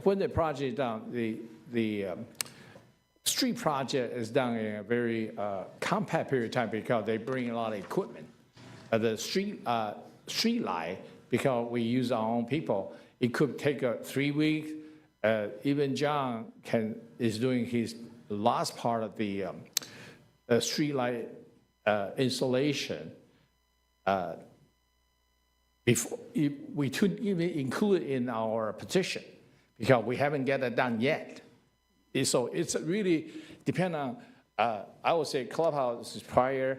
when the project is done, the street project is done in a very compact period of time because they bring a lot of equipment. The street light, because we use our own people, it could take 3 weeks. Even John is doing his last part of the street light installation. Before we couldn't even include it in our petition because we haven't get it done yet. So it's really depend on, I would say clubhouse is prior.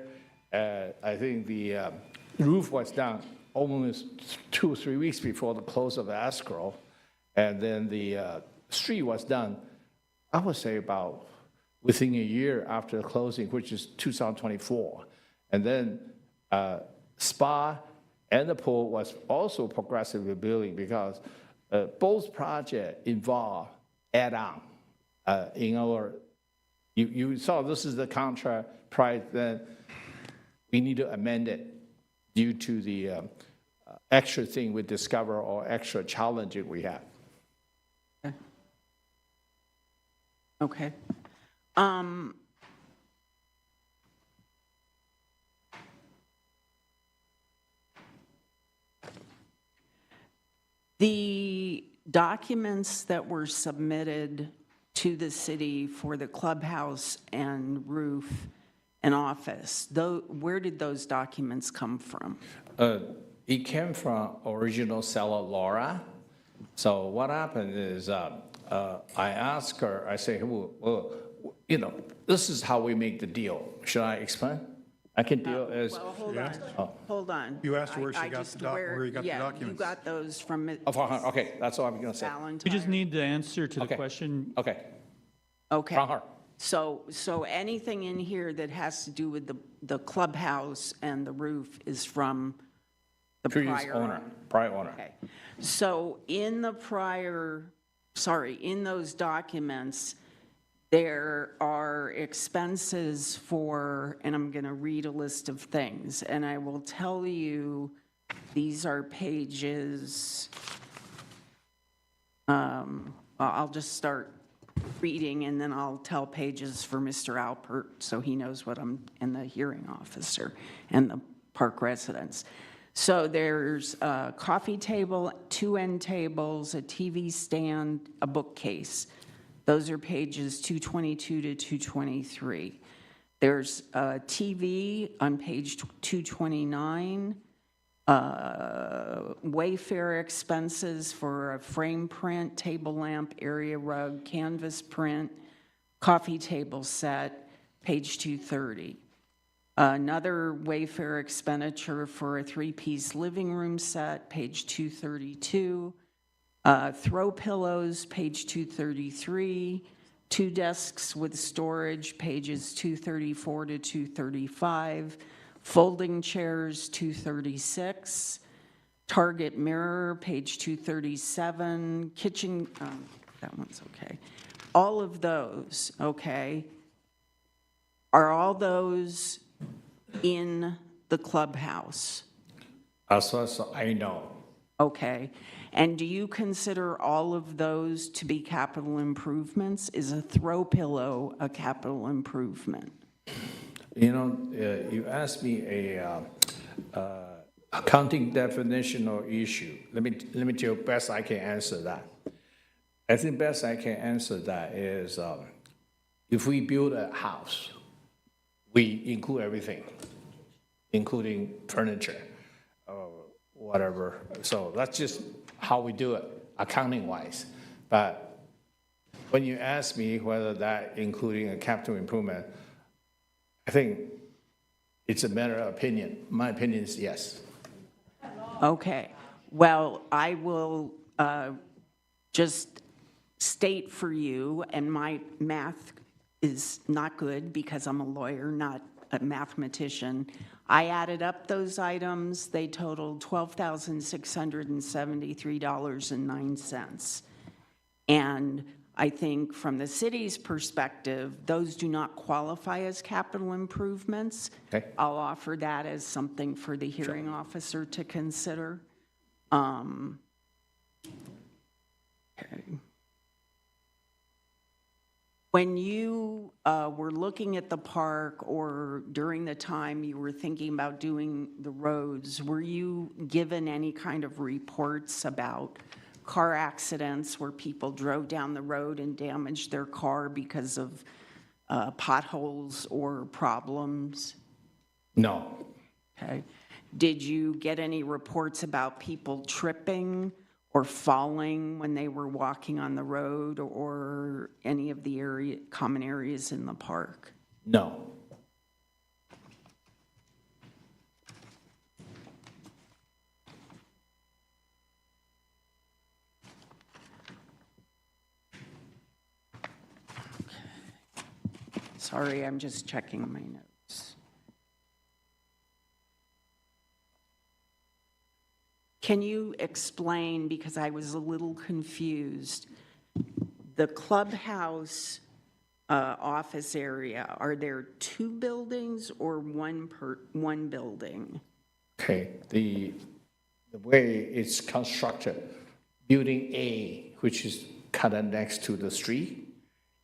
I think the roof was done almost 2 or 3 weeks before the close of the escrow. And then the street was done, I would say about within a year after the closing, which is 2024. And then spa and the pool was also progressively building because both projects involve add-on. In our, you saw this is the contract price, then we need to amend it due to the extra thing we discover or extra challenge we have. Okay. The documents that were submitted to the city for the clubhouse and roof and office, where did those documents come from? It came from original seller Laura. So what happened is I asked her, I say, well, this is how we make the deal. Should I explain? I can deal as. Well, hold on. You asked where you got the documents. Yeah, you got those from Okay, that's all I'm going to say. We just need the answer to the Okay. question. Okay, Okay. from her. So anything in here that has to do with the clubhouse and the roof is from the Previous prior owner, prior owner. Okay. So in those documents, there are expenses for, and I'm going to read a list of things, and I will tell you, these are pages, I'll just start reading, and then I'll tell pages for Mr. Alpert, so he knows what I'm, and the hearing officer, and the park residents. So there's a coffee table, 2 end tables, a TV stand, a bookcase. Those are pages 222 to 223. There's a TV on page 229, Wayfair expenses for a frame print, table lamp, area rug, canvas print, coffee table set, page 230. Another Wayfair expenditure for a 3-piece living room set, page 232. Throw pillows, page 233. 2 desks with storage, pages 234 to 235. Folding chairs, 236. Target mirror, page 237. Kitchen, that one's okay. All of those, okay, are all those in the clubhouse? As far as I know. Okay. And do you consider all of those to be capital improvements? Is a throw pillow a capital improvement? You asked me a accounting definition or issue. Let me tell you best I can answer that. I think best I can answer that is if we build a house, we include everything, including furniture, whatever. So that's just how we do it, accounting-wise. But when you ask me whether that including a capital improvement, I think it's a matter of opinion. My opinion is yes. Okay. Well, I will just state for you, and my math is not good because I'm a lawyer, not a mathematician. I added up those items, they totaled $12,673.09. And I think from the city's perspective, those do not qualify as capital improvements. Okay. I'll offer that as something for the hearing officer to consider. Okay. When you were looking at the park or during the time you were thinking about doing the roads, were you given any kind of reports about car accidents where people drove down the road and damaged their car because of potholes or problems? No. Okay. Did you get any reports about people tripping or falling when they were walking on the road or any of the common areas in the park? No. Sorry, I'm just checking my notes. Can you explain, because I was a little confused, the clubhouse office area, are there two buildings or one building? Okay, the way it's constructed, building A, which is kind of next to the street,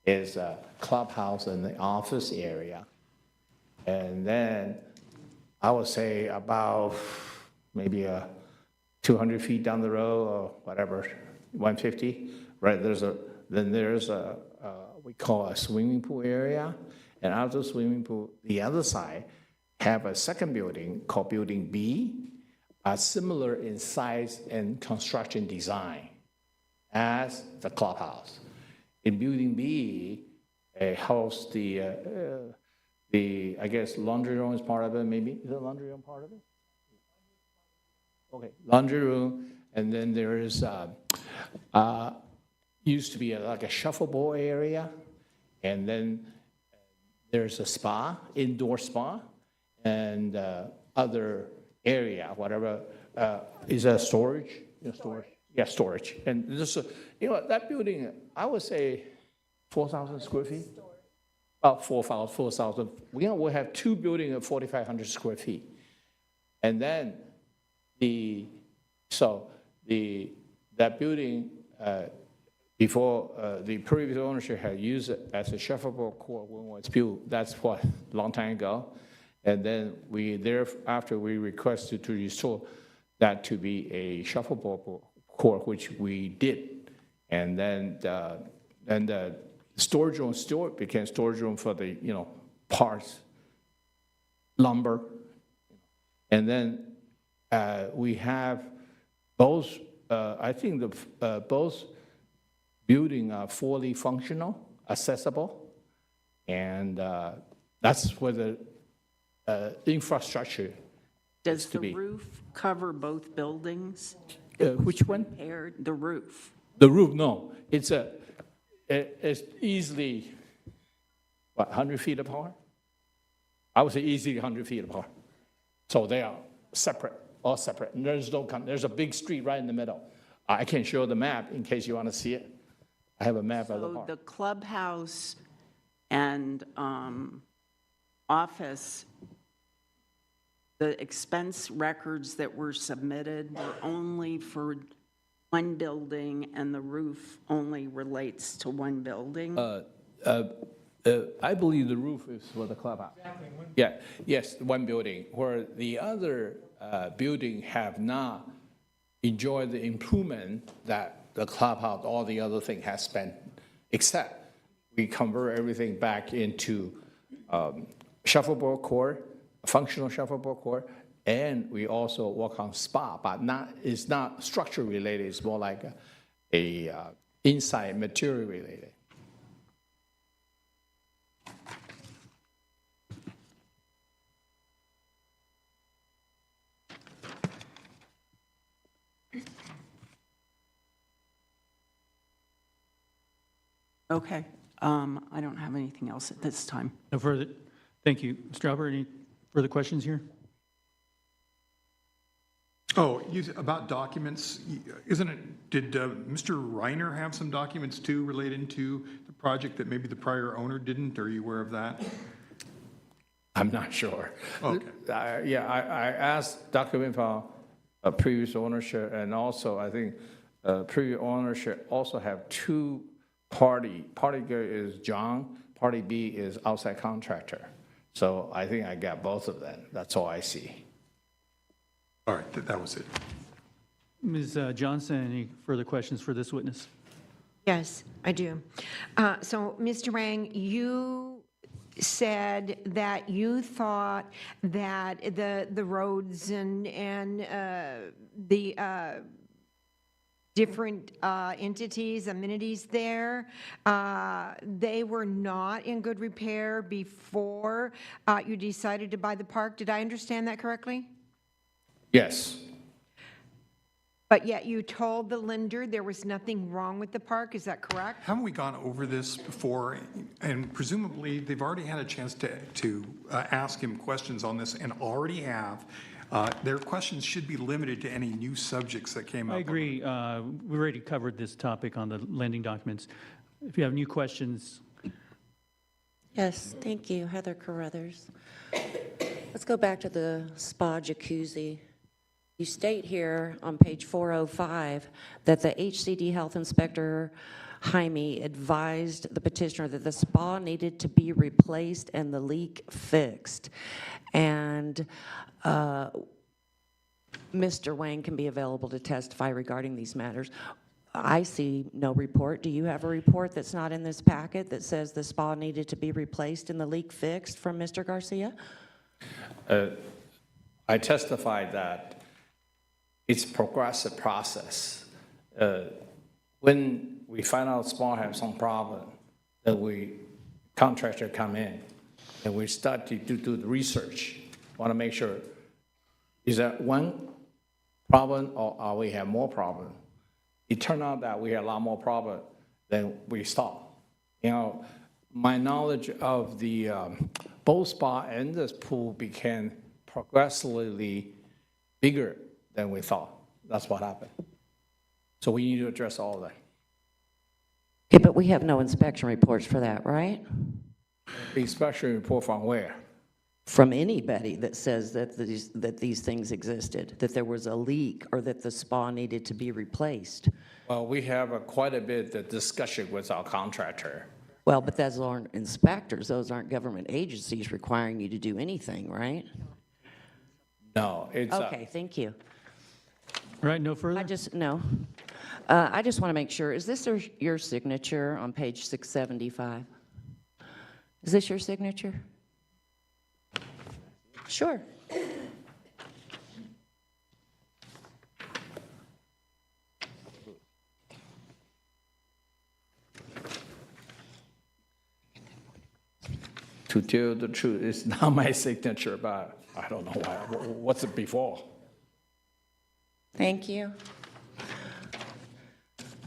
is a clubhouse and the office area. And then I would say about maybe 200 feet down the road or whatever, 150, right? There's a we call a swimming pool area. And out of the swimming pool, the other side have a second building called Building B, similar in size and construction design as the clubhouse. In Building B, hosts the I guess laundry room is part of it, maybe? Is the laundry room part of it? Okay, laundry room, and then there is, used to be like a shuffleboard area, and then there's a spa, indoor spa, and other area, whatever, is a storage? Storage. Yeah, storage. And this, that building, I would say 4,000 square feet? About 4,000. We have two buildings of 4,500 square feet. And then that building, before the previous ownership had used it as a shuffleboard court when it was built. That's what, a long time ago. And then after we requested to restore that to be a shuffleboard court, which we did. And then the storage room still became storage room for the, parts, lumber. And then we have both, I think both buildings are fully functional, accessible, and that's where the infrastructure Does is to be. the roof cover both buildings? Which one? The roof. The roof, no. It's easily, 100 feet apart? I would say easily 100 feet apart. So they are separate, all separate. And there's a big street right in the middle. I can show the map in case you want to see it. I have a map of the So park. the clubhouse and office, the expense records that were submitted were only for one building, and the roof only relates to one building? I believe the roof is for the clubhouse. Yeah, yes, one building, where the other building have not enjoyed the improvement that the clubhouse, all the other thing has spent, except we convert everything back into shuffleboard court, functional shuffleboard court, and we also work on spa, but it's not structure related, it's more like a inside material related. Okay. I don't have anything else at this time. No further, thank you. Mr. Albert, any further questions here? Oh, about documents, isn't it, did Mr. Reiner have some documents too related to the project that maybe the prior owner didn't? Are you aware of that? I'm not sure. Okay. Yeah, I asked document from previous ownership, and also I think previous ownership also have two party. Party A is John, party B is outside contractor. So I think I got both of them. That's all I see. All right, that was it. Ms. Johnson, any further questions for this witness? Yes, I do. So, Mr. Wang, you said that you thought that the roads and the different entities, amenities there, they were not in good repair before you decided to buy the park. Did I understand that correctly? Yes. But yet you told the lender there was nothing wrong with the park, is that correct? Haven't we gone over this before? And presumably, they've already had a chance to ask him questions on this and already have. Their questions should be limited to any new subjects that came up. I agree. We already covered this topic on the lending documents. If you have new questions, Yes, thank you, Heather Carruthers. Let's go back to the spa jacuzzi. You state here on page 405 that the HCD health inspector, Jaime, advised the petitioner that the spa needed to be replaced and the leak fixed. And Mr. Wang can be available to testify regarding these matters. I see no report. Do you have a report that's not in this packet that says the spa needed to be replaced and the leak fixed from Mr. Garcia? I testified that it's a progressive process. When we find out spa have some problem, then contractor come in and we start to do the research. Want to make sure, is that one problem or we have more problem? It turned out that we had a lot more problem than we stop. You know, my knowledge of the both spa and this pool became progressively bigger than we thought. That's what happened. So we need to address all of that. Okay, but we have no inspection reports for that, right? The inspection report from where? From anybody that says that these things existed, that there was a leak or that the spa needed to be replaced. Well, we have quite a bit of discussion with our contractor. Well, but those aren't inspectors. Those aren't government agencies requiring you to do anything, right? No, it's Okay, thank you. all right, no further? I just want to make sure, is this your signature on page 675? Is this your signature? Sure. to tell the truth, it's not my signature, but I don't know why. What's it before? Thank you.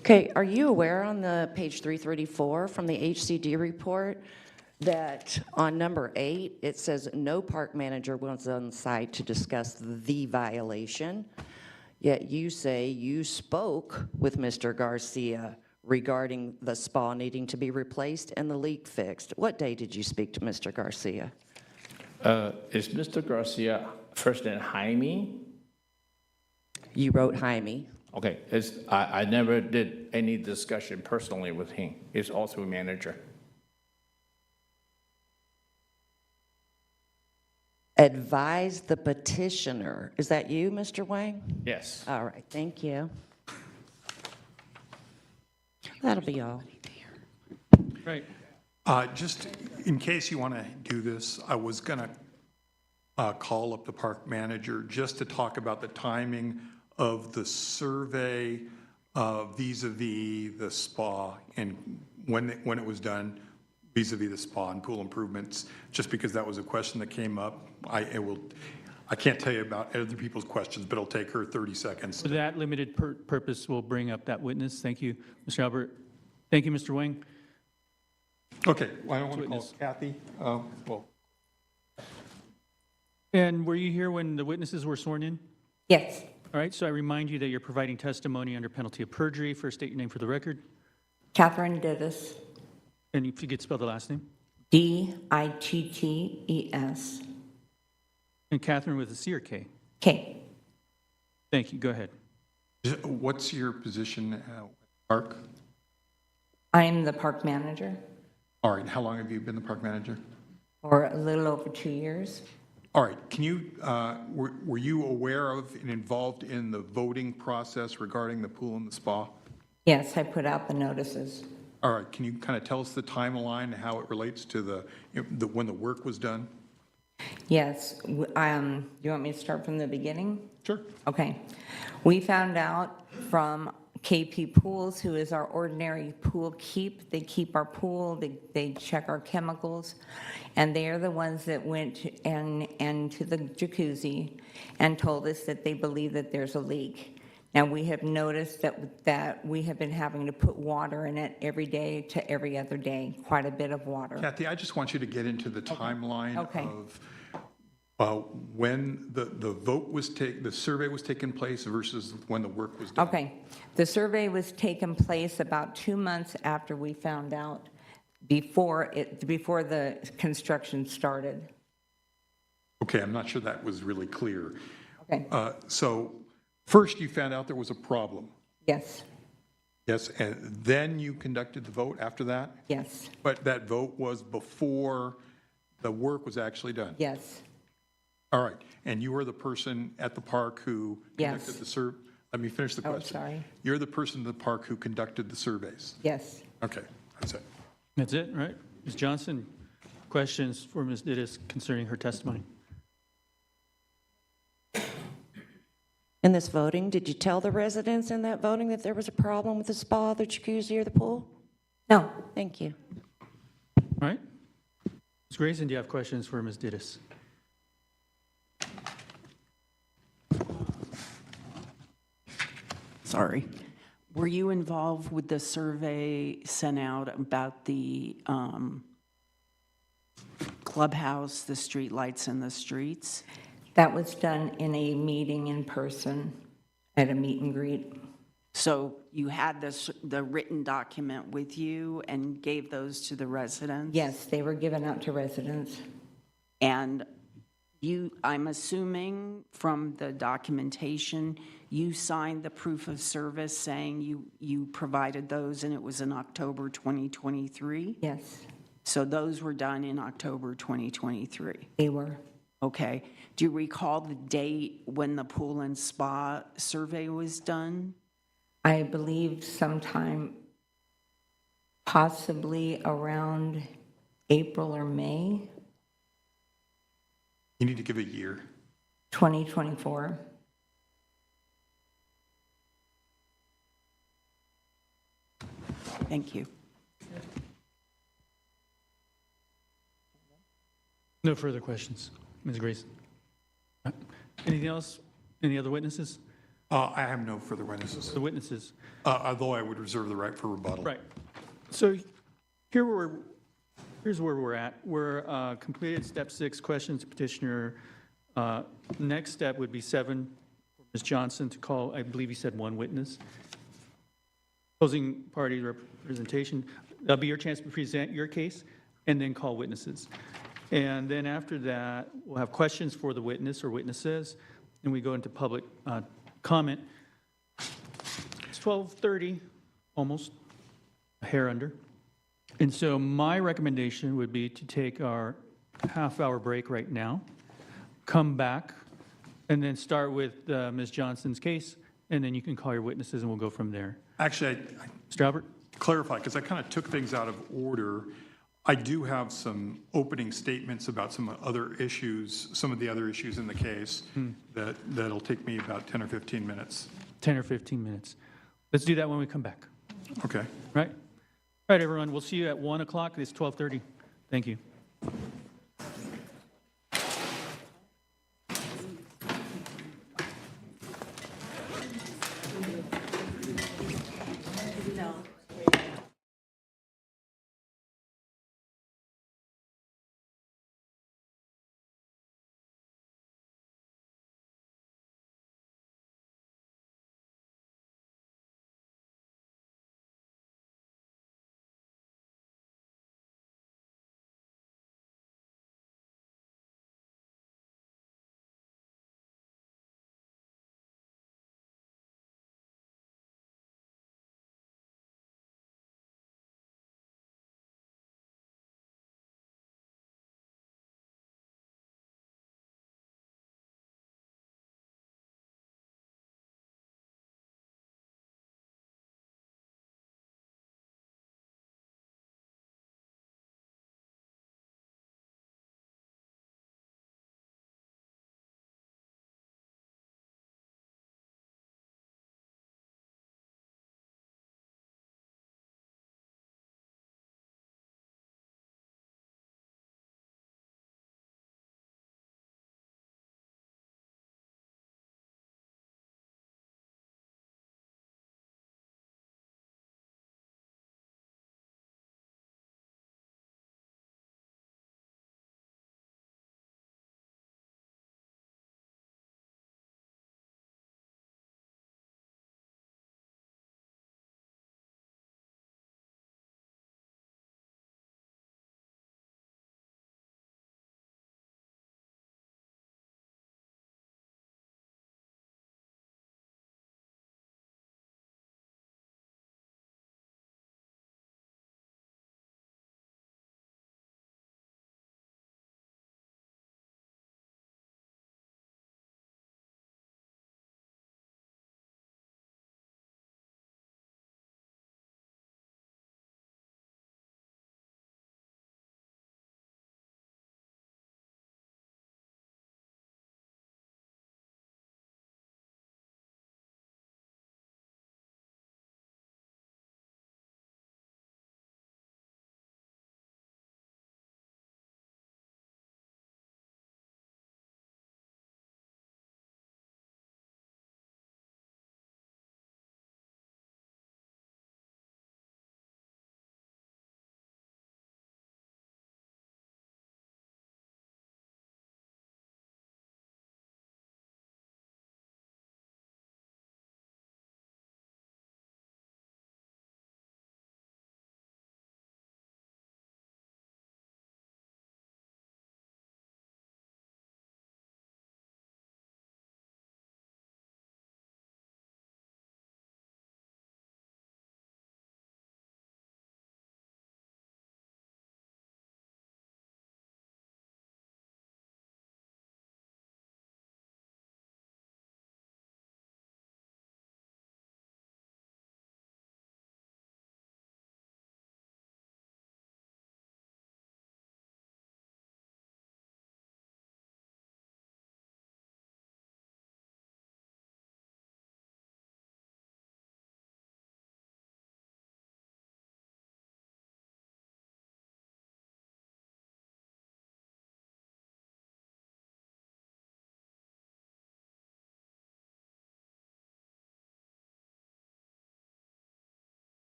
Okay, are you aware on the page 334 from the HCD report that on number 8, it says no park manager was on site to discuss the violation, yet you say you spoke with Mr. Garcia regarding the spa needing to be replaced and the leak fixed. What day did you speak to Mr. Garcia? Is Mr. Garcia first name Jaime? You wrote Jaime. Okay, I never did any discussion personally with him. He's also a manager. Advise the petitioner. Is that you, Mr. Wang? Yes. All right, thank you. That'll be all. Right. Just in case you want to do this, I was going to call up the park manager just to talk about the timing of the survey vis-a-vis the spa and when it was done vis-a-vis the spa and pool improvements, just because that was a question that came up. I can't tell you about other people's questions, but it'll take her 30 seconds. For that limited purpose, we'll bring up that witness. Thank you, Mr. Albert. Thank you, Mr. Wang. Okay, well, I don't want to call Witness. Kathy. Well, And were you here when the witnesses were sworn in? Yes. All right, so I remind you that you're providing testimony under penalty of perjury. First, state your name for the record. Catherine Dittis, And if you could spell the last name. Dittes. And Catherine with a C or K? K. Thank you. Go ahead. what's your position at Park? I'm the park manager All right, how long have you been the park manager? for a little over 2 years. All right, can you, were you aware of and involved in the voting process regarding the pool and the spa? Yes, I put out the notices. All right, can you kind of tell us the timeline, how it relates to when the work was done? Yes, you want me to start from the beginning? Sure. Okay. We found out from KP Pools, who is our ordinary pool keep. They keep our pool, they check our chemicals, and they are the ones that went to the jacuzzi and told us that they believe that there's a leak. Now, we have noticed that we have been having to put water in it every day to every other day, quite a bit of water. Kathy, I just want you to get into the timeline Okay. of when the vote was the survey was taking place versus when the work was done. Okay. The survey was taking place about 2 months after we found out, before the construction started. Okay, I'm not sure that was really clear. Okay. So first you found out there was a problem. Yes, Yes, and then you conducted the vote after that? yes, But that vote was before the work was actually done? yes, All right, and you were the person at the park who Yes. conducted the survey? Let me finish the Oh, question. sorry. You're the person at the park who conducted the surveys? yes. Okay, that's it. That's it, right? Ms. Johnson, questions for Ms. Dittis concerning her testimony? In this voting, did you tell the residents in that voting that there was a problem with the spa, the jacuzzi, or the pool? No, Thank you. All right. Ms. Grayson, do you have questions for Ms. Dittis? Sorry. Were you involved with the survey sent out about the clubhouse, the street lights in the streets? that was done in a meeting in person at a meet and greet. So you had the written document with you and gave those to the residents? Yes, they were given out to residents. And I'm assuming from the documentation, you signed the proof of service saying you provided those and it was in October 2023? Yes, So those were done in October 2023? they were. Okay. Do you recall the date when the pool and spa survey was done? I believe sometime possibly around April or May You need to give a year. 2024. Thank you. No further questions. Ms. Grayson? Anything else? Any other witnesses? I have no further witnesses, The witnesses. although I would reserve the right for rebuttal. Right. So here's where we're at. We're completed step 6, questions to petitioner. Next step would be 7, for Ms. Johnson to call, I believe you said 1 witness. Opposing party representation. That'll be your chance to present your case and then call witnesses. And then after that, we'll have questions for the witness or witnesses, and we go into public comment. It's 12:30, almost, a hair under. And so my recommendation would be to take our half-hour break right now, come back, and then start with Ms. Johnson's case, and then you can call your witnesses, and we'll go from there. Actually, Mr. Albert? clarify, because I kind of took things out of order. I do have some opening statements about some other issues, some of the other issues in the case, that'll take me about 10 or 15 minutes. 10 or 15 minutes. Let's do that when we come back, Okay. right? All right, everyone, we'll see you at 1 o'clock. It's 12:30. Thank you.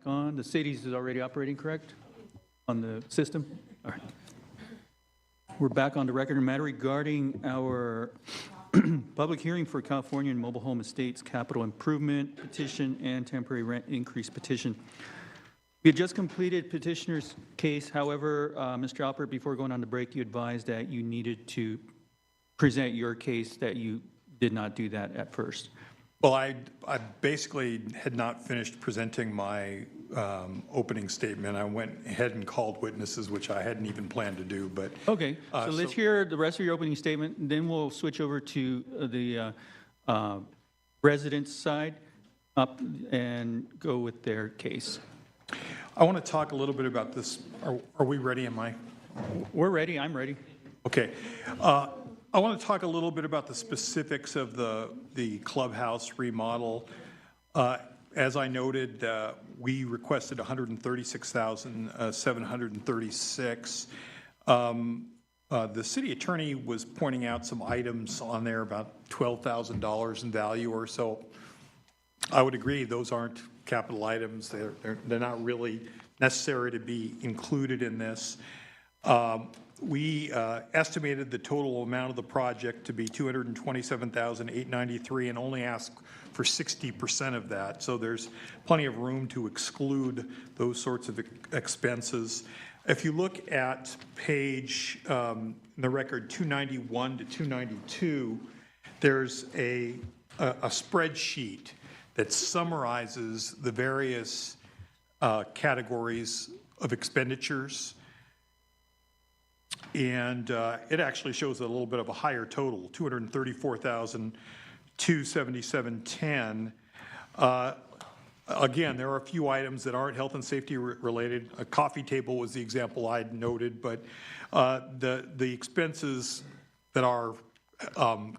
on. The cities is already operating, correct? On the system? All right. We're back on the record in matter regarding our public hearing for California and Mobile Home Estates capital improvement petition and temporary rent increase petition. We had just completed petitioner's case. However, Mr. Alpert, before going on the break, you advised that you needed to present your case, that you did not do that at first. Well, I basically had not finished presenting my opening statement. I went ahead and called witnesses, which I hadn't even planned to do, but. Okay, so let's hear the rest of your opening statement, and then we'll switch over to the residents' side up and go with their case. I want to talk a little bit about this. Are we ready? Am I? We're ready. I'm ready. Okay. I want to talk a little bit about the specifics of the clubhouse remodel. As I noted, we requested $136,736. The city attorney was pointing out some items on there about $12,000 in value or so. I would agree those aren't capital items. They're not really necessary to be included in this. We estimated the total amount of the project to be $227,893 and only asked for 60% of that. So there's plenty of room to exclude those sorts of expenses. If you look at page, the record 291 to 292, there's a spreadsheet that summarizes the various categories of expenditures. And it actually shows a little bit of a higher total, $234,277.10. Again, there are a few items that aren't health and safety related. A coffee table was the example I'd noted, but the expenses that are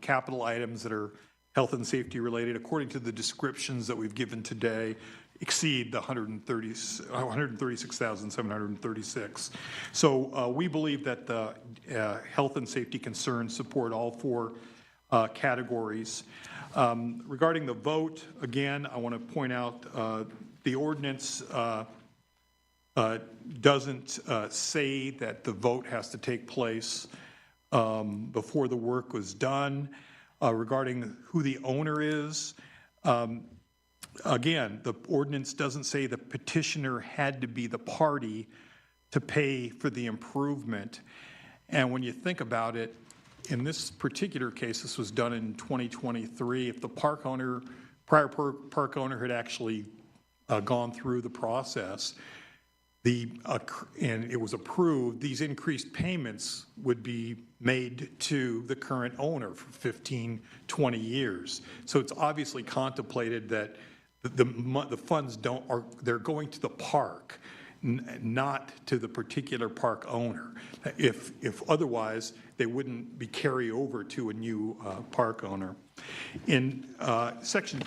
capital items that are health and safety related, according to the descriptions that we've given today, exceed the $136,736. So we believe that the health and safety concerns support all four categories. Regarding the vote, again, I want to point out the ordinance doesn't say that the vote has to take place before the work was done. Regarding who the owner is, again, the ordinance doesn't say the petitioner had to be the party to pay for the improvement. And when you think about it, in this particular case, this was done in 2023. If the prior park owner had actually gone through the process, and it was approved, these increased payments would be made to the current owner for 15, 20 years. So it's obviously contemplated that the funds they're going to the park, not to the particular park owner. If otherwise, they wouldn't be carried over to a new park owner. In section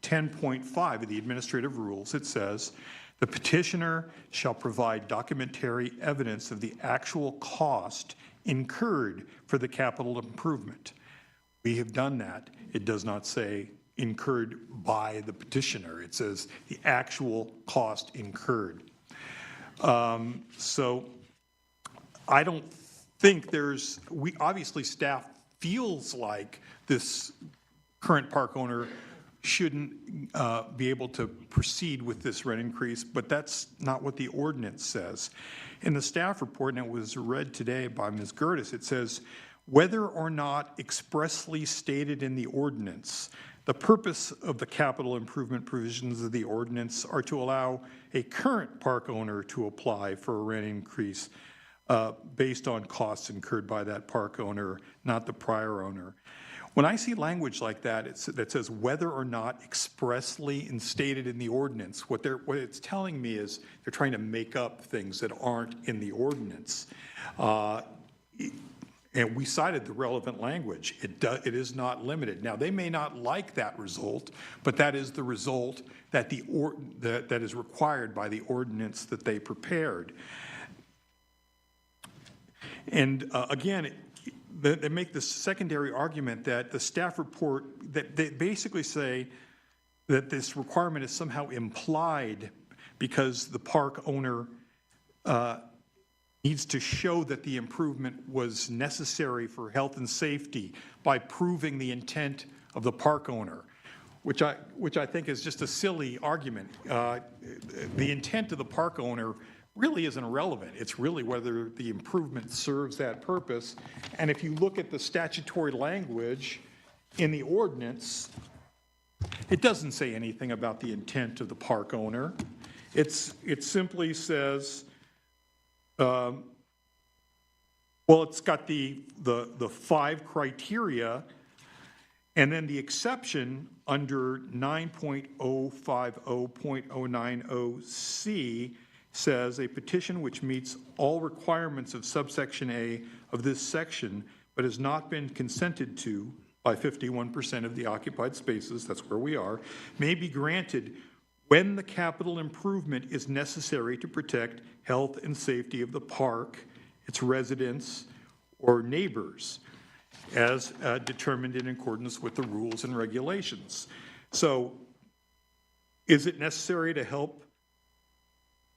10.5 of the administrative rules, it says, the petitioner shall provide documentary evidence of the actual cost incurred for the capital improvement. We have done that. It does not say incurred by the petitioner. It says the actual cost incurred. So I don't think obviously staff feels like this current park owner shouldn't be able to proceed with this rent increase, but that's not what the ordinance says. In the staff report, and it was read today by Ms. Gertis, it says, whether or not expressly stated in the ordinance, the purpose of the capital improvement provisions of the ordinance are to allow a current park owner to apply for a rent increase based on costs incurred by that park owner, not the prior owner. When I see language like that, that says whether or not expressly stated in the ordinance, what it's telling me is they're trying to make up things that aren't in the ordinance. And we cited the relevant language. It is not limited. Now, they may not like that result, but that is the result that that is required by the ordinance that they prepared. And again, they make the secondary argument that the staff report, that they basically say that this requirement is somehow implied because the park owner needs to show that the improvement was necessary for health and safety by proving the intent of the park owner, which I think is just a silly argument. The intent of the park owner really isn't irrelevant. It's really whether the improvement serves that purpose. And if you look at the statutory language in the ordinance, it doesn't say anything about the intent of the park owner. It simply says, well, it's got the 5 criteria, and then the exception under 9.050.090C says a petition which meets all requirements of subsection A of this section but has not been consented to by 51% of the occupied spaces, that's where we are, may be granted when the capital improvement is necessary to protect health and safety of the park, its residents, or neighbors, as determined in accordance with the rules and regulations. So, is it necessary to help?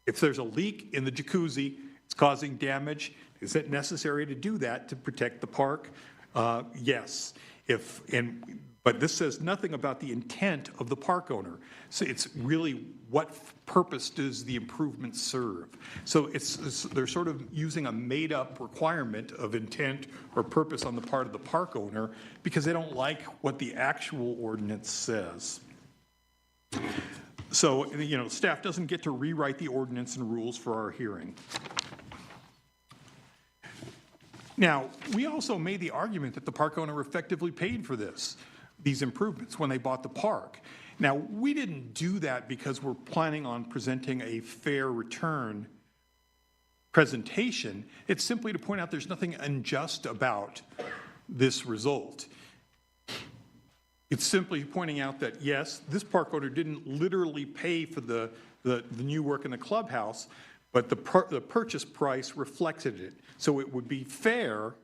If there's a leak in the jacuzzi, it's causing damage, is it necessary to do that to protect the park? Yes. But this says nothing about the intent of the park owner. So it's really what purpose does the improvement serve? So they're sort of using a made-up requirement of intent or purpose on the part of the park owner because they don't like what the actual ordinance says. So, staff doesn't get to rewrite the ordinance and rules for our hearing. Now, we also made the argument that the park owner effectively paid for these improvements when they bought the park. Now, we didn't do that because we're planning on presenting a fair return presentation. It's simply to point out there's nothing unjust about this result. It's simply pointing out that, yes, this park owner didn't literally pay for the new work in the clubhouse, but the purchase price reflected it. So it would be fair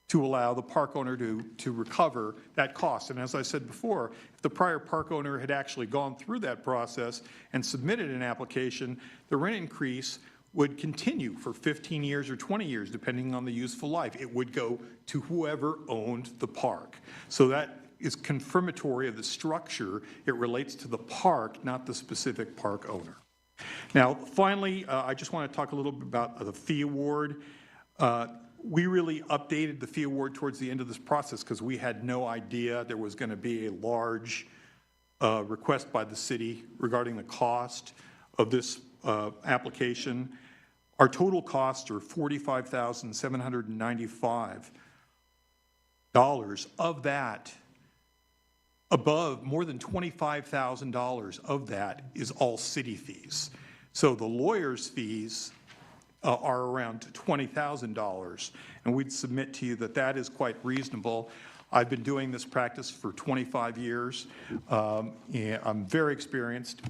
to allow the park owner to recover that cost. And as I said before, if the prior park owner had actually gone through that process and submitted an application, the rent increase would continue for 15 years or 20 years, depending on the useful life. It would go to whoever owned the park. So that is confirmatory of the structure. It relates to the park, not the specific park owner. Now, finally, I just want to talk a little bit about the fee award. We really updated the fee award towards the end of this process because we had no idea there was going to be a large request by the city regarding the cost of this application. Our total costs are $45,795. Of that, above more than $25,000 of that is all city fees. So the lawyer's fees are around $20,000, and we'd submit to you that that is quite reasonable. I've been doing this practice for 25 years. And I'm very experienced.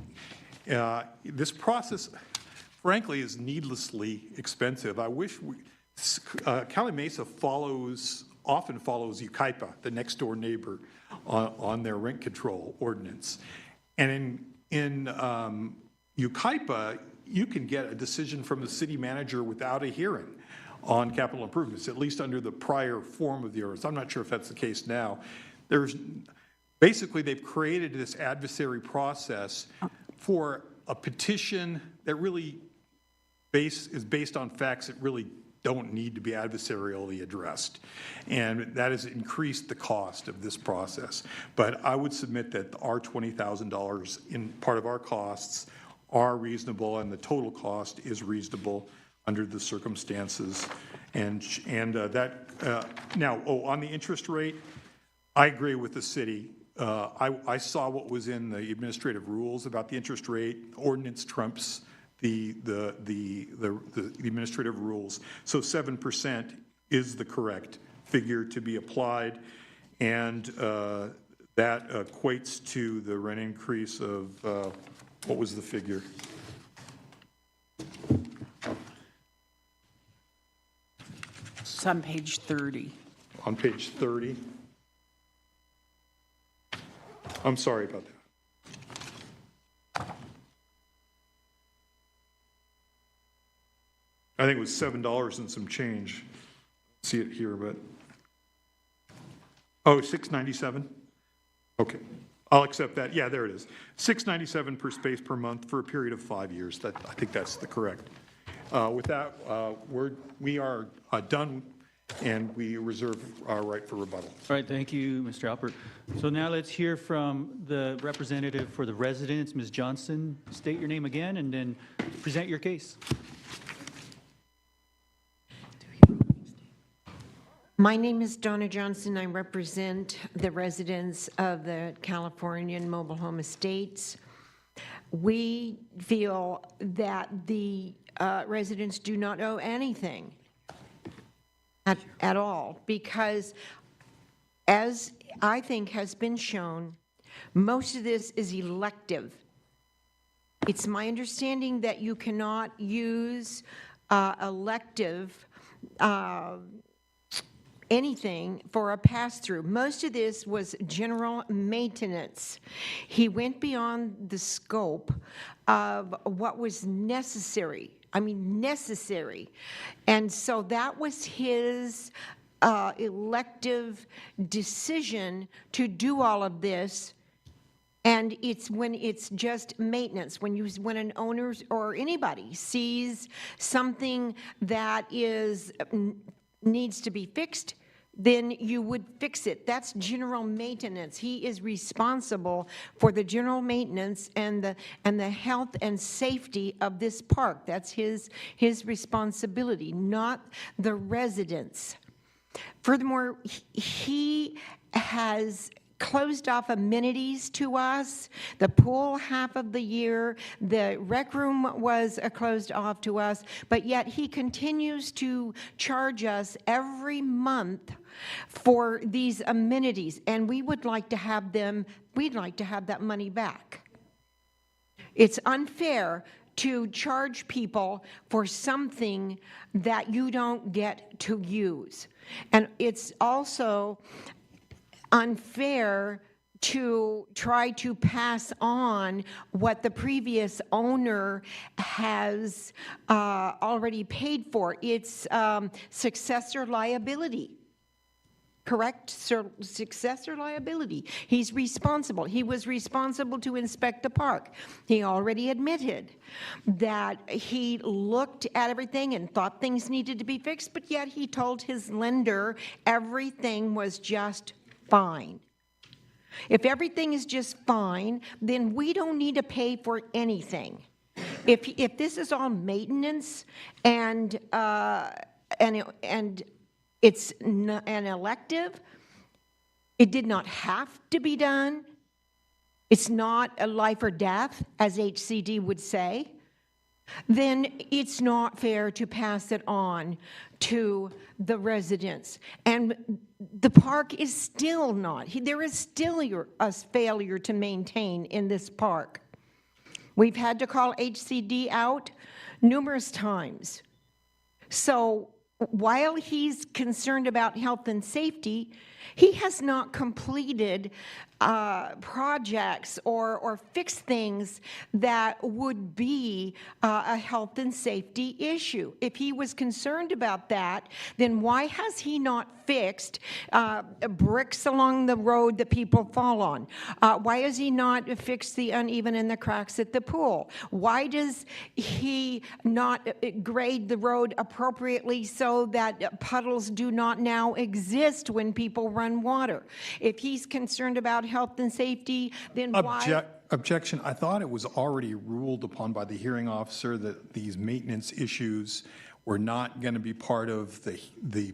This process, frankly, is needlessly expensive. I wish Cali Mesa often follows Yucaipa, the next door neighbor, on their rent control ordinance. And in Yucaipa, you can get a decision from the city manager without a hearing on capital improvements, at least under the prior form of the ordinance. I'm not sure if that's the case now. Basically, they've created this adversary process for a petition that really is based on facts that really don't need to be adversarially addressed. And that has increased the cost of this process. But I would submit that our $20,000 in part of our costs are reasonable, and the total cost is reasonable under the circumstances. Now, on the interest rate, I agree with the city. I saw what was in the administrative rules about the interest rate. Ordinance trumps the administrative rules. So 7% is the correct figure to be applied, and that equates to the rent increase of, what was the figure? It's on page 30. On page 30? I'm sorry about that. I think it was $7 and some change. See it here, but, oh, $6.97? Okay, I'll accept that. Yeah, there it is. $6.97 per space per month for a period of 5 years. That, I think that's the correct. With that, we are done, and we reserve our right for rebuttal. All right, thank you, Mr. Alpert. So now let's hear from the representative for the residents, Ms. Johnson. State your name again and then present your case. My name is Donna Johnson. I represent the residents of the Californian Mobile Home Estates. We feel that the residents do not owe anything at all, because as I think has been shown, most of this is elective. It's my understanding that you cannot use elective anything for a pass-through. Most of this was general maintenance. He went beyond the scope of what was necessary. I mean, necessary. And so that was his elective decision to do all of this. And it's when it's just maintenance, when an owner or anybody sees something that needs to be fixed, then you would fix it. That's general maintenance. He is responsible for the general maintenance and the health and safety of this park. That's his responsibility, not the residents. Furthermore, he has closed off amenities to us. The pool half of the year, the rec room was closed off to us, but yet he continues to charge us every month for these amenities, and we would like to have that money back. It's unfair to charge people for something that you don't get to use. And it's also unfair to try to pass on what the previous owner has already paid for. It's successor liability. Correct? Successor liability. He's responsible. He was responsible to inspect the park. He already admitted that he looked at everything and thought things needed to be fixed, but yet he told his lender everything was just fine. If everything is just fine, then we don't need to pay for anything. If this is all maintenance and it's an elective, it did not have to be done. It's not a life or death, as HCD would say. Then it's not fair to pass it on to the residents. And the park is still not, there is still a failure to maintain in this park. We've had to call HCD out numerous times. So while he's concerned about health and safety, he has not completed projects or fixed things that would be a health and safety issue. If he was concerned about that, then why has he not fixed bricks along the road that people fall on? Why has he not fixed the uneven and the cracks at the pool? Why does he not grade the road appropriately so that puddles do not now exist when people run water? If he's concerned about health and safety, then why? Objection. I thought it was already ruled upon by the hearing officer that these maintenance issues were not going to be part of the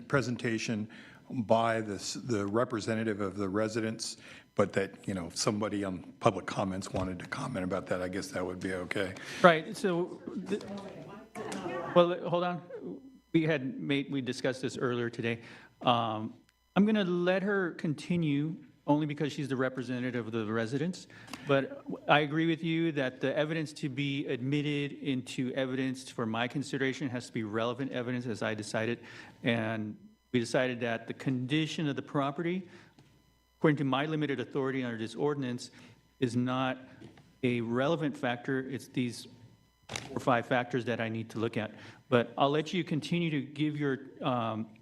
presentation by the representative of the residents, but that, you know, if somebody on public comments wanted to comment about that, I guess that would be okay. Right, so, well, hold on. We discussed this earlier today. I'm going to let her continue only because she's the representative of the residents. But I agree with you that the evidence to be admitted into evidence for my consideration has to be relevant evidence, as I decided. And we decided that the condition of the property, according to my limited authority under this ordinance, is not a relevant factor. It's these 4 or 5 factors that I need to look at. But I'll let you continue to give your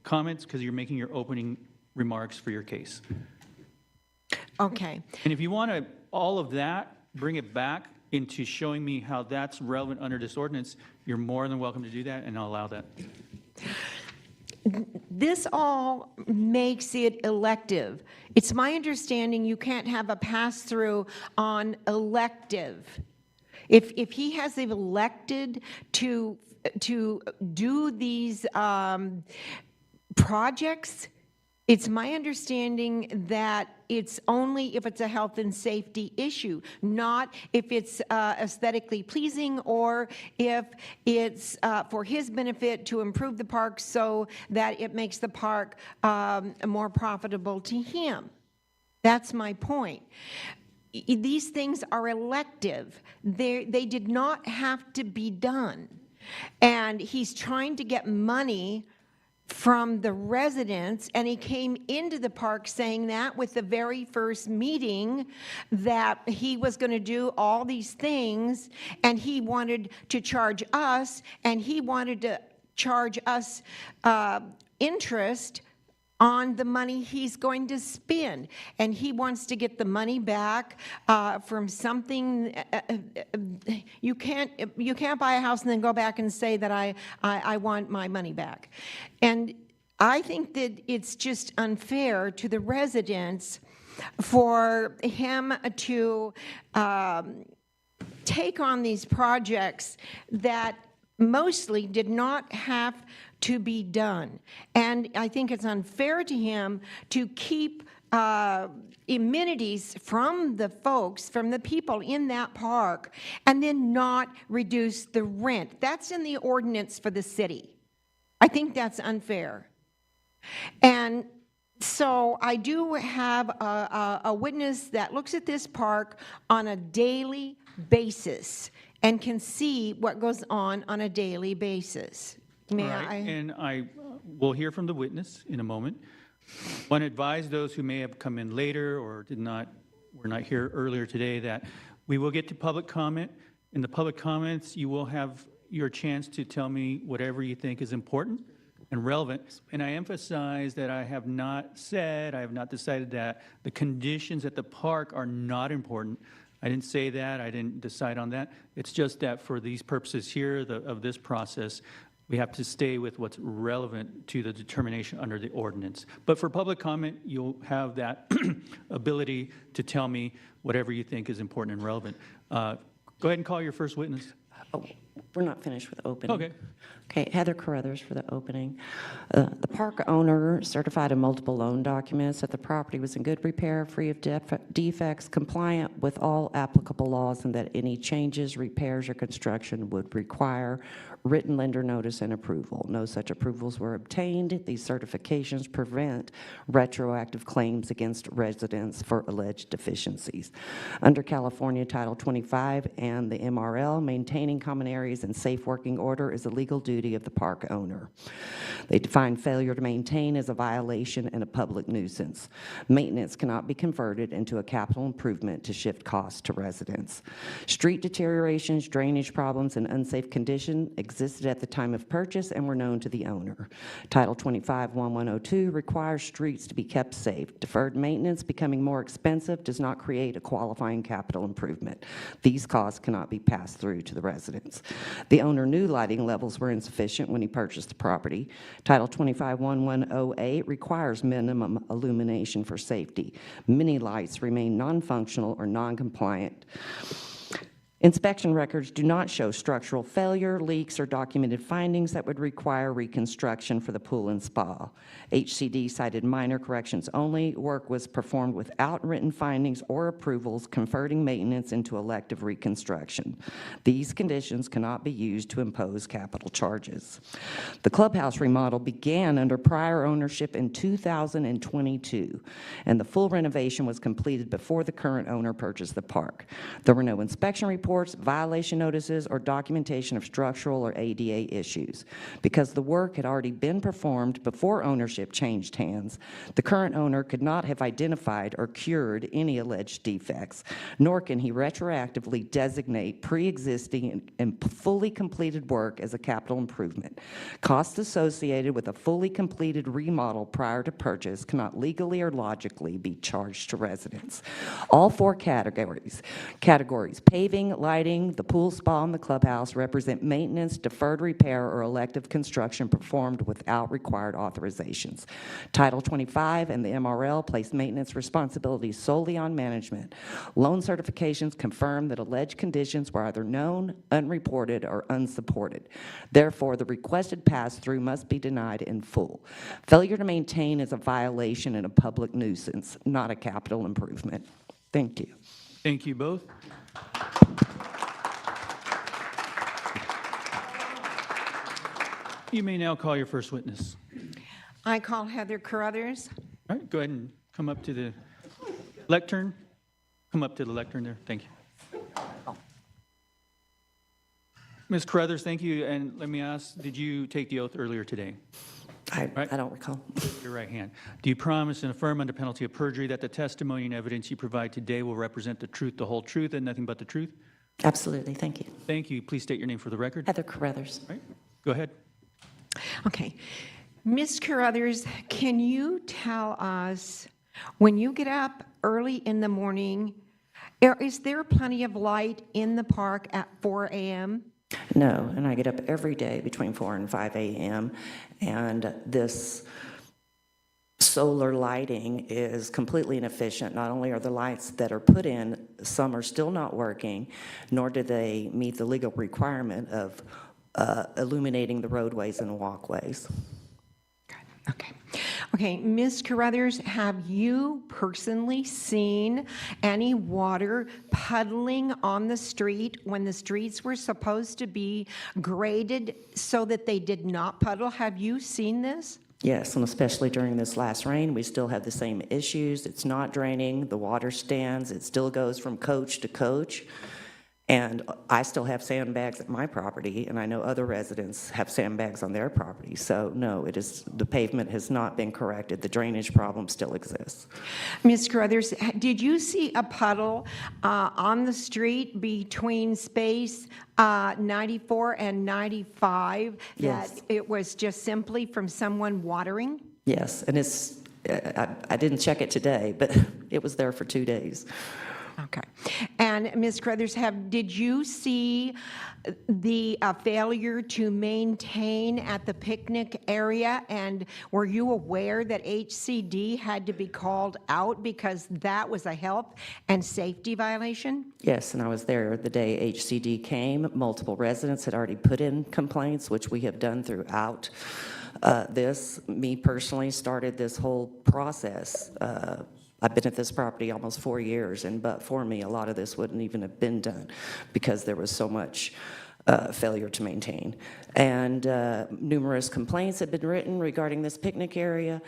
comments because you're making your opening remarks for your case. Okay. And if you want to, all of that, bring it back into showing me how that's relevant under this ordinance, you're more than welcome to do that, and I'll allow that. This all makes it elective. It's my understanding you can't have a pass-through on elective. If he has elected to do these projects, it's my understanding that it's only if it's a health and safety issue, not if it's aesthetically pleasing or if it's for his benefit to improve the park so that it makes the park more profitable to him. That's my point. These things are elective. They did not have to be done. And he's trying to get money from the residents, and he came into the park saying that with the very first meeting that he was going to do all these things, and he wanted to charge us, and he wanted to charge us interest on the money he's going to spend, and he wants to get the money back from something. You can't buy a house and then go back and say that I want my money back. And I think that it's just unfair to the residents for him to take on these projects that mostly did not have to be done. And I think it's unfair to him to keep amenities from the folks, from the people in that park, and then not reduce the rent. That's in the ordinance for the city. I think that's unfair. And so I do have a witness that looks at this park on a daily basis and can see what goes on a daily basis. May All right, I? and I will hear from the witness in a moment. I want to advise those who may have come in later or were not here earlier today that we will get to public comment. In the public comments, you will have your chance to tell me whatever you think is important and relevant. And I emphasize that I have not decided that the conditions at the park are not important. I didn't say that. I didn't decide on that. It's just that for these purposes here of this process, we have to stay with what's relevant to the determination under the ordinance. But for public comment, you'll have that ability to tell me whatever you think is important and relevant. Go ahead and call your first witness. Oh, we're not finished with opening. Okay. Okay, Heather Carruthers for the opening. The park owner certified in multiple loan documents that the property was in good repair, free of defects, compliant with all applicable laws, and that any changes, repairs, or construction would require written lender notice and approval. No such approvals were obtained. These certifications prevent retroactive claims against residents for alleged deficiencies. Under California Title 25 and the MRL, maintaining common areas in safe working order is a legal duty of the park owner. They define failure to maintain as a violation and a public nuisance. Maintenance cannot be converted into a capital improvement to shift costs to residents. Street deteriorations, drainage problems, and unsafe condition existed at the time of purchase and were known to the owner. Title 25-1102 requires streets to be kept safe. Deferred maintenance becoming more expensive does not create a qualifying capital improvement. These costs cannot be passed through to the residents. The owner knew lighting levels were insufficient when he purchased the property. Title 25-1108 requires minimum illumination for safety. Many lights remain non-functional or non-compliant. Inspection records do not show structural failure, leaks, or documented findings that would require reconstruction for the pool and spa. HCD cited minor corrections only. Work was performed without written findings or approvals, converting maintenance into elective reconstruction. These conditions cannot be used to impose capital charges. The clubhouse remodel began under prior ownership in 2022, and the full renovation was completed before the current owner purchased the park. There were no inspection reports reports, violation notices, or documentation of structural or ADA issues. Because the work had already been performed before ownership changed hands, the current owner could not have identified or cured any alleged defects, nor can he retroactively designate pre-existing and fully completed work as a capital improvement. Costs associated with a fully completed remodel prior to purchase cannot legally or logically be charged to residents. All four categories, paving, lighting, the pool spa, and the clubhouse, represent maintenance, deferred repair, or elective construction performed without required authorizations. Title 25 and the MRL place maintenance responsibilities solely on management. Loan certifications confirm that alleged conditions were either known, unreported, or unsupported. Therefore, the requested pass-through must be denied in full. Failure to maintain is a violation and a public nuisance, not a capital improvement. Thank you. Thank you both. You may now call your first witness. I call Heather Carruthers. All right, go ahead and come up to the lectern. Come up to the lectern there. Thank you. Ms. Carruthers, thank you. And let me ask, did you take the oath earlier today? I Right. don't recall. Your right hand. Do you promise and affirm under penalty of perjury that the testimony and evidence you provide today will represent the truth, the whole truth, and nothing but the truth? Absolutely, thank you. Thank you. Please state your name for the record. Heather Carruthers. All right, go ahead. Okay. Ms. Carruthers, can you tell us, when you get up early in the morning, is there plenty of light in the park at 4 a.m.? No, and I get up every day between 4 and 5 a.m., and this solar lighting is completely inefficient. Not only are the lights that are put in, some are still not working, nor do they meet the legal requirement of illuminating the roadways and walkways. Okay. Okay, Ms. Carruthers, have you personally seen any water puddling on the street when the streets were supposed to be graded so that they did not puddle? Have you seen this? Yes, and especially during this last rain, we still have the same issues. It's not draining, the water stands, it still goes from coach to coach. And I still have sandbags at my property, and I know other residents have sandbags on their property. So no, the pavement has not been corrected. The drainage problem still exists. Ms. Carruthers, did you see a puddle on the street between space 94 and 95? Yes. That it was just simply from someone watering? Yes, and I didn't check it today, but it was there for 2 days. Okay. And Ms. Carruthers, did you see the failure to maintain at the picnic area? And were you aware that HCD had to be called out because that was a health and safety violation? Yes, and I was there the day HCD came. Multiple residents had already put in complaints, which we have done throughout this. Me personally started this whole process. I've been at this property almost 4 years, and but for me, a lot of this wouldn't even have been done because there was so much failure to maintain. And numerous complaints have been written regarding this picnic area.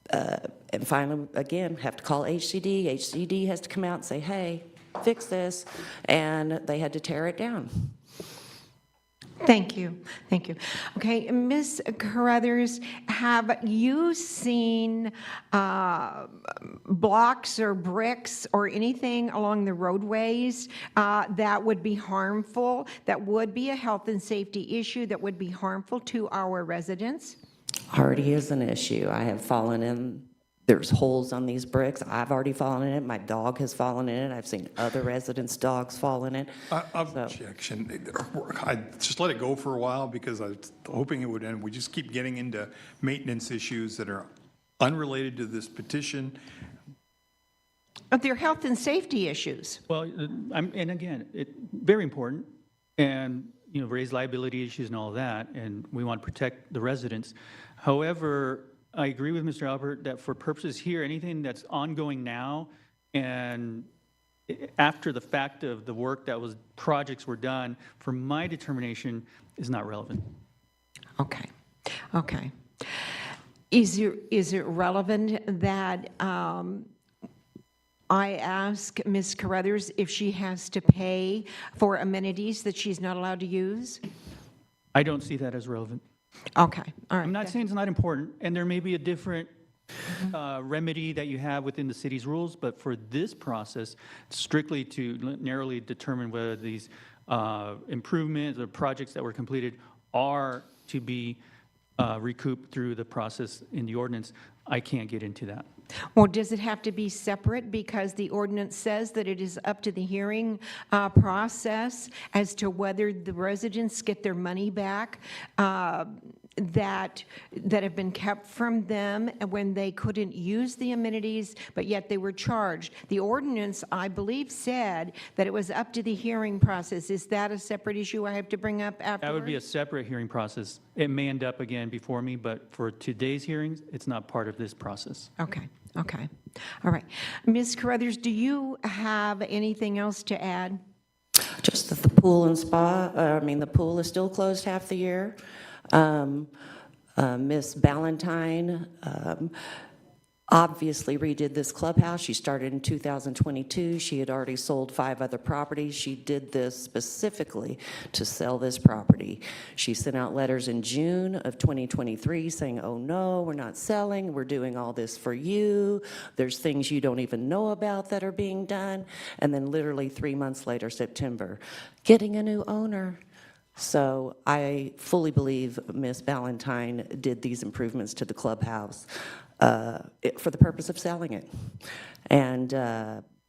And finally, again, have to call HCD. HCD has to come out and say, hey, fix this, and they had to tear it down. Thank you. Thank you. Okay, Ms. Carruthers, have you seen blocks or bricks or anything along the roadways that would be harmful, that would be a health and safety issue, that would be harmful to our residents? Already is an issue. I have fallen in. There's holes on these bricks. I've already fallen in it. My dog has fallen in it. I've seen other residents' dogs fall in it. Objection. I just let it go for a while because I was hoping it would end. We just keep getting into maintenance issues that are unrelated to this petition. But they're health and safety issues. Well, and again, very important, and raise liability issues and all of that, and we want to protect the residents. However, I agree with Mr. Albert that for purposes here, anything that's ongoing now and after the fact of the work projects were done, for my determination, is not relevant. Okay. Okay. Is it relevant that I ask Ms. Carruthers if she has to pay for amenities that she's not allowed to use? I don't see that as relevant. Okay, all right. I'm not saying it's not important, and there may be a different remedy that you have within the city's rules, but for this process, strictly to narrowly determine whether these improvements or projects that were completed are to be recouped through the process in the ordinance, I can't get into that. Well, does it have to be separate because the ordinance says that it is up to the hearing process as to whether the residents get their money back that have been kept from them when they couldn't use the amenities, but yet they were charged? The ordinance, I believe, said that it was up to the hearing process. Is that a separate issue I have to bring up afterwards? That would be a separate hearing process. It may end up again before me, but for today's hearings, it's not part of this process. Okay, okay. All right. Ms. Carruthers, do you have anything else to add? Just that the pool and spa, the pool is still closed half the year. Miss Ballantyne obviously redid this clubhouse. She started in 2022. She had already sold 5 other properties. She did this specifically to sell this property. She sent out letters in June of 2023 saying, oh no, we're not selling. We're doing all this for you. There's things you don't even know about that are being done. And then literally 3 months later, September, getting a new owner. So I fully believe Ms. Ballantyne did these improvements to the clubhouse for the purpose of selling it. And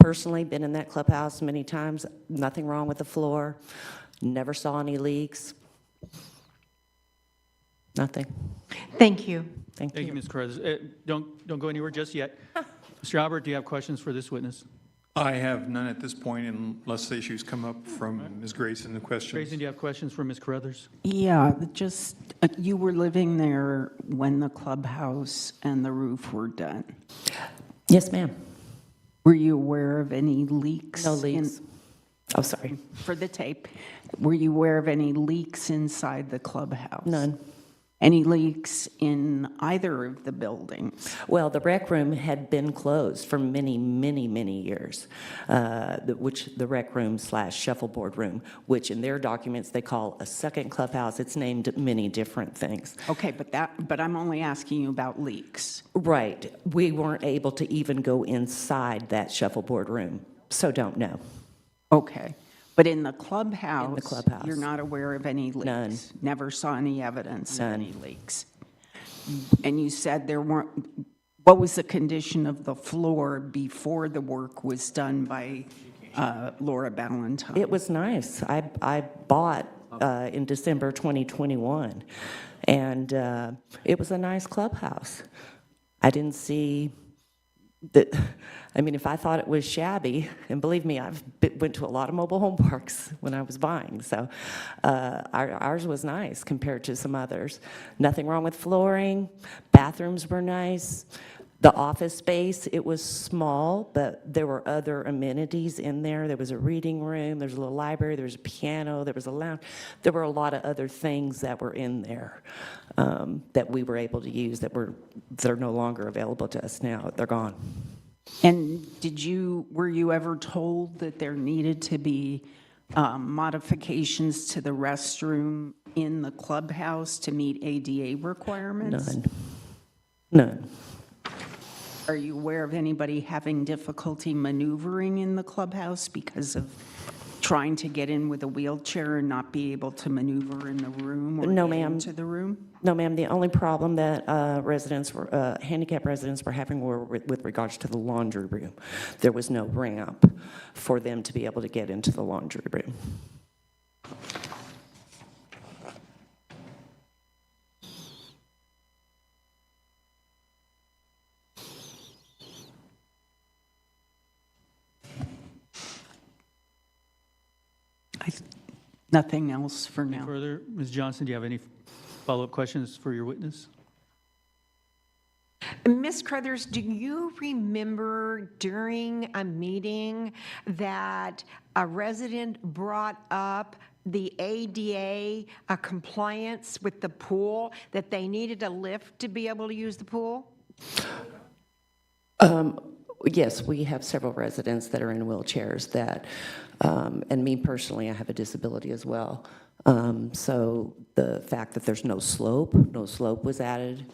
personally, been in that clubhouse many times, nothing wrong with the floor, never saw any leaks, nothing. Thank you. Thank Thank you, you. Ms. Carruthers. Don't go anywhere just yet. Mr. Albert, do you have questions for this witness? I have none at this point unless the issues come up from Ms. Grayson, the questions. Grayson, do you have questions for Ms. Carruthers? Yeah, just, you were living there when the clubhouse and the roof were done. Yes, ma'am. Were you aware of any leaks? No leaks. Oh, sorry. For the tape, were you aware of any leaks inside the clubhouse? None. Any leaks in either of the buildings? Well, the rec room had been closed for many, many, many years, which the rec room / shuffleboard room, which in their documents they call a second clubhouse. It's named many different things. Okay, but I'm only asking you about leaks. Right. We weren't able to even go inside that shuffleboard room, so don't know. Okay. But in the clubhouse, clubhouse. you're not aware of any leaks? None. Never saw any evidence None. of any leaks? And you said there weren't, what was the condition of the floor before the work was done by Laura Ballantyne? It was nice. I bought in December 2021, and it was a nice clubhouse. I didn't see that. I mean, if I thought it was shabby, and believe me, went to a lot of mobile home parks when I was buying, so ours was nice compared to some others. Nothing wrong with flooring. Bathrooms were nice. The office space, it was small, but there were other amenities in there. There was a reading room, there was a little library, there was a piano, there was a lounge. There were a lot of other things that were in there that we were able to use that are no longer available to us now. They're gone. And were you ever told that there needed to be modifications to the restroom in the clubhouse to meet ADA requirements? None. Are you aware of anybody having difficulty maneuvering in the clubhouse because of trying to get in with a wheelchair and not be able to maneuver in the room or No, get ma'am. into the room? No, ma'am. The only problem that handicapped residents were having were with regards to the laundry room. There was no ramp for them to be able to get into the laundry room. Nothing else for now. Further, Ms. Johnson, do you have any follow-up questions for your witness? Ms. Carruthers, do you remember during a meeting that a resident brought up the ADA compliance with the pool, that they needed a lift to be able to use the pool? yes, we have several residents that are in wheelchairs that, and me personally, I have a disability as well. So the fact that there's no slope was added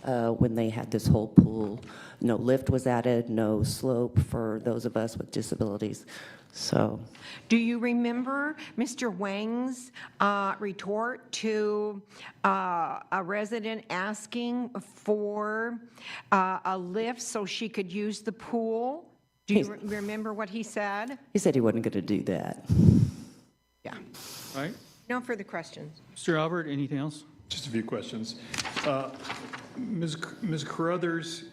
when they had this whole pool. No lift was added, no slope for those of us with disabilities. So, Do you remember Mr. Wang's retort to a resident asking for a lift so she could use the pool? Do you remember what he said? he said he wasn't going to do that. Yeah. All right. No further questions. Mr. Albert, anything else? Just a few questions. Ms. Carruthers,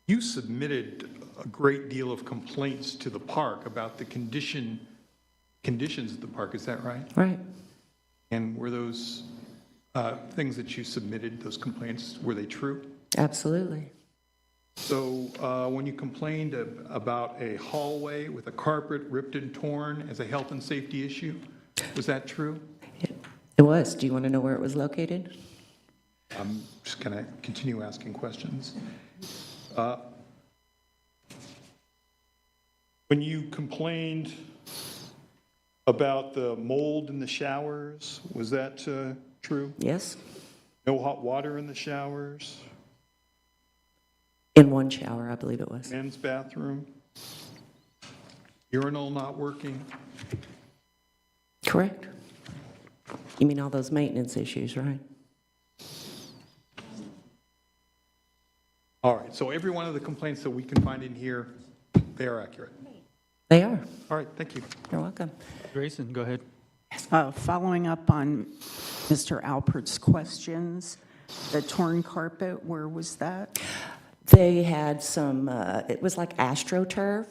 you submitted a great deal of complaints to the park about the conditions of the park, is that right? Right. And were those things that you submitted, those complaints, were they true? Absolutely. So when you complained about a hallway with a carpet ripped and torn as a health and safety issue, was that true? It was. Do you want to know where it was located? I'm just going to continue asking questions. When you complained about the mold in the showers, was that true? Yes. No hot water in the showers? In one shower, I believe it was. Men's bathroom? Urinal not working? Correct. You mean all those maintenance issues, right? All right, so every one of the complaints that we can find in here, they are accurate. They are. All right, thank you. You're welcome. Grayson, go ahead. Following up on Mr. Alpert's questions, the torn carpet, where was that? They had some, it was like AstroTurf.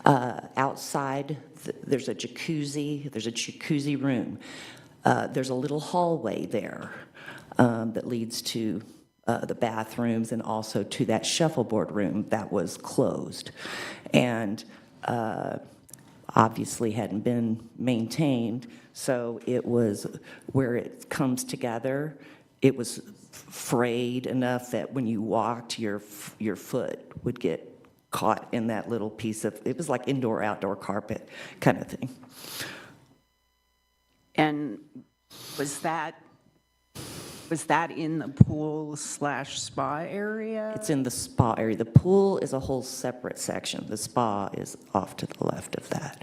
Outside, there's a jacuzzi room. There's a little hallway there that leads to the bathrooms and also to that shuffleboard room that was closed. And obviously hadn't been maintained, so it was where it comes together, it was frayed enough that when you walked, your foot would get caught in that little piece of, it was like indoor-outdoor carpet kind of thing. And was that in the pool/spa area? It's in the spa area. The pool is a whole separate section. The spa is off to the left of that.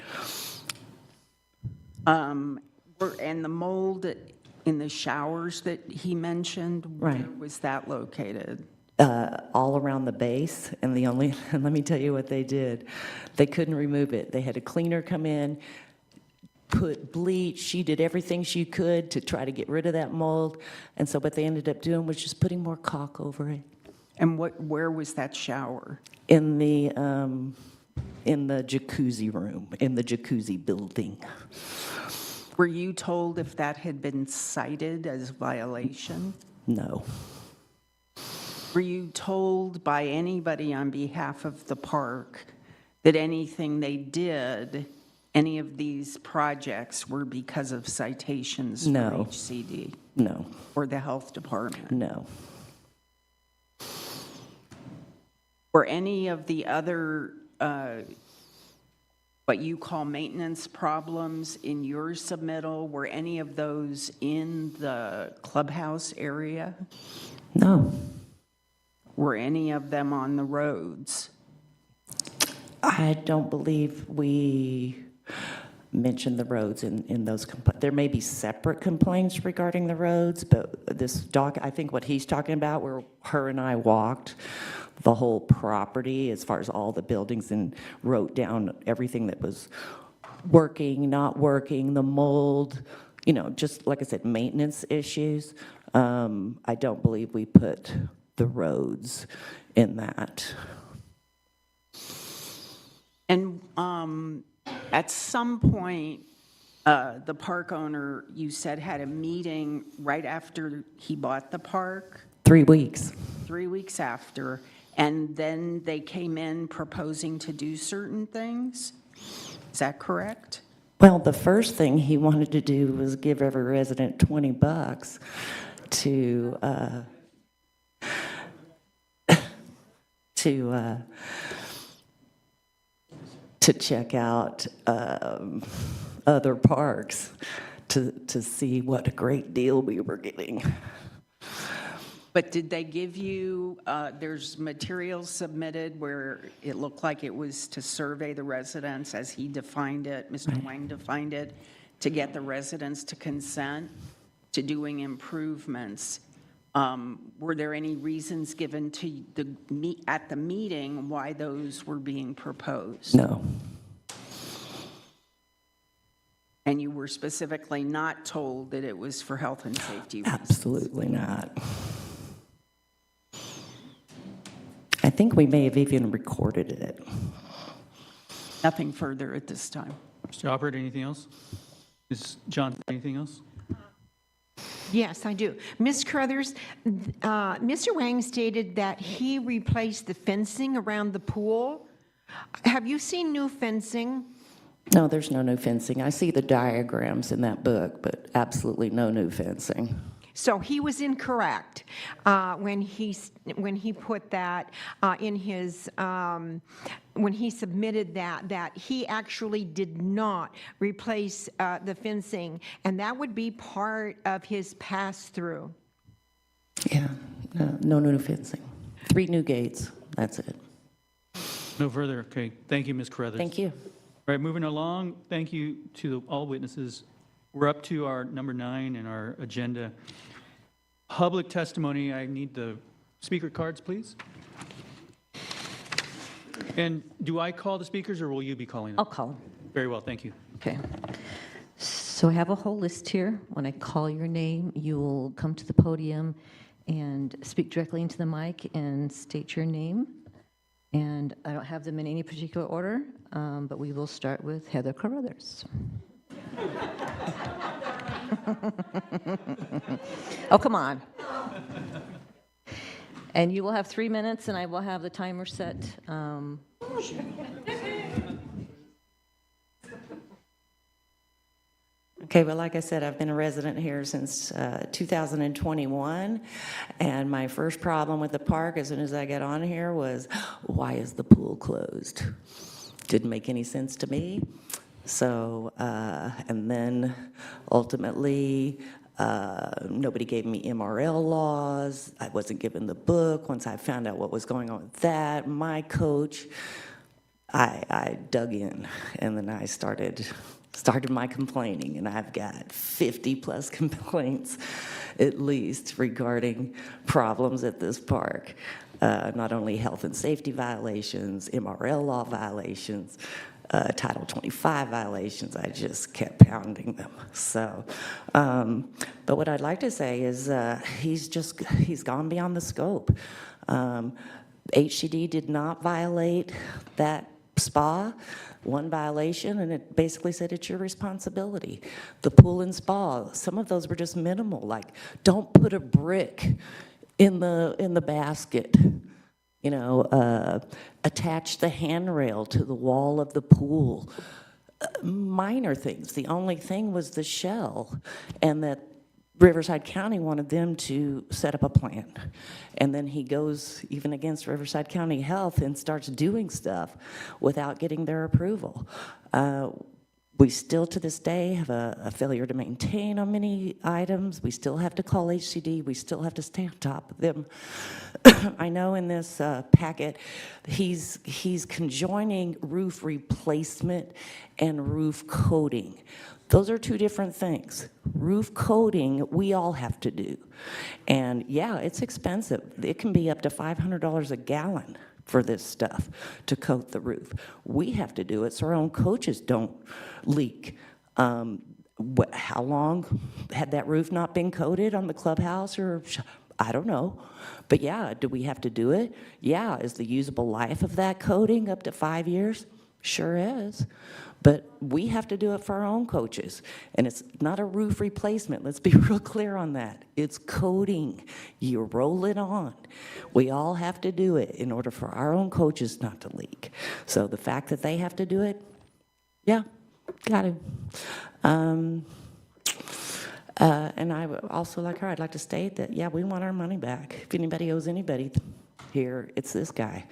And the mold in the showers that he mentioned, where Right. was that located? All around the base, and let me tell you what they did. They couldn't remove it. They had a cleaner come in, put bleach, she did everything she could to try to get rid of that mold, and so what they ended up doing was just putting more caulk over it. And where was that shower? In the jacuzzi room, in the jacuzzi building. Were you told if that had been cited as violation? No. Were you told by anybody on behalf of the park that anything they did, any of these projects were because of citations from No. HCD No. or the health department? No. Were any of the other, what you call maintenance problems in your submittal, were any of those in the clubhouse area? No. Were any of them on the roads? I don't believe we mentioned the roads in those complaints. There may be separate complaints regarding the roads, but I think what he's talking about, where her and I walked the whole property as far as all the buildings and wrote down everything that was working, not working, the mold, just like I said, maintenance issues. I don't believe we put the roads in that. And at some point, the park owner, you said, had a meeting right after he bought the park, 3 weeks. 3 weeks after, and then they came in proposing to do certain things? Is that correct? Well, the first thing he wanted to do was give every resident $20 to to check out other parks to see what a great deal we were getting. But did they give you, there's materials submitted where it looked like it was to survey the residents as he defined it, Mr. Wang defined it, to get the residents to consent to doing improvements. Were there any reasons given to at the meeting why those were being proposed? No. And you were specifically not told that it was for health and safety reasons? Absolutely not. I think we may have even recorded it. Nothing further at this time. Mr. Operator, anything else? Ms. Johnson, anything else? Yes, I do. Ms. Carruthers, Mr. Wang stated that he replaced the fencing around the pool. Have you seen new fencing? No, there's no new fencing. I see the diagrams in that book, but absolutely no new fencing. So he was incorrect when he put that in his, when he submitted that he actually did not replace the fencing, and that would be part of his pass-through. Yeah, no new fencing. 3 new gates, that's it. No further. Okay. Thank you, Ms. Carruthers. Thank you. All right, moving along. Thank you to all witnesses. We're up to our number 9 in our agenda. Public testimony. I need the speaker cards, please. And do I call the speakers, or will you be calling them? I'll call them. Very well, thank you. Okay. So I have a whole list here. When I call your name, you will come to the podium and speak directly into the mic and state your name. And I don't have them in any particular order, but we will start with Heather Carruthers. Oh, come on. And you will have 3 minutes, and I will have the timer set. Okay, well, like I said, I've been a resident here since 2021, and my first problem with the park as soon as I got on here was, why is the pool closed? Didn't make any sense to me. So, and then ultimately, nobody gave me MRL laws. I wasn't given the book. Once I found out what was going on with that, my coach, I dug in, and then I started my complaining, and I've got 50 plus complaints at least regarding problems at this park. Not only health and safety violations, MRL law violations, Title 25 violations. I just kept pounding them. So, but what I'd like to say is he's gone beyond the scope. HCD did not violate that spa. One violation, and it basically said it's your responsibility. The pool and spa, some of those were just minimal, like don't put a brick in the basket. You know, attach the handrail to the wall of the pool. Minor things. The only thing was the shell, and that Riverside County wanted them to set up a plan. And then he goes even against Riverside County Health and starts doing stuff without getting their approval. We still, to this day, have a failure to maintain on many items. We still have to call HCD. We still have to stay on top of them. I know in this packet, he's conjoining roof replacement and roof coating. Those are 2 different things. Roof coating, we all have to do. And yeah, it's expensive. It can be up to $500 a gallon for this stuff to coat the roof. We have to do it so our own coaches don't leak. How long had that roof not been coated on the clubhouse? Or I don't know. But yeah, do we have to do it? Yeah, is the usable life of that coating up to 5 years? Sure is. But we have to do it for our own coaches. And it's not a roof replacement. Let's be real clear on that. It's coating. You roll it on. We all have to do it in order for our own coaches not to leak. So the fact that they have to do it, yeah, got to. And I would also, like her, I'd like to state that, yeah, we want our money back. If anybody owes anybody here, it's this guy.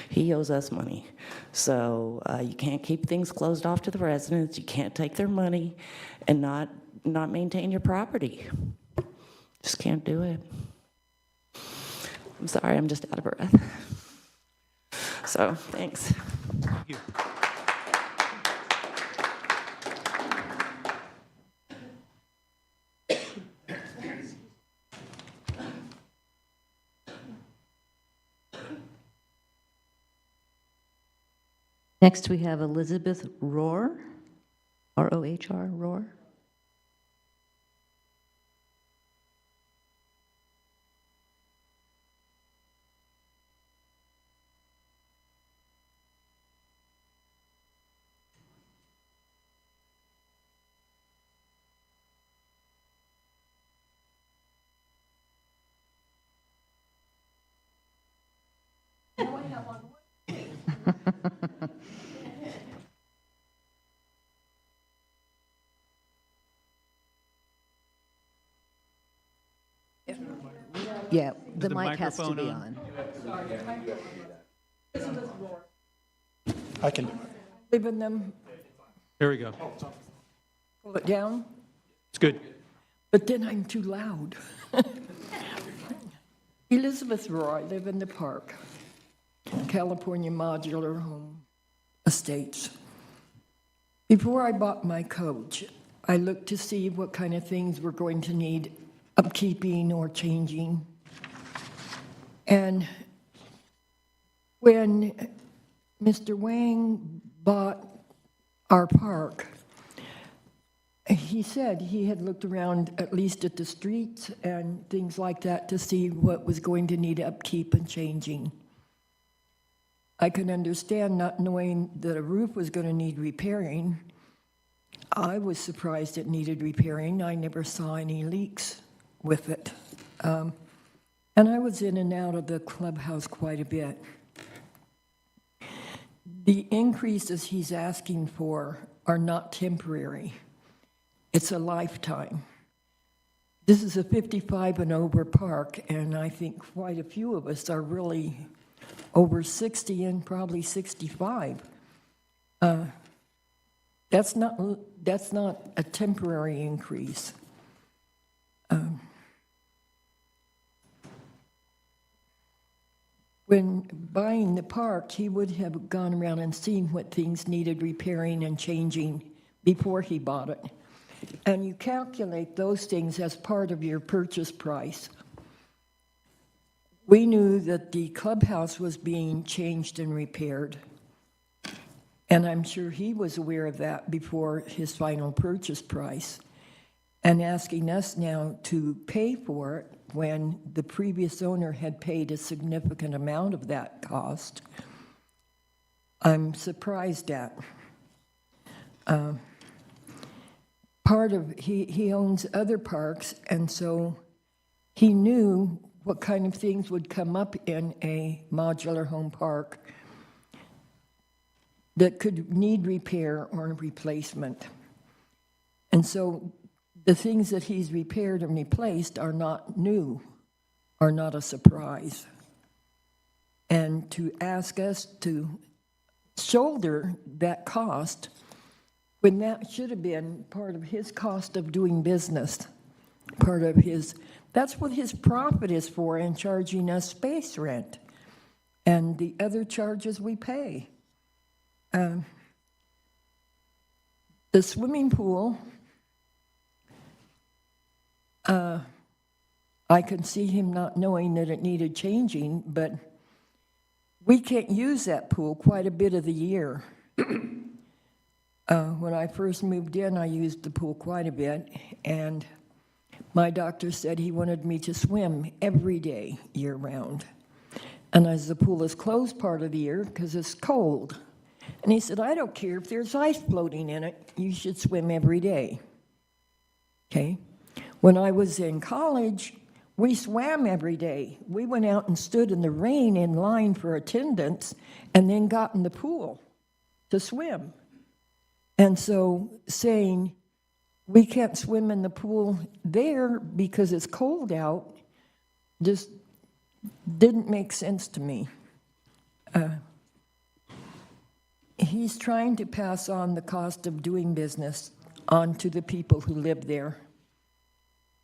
He owes us money. So you can't keep things closed off to the residents. You can't take their money and not maintain your property. Just can't do it. I'm sorry, I'm just out of breath. So, thanks. Thank you. Next, we have Elizabeth Rohr, R-O-H-R, Rohr. Yeah, the the mic has to microphone be on? on. I can do it. Leaving them, There we go. pull it down, It's good. but then I'm too loud. Elizabeth Roy, live in the park, California Modular Home Estates. Before I bought my coach, I looked to see what kind of things were going to need upkeeping or changing. And when Mr. Wang bought our park, he said he had looked around at least at the streets and things like that to see what was going to need upkeep and changing. I can understand not knowing that a roof was going to need repairing. I was surprised it needed repairing. I never saw any leaks with it. And I was in and out of the clubhouse quite a bit. The increases he's asking for are not temporary. It's a lifetime. This is a 55 and over park, and I think quite a few of us are really over 60 and probably 65. That's not a temporary increase. When buying the park, he would have gone around and seen what things needed repairing and changing before he bought it. And you calculate those things as part of your purchase price. We knew that the clubhouse was being changed and repaired, and I'm sure he was aware of that before his final purchase price, and asking us now to pay for it when the previous owner had paid a significant amount of that cost, I'm surprised at. He owns other parks, and so he knew what kind of things would come up in a modular home park that could need repair or replacement. And so the things that he's repaired and replaced are not new, are not a surprise. And to ask us to shoulder that cost when that should have been part of his cost of doing business, part of his, that's what his profit is for in charging us space rent and the other charges we pay. The swimming pool, I can see him not knowing that it needed changing, but we can't use that pool quite a bit of the year. When I first moved in, I used the pool quite a bit, and my doctor said he wanted me to swim every day, year-round. And as the pool is closed part of the year, because it's cold, and he said, I don't care if there's ice floating in it, you should swim every day. Okay? When I was in college, we swam every day. We went out and stood in the rain in line for attendance, and then got in the pool to swim. And so saying we can't swim in the pool there because it's cold out, just didn't make sense to me. He's trying to pass on the cost of doing business on to the people who live there.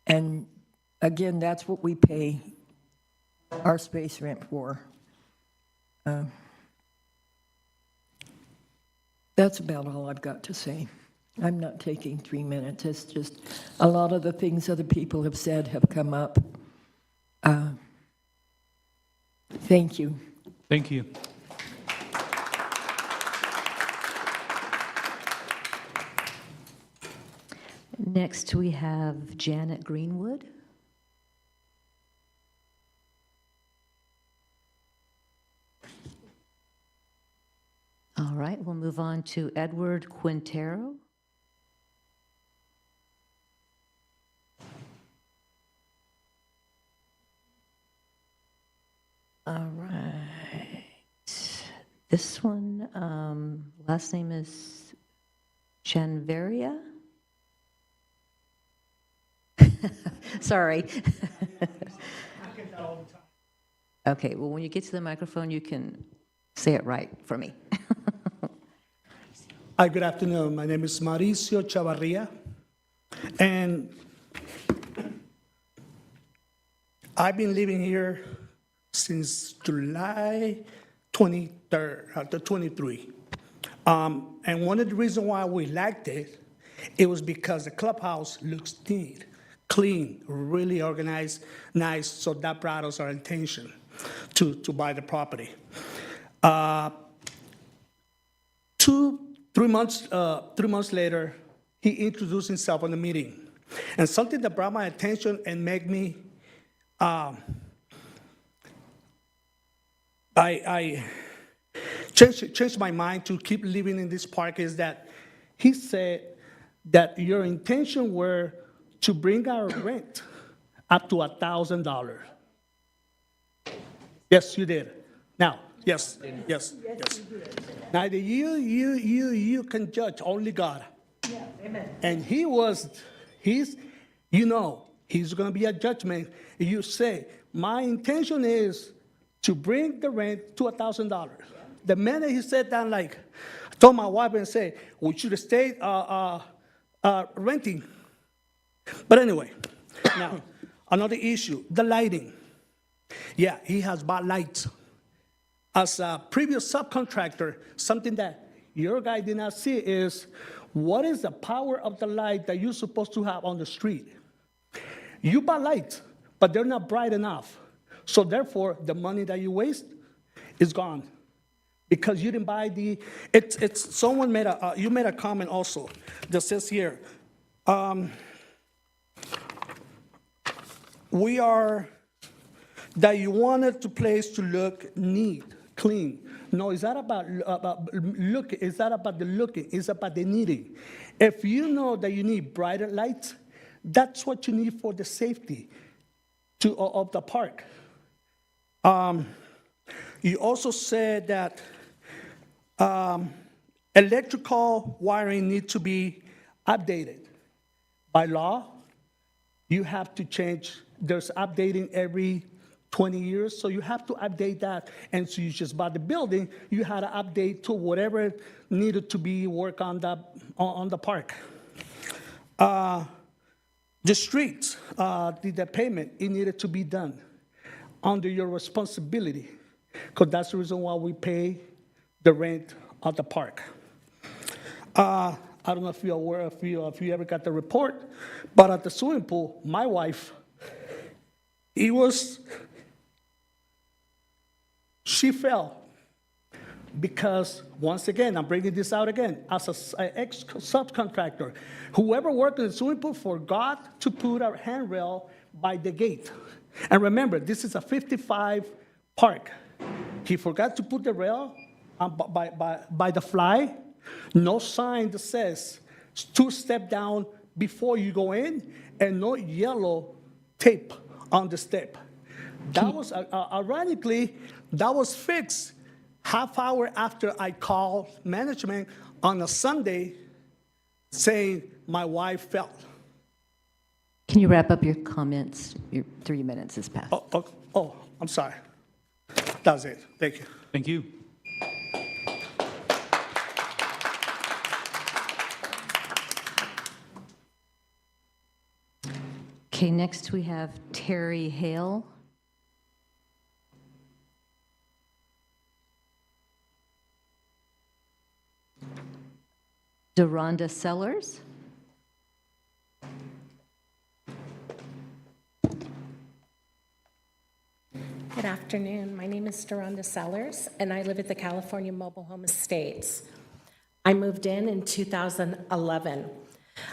And again, that's what we pay our space rent for. That's about all I've got to say. I'm not taking 3 minutes. It's just a lot of the things other people have said have come up. Thank you. Thank you. Next, we have Janet Greenwood. All right, we'll move on to Edward Quintero. All right. This one, last name is Chanveria? Sorry. Okay, well, when you get to the microphone, you can say it right for me. Hi, good afternoon. My name is Mauricio Chavarria, and I've been living here since July 23rd, 23. And one of the reasons why we liked it, it was because the clubhouse looks neat, clean, really organized, nice, so that brought us our intention to buy the property. 3 months later, he introduced himself on the meeting. And something that brought my attention and made me, I changed my mind to keep living in this park is that he said that your intention were to bring our rent up to $1,000. Yes, you did. Now, yes. Neither you can judge, only God. Yeah, amen. And he's going to be a judgment. You say, my intention is to bring the rent to $1,000. The minute he said that, I told my wife and said, we should have stayed renting. But anyway, now, another issue, the lighting. Yeah, he has bought lights. As a previous subcontractor, something that your guy did not see is what is the power of the light that you're supposed to have on the street? You buy lights, but they're not bright enough. So therefore, the money that you waste is gone because you didn't buy someone made you made a comment also that says here, that you wanted the place to look neat, clean. No, it's not about looking. It's not about the looking. It's about the needing. If you know that you need brighter lights, that's what you need for the safety of the park. You also said that electrical wiring needs to be updated. By law, you have to change. There's updating every 20 years, so you have to update that. And so you just bought the building, you had to update to whatever needed to be work on the park. The streets, the payment, it needed to be done under your responsibility, because that's the reason why we pay the rent of the park. I don't know if you're aware, if you ever got the report, but at the swimming pool, my wife, she fell because, once again, I'm bringing this out again, as an ex-subcontractor, whoever worked in the swimming pool forgot to put a handrail by the gate. And remember, this is a 55 park. He forgot to put the rail by the fly. No sign that says 2 step down before you go in, and no yellow tape on the step. That was, ironically, that was fixed half hour after I called management on a Sunday saying my wife fell. Can you wrap up your comments? Your 3 minutes has passed. I'm sorry. That's it. Thank you. Thank you. Okay, next we have Terry Hale. Deronda Sellers. Good afternoon. My name is Deronda Sellers, and I live at the California Mobile Home Estates. I moved in 2011.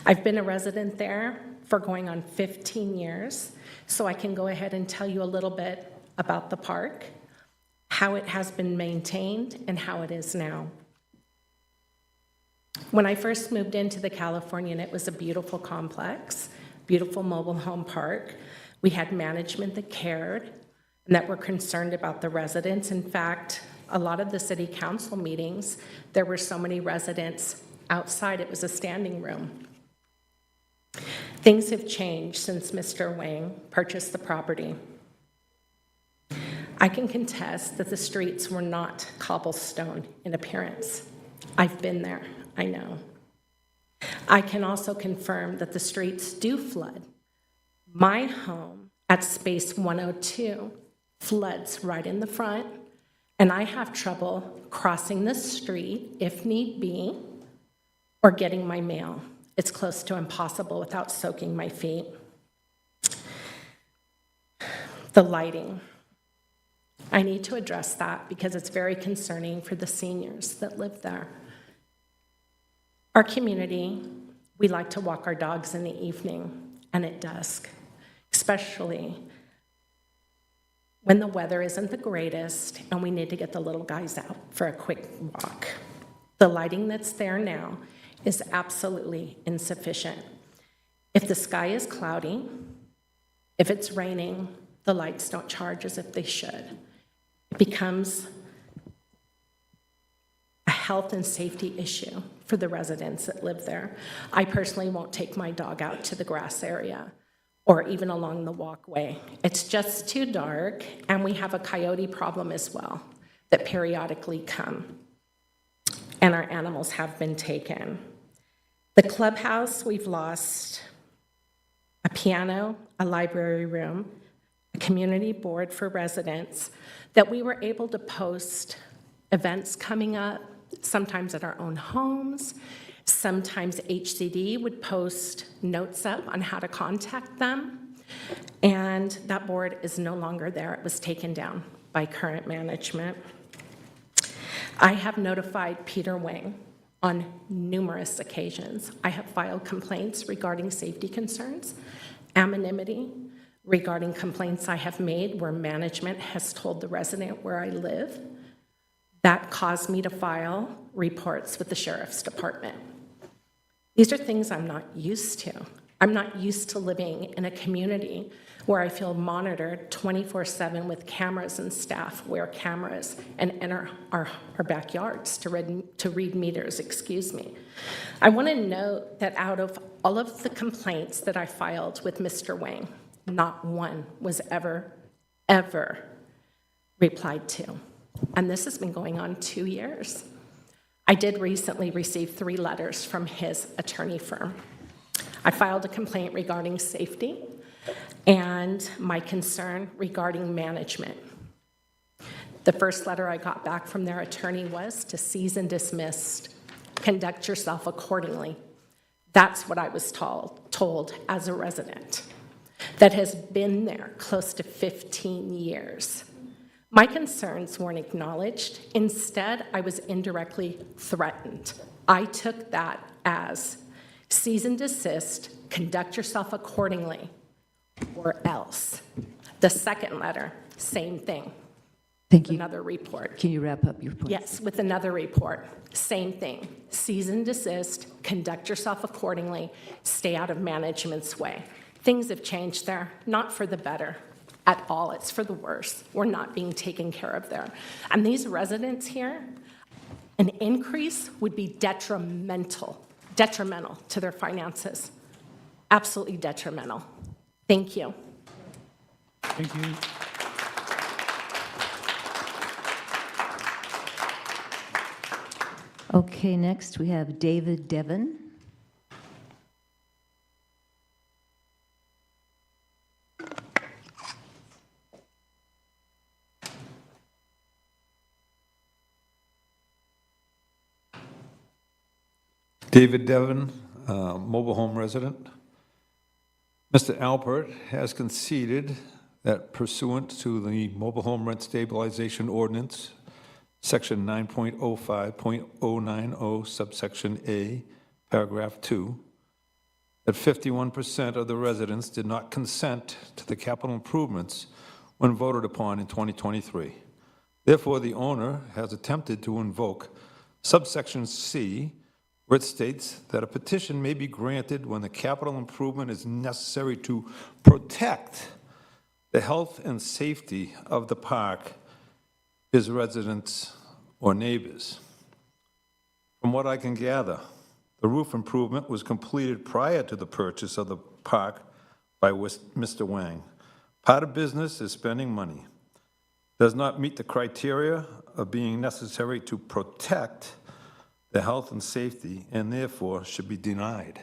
I've been a resident there for going on 15 years, so I can go ahead and tell you a little bit about the park, how it has been maintained, and how it is now. When I first moved into the Californian, it was a beautiful complex, beautiful mobile home park. We had management that cared and that were concerned about the residents. In fact, a lot of the city council meetings, there were so many residents outside, it was a standing room. Things have changed since Mr. Wang purchased the property. I can contest that the streets were not cobblestone in appearance. I've been there, I know. I can also confirm that the streets do flood. My home at Space 102 floods right in the front, and I have trouble crossing the street if need be, or getting my mail. It's close to impossible without soaking my feet. The lighting. I need to address that because it's very concerning for the seniors that live there. Our community, we like to walk our dogs in the evening and at dusk, especially when the weather isn't the greatest and we need to get the little guys out for a quick walk. The lighting that's there now is absolutely insufficient. If the sky is cloudy, if it's raining, the lights don't charge as if they should. It becomes a health and safety issue for the residents that live there. I personally won't take my dog out to the grass area or even along the walkway. It's just too dark, and we have a coyote problem as well that periodically come, and our animals have been taken. The clubhouse, we've lost a piano, a library room, a community board for residents that we were able to post events coming up, sometimes at our own homes. Sometimes HCD would post notes up on how to contact them, and that board is no longer there. It was taken down by current management. I have notified Peter Wang on numerous occasions. I have filed complaints regarding safety concerns, anonymity regarding complaints I have made where management has told the resident where I live. That caused me to file reports with the sheriff's department. These are things I'm not used to. I'm not used to living in a community where I feel monitored 24/7 with cameras and staff wear cameras and enter our backyards to read meters, excuse me. I want to note that out of all of the complaints that I filed with Mr. Wang, not one was ever replied to. And this has been going on 2 years. I did recently receive 3 letters from his attorney firm. I filed a complaint regarding safety and my concern regarding management. The first letter I got back from their attorney was to cease and desist, conduct yourself accordingly. That's what I was told as a resident that has been there close to 15 years. My concerns weren't acknowledged. Instead, I was indirectly threatened. I took that as cease and desist, conduct yourself accordingly, or else. The second letter, same thing. Thank you. Another report. Can you wrap up your point? Yes, with another report, same thing. Cease and desist, conduct yourself accordingly, stay out of management's way. Things have changed there, not for the better at all. It's for the worse. We're not being taken care of there. And these residents here, an increase would be detrimental to their finances. Absolutely detrimental. Thank you. Thank you. Okay, next we have David Devon. David Devon, mobile home resident. Mr. Alpert has conceded that pursuant to the Mobile Home Rent Stabilization Ordinance, Section 9.05.090, subsection A, paragraph 2, that 51% of the residents did not consent to the capital improvements when voted upon in 2023. Therefore, the owner has attempted to invoke subsection C, where it states that a petition may be granted when the capital improvement is necessary to protect the health and safety of the park, his residents or neighbors. From what I can gather, the roof improvement was completed prior to the purchase of the park by Mr. Wang. Part of business is spending money. Does not meet the criteria of being necessary to protect the health and safety, and therefore should be denied.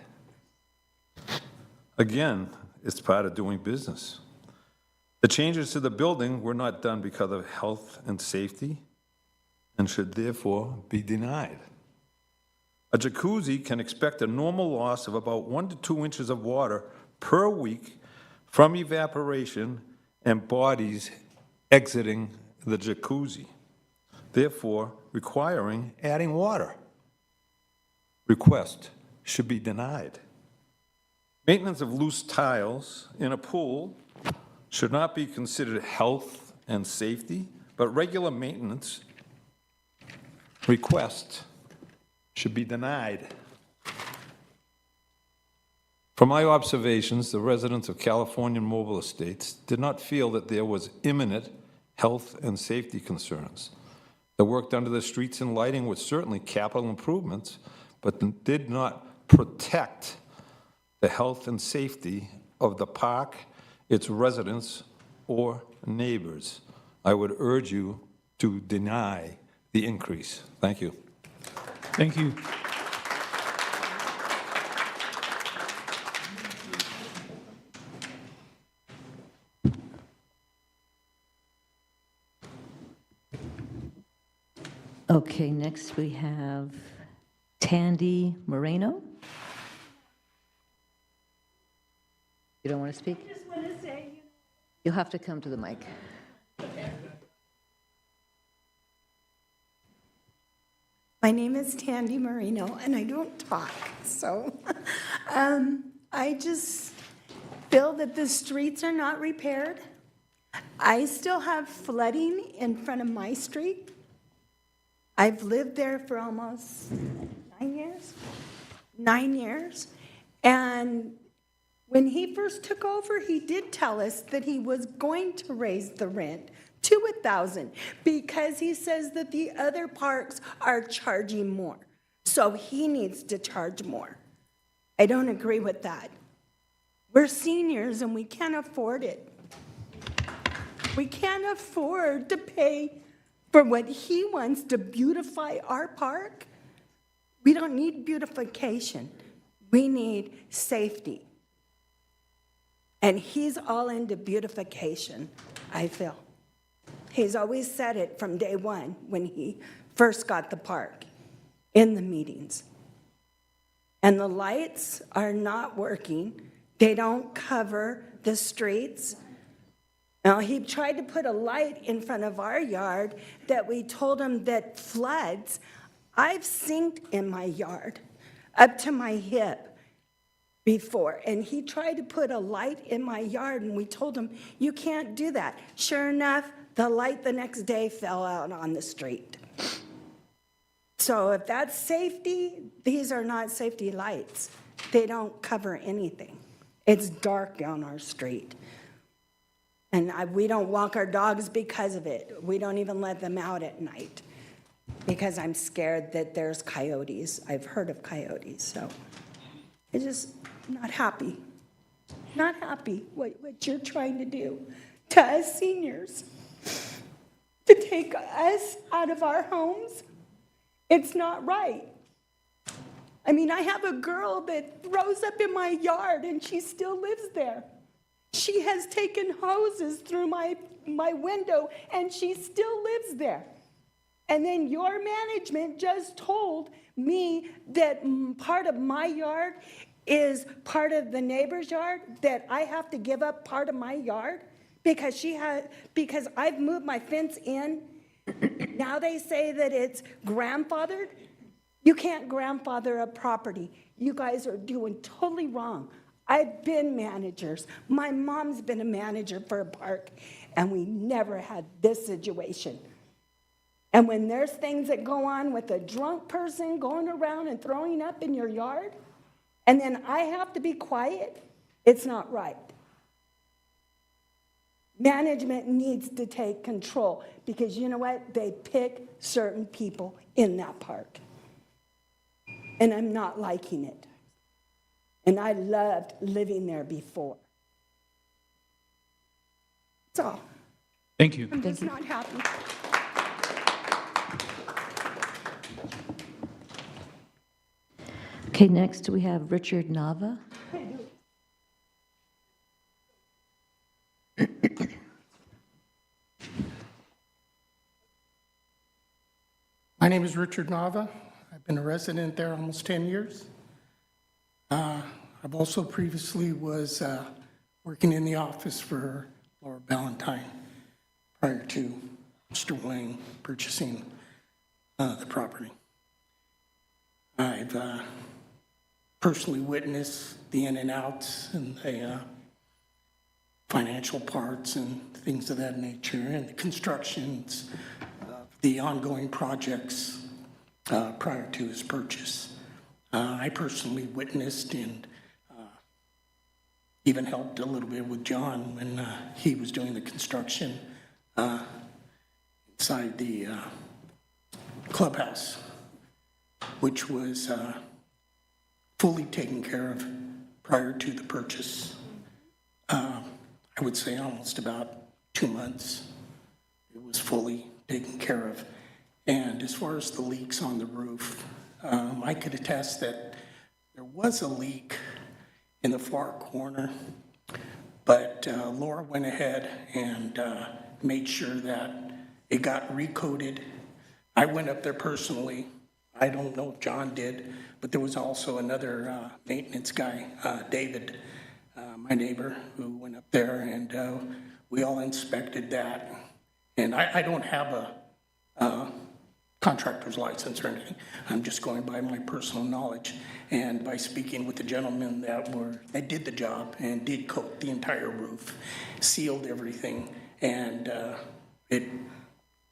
Again, it's part of doing business. The changes to the building were not done because of health and safety, and should therefore be denied. A jacuzzi can expect a normal loss of about 1 to 2 inches of water per week from evaporation and bodies exiting the jacuzzi, therefore requiring adding water. Request should be denied. Maintenance of loose tiles in a pool should not be considered health and safety, but regular maintenance request should be denied. From my observations, the residents of California Mobile Estates did not feel that there was imminent health and safety concerns. The work done to the streets and lighting was certainly capital improvements, but did not protect the health and safety of the park, its residents, or neighbors. I would urge you to deny the increase. Thank you. Thank you. Okay, next we have Tandy Moreno. You don't want to speak? I just want to say, you'll have to come to the mic. My name is Tandy Marino, and I don't talk, so I just feel that the streets are not repaired. I still have flooding in front of my street. I've lived there for almost 9 years. 9 years. And when he first took over, he did tell us that he was going to raise the rent to $1,000 because he says that the other parks are charging more. So he needs to charge more. I don't agree with that. We're seniors and we can't afford it. We can't afford to pay for what he wants to beautify our park. We don't need beautification. We need safety. And he's all into beautification, I feel. He's always said it from day one when he first got the park in the meetings. And the lights are not working. They don't cover the streets. Now, he tried to put a light in front of our yard that we told him that floods. I've sinked in my yard up to my hip before, and he tried to put a light in my yard, and we told him, you can't do that. Sure enough, the light the next day fell out on the street. So if that's safety, these are not safety lights. They don't cover anything. It's dark on our street. And we don't walk our dogs because of it. We don't even let them out at night because I'm scared that there's coyotes. I've heard of coyotes, so I'm just not happy. Not happy what you're trying to do to us seniors, to take us out of our homes It's not right. I mean, I have a girl that throws up in my yard and she still lives there. She has taken hoses through my window and she still lives there. And then your management just told me that part of my yard is part of the neighbor's yard, that I have to give up part of my yard because because I've moved my fence in. Now they say that it's grandfathered. You can't grandfather a property. You guys are doing totally wrong. I've been managers. My mom's been a manager for a park, and we never had this situation. And when there's things that go on with a drunk person going around and throwing up in your yard, and then I have to be quiet, it's not right. Management needs to take control because you know what? They pick certain people in that park. And I'm not liking it. And I loved living there before. That's all. Thank you. I'm just not happy. Okay, next we have Richard Nava. My name is Richard Nava. I've been a resident there almost 10 years. I've also previously was working in the office for Laura Ballantyne prior to Mr. Wang purchasing the property. I've personally witnessed the in and outs and the financial parts and things of that nature and the constructions, the ongoing projects prior to his purchase. I personally witnessed and even helped a little bit with John when he was doing the construction inside the clubhouse, which was fully taken care of prior to the purchase. I would say almost about 2 months. It was fully taken care of. And as far as the leaks on the roof, I could attest that there was a leak in the far corner, but Laura went ahead and made sure that it got recoated. I went up there personally. I don't know if John did, but there was also another maintenance guy, David, my neighbor, who went up there, and we all inspected that. And I don't have a contractor's license or anything. I'm just going by my personal knowledge and by speaking with the gentlemen that did the job and did coat the entire roof, sealed everything, and it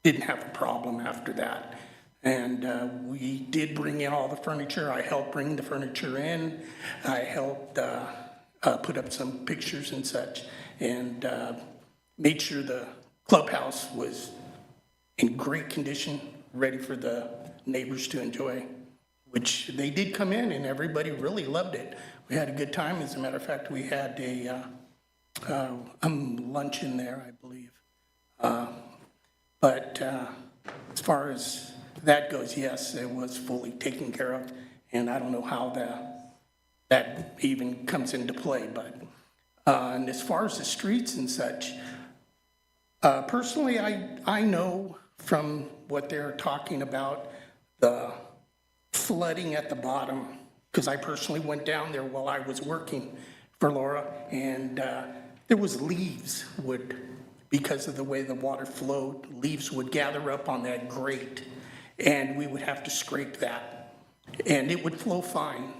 didn't have a problem after that. And we did bring in all the furniture. I helped bring the furniture in. I helped put up some pictures and such, and made sure the clubhouse was in great condition, ready for the neighbors to enjoy, which they did come in and everybody really loved it. We had a good time. As a matter of fact, we had a lunch in there, I believe. But as far as that goes, yes, it was fully taken care of, and I don't know how that even comes into play. But and as far as the streets and such, personally, I know from what they're talking about, the flooding at the bottom, because I personally went down there while I was working for Laura, and there was leaves because of the way the water flowed, leaves would gather up on that grate, and we would have to scrape that, and it would flow fine,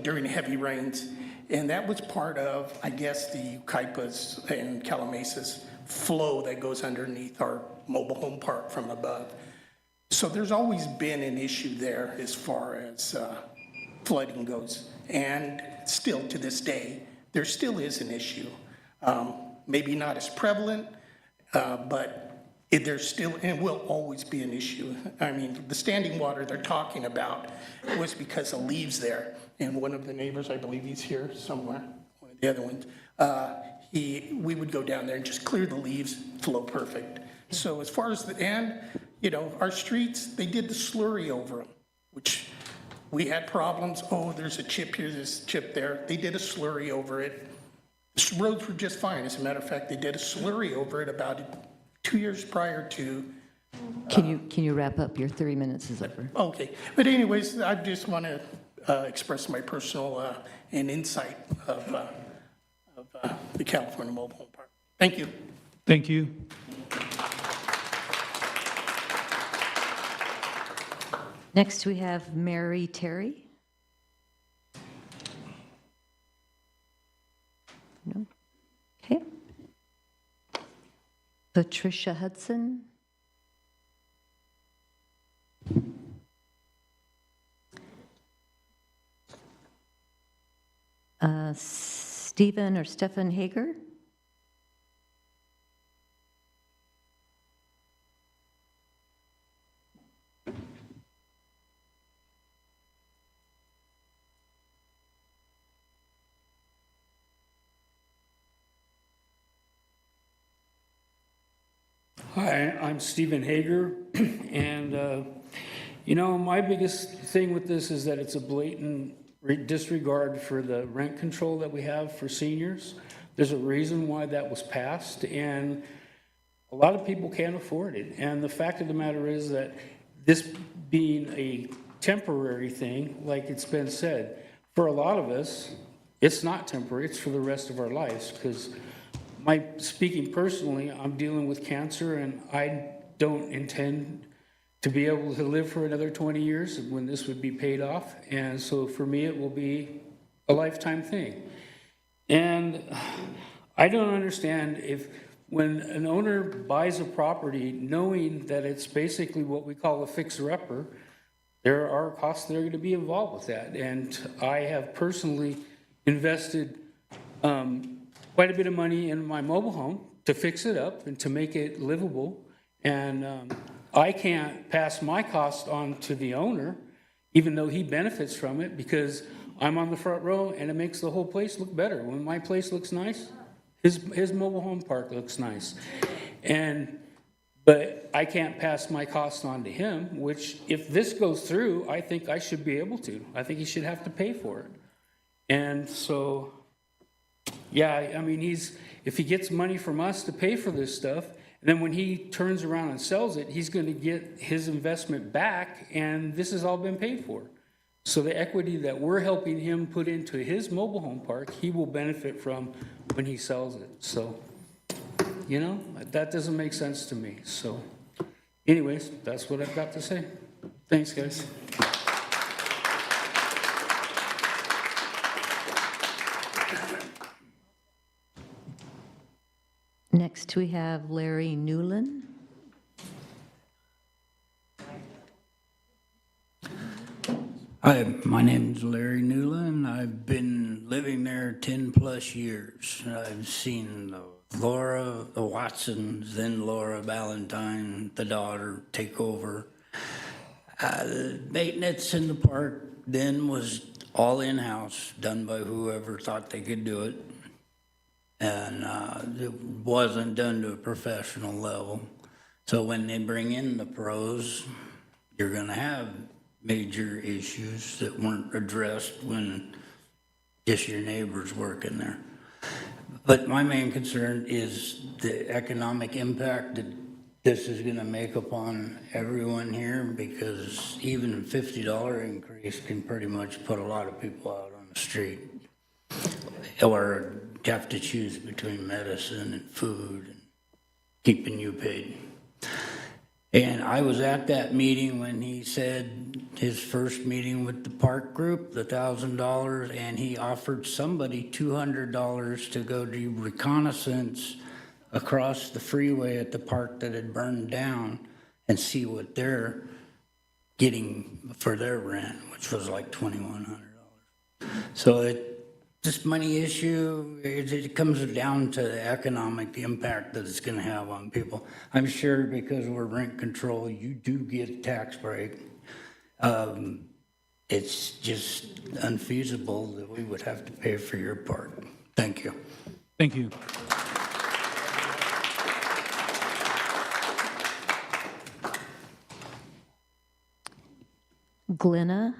during heavy rains. And that was part of, I guess, the Ukaipas and Calamesas flow that goes underneath our mobile home park from above. So there's always been an issue there as far as flooding goes. And still to this day, there still is an issue. Maybe not as prevalent, but there's still and will always be an issue. I mean, the standing water they're talking about was because of leaves there. And one of the neighbors, I believe he's here somewhere, one of the other ones, we would go down there and just clear the leaves, flow perfect. So as far as you know, our streets, they did the slurry over them, which we had problems. Oh, there's a chip here, there's a chip there. They did a slurry over it. The roads were just fine. As a matter of fact, they did a slurry over it about 2 years prior to. Can you wrap up? Your 3 minutes is over. Okay, but anyways, I just want to express my personal and insight of the California Mobile Home Park. Thank you. Thank you. Next, we have Mary Terry. No? Okay. Patricia Hudson. Stephen Hager. Hi, I'm Stephen Hager, and you know, my biggest thing with this is that it's a blatant disregard for the rent control that we have for seniors. There's a reason why that was passed, and a lot of people can't afford it. And the fact of the matter is that this being a temporary thing, like it's been said, for a lot of us, it's not temporary, it's for the rest of our lives, because speaking personally, I'm dealing with cancer, and I don't intend to be able to live for another 20 years when this would be paid off. And so for me, it will be a lifetime thing. And I don't understand if when an owner buys a property, knowing that it's basically what we call a fixer-upper, there are costs that are going to be involved with that. And I have personally invested quite a bit of money in my mobile home to fix it up and to make it livable. And I can't pass my cost on to the owner, even though he benefits from it, because I'm on the front row and it makes the whole place look better. When my place looks nice, his mobile home park looks nice. But I can't pass my cost on to him, which if this goes through, I think I should be able to. I think he should have to pay for it. And so, yeah, I mean, if he gets money from us to pay for this stuff, and then when he turns around and sells it, he's going to get his investment back, and this has all been paid for. So the equity that we're helping him put into his mobile home park, he will benefit from when he sells it. So, you know, that doesn't make sense to me. So anyways, that's what I've got to say. Thanks, guys. Next, we have Larry Newland. Hi, my name's Larry Newland. I've been living there 10 plus years. I've seen Laura, the Watsons, then Laura Valentine, the daughter, take over. The maintenance in the park then was all in-house, done by whoever thought they could do it. And it wasn't done to a professional level. So when they bring in the pros, you're gonna have major issues that weren't addressed when just your neighbors working there. But my main concern is the economic impact that this is gonna make upon everyone here, because even a $50 increase can pretty much put a lot of people out on the street. Or have to choose between medicine and food and keeping you paid. And I was at that meeting when he said his first meeting with the park group, the $1,000, and he offered somebody $200 to go do reconnaissance across the freeway at the park that had burned down and see what they're getting for their rent, which was like $2,100. So this money issue, it comes down to the economic impact that it's going to have on people. I'm sure because we're rent control, you do get a tax break. It's just unfeasible that we would have to pay for your park. Thank you. Thank you. Glenna.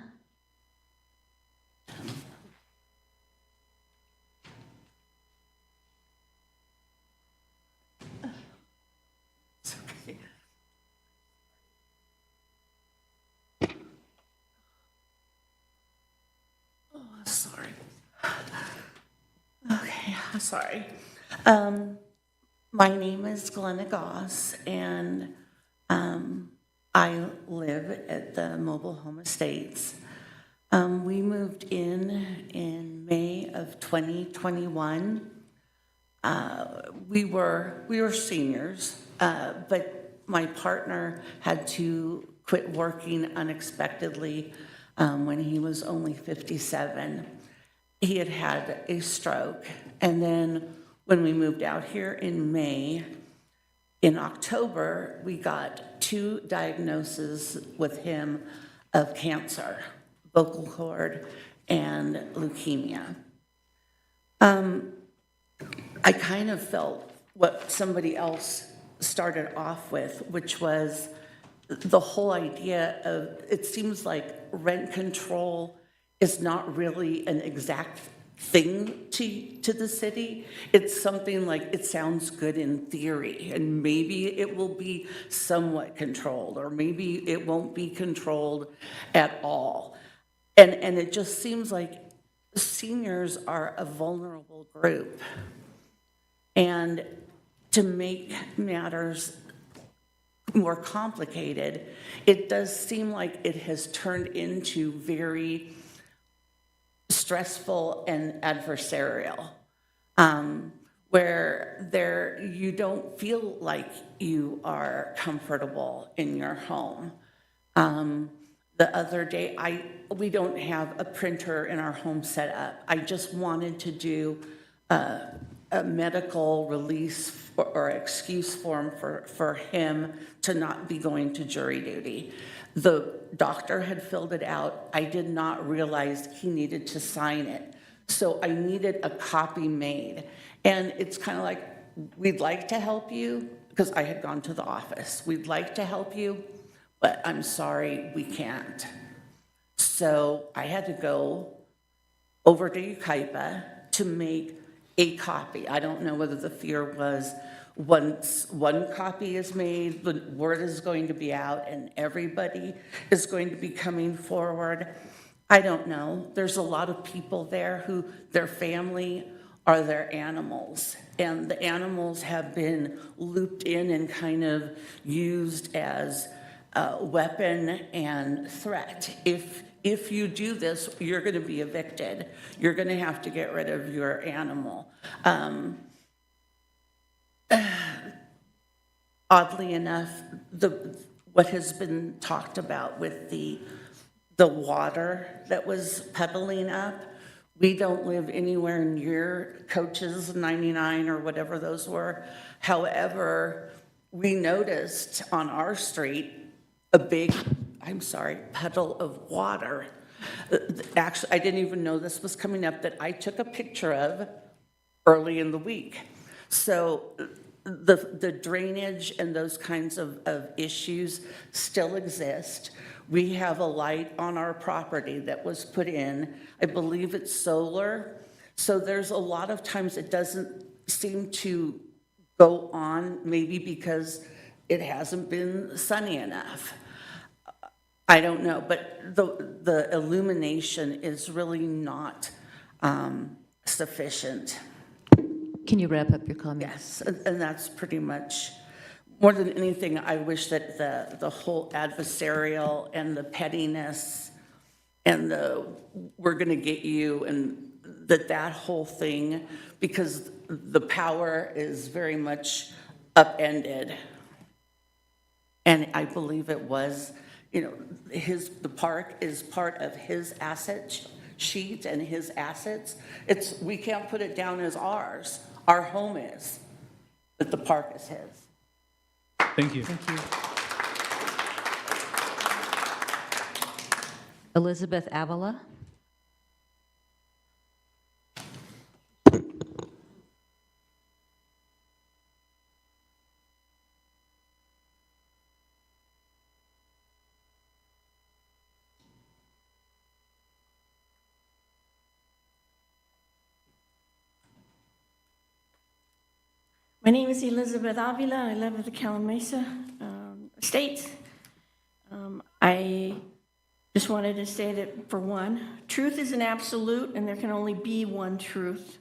Sorry. Okay, I'm sorry. My name is Glenna Goss, and I live at the Mobile Home Estates. We moved in May of 2021. We were seniors, but my partner had to quit working unexpectedly when he was only 57. He had had a stroke, and then when we moved out here in May, in October, we got 2 diagnoses with him of cancer, vocal cord and leukemia. I kind of felt what somebody else started off with, which was the whole idea of, it seems like rent control is not really an exact thing to the city. It's something like, it sounds good in theory, and maybe it will be somewhat controlled, or maybe it won't be controlled at all. And it just seems like seniors are a vulnerable group. And to make matters more complicated, it does seem like it has turned into very stressful and adversarial, where you don't feel like you are comfortable in your home. The other day, we don't have a printer in our home set up. I just wanted to do a medical release or excuse form for him to not be going to jury duty. The doctor had filled it out. I did not realize he needed to sign it. So I needed a copy made. And it's kind of like, we'd like to help you, because I had gone to the office. We'd like to help you, but I'm sorry, we can't. So I had to go over to Ukaipa to make a copy. I don't know whether the fear was once one copy is made, the word is going to be out and everybody is going to be coming forward. I don't know. There's a lot of people there who their family are their animals, and the animals have been looped in and kind of used as a weapon and threat. If you do this, you're going to be evicted. You're going to have to get rid of your animal. Oddly enough, what has been talked about with the water that was puddling up, we don't live anywhere near Coaches 99 or whatever those were. However, we noticed on our street a big, puddle of water. Actually, I didn't even know this was coming up, that I took a picture of early in the week. So the drainage and those kinds of issues still exist. We have a light on our property that was put in. I believe it's solar. So there's a lot of times it doesn't seem to go on, maybe because it hasn't been sunny enough. I don't know, but the illumination is really not sufficient. Can you wrap up your comments? Yes, and that's pretty much, more than anything, I wish that the whole adversarial and the pettiness and the we're gonna get you, and that whole thing, because the power is very much upended. And I believe it was, the park is part of his asset sheet and his assets. We can't put it down as ours. Our home is, but the park is his. Thank you. Thank you. Elizabeth Avila. My name is Elizabeth Avila. I live at the Calamasa Estates. I just wanted to say that, for one, truth is an absolute, and there can only be one truth.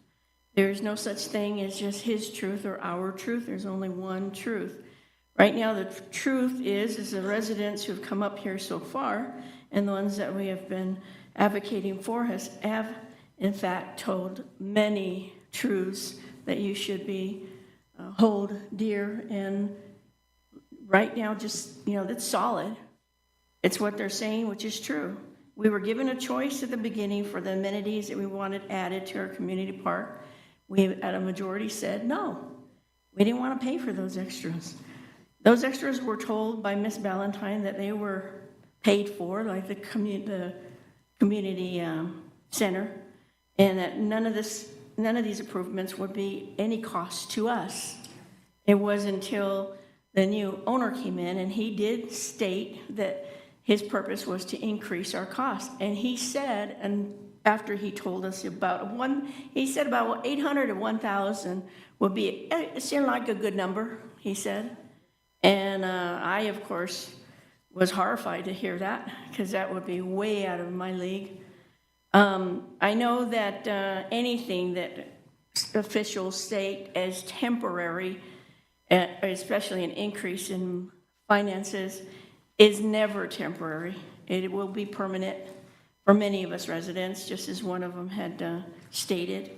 There is no such thing as just his truth or our truth. There's only one truth. Right now, the truth is the residents who have come up here so far, and the ones that we have been advocating for have, in fact, told many truths that you should be hold dear, and right now, just, that's solid. It's what they're saying, which is true. We were given a choice at the beginning for the amenities that we wanted added to our community park. We, at a majority, said no. We didn't want to pay for those extras. Those extras were told by Miss Ballantyne that they were paid for, like the community center, and that none of these improvements would be any cost to us. It was until the new owner came in, and he did state that his purpose was to increase our costs. And he said, and after he told us about he said about 800 to 1,000 would be, it seemed like a good number, he said. And I, of course, was horrified to hear that, because that would be way out of my league. I know that anything that officials state as temporary, especially an increase in finances, is never temporary. It will be permanent for many of us residents, just as one of them had stated.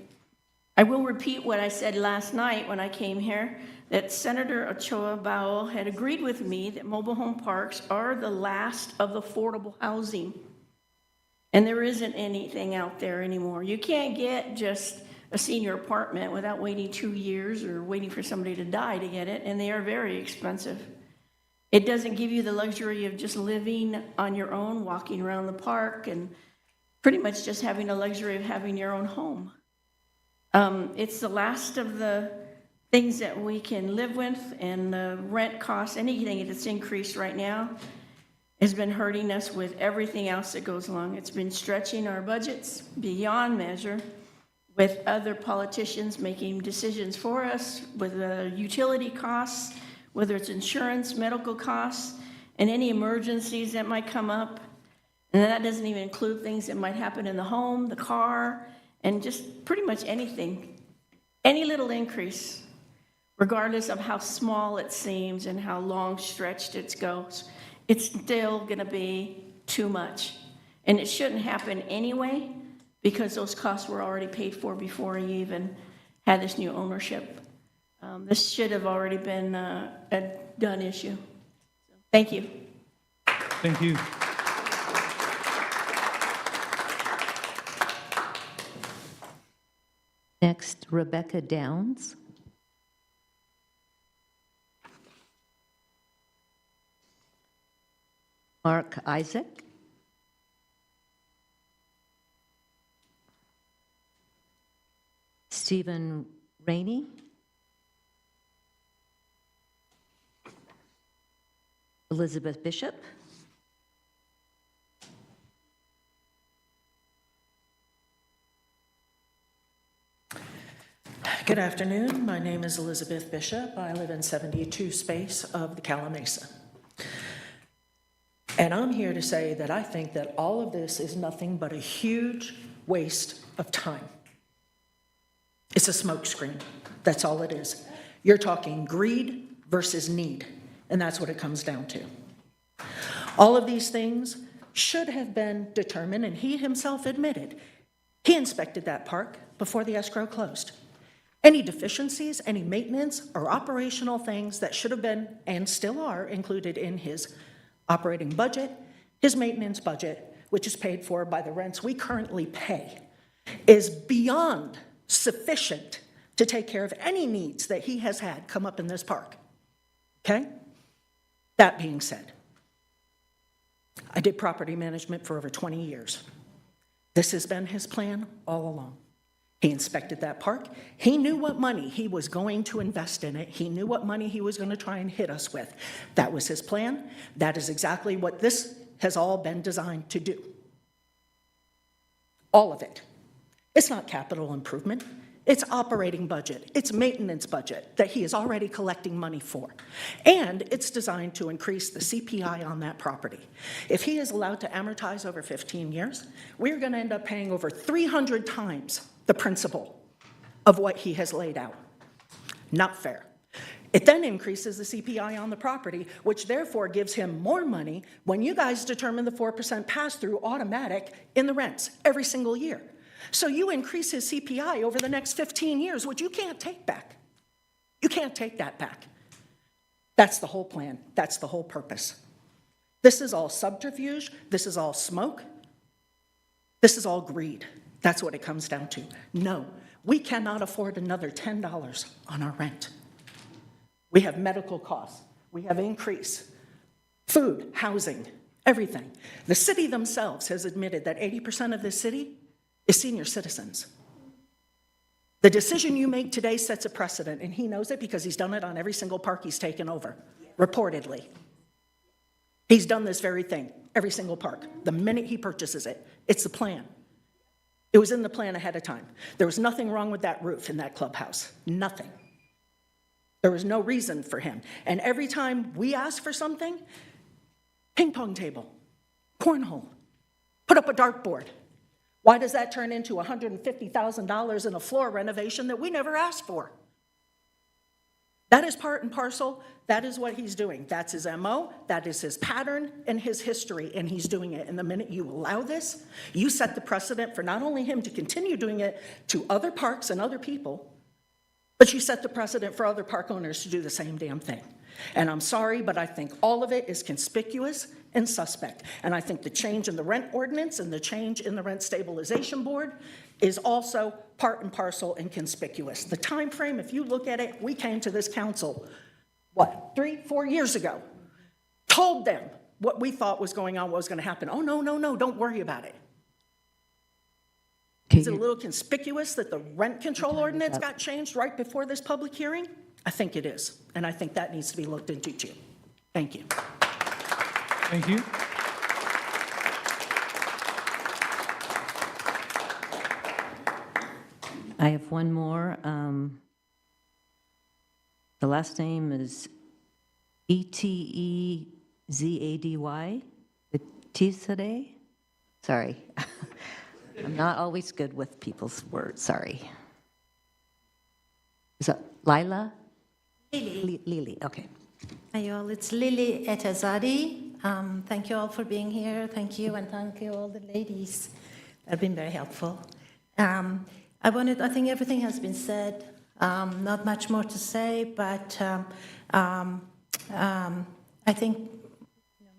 I will repeat what I said last night when I came here, that Senator Ochoa Bowell had agreed with me that mobile home parks are the last of affordable housing. And there isn't anything out there anymore. You can't get just a senior apartment without waiting 2 years or waiting for somebody to die to get it, and they are very expensive. It doesn't give you the luxury of just living on your own, walking around the park, and pretty much just having the luxury of having your own home. It's the last of the things that we can live with, and the rent costs, anything that's increased right now, has been hurting us with everything else that goes along. It's been stretching our budgets beyond measure, with other politicians making decisions for us, with utility costs, whether it's insurance, medical costs, and any emergencies that might come up. And that doesn't even include things that might happen in the home, the car, and just pretty much anything. Any little increase, regardless of how small it seems and how long stretched it goes, it's still gonna be too much. And it shouldn't happen anyway, because those costs were already paid for before you even had this new ownership. This should have already been a done issue. Thank you. Thank you. Next, Rebecca Downs. Mark Isaac. Stephen Rainey. Elizabeth Bishop. Good afternoon. My name is Elizabeth Bishop. I live in 72 space of the Calamasa. And I'm here to say that I think that all of this is nothing but a huge waste of time. It's a smokescreen. That's all it is. You're talking greed versus need, and that's what it comes down to. All of these things should have been determined, and he himself admitted he inspected that park before the escrow closed. Any deficiencies, any maintenance or operational things that should have been and still are included in his operating budget, his maintenance budget, which is paid for by the rents we currently pay, is beyond sufficient to take care of any needs that he has had come up in this park. Okay? That being said, I did property management for over 20 years. This has been his plan all along. He inspected that park. He knew what money he was going to invest in it. He knew what money he was going to try and hit us with. That was his plan. That is exactly what this has all been designed to do. All of it. It's not capital improvement. It's operating budget. It's maintenance budget that he is already collecting money for. And it's designed to increase the CPI on that property. If he is allowed to amortize over 15 years, we're going to end up paying over 300 times the principal of what he has laid out. Not fair. It then increases the CPI on the property, which therefore gives him more money when you guys determine the 4% pass-through automatic in the rents every single year. So you increase his CPI over the next 15 years, which you can't take back. You can't take that back. That's the whole plan. That's the whole purpose. This is all subterfuge. This is all smoke. This is all greed. That's what it comes down to. No, we cannot afford another $10 on our rent. We have medical costs. We have increase. Food, housing, everything. The city themselves has admitted that 80% of this city is senior citizens. The decision you make today sets a precedent, and he knows it because he's done it on every single park he's taken over, reportedly. He's done this very thing, every single park, the minute he purchases it. It's the plan. It was in the plan ahead of time. There was nothing wrong with that roof in that clubhouse, nothing. There was no reason for him. And every time we ask for something, ping pong table, cornhole, put up a dartboard. Why does that turn into $150,000 in a floor renovation that we never asked for? That is part and parcel. That is what he's doing. That's his MO. That is his pattern and his history, and he's doing it. And the minute you allow this, you set the precedent for not only him to continue doing it to other parks and other people, but you set the precedent for other park owners to do the same damn thing. And I'm sorry, but I think all of it is conspicuous and suspect. And I think the change in the rent ordinance and the change in the rent stabilization board is also part and parcel and conspicuous. The time frame, if you look at it, we came to this council, 3-4 years ago, told them what we thought was going on, what was going to happen. Oh, no, don't worry about it. Is it a little conspicuous that the rent control ordinance got changed right before this public hearing? I think it is, and I think that needs to be looked into too. Thank you. Thank you. I have one more. The last name is Etezady. Etezady? Sorry. I'm not always good with people's words, sorry. Is that Lila? Lily, okay. Hi, all. It's Lily Etezady. Thank you all for being here. Thank you, and thank you all the ladies. They've been very helpful. I think everything has been said. Not much more to say, but I think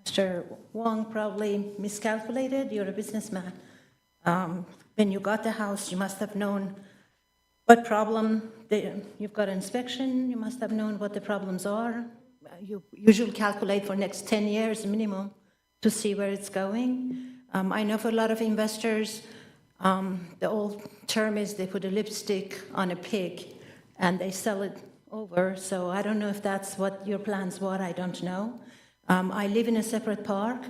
Mr. Wong probably miscalculated. You're a businessman. When you got the house, you must have known what problem, you've got an inspection, you must have known what the problems are. You usually calculate for next 10 years minimum to see where it's going. I know for a lot of investors, the old term is they put a lipstick on a pig and they sell it over. So I don't know if that's what your plans were, I don't know. I live in a separate park,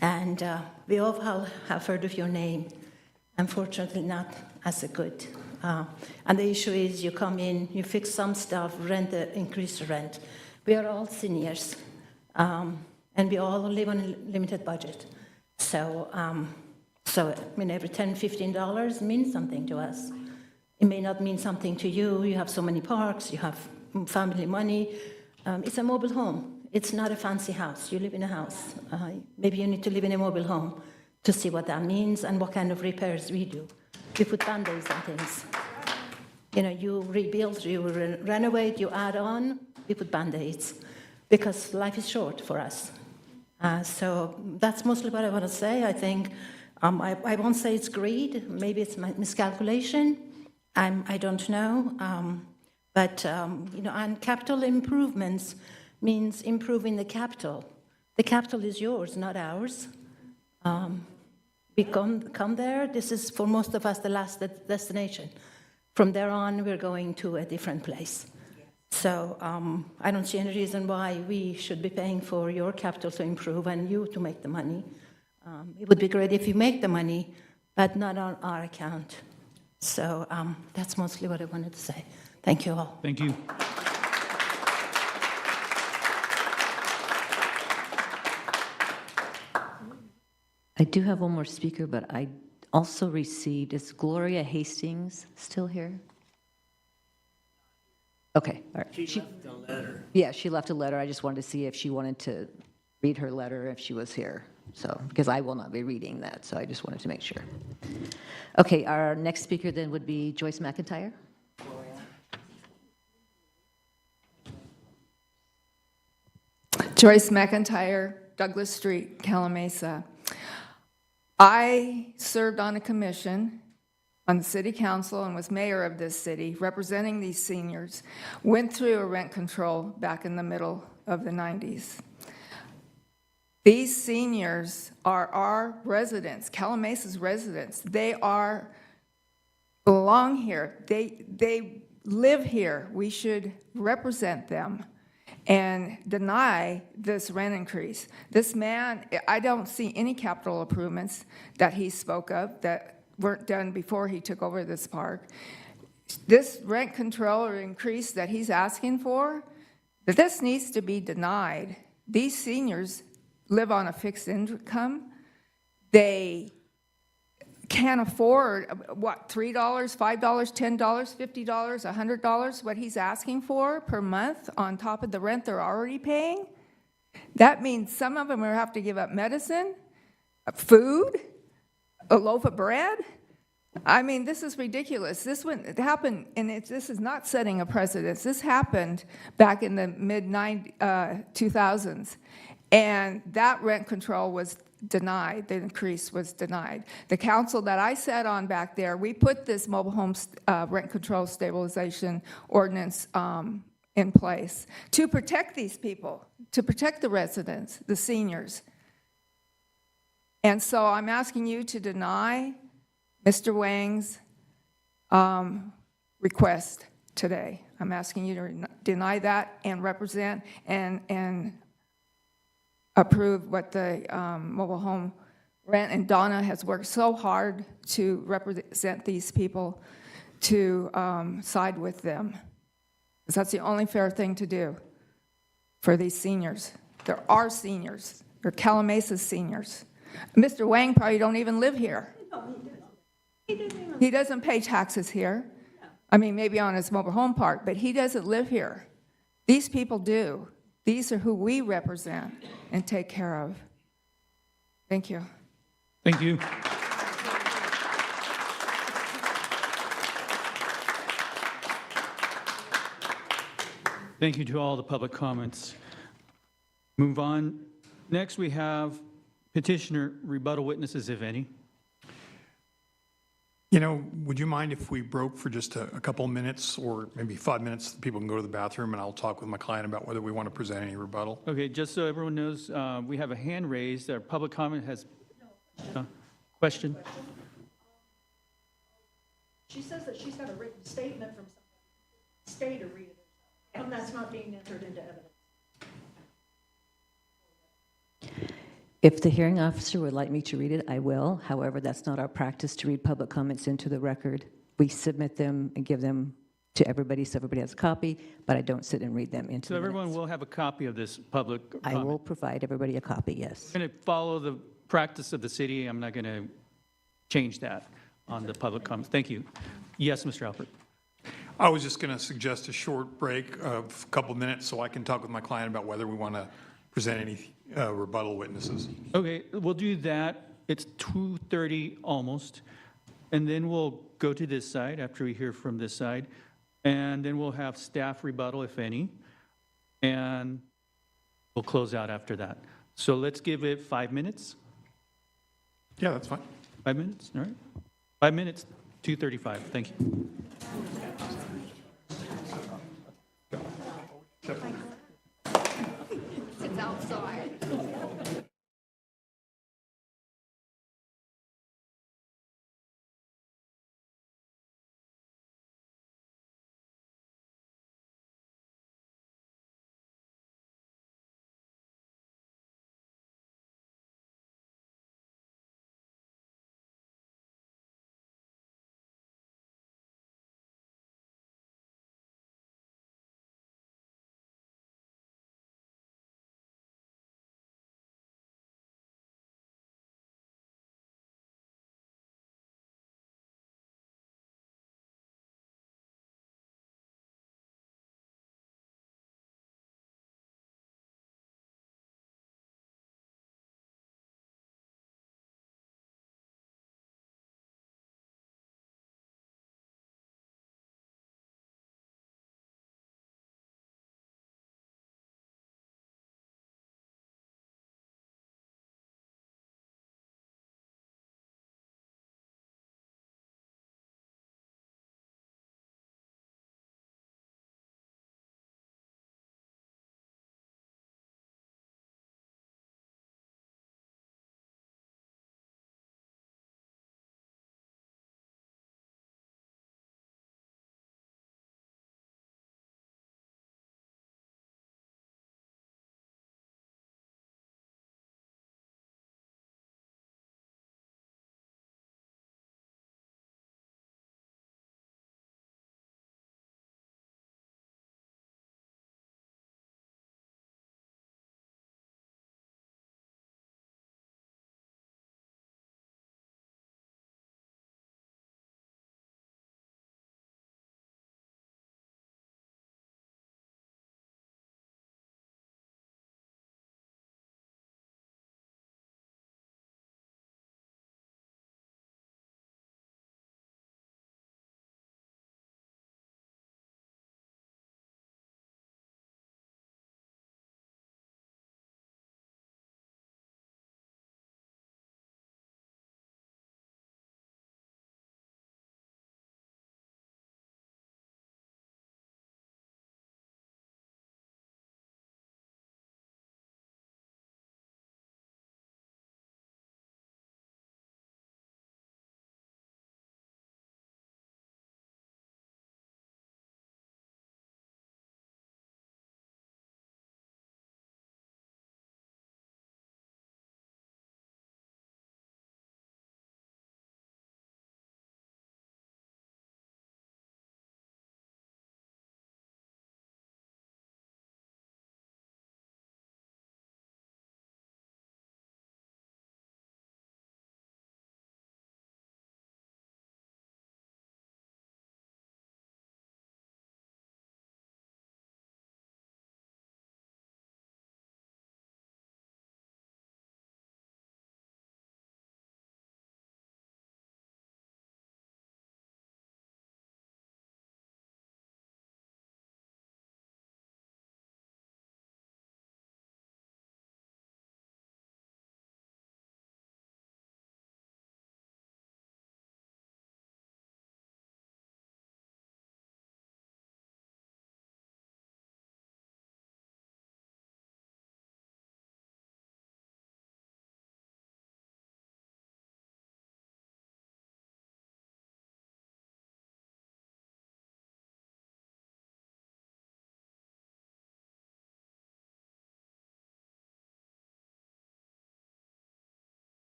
and we all have heard of your name. Unfortunately, not as a good. And the issue is you come in, you fix some stuff, increase the rent. We are all seniors, and we all live on a limited budget. So every $10, $15 means something to us. It may not mean something to you. You have so many parks, you have family money. It's a mobile home. It's not a fancy house. You live in a house. Maybe you need to live in a mobile home to see what that means and what kind of repairs we do. We put Band-Aids on things. You rebuild, you renovate, you add on, we put Band-Aids because life is short for us. So that's mostly what I want to say. I think, I won't say it's greed, maybe it's miscalculation, I don't know. But and capital improvements means improving the capital. The capital is yours, not ours. We come there, this is for most of us the last destination. From there on, we're going to a different place. So I don't see any reason why we should be paying for your capital to improve and you to make the money. It would be great if you make the money, but not on our account. So that's mostly what I wanted to say. Thank you all. Thank you. I do have one more speaker, but I also received, is Gloria Hastings still here? Okay, all right. She left a letter. Yeah, she left a letter. I just wanted to see if she wanted to read her letter if she was here. So, because I will not be reading that, so I just wanted to make sure. Okay, our next speaker then would be Joyce McIntyre. Joyce McIntyre, Douglas Street, Calamasa. I served on a commission on the city council and was mayor of this city, representing these seniors. Went through a rent control back in the middle of the 90s. These seniors are our residents, Calamasa's residents. They belong here. They live here. We should represent them and deny this rent increase. This man, I don't see any capital improvements that he spoke of that weren't done before he took over this park. This rent control or increase that he's asking for, that this needs to be denied. These seniors live on a fixed income. They can't afford, what, $3, $5, $10, $50, $100, what he's asking for per month on top of the rent they're already paying? That means some of them will have to give up medicine, food, a loaf of bread. I mean, this is ridiculous. This one happened, and this is not setting a precedent. This happened back in the mid-2000s, and that rent control was denied. The increase was denied. The council that I sat on back there, we put this mobile home rent control stabilization ordinance in place to protect these people, to protect the residents, the seniors. And so I'm asking you to deny Mr. Wang's request today. I'm asking you to deny that and represent and approve what the mobile home rent, and Donna has worked so hard to represent these people, to side with them. Because that's the only fair thing to do for these seniors. There are seniors. They're Calamasa seniors. Mr. Wang probably don't even live here. He doesn't pay taxes here. I mean, maybe on his mobile home park, but he doesn't live here. These people do. These are who we represent and take care of. Thank you. Thank you. Thank you to all the public comments. Move on. Next, we have petitioner rebuttal witnesses, if any. You know, would you mind if we broke for just a couple of minutes or maybe 5 minutes? People can go to the bathroom and I'll talk with my client about whether we want to present any rebuttal. Okay, just so everyone knows, we have a hand raised. Our public comment has question. She says that she's got a written statement from somebody. Stay to read it, and that's not being entered into evidence. If the hearing officer would like me to read it, I will. However, that's not our practice to read public comments into the record. We submit them and give them to everybody so everybody has a copy, but I don't sit and read them into So the everyone minutes. will have a copy of this public I comment. will provide everybody a copy, yes. I'm going to follow the practice of the city. I'm not going to change that on the public comments. Thank you. Yes, Mr. Alpert. I was just going to suggest a short break of a couple of minutes so I can talk with my client about whether we want to present any rebuttal witnesses. Okay, we'll do that. It's 2:30 almost. And then we'll go to this side after we hear from this side. And then we'll have staff rebuttal, if any. And we'll close out after that. So let's give it 5 minutes. Yeah, that's fine. 5 minutes, all right. 5 minutes, 2:35. Thank you. It's outside.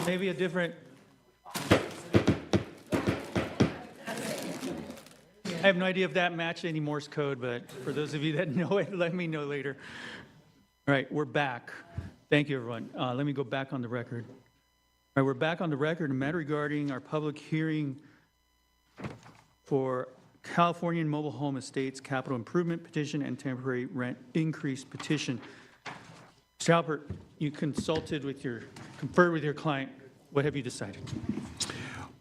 Maybe a different. I have no idea if that matched any Morse code, but for those of you that know it, let me know later. All right, we're back. Thank you, everyone. Let me go back on the record. All right, we're back on the record. A matter regarding our public hearing for Californian Mobile Home Estates Capital Improvement Petition and Temporary Rent Increase Petition. Mr. Albert, you conferred with your client. What have you decided?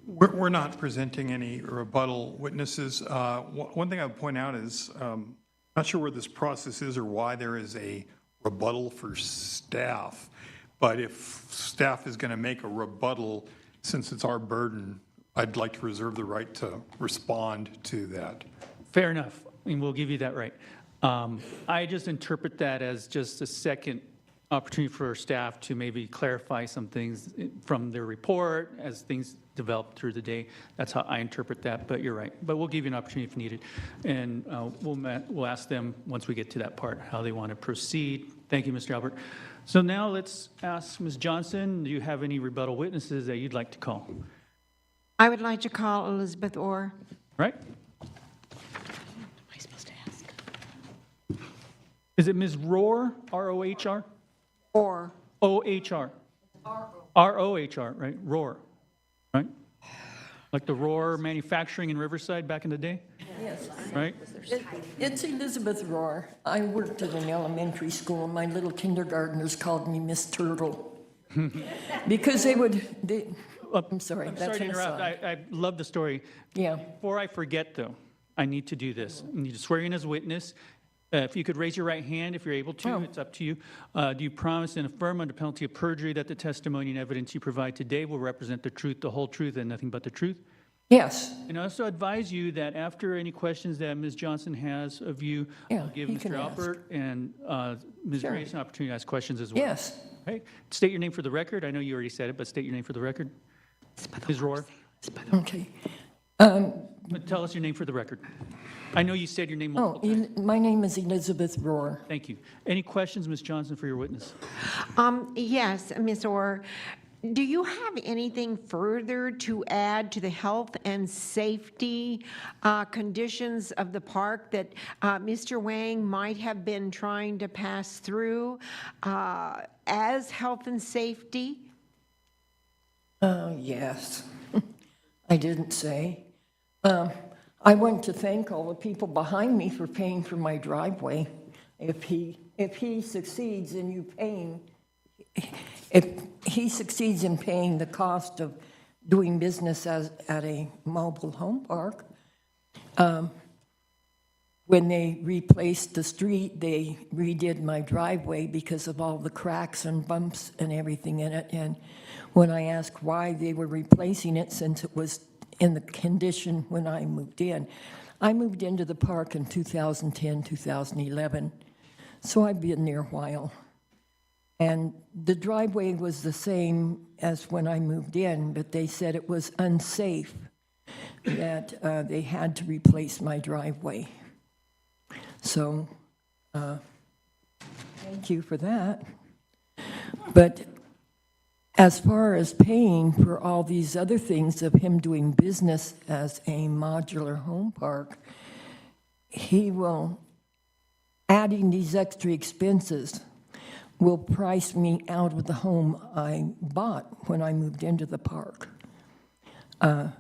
We're not presenting any rebuttal witnesses. One thing I would point out is, not sure where this process is or why there is a rebuttal for staff, but if staff is going to make a rebuttal, since it's our burden, I'd like to reserve the right to respond to that. Fair enough. I mean, we'll give you that right. I just interpret that as just a second opportunity for staff to maybe clarify some things from their report as things develop through the day. That's how I interpret that, but you're right. But we'll give you an opportunity if needed. And we'll ask them once we get to that part, how they want to proceed. Thank you, Mr. Albert. So now let's ask Ms. Johnson, do you have any rebuttal witnesses that you'd like to call? I would like to call Elizabeth Orr. Right? What am I supposed to ask? Is it Ms. Rohr, R-O-H-R? Orr. O-H-R. R-O-H-R, right? Rohr, right? Like the Rohr Manufacturing in Riverside back in the day, Yes. right? It's Elizabeth Rohr. I worked at an elementary school, and my little kindergartners called me Miss Turtle. Because I'm sorry. I'm that's sorry to an interrupt. aside. I love the story. Yeah. Before I forget, though, I need to do this. I need to swear you in as a witness. If you could raise your right hand if you're able to, it's up to you. Do you promise and affirm under penalty of perjury that the testimony and evidence you provide today will represent the truth, the whole truth, and nothing but the truth? Yes. And I also advise you that after any questions that Ms. Johnson has of you, I'll give he can Mr. ask. Albert and Ms. Sure. Grace an opportunity to ask questions as well. Yes. Okay. State your name for the record. I know you already said it, but state your name for the record. Ms. Rohr. Okay. Tell us your name for the record. I know you said your name multiple times. My name is Elizabeth Rohr. Thank you. Any questions, Ms. Johnson, for your witness? Yes, Ms. Orr. Do you have anything further to add to the health and safety conditions of the park that Mr. Wang might have been trying to pass through as health and safety? Yes. I didn't say. I want to thank all the people behind me for paying for my driveway. If he succeeds in paying the cost of doing business at a mobile home park, when they replaced the street, they redid my driveway because of all the cracks and bumps and everything in it. And when I asked why they were replacing it, since it was in the condition when I moved into the park in 2010, 2011. So I've been there a while. And the driveway was the same as when I moved in, but they said it was unsafe, that they had to replace my driveway. So thank you for that. But as far as paying for all these other things of him doing business as a modular home park, adding these extra expenses will price me out of the home I bought when I moved into the park. I'm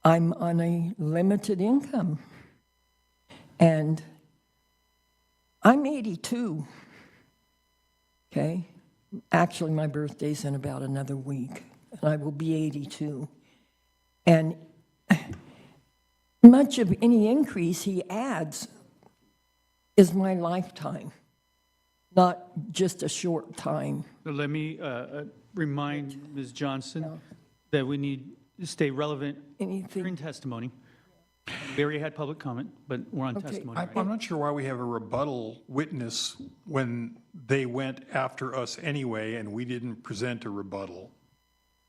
on a limited income, and I'm 82, okay? Actually, my birthday's in about another week, and I will be 82. And much of any increase he adds is my lifetime, not just a short time. So let me remind Ms. Johnson that we need to stay relevant during testimony. We already had public comment, but we're on testimony. Right? I'm not sure why we have a rebuttal witness when they went after us anyway and we didn't present a rebuttal.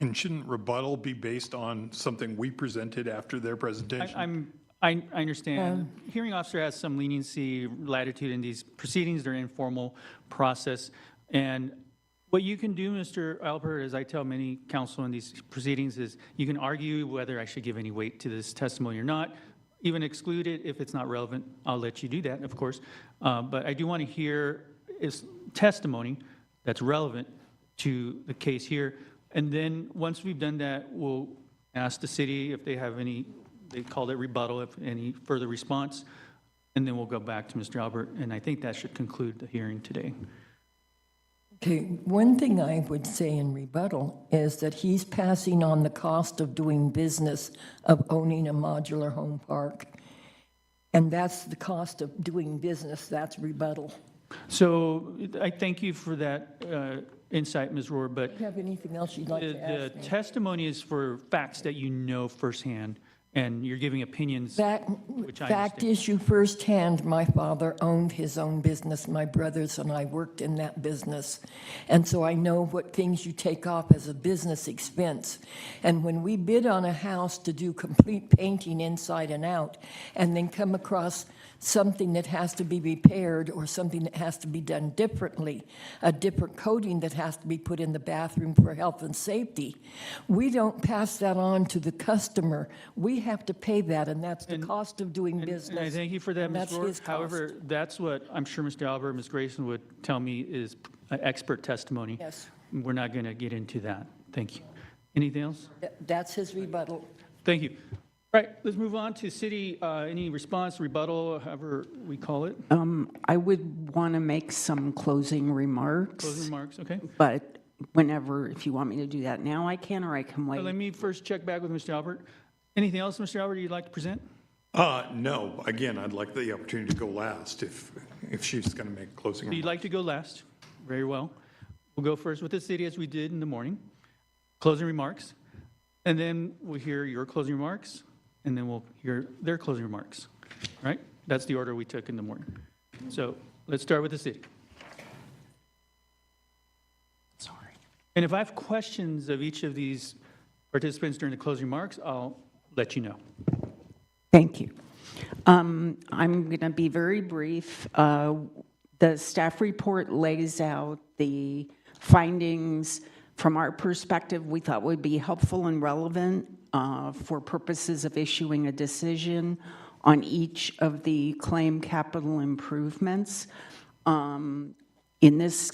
And shouldn't rebuttal be based on something we presented after their presentation? I understand. Hearing officer has some leniency, latitude in these proceedings. They're an informal process. And What you can do, Mr. Alpert, as I tell many counsel in these proceedings, is you can argue whether I should give any weight to this testimony or not, even exclude it if it's not relevant. I'll let you do that, of course. But I do want to hear is testimony that's relevant to the case here. And then once we've done that, we'll ask the city if they have any, they called it rebuttal, if any further response. And then we'll go back to Mr. Albert. And I think that should conclude the hearing today. Okay, one thing I would say in rebuttal is that he's passing on the cost of doing business of owning a modular home park. And that's the cost of doing business, that's rebuttal. So I thank you for that insight, Ms. Rohr, but Do you have anything else you'd like to the ask me? testimony is for facts that you know firsthand, and you're giving opinions, which I Fact understand. issue firsthand, my father owned his own business. My brothers and I worked in that business. And so I know what things you take off as a business expense. And when we bid on a house to do complete painting inside and out, and then come across something that has to be repaired or something that has to be done differently, a different coating that has to be put in the bathroom for health and safety, we don't pass that on to the customer. We have to pay that, and that's the cost of doing business. And I thank you for that, and Ms. that's Rohr. his cost. However, that's what I'm sure Mr. Albert, Ms. Grayson would tell me is expert testimony. Yes. We're not going to get into that. Thank you. Anything else? That's his rebuttal. Thank you. All right, let's move on to city, any response, rebuttal, however we call it. I would want to make some closing remarks. Closing remarks, okay. But whenever, if you want me to do that now, I can, or I can wait. Let me first check back with Mr. Albert. Anything else, Mr. Albert, you'd like to present? No, again, I'd like the opportunity to go last if she's going to make closing You'd remarks. like to go last? Very well. We'll go first with the city as we did in the morning. Closing remarks. And then we'll hear your closing remarks, and then we'll hear their closing remarks. Right? That's the order we took in the morning. So let's start with the city. Sorry. And if I have questions of each of these participants during the closing remarks, I'll let you know. Thank you. I'm going to be very brief. The staff report lays out the findings. From our perspective, we thought would be helpful and relevant for purposes of issuing a decision on each of the claimed capital improvements. In this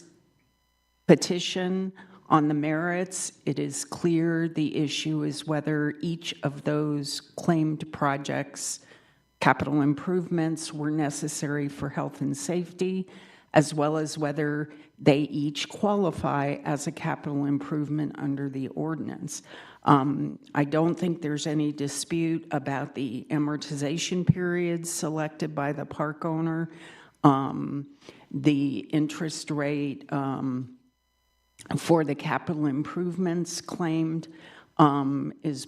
petition, on the merits, it is clear the issue is whether each of those claimed projects, capital improvements, were necessary for health and safety, as well as whether they each qualify as a capital improvement under the ordinance. I don't think there's any dispute about the amortization periods selected by the park owner. The interest rate for the capital improvements claimed is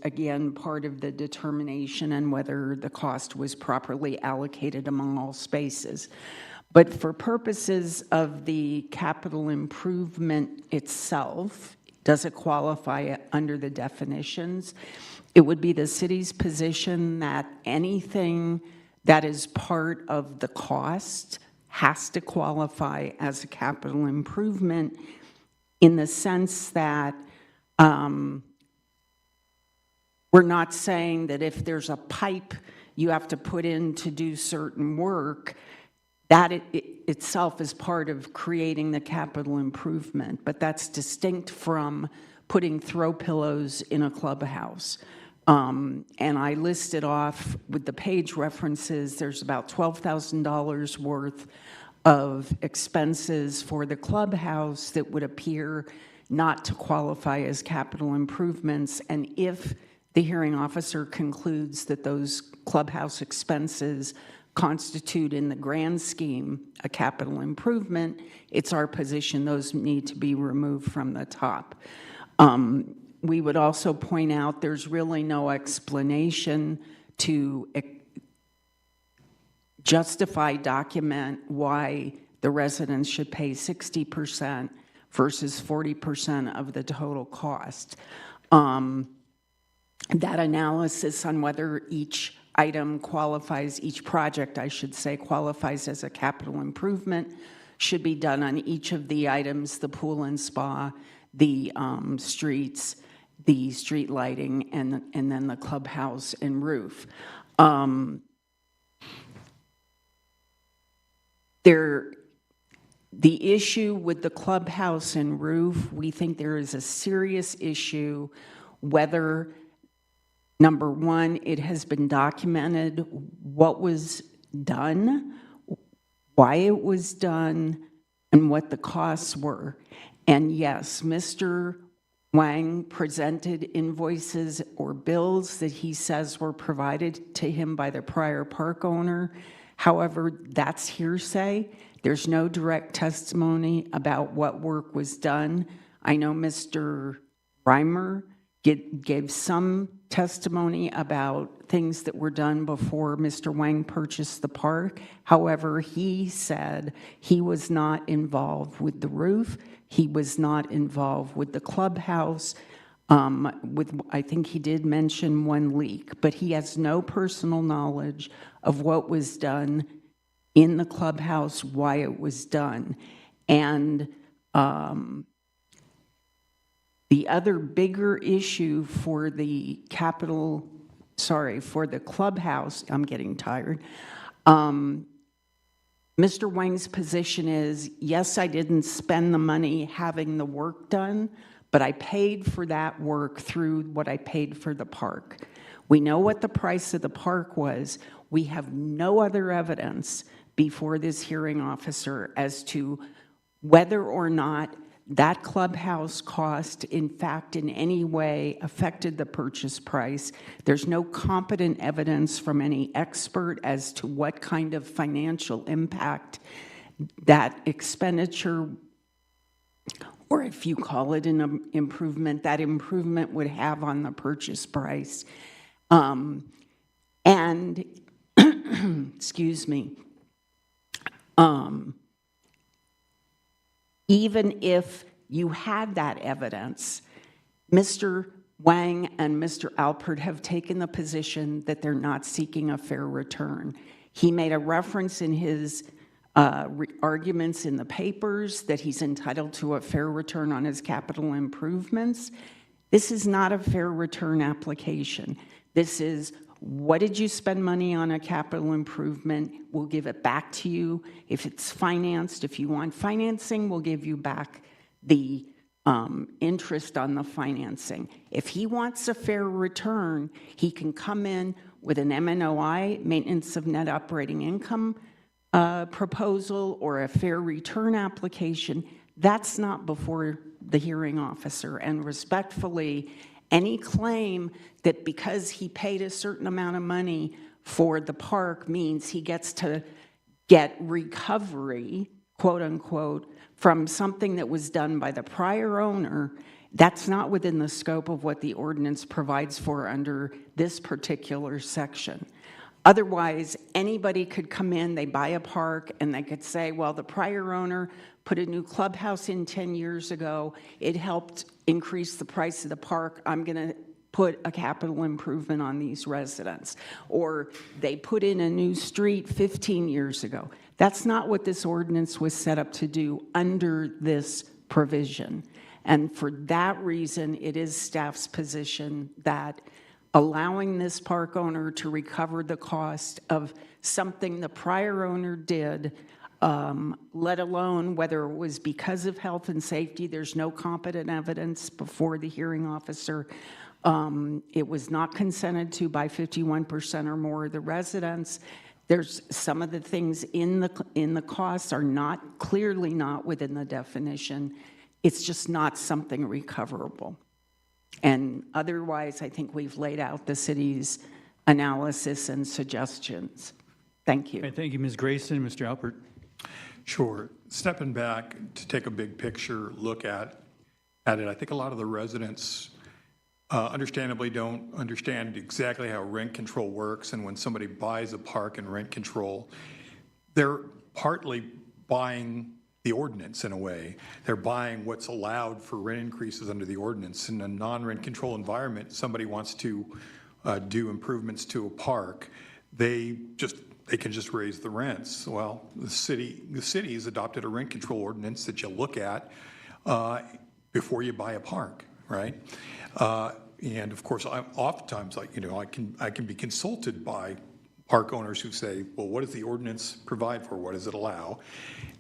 again part of the determination and whether the cost was properly allocated among all spaces. But for purposes of the capital improvement itself, does it qualify under the definitions? It would be the city's position that anything that is part of the cost has to qualify as a capital improvement in the sense that we're not saying that if there's a pipe you have to put in to do certain work, that itself is part of creating the capital improvement, but that's distinct from putting throw pillows in a clubhouse. And I listed off with the page references, there's about $12,000 worth of expenses for the clubhouse that would appear not to qualify as capital improvements. And if the hearing officer concludes that those clubhouse expenses constitute in the grand scheme a capital improvement, it's our position those need to be removed from the top. We would also point out there's really no explanation to justify, document why the residents should pay 60% versus 40% of the total cost. That analysis on whether each item qualifies, each project, I should say, qualifies as a capital improvement should be done on each of the items, the pool and spa, the streets, the street lighting, and then the clubhouse and roof. The issue with the clubhouse and roof, we think there is a serious issue whether, number one, it has been documented what was done, why it was done, and what the costs were. And yes, Mr. Wang presented invoices or bills that he says were provided to him by the prior park owner. However, that's hearsay. There's no direct testimony about what work was done. I know Mr. Reimer gave some testimony about things that were done before Mr. Wang purchased the park. However, he said he was not involved with the roof. He was not involved with the clubhouse. I think he did mention one leak, but he has no personal knowledge of what was done in the clubhouse, why it was done. And the other bigger issue for the for the clubhouse, I'm getting tired. Mr. Wang's position is, yes, I didn't spend the money having the work done, but I paid for that work through what I paid for the park. We know what the price of the park was. We have no other evidence before this hearing officer as to whether or not that clubhouse cost, in fact, in any way affected the purchase price. There's no competent evidence from any expert as to what kind of financial impact that expenditure, or if you call it an improvement, that improvement would have on the purchase price. And, excuse me, even if you had that evidence, Mr. Wang and Mr. Alpert have taken the position that they're not seeking a fair return. He made a reference in his arguments in the papers that he's entitled to a fair return on his capital improvements. This is not a fair return application. This is, what did you spend money on a capital improvement? We'll give it back to you. If it's financed, if you want financing, we'll give you back the interest on the financing. If he wants a fair return, he can come in with an MNOI, maintenance of net operating income proposal, or a fair return application. That's not before the hearing officer. And respectfully, any claim that because he paid a certain amount of money for the park means he gets to get recovery, quote unquote, from something that was done by the prior owner, that's not within the scope of what the ordinance provides for under this particular section. Otherwise, anybody could come in, they buy a park, and they could say, well, the prior owner put a new clubhouse in 10 years ago. It helped increase the price of the park. I'm going to put a capital improvement on these residents. Or they put in a new street 15 years ago. That's not what this ordinance was set up to do under this provision. And for that reason, it is staff's position that allowing this park owner to recover the cost of something the prior owner did, let alone whether it was because of health and safety, there's no competent evidence before the hearing officer. It was not consented to by 51% or more of the residents. There's some of the things in the costs are not, clearly not within the definition. It's just not something recoverable. And otherwise, I think we've laid out the city's analysis and suggestions. Thank you. Thank you, Ms. Grayson. Mr. Alpert. Sure. Stepping back to take a big picture look at it, I think a lot of the residents understandably don't understand exactly how rent control works, and when somebody buys a park in rent control, they're partly buying the ordinance in a way. They're buying what's allowed for rent increases under the ordinance. In a non-rent control environment, somebody wants to do improvements to a park, they just they can just raise the rents. Well, the city has adopted a rent control ordinance that you look at before you buy a park, right? And of course, oftentimes, I can be consulted by park owners who say, well, what does the ordinance provide for? What does it allow?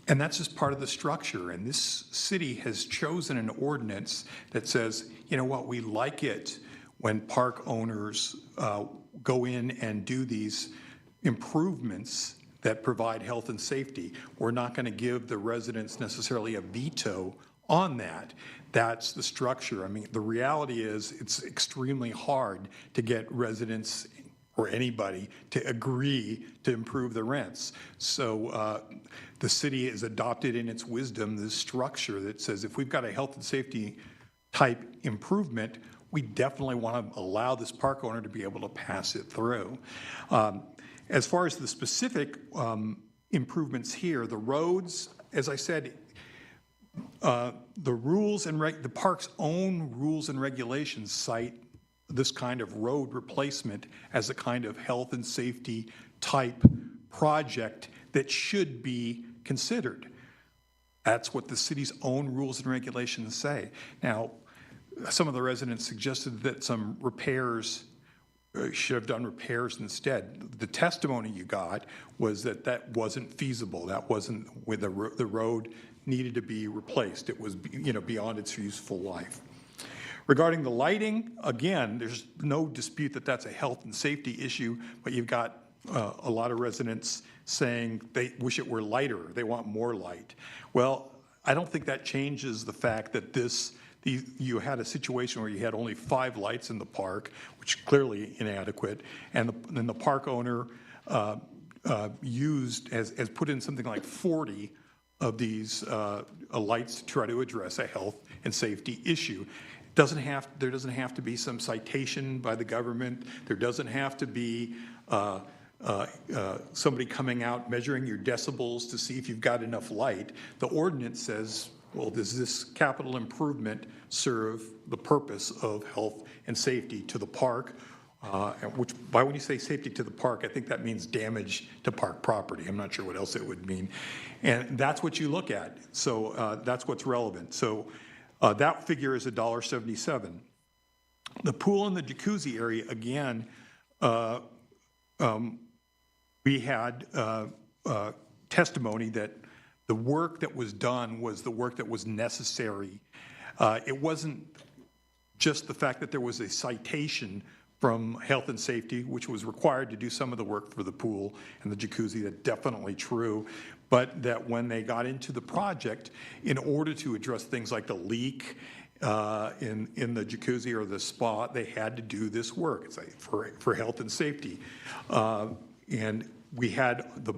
And that's just part of the structure. And this city has chosen an ordinance that says, you know what, we like it when park owners go in and do these improvements that provide health and safety. We're not going to give the residents necessarily a veto on that. That's the structure. I mean, the reality is it's extremely hard to get residents or anybody to agree to improve the rents. So the city has adopted in its wisdom this structure that says if we've got a health and safety type improvement, we definitely want to allow this park owner to be able to pass it through. As far as the specific improvements here, the roads, as I said, the rules and the park's own rules and regulations cite this kind of road replacement as a kind of health and safety type project that should be considered. That's what the city's own rules and regulations say. Now, some of the residents suggested that some repairs should have done repairs instead. The testimony you got was that that wasn't feasible. That wasn't where the road needed to be replaced. It was, beyond its useful life. Regarding the lighting, again, there's no dispute that that's a health and safety issue, but you've got a lot of residents saying they wish it were lighter. They want more light. Well, I don't think that changes the fact that you had a situation where you had only 5 lights in the park, which is clearly inadequate, and then the park owner has put in something like 40 of these lights to try to address a health and safety issue. There doesn't have to be some citation by the government. There doesn't have to be somebody coming out measuring your decibels to see if you've got enough light. The ordinance says, well, does this capital improvement serve the purpose of health and safety to the park? When you say safety to the park, I think that means damage to park property. I'm not sure what else it would mean. And that's what you look at. So that's what's relevant. So that figure is $1.77. The pool and the jacuzzi area, again, we had testimony that the work that was done was the work that was necessary. It wasn't just the fact that there was a citation from health and safety, which was required to do some of the work for the pool and the jacuzzi. That's definitely true. But that when they got into the project, in order to address things like the leak in the jacuzzi or the spa, they had to do this work. It's like for health and safety. And we had the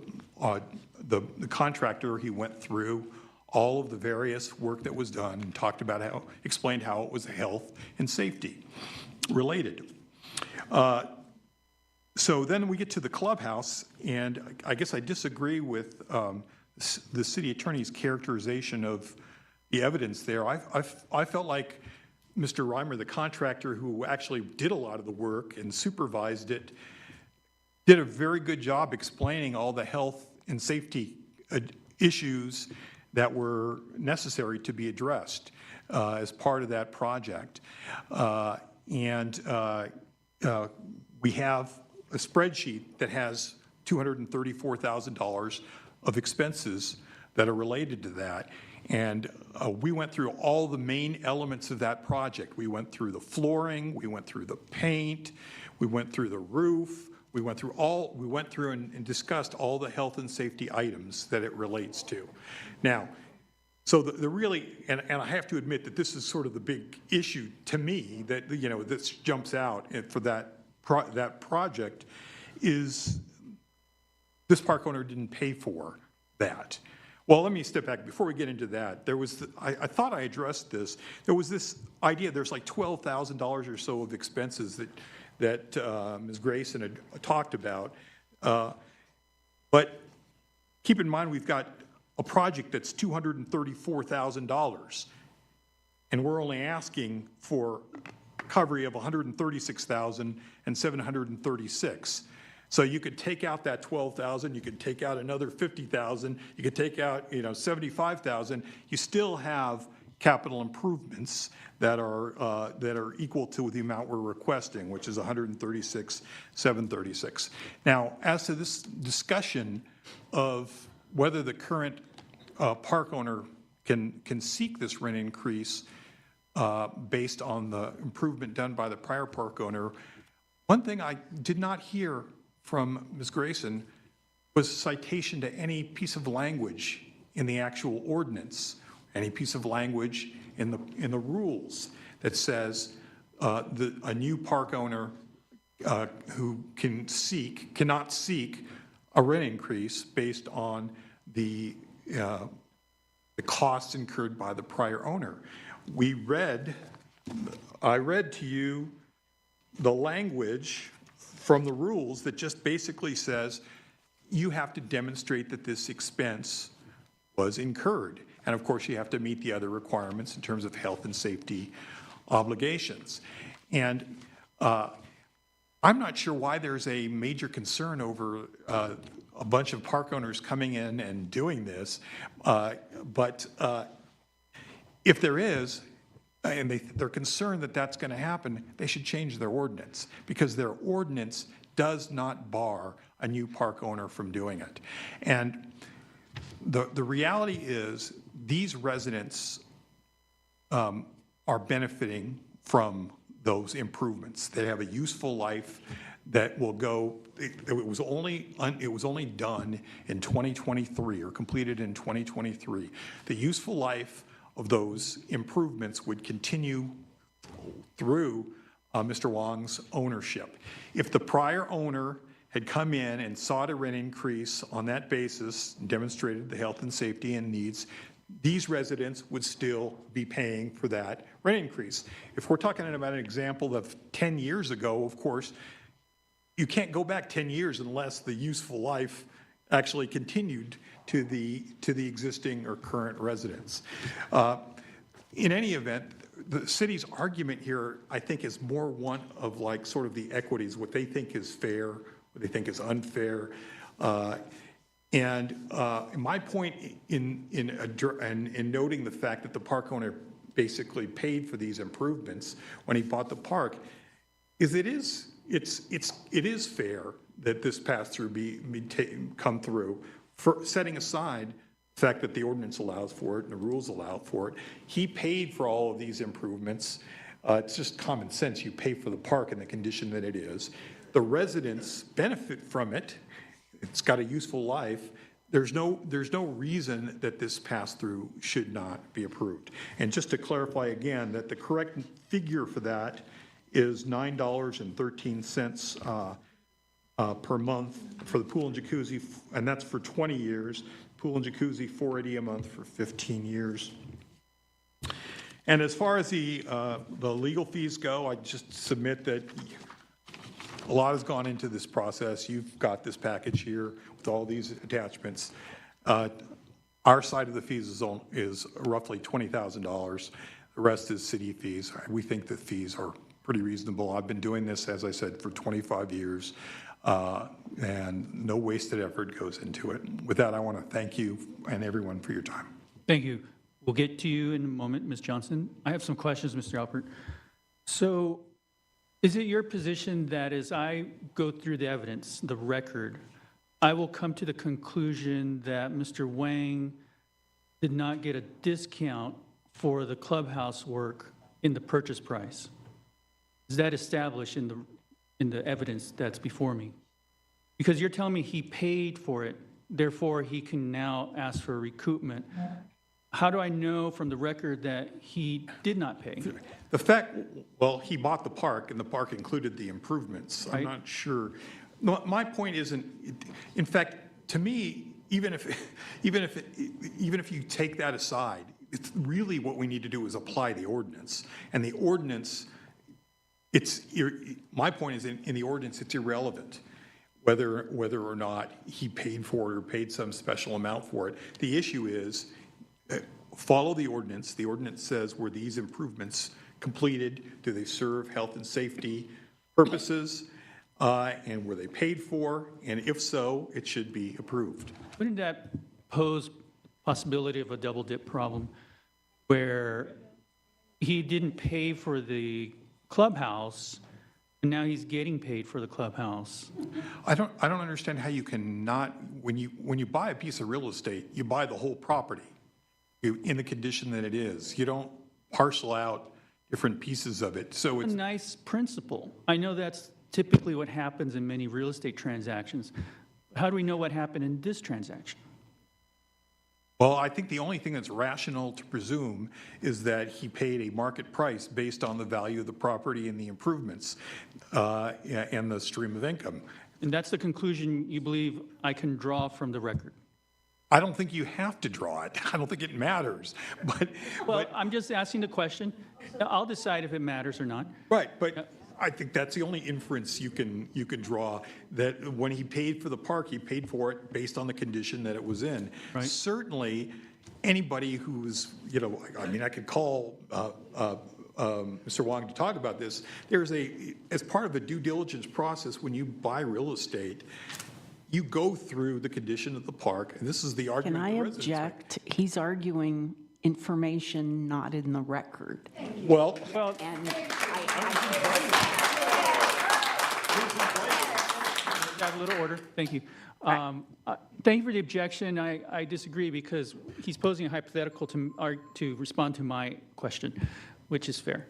contractor, he went through all of the various work that was done and explained how it was health and safety related. So then we get to the clubhouse, and I guess I disagree with the city attorney's characterization of the evidence there. I felt like Mr. Reimer, the contractor who actually did a lot of the work and supervised it, did a very good job explaining all the health and safety issues that were necessary to be addressed as part of that project. We have a spreadsheet that has $234,000 of expenses that are related to that. And we went through all the main elements of that project. We went through the flooring, we went through the paint, we went through the roof, we went through and discussed all the health and safety items that it relates to. Now, so and I have to admit that this is sort of the big issue to me that, this jumps out for that project is this park owner didn't pay for that. Well, let me step back. Before we get into that, I thought I addressed this. There was this idea, there's like $12,000 or so of expenses that Ms. Grayson had talked about. But keep in mind, we've got a project that's $234,000, and we're only asking for recovery of $136,736. So you could take out that 12,000, you could take out another 50,000, you could take out, 75,000. You still have capital improvements that are equal to the amount we're requesting, which is 136,736. Now, as to this discussion of whether the current park owner can seek this rent increase based on the improvement done by the prior park owner, one thing I did not hear from Ms. Grayson was citation to any piece of language in the actual ordinance, any piece of language in the rules that says a new park owner who cannot seek a rent increase based on the costs incurred by the prior owner. I read to you the language from the rules that just basically says you have to demonstrate that this expense was incurred. And of course, you have to meet the other requirements in terms of health and safety obligations. And I'm not sure why there's a major concern over a bunch of park owners coming in and doing this, but if there is, and they're concerned that that's going to happen, they should change their ordinance, because their ordinance does not bar a new park owner from doing it. And the reality is these residents are benefiting from those improvements. They have a useful life that will go, it was only done in 2023 or completed in 2023. The useful life of those improvements would continue through Mr. Wong's ownership. If the prior owner had come in and sought a rent increase on that basis, demonstrated the health and safety and needs, these residents would still be paying for that rent increase. If we're talking about an example of 10 years ago, of course, you can't go back 10 years unless the useful life actually continued to the existing or current residents. In any event, the city's argument here, I think, is more one of like sort of the equities, what they think is fair, what they think is unfair. And my point in noting the fact that the park owner basically paid for these improvements when he bought the park is it is fair that this pass-through come through, for setting aside the fact that the ordinance allows for it and the rules allow for it. He paid for all of these improvements. It's just common sense. You pay for the park in the condition that it is. The residents benefit from it. It's got a useful life. There's no reason that this pass-through should not be approved. And just to clarify again, that the correct figure for that is $9.13 per month for the pool and jacuzzi, and that's for 20 years. Pool and jacuzzi, $480 a month for 15 years. And as far as the legal fees go, I just submit that a lot has gone into this process. You've got this package here with all these attachments. Our side of the fees is roughly $20,000. The rest is city fees. We think the fees are pretty reasonable. I've been doing this, as I said, for 25 years, and no wasted effort goes into it. With that, I want to thank you and everyone for your time. Thank you. We'll get to you in a moment, Ms. Johnson. I have some questions, Mr. Alpert. So is it your position that as I go through the evidence, the record, I will come to the conclusion that Mr. Wang did not get a discount for the clubhouse work in the purchase price? Is that established in the evidence that's before me? Because you're telling me he paid for it, therefore he can now ask for recoupment. How do I know from the record that he did not pay? The fact, well, he bought the park, and the park included the improvements. I'm not sure. No, my point isn't. In fact, to me, even if you take that aside, it's really what we need to do is apply the ordinance. And the ordinance, my point is in the ordinance, it's irrelevant whether or not he paid for it or paid some special amount for it. The issue is follow the ordinance. The ordinance says, were these improvements completed? Do they serve health and safety purposes? and were they paid for? And if so, it should be approved. Wouldn't that pose possibility of a double dip problem where he didn't pay for the clubhouse and now he's getting paid for the clubhouse? I don't understand how you cannot, when you buy a piece of real estate, you buy the whole property in the condition that it is. You don't parcel out different pieces of it. So It's it's a nice principle. I know that's typically what happens in many real estate transactions. How do we know what happened in this transaction? Well, I think the only thing that's rational to presume is that he paid a market price based on the value of the property and the improvements and the stream of income. And that's the conclusion you believe I can draw from the record? I don't think you have to draw it. I don't think it matters. Well, I'm just asking the question. I'll decide if it matters or not. Right, but I think that's the only inference you can draw, that when he paid for the park, he paid for it based on the condition that it was in. Right. Certainly, anybody who's, I mean, I could call Mr. Wong to talk about this. As part of the due diligence process, when you buy real estate, you go through the condition of the park, and this is the Can argument I the residents make. object? He's arguing information not in the record. Well, And Have a little order. Thank you. Thank you for the objection. I disagree because he's posing a hypothetical to respond to my question, which is fair.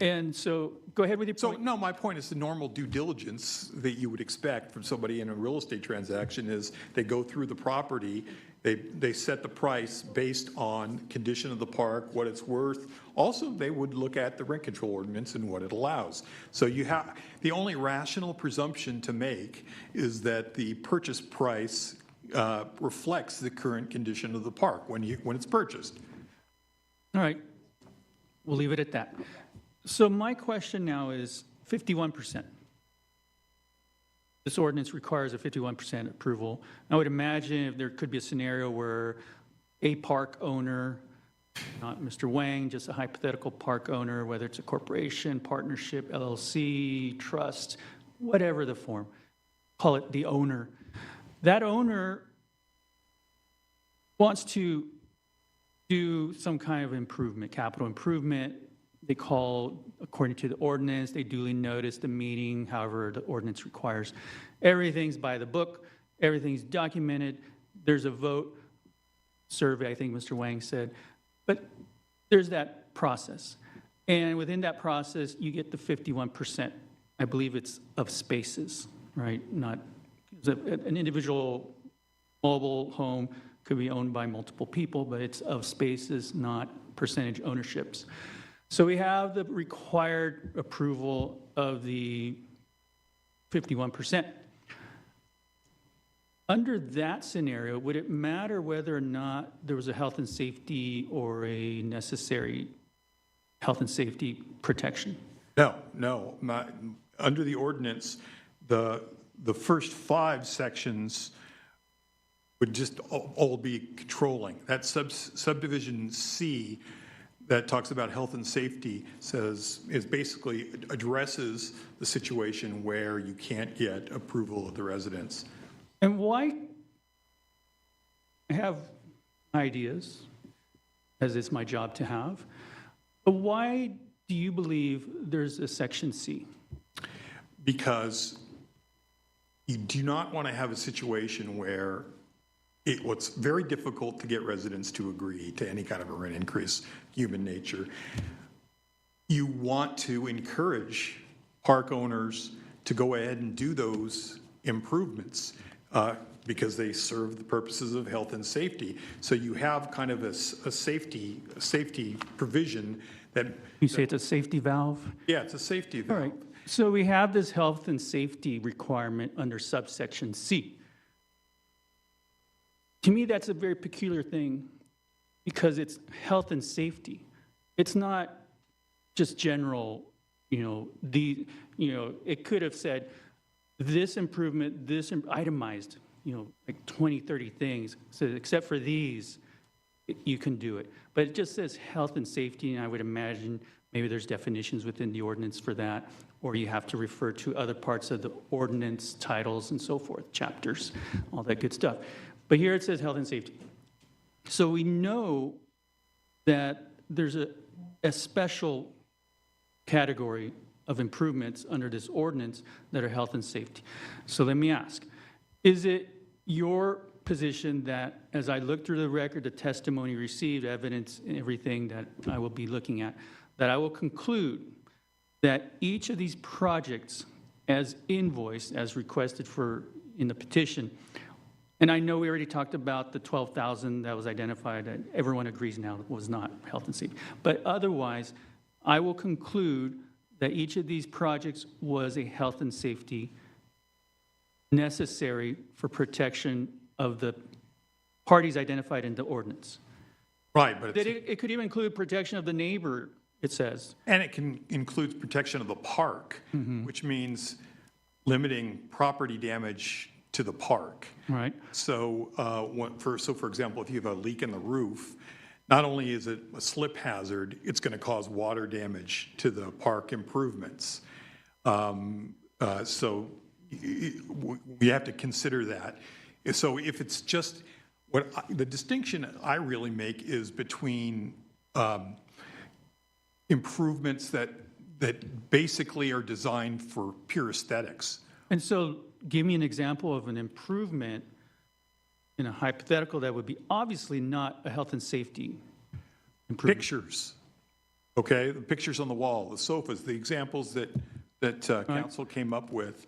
And so go ahead with your point. So, no, my point is the normal due diligence that you would expect from somebody in a real estate transaction is they go through the property, they set the price based on condition of the park, what it's worth. Also, they would look at the rent control ordinance and what it allows. So the only rational presumption to make is that the purchase price reflects the current condition of the park when it's purchased. All right. We'll leave it at that. So my question now is 51%. This ordinance requires a 51% approval. I would imagine if there could be a scenario where a park owner, not Mr. Wang, just a hypothetical park owner, whether it's a corporation, partnership, LLC, trust, whatever the form, call it the owner. That owner wants to do some kind of improvement, capital improvement. They call, according to the ordinance, they duly notice the meeting, however the ordinance requires. Everything's by the book, everything's documented, there's a vote, survey, I think Mr. Wang said, but there's that process. And within that process, you get the 51%. I believe it's of spaces, right? Not, an individual mobile home could be owned by multiple people, but it's of spaces, not percentage ownerships. So we have the required approval of the 51%. Under that scenario, would it matter whether or not there was a health and safety or a necessary health and safety protection? No. Under the ordinance, the first 5 sections would just all be controlling. That subdivision C that talks about health and safety basically addresses the situation where you can't get approval of the residents. And why, I have ideas, as it's my job to have, but why do you believe there's a section C? Because you do not want to have a situation where it's very difficult to get residents to agree to any kind of a rent increase, human nature. You want to encourage park owners to go ahead and do those improvements because they serve the purposes of health and safety. So you have kind of a safety provision that... You say it's a safety valve? Yeah, it's a safety valve. All right. So we have this health and safety requirement under subsection C. To me, that's a very peculiar thing because it's health and safety. It's not just general, it could have said this improvement, this itemized, like 20, 30 things. So except for these, you can do it. But it just says health and safety, and I would imagine Maybe there's definitions within the ordinance for that, or you have to refer to other parts of the ordinance, titles and so forth, chapters, all that good stuff. But here it says health and safety. So we know that there's a special category of improvements under this ordinance that are health and safety. So let me ask, is it your position that as I look through the record, the testimony received, evidence, and everything that I will be looking at, that I will conclude that each of these projects as invoiced, as requested for in the petition, and I know we already talked about the 12,000 that was identified, that everyone agrees now was not health and safety, but otherwise, I will conclude that each of these projects was a health and safety necessary for protection of the parties identified in the ordinance. Right, but That it could even include protection of the neighbor, it says. and it can include protection of the park, which means limiting property damage to the park. Right. So, for example, if you have a leak in the roof, not only is it a slip hazard, it's going to cause water damage to the park improvements. So we have to consider that. So if it's just, the distinction I really make is between improvements that basically are designed for pure aesthetics. And so give me an example of an improvement in a hypothetical that would be obviously not a health and safety improvement. Pictures, okay? The pictures on the wall, the sofas, the examples that council came up with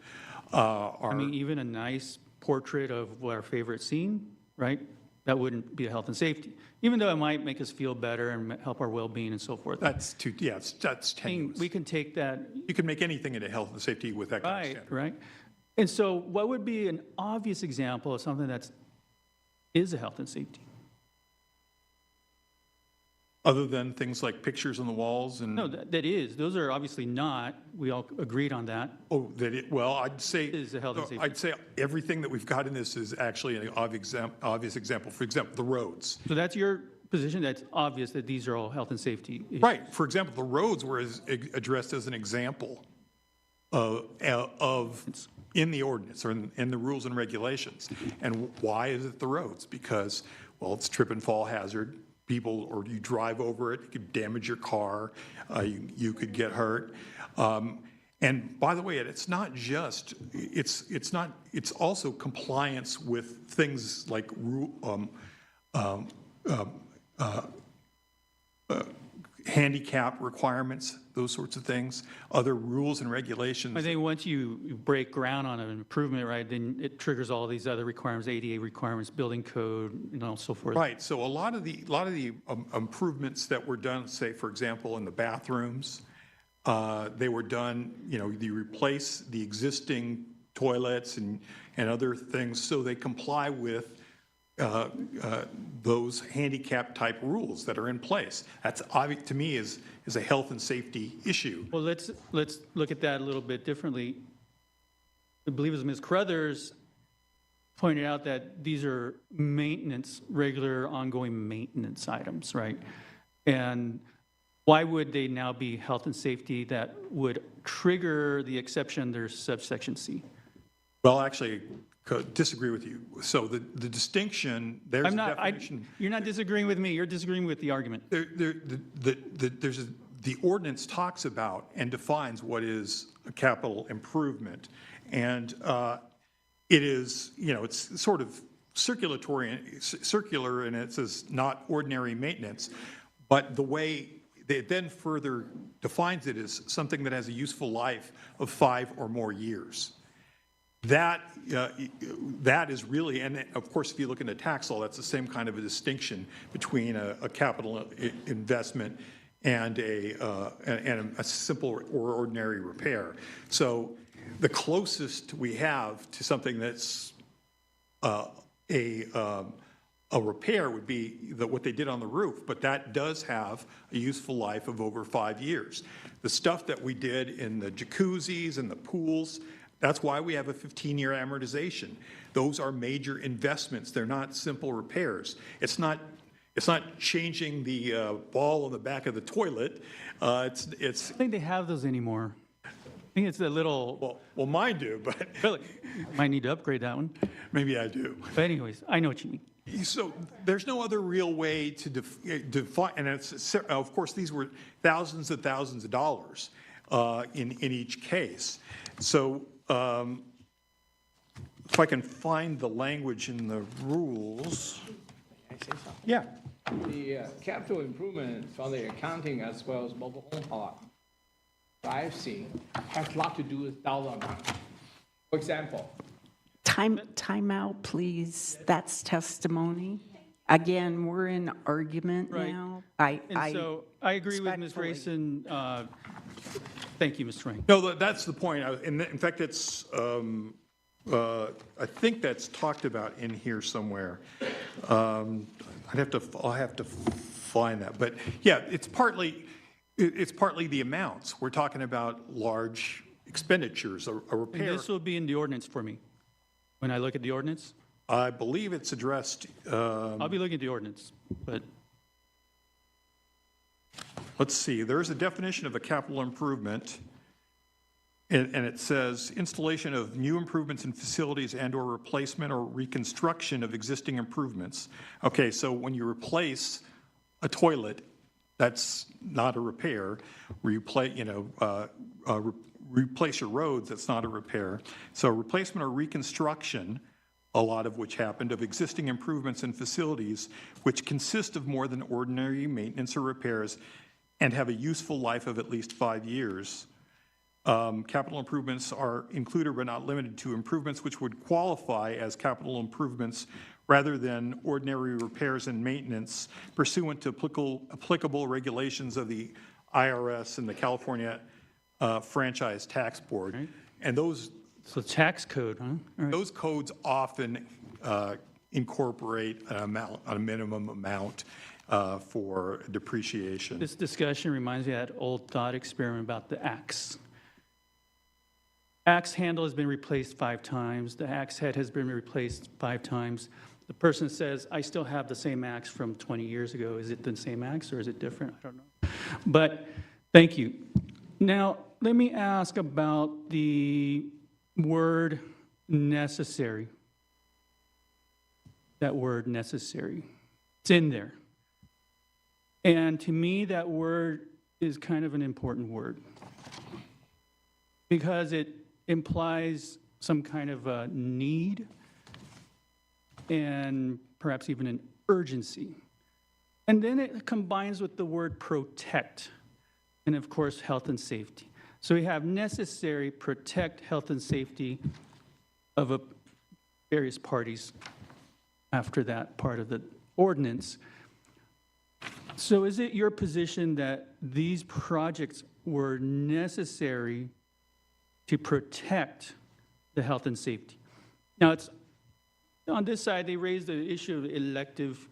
are... I mean, even a nice portrait of our favorite scene, right? That wouldn't be a health and safety, even though it might make us feel better and help our well-being and so forth. That's tenuous. We can take that. You can make anything into health and safety with that kind of standard. Right. And so what would be an obvious example of something that is a health and safety? Other than things like pictures on the walls and... No, that is. Those are obviously not. We all agreed on that. Oh, well, I'd say... Is a health and safety. I'd say everything that we've got in this is actually an obvious example. For example, the roads. So that's your position, that's obvious that these are all health and safety issues. Right. For example, the roads were addressed as an example of in the ordinance or in the rules and regulations. And why is it the roads? Because, well, it's trip and fall hazard. People, or you drive over it, it could damage your car, you could get hurt. And by the way, it's not just, it's also compliance with things like handicap requirements, those sorts of things, other rules and regulations. I think once you break ground on an improvement, right, then it triggers all these other requirements, ADA requirements, building code, and so forth. Right. So a lot of the improvements that were done, say, for example, in the bathrooms, they were done, you replace the existing toilets and other things so they comply with those handicap type rules that are in place. That's obvious to me is a health and safety issue. Well, let's look at that a little bit differently. I believe it was Ms. Crothers pointed out that these are maintenance, regular ongoing maintenance items, right? And why would they now be health and safety that would trigger the exception under subsection C? Well, actually, disagree with you. So the distinction, there's a definition. You're not disagreeing with me, you're disagreeing with the argument. The ordinance talks about and defines what is a capital improvement. And it is, it's sort of circular, and it says not ordinary maintenance. But the way it then further defines it is something that has a useful life of 5 or more years. That is really, and of course, if you look into tax law, that's the same kind of a distinction between a capital investment and a simple or ordinary repair. So the closest we have to something that's a repair would be what they did on the roof, but that does have a useful life of over 5 years. The stuff that we did in the jacuzzis and the pools, that's why we have a 15-year amortization. Those are major investments. They're not simple repairs. It's not It's not changing the ball on the back of the toilet. It's I think they have those anymore. I think it's a little. Well, mine do, but Really, might need to upgrade that one. maybe I do. But anyways, I know what you mean. So there's no other real way to define, and of course, these were thousands and thousands of dollars in each case. So if I can find the language in the rules. Can I say something? Yeah. The capital improvement from the accounting as well as mobile home park, I've seen, has a lot to do with dollar amount. For example, Time out, please. That's testimony. Again, we're in argument Right. now. And so I agree with Ms. Rayson. Thank you, Ms. Ring. No, that's the point. In fact, it's, I think that's talked about in here somewhere. I'll have to find that. But yeah, it's partly the amounts. We're talking about large expenditures, a And repair. this will be in the ordinance for me. When I look at the ordinance, I believe it's addressed. I'll be looking at the ordinance, but Let's see, there is a definition of a capital improvement, and it says installation of new improvements in facilities and/or replacement or reconstruction of existing improvements. Okay, so when you replace a toilet, that's not a repair. Replace your roads, that's not a repair. So replacement or reconstruction, a lot of which happened, of existing improvements and facilities which consist of more than ordinary maintenance or repairs and have a useful life of at least 5 years. Capital improvements are included but not limited to improvements which would qualify as capital improvements rather than ordinary repairs and maintenance pursuant to applicable regulations of the IRS and the California Franchise Tax Board. Right. And those so tax code, huh? All right. those codes often incorporate an amount, a minimum amount for depreciation. This discussion reminds me of that old thought experiment about the axe. Axe handle has been replaced 5 times. The axe head has been replaced 5 times. The person says, I still have the same axe from 20 years ago. Is it the same axe or is it different? I don't know. But thank you. Now, let me ask about the word necessary. That word necessary. It's in there. And to me, that word is kind of an important word because it implies some kind of a need and perhaps even an urgency. And then it combines with the word protect and, of course, health and safety. So we have necessary, protect health and safety of various parties after that part of the ordinance. So is it your position that these projects were necessary to protect the health and safety? Now, it's on this side, they raised the issue of elective.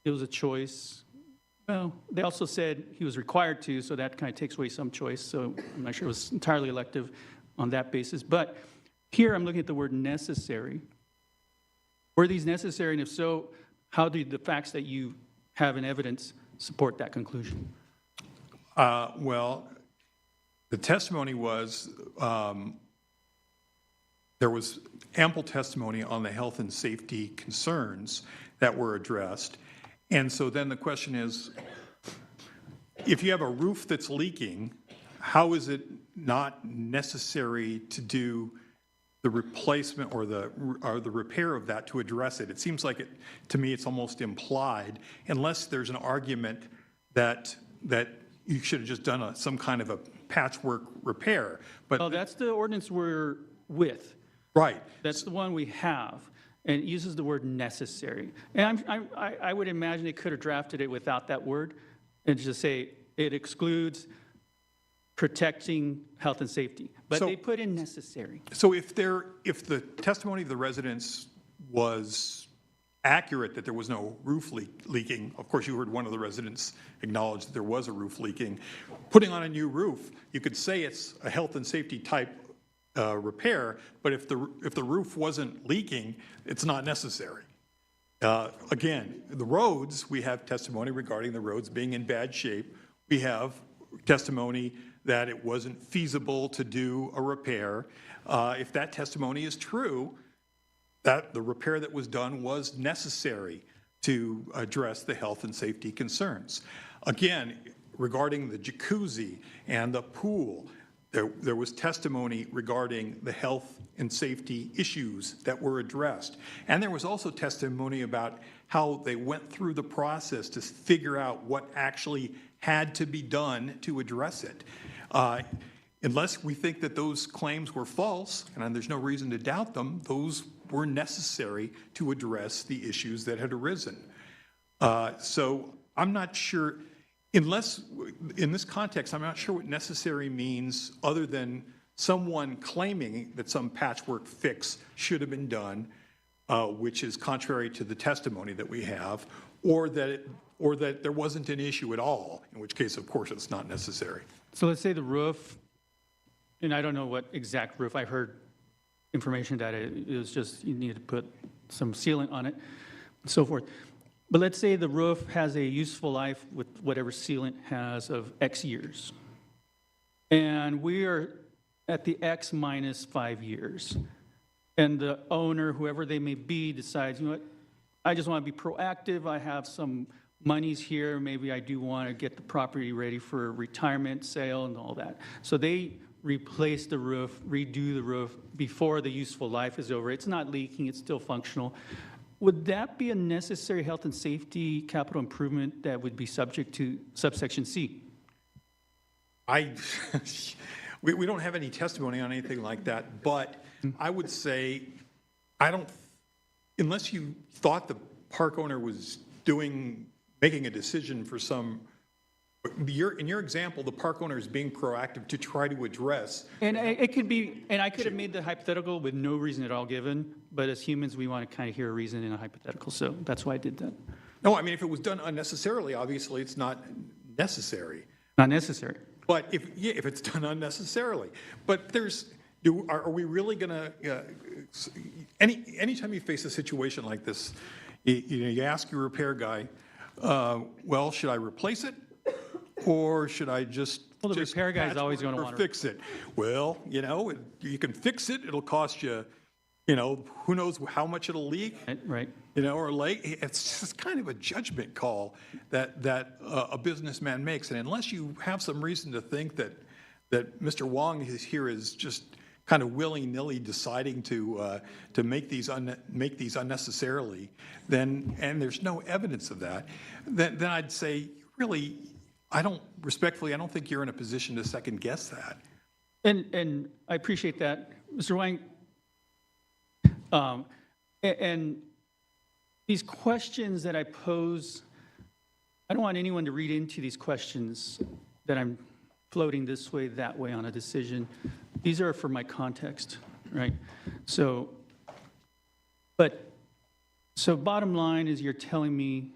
It was a choice. Well, they also said he was required to, so that kind of takes away some choice. So I'm not sure it was entirely elective on that basis. But here I'm looking at the word necessary. Were these necessary? And if so, how do the facts that you have in evidence support that conclusion? Well, the testimony was, there was ample testimony on the health and safety concerns that were addressed. And so then the question is, if you have a roof that's leaking, how is it not necessary to do the replacement or the repair of that to address it? It seems like to me, it's almost implied, unless there's an argument that you should have just done some kind of a patchwork repair. But well, that's the ordinance we're with. Right. That's the one we have, and it uses the word necessary. And I would imagine they could have drafted it without that word and just say it excludes protecting health and safety. But they put in necessary. So if the testimony of the residents was accurate that there was no roof leaking, of course you heard one of the residents acknowledge that there was a roof leaking, putting on a new roof, you could say it's a health and safety type repair, but if the roof wasn't leaking, it's not necessary. Again, the roads, we have testimony regarding the roads being in bad shape. We have testimony that it wasn't feasible to do a repair. If that testimony is true, that the repair that was done was necessary to address the health and safety concerns. Again, regarding the jacuzzi and the pool, there was testimony regarding the health and safety issues that were addressed. And there was also testimony about how they went through the process to figure out what actually had to be done to address it. Unless we think that those claims were false, and there's no reason to doubt them, those were necessary to address the issues that had arisen. So I'm not sure, unless, in this context, I'm not sure what necessary means other than someone claiming that some patchwork fix should have been done, which is contrary to the testimony that we have, or that there wasn't an issue at all, in which case, of course, it's not necessary. So let's say the roof, and I don't know what exact roof, I heard information that it was just, you need to put some sealant on it, and so forth. But let's say the roof has a useful life with whatever sealant has of X years. And we are at the X minus 5 years. And the owner, whoever they may be, decides, you know what, I just want to be proactive. I have some monies here. Maybe I do want to get the property ready for retirement, sale, and all that. So they replace the roof, redo the roof before the useful life is over. It's not leaking. It's still functional. Would that be a necessary health and safety capital improvement that would be subject to subsection C? We don't have any testimony on anything like that, but I would say, unless you thought the park owner was making a decision for some, in your example, the park owner is being proactive to try to address. And it could be, and I could have made the hypothetical with no reason at all given, but as humans, we want to kind of hear a reason in a hypothetical, so that's why I did that. No, I mean, if it was done unnecessarily, obviously it's not necessary. Not necessary. But if it's done unnecessarily. But are we really going to, anytime you face a situation like this, you ask your repair guy, well, should I replace it? Or should I just Well, the repair guy is always going to want to fix it? Well, you can fix it. It'll cost you, who knows how much it'll leak. Right. Or leak. It's just kind of a judgment call that a businessman makes. And unless you have some reason to think that Mr. Wong is here is just kind of willy-nilly deciding to make these unnecessarily, and there's no evidence of that, then I'd say, really, I don't think you're in a position to second guess that. And I appreciate that, Mr. Wang. And these questions that I pose, I don't want anyone to read into these questions that I'm floating this way, that way on a decision. These are for my context, right? So bottom line is you're telling me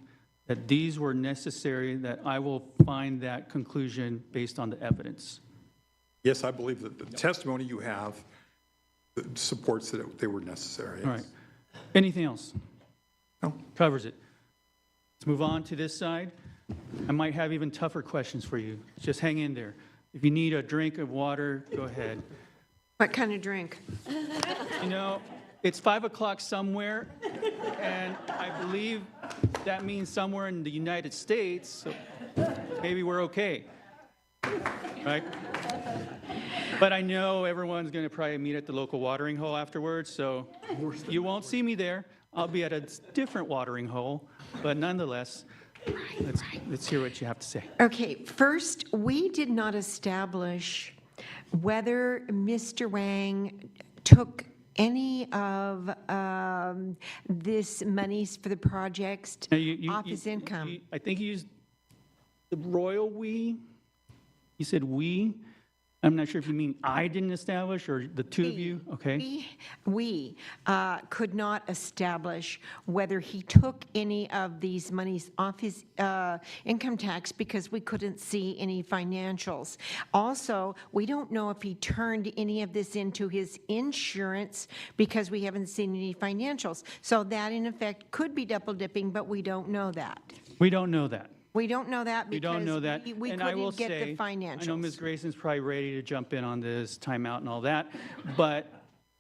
that these were necessary, that I will find that conclusion based on the evidence. Yes, I believe that the testimony you have supports that they were necessary. Yes. All right. Anything else? No. Covers it. Let's move on to this side. I might have even tougher questions for you. Just hang in there. If you need a drink of water, go ahead. What kind of drink? It's 5 o'clock somewhere, and I believe that means somewhere in the United States, so maybe we're okay, right? But I know everyone's going to probably meet at the local watering hole afterwards, so you won't see me there. I'll be at a different watering hole, but nonetheless, let's hear what you have to say. Okay, first, we did not establish whether Mr. Wang took any of this monies for the projects off his income. I think you used the royal we. You said we. I'm not sure if you mean I didn't establish or the two of you, okay? We could not establish whether he took any of these monies off his income tax because we couldn't see any financials. Also, we don't know if he turned any of this into his insurance because we haven't seen any financials. So that, in effect, could be double dipping, but we don't know that. We don't know that. We don't know that We because don't know that. we And I will couldn't get the say, financials. I know Ms. Grayson's probably ready to jump in on this timeout and all that, but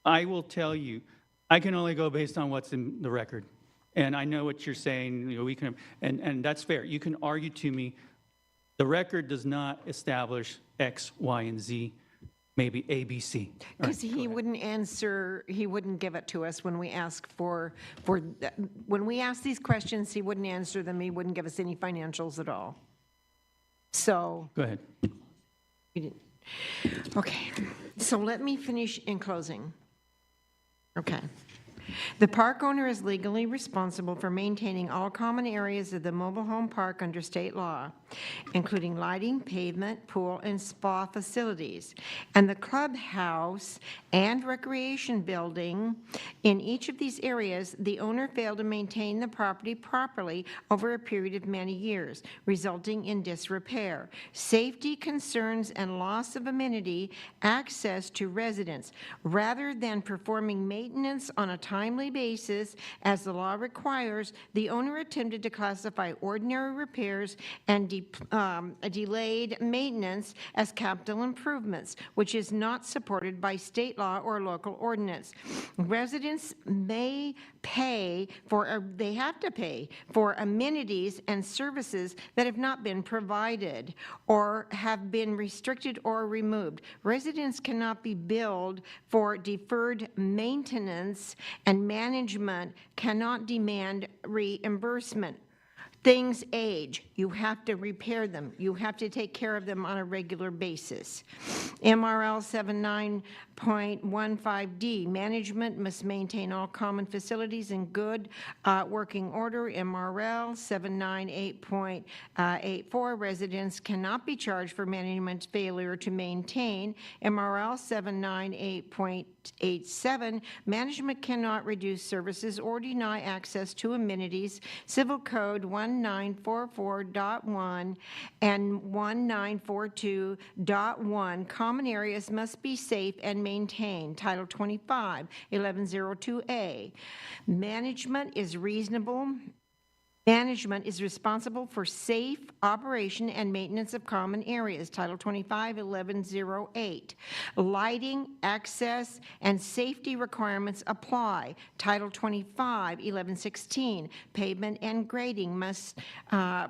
I will tell you, I can only go based on what's in the record. And I know what you're saying, you know, we can, and that's fair. You can argue to me, the record does not establish X, Y, and Z, maybe A, B, C. All right, Because he wouldn't answer, he wouldn't give it to us when we ask when we ask these questions, he wouldn't answer them, he wouldn't give us any financials at all. So. Go ahead. Okay, so let me finish in closing. Okay. The park owner is legally responsible for maintaining all common areas of the mobile home park under state law, including lighting, pavement, pool, and spa facilities. And the clubhouse and recreation building, in each of these areas, the owner failed to maintain the property properly over a period of many years, resulting in disrepair, safety concerns, and loss of amenity access to residents. Rather than performing maintenance on a timely basis, as the law requires, the owner attempted to classify ordinary repairs and delayed maintenance as capital improvements, which is not supported by state law or local ordinance. Residents may pay for, they have to pay for amenities and services that have not been provided or have been restricted or removed. Residents cannot be billed for deferred maintenance, and management cannot demand reimbursement. Things age. You have to repair them. You have to take care of them on a regular basis. MRL 79.15D, management must maintain all common facilities in good working order. MRL 798.84, residents cannot be charged for management's failure to maintain. MRL 798.87, management cannot reduce services or deny access to amenities. Civil Code 1944.1 and 1942.1, common areas must be safe and maintained. Title 25, 1102A. Management is reasonable. Management is responsible for safe operation and maintenance of common areas. Title 25, 1108. Lighting, access, and safety requirements apply. Title 25, 1116. Pavement and grading must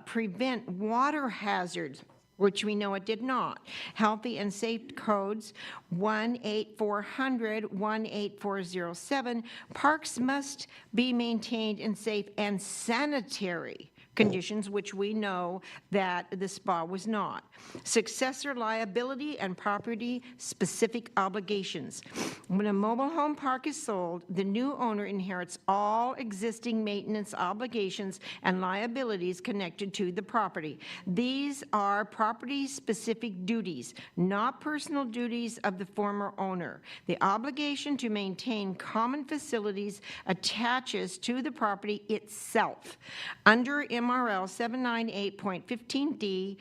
prevent water hazards, which we know it did not. Healthy and safe codes 18400, 18407. Parks must be maintained in safe and sanitary conditions, which we know that the spa was not. Successor liability and property-specific obligations. When a mobile home park is sold, the new owner inherits all existing maintenance obligations and liabilities connected to the property. These are property-specific duties, not personal duties of the former owner. The obligation to maintain common facilities attaches to the property itself. Under MRL 798.15D,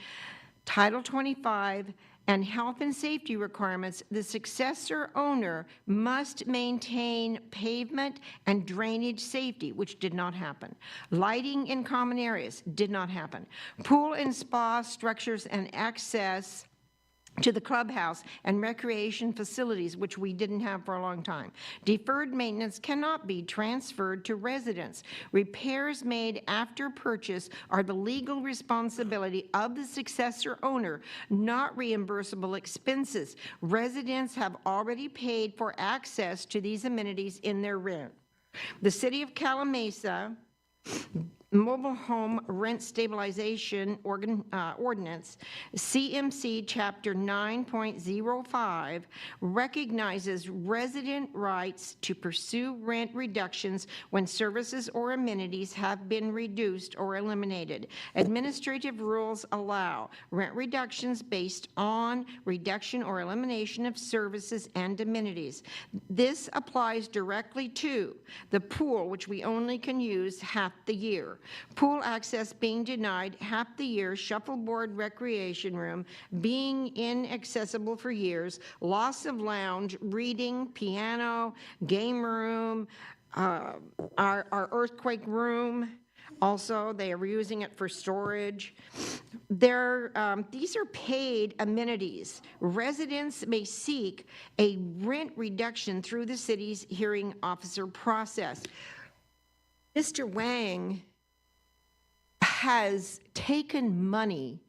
Title 25, and health and safety requirements, the successor owner must maintain pavement and drainage safety, which did not happen. Lighting in common areas did not happen. Pool and spa structures and access to the clubhouse and recreation facilities, which we didn't have for a long time. Deferred maintenance cannot be transferred to residents. Repairs made after purchase are the legal responsibility of the successor owner, not reimbursable expenses. Residents have already paid for access to these amenities in their rent. The City of Calamasa Mobile Home Rent Stabilization Ordinance, CMC Chapter 9.05, recognizes resident rights to pursue rent reductions when services or amenities have been reduced or eliminated. Administrative rules allow rent reductions based on reduction or elimination of services and amenities. This applies directly to the pool, which we only can use half the year. Pool access being denied half the year, shuffleboard recreation room being inaccessible for years, loss of lounge, reading, piano, game room, our earthquake room. Also, they are using it for storage. These are paid amenities. Residents may seek a rent reduction through the city's hearing officer process. Mr. Wang has taken money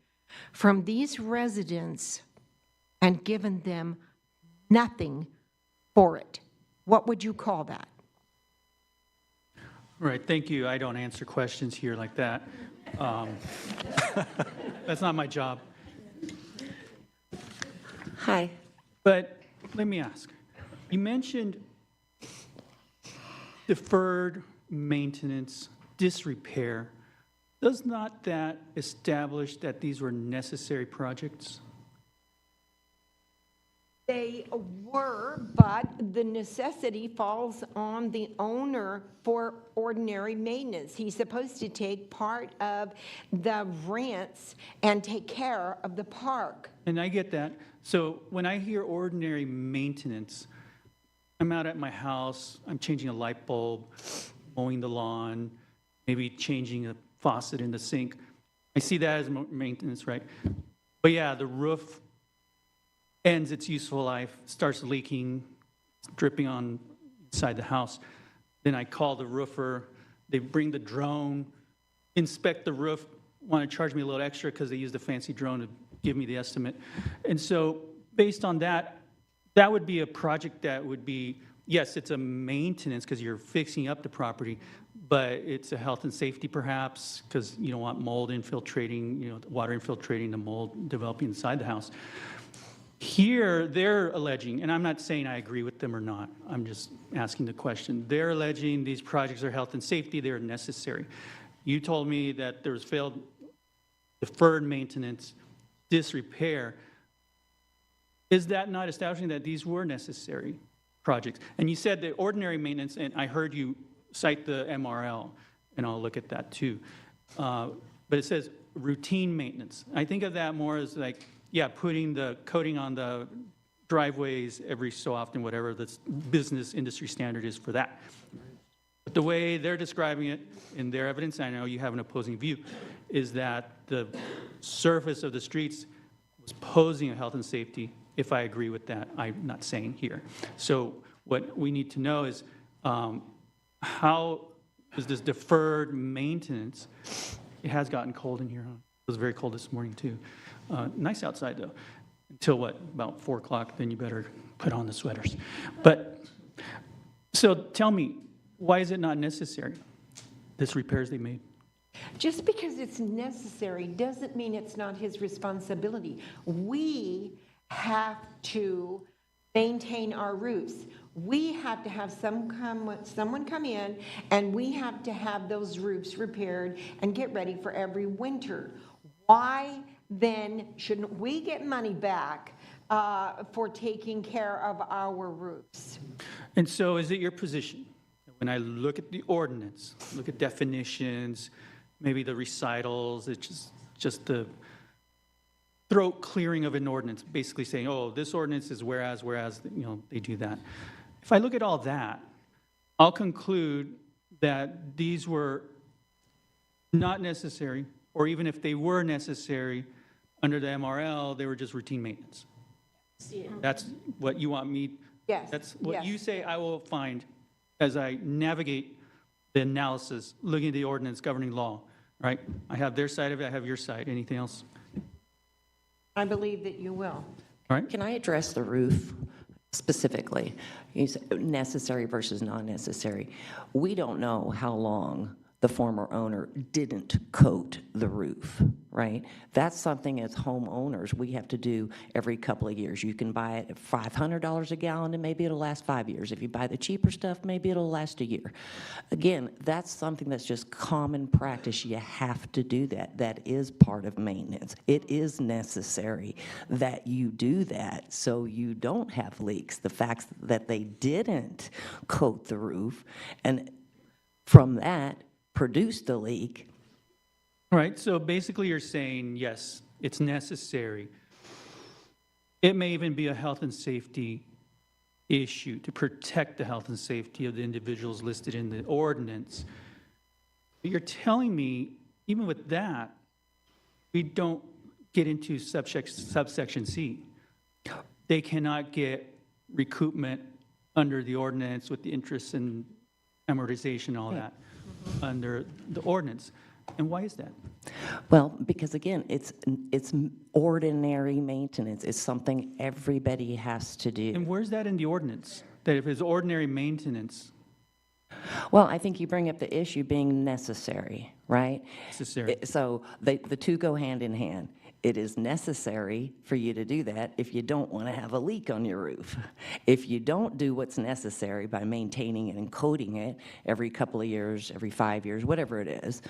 from these residents and given them nothing for it. What would you call that? Right, thank you. I don't answer questions here like that. That's not my job. Hi. But let me ask, you mentioned deferred maintenance, disrepair. Does not that establish that these were necessary projects? They were, but the necessity falls on the owner for ordinary maintenance. He's supposed to take part of the rents and take care of the park. And I get that. So when I hear ordinary maintenance, I'm out at my house, I'm changing a light bulb, mowing the lawn, maybe changing a faucet in the sink. I see that as maintenance, right? But yeah, the roof ends its useful life, starts leaking, dripping on inside the house. Then I call the roofer, they bring the drone, inspect the roof, want to charge me a little extra because they used a fancy drone to give me the estimate. And so based on that, that would be a project that would be, yes, it's a maintenance because you're fixing up the property, but it's a health and safety perhaps because you don't want mold infiltrating, water infiltrating the mold developing inside the house. Here, they're alleging, and I'm not saying I agree with them or not, I'm just asking the question. They're alleging these projects are health and safety, they're necessary. You told me that there was failed deferred maintenance, disrepair. Is that not establishing that these were necessary projects? And you said that ordinary maintenance, and I heard you cite the MRL, and I'll look at that too. But it says routine maintenance. I think of that more as like, yeah, putting the coating on the driveways every so often, whatever the business industry standard is for that. But the way they're describing it in their evidence, I know you have an opposing view, is that the surface of the streets was posing a health and safety. If I agree with that, I'm not saying here. So what we need to know is how is this deferred maintenance? It has gotten cold in here, huh? It was very cold this morning too. Nice outside though, until what, about 4 o'clock, then you better put on the sweaters. But, so tell me, why is it not necessary, this repairs they made? Just because it's necessary doesn't mean it's not his responsibility. We have to maintain our roofs. We have to have someone come in, and we have to have those roofs repaired and get ready for every winter. Why then shouldn't we get money back for taking care of our roofs? And so is it your position, when I look at the ordinance, look at definitions, maybe the recitals, it's just the throat clearing of an ordinance, basically saying, oh, this ordinance is whereas, they do that. If I look at all that, I'll conclude that these were not necessary, or even if they were necessary under the MRL, they were just routine maintenance. That's what you want me, yes. That's what yes. you say I will find as I navigate the analysis, looking at the ordinance governing law, right? I have their side of it, I have your side. Anything else? I believe that you will. All right. Can I address the roof specifically? You said necessary versus non-necessary. We don't know how long the former owner didn't coat the roof, right? That's something as homeowners we have to do every couple of years. You can buy it at $500 a gallon and maybe it'll last 5 years. If you buy the cheaper stuff, maybe it'll last a year. Again, that's something that's just common practice. You have to do that. That is part of maintenance. It is necessary that you do that so you don't have leaks. The fact that they didn't coat the roof and from that produced a leak. All right, so basically you're saying, yes, it's necessary. It may even be a health and safety issue to protect the health and safety of the individuals listed in the ordinance. But you're telling me, even with that, we don't get into subsection C. They cannot get recoupment under the ordinance with the interest and amortization, all that, under the ordinance. And why is that? Well, because again, it's ordinary maintenance. It's something everybody has to do. And where's that in the ordinance? That if it's ordinary maintenance? Well, I think you bring up the issue being necessary, right? Necessary. So the two go hand in hand. It is necessary for you to do that if you don't want to have a leak on your roof. If you don't do what's necessary by maintaining it and coating it every couple of years, every 5 years, whatever it is,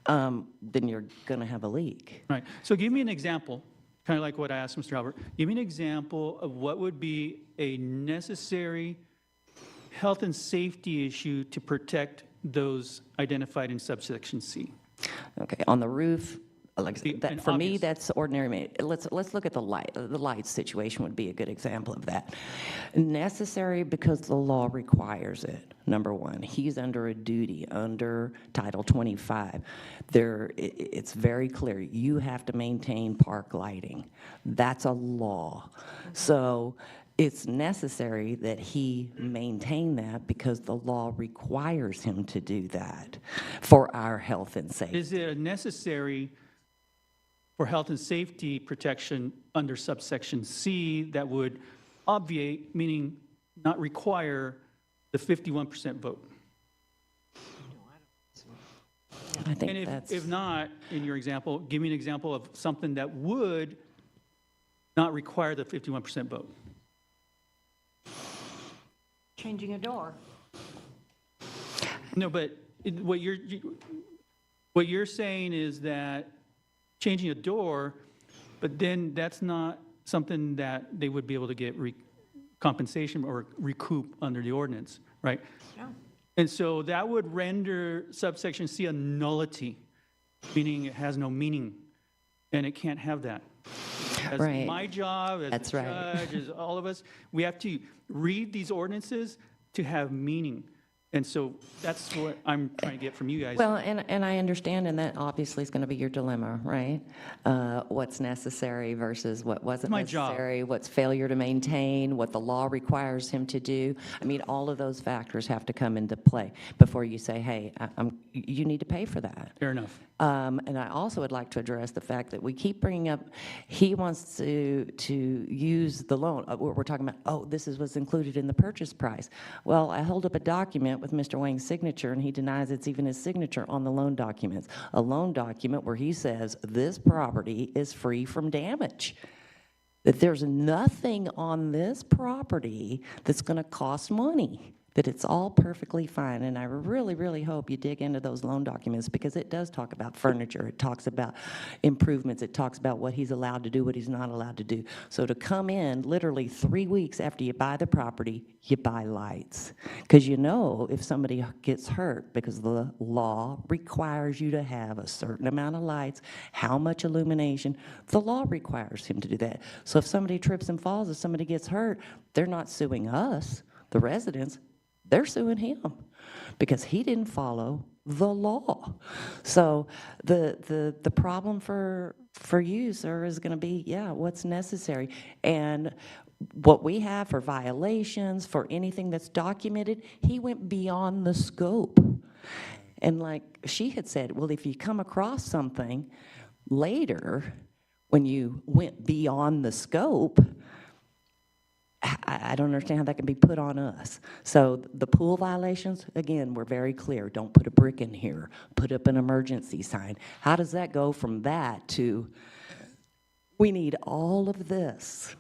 then you're going to have a leak. Right. So give me an example, kind of like what I asked Mr. Albert. Give me an example of what would be a necessary health and safety issue to protect those identified in subsection C. Okay, on the roof, like I said, And for me, obvious. that's ordinary. Let's look at the light. The light situation would be a good example of that. Necessary because the law requires it. Number one, he's under a duty under Title 25. It's very clear. You have to maintain park lighting. That's a law. So it's necessary that he maintain that because the law requires him to do that for our health and safety. Is it necessary for health and safety protection under subsection C that would obviate, meaning not require, the 51% vote? I think And that's... if not, in your example, give me an example of something that would not require the 51% vote. Changing a door. No, but what you're saying is that changing a door, but then that's not something that they would be able to get compensation or recoup under the ordinance, right? No. And so that would render subsection C a nullity, meaning it has no meaning, and it can't have that. As Right. my job, as That's a right. judge, as all of us, we have to read these ordinances to have meaning. And so that's what I'm trying to get from you guys. Well, and I understand, and that obviously is going to be your dilemma, right? What's necessary versus what wasn't My job. necessary, what's failure to maintain, what the law requires him to do. I mean, all of those factors have to come into play before you say, hey, you need to pay for that. Fair enough. And I also would like to address the fact that we keep bringing up, he wants to use the loan. We're talking about, oh, this is what's included in the purchase price. Well, I hold up a document with Mr. Wang's signature, and he denies it's even his signature on the loan documents. A loan document where he says this property is free from damage. That there's nothing on this property that's going to cost money. That it's all perfectly fine. And I really, really hope you dig into those loan documents because it does talk about furniture. It talks about improvements. It talks about what he's allowed to do, what he's not allowed to do. So to come in literally 3 weeks after you buy the property, you buy lights. Because you know if somebody gets hurt because the law requires you to have a certain amount of lights, how much illumination, the law requires him to do that. So if somebody trips and falls, if somebody gets hurt, they're not suing us, the residents. They're suing him because he didn't follow the law. So the problem for you, sir, is going to be, yeah, what's necessary. And what we have for violations, for anything that's documented, he went beyond the scope. And like she had said, well, if you come across something later when you went beyond the scope, I don't understand how that can be put on us. So the pool violations, again, we're very clear. Don't put a brick in here. Put up an emergency sign. How does that go from that to, we need all of this?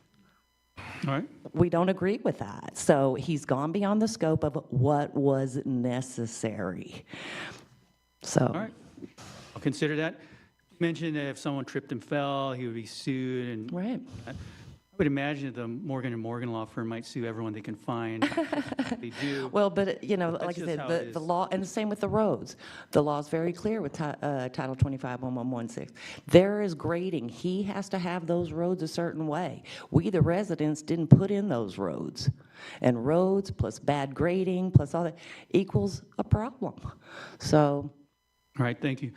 All right. We don't agree with that. So he's gone beyond the scope of what was necessary. So. All right. I'll consider that. You mentioned that if someone tripped and fell, he would be sued. And right. I would imagine that the Morgan & Morgan law firm might sue everyone they can find. They do. Well, but, you know, But like I that's just how said, it the is. law, and the same with the roads. The law is very clear with Title 25-1116. There is grading. He has to have those roads a certain way. We, the residents, didn't put in those roads. And roads plus bad grading plus all that equals a problem. So. All right, thank you.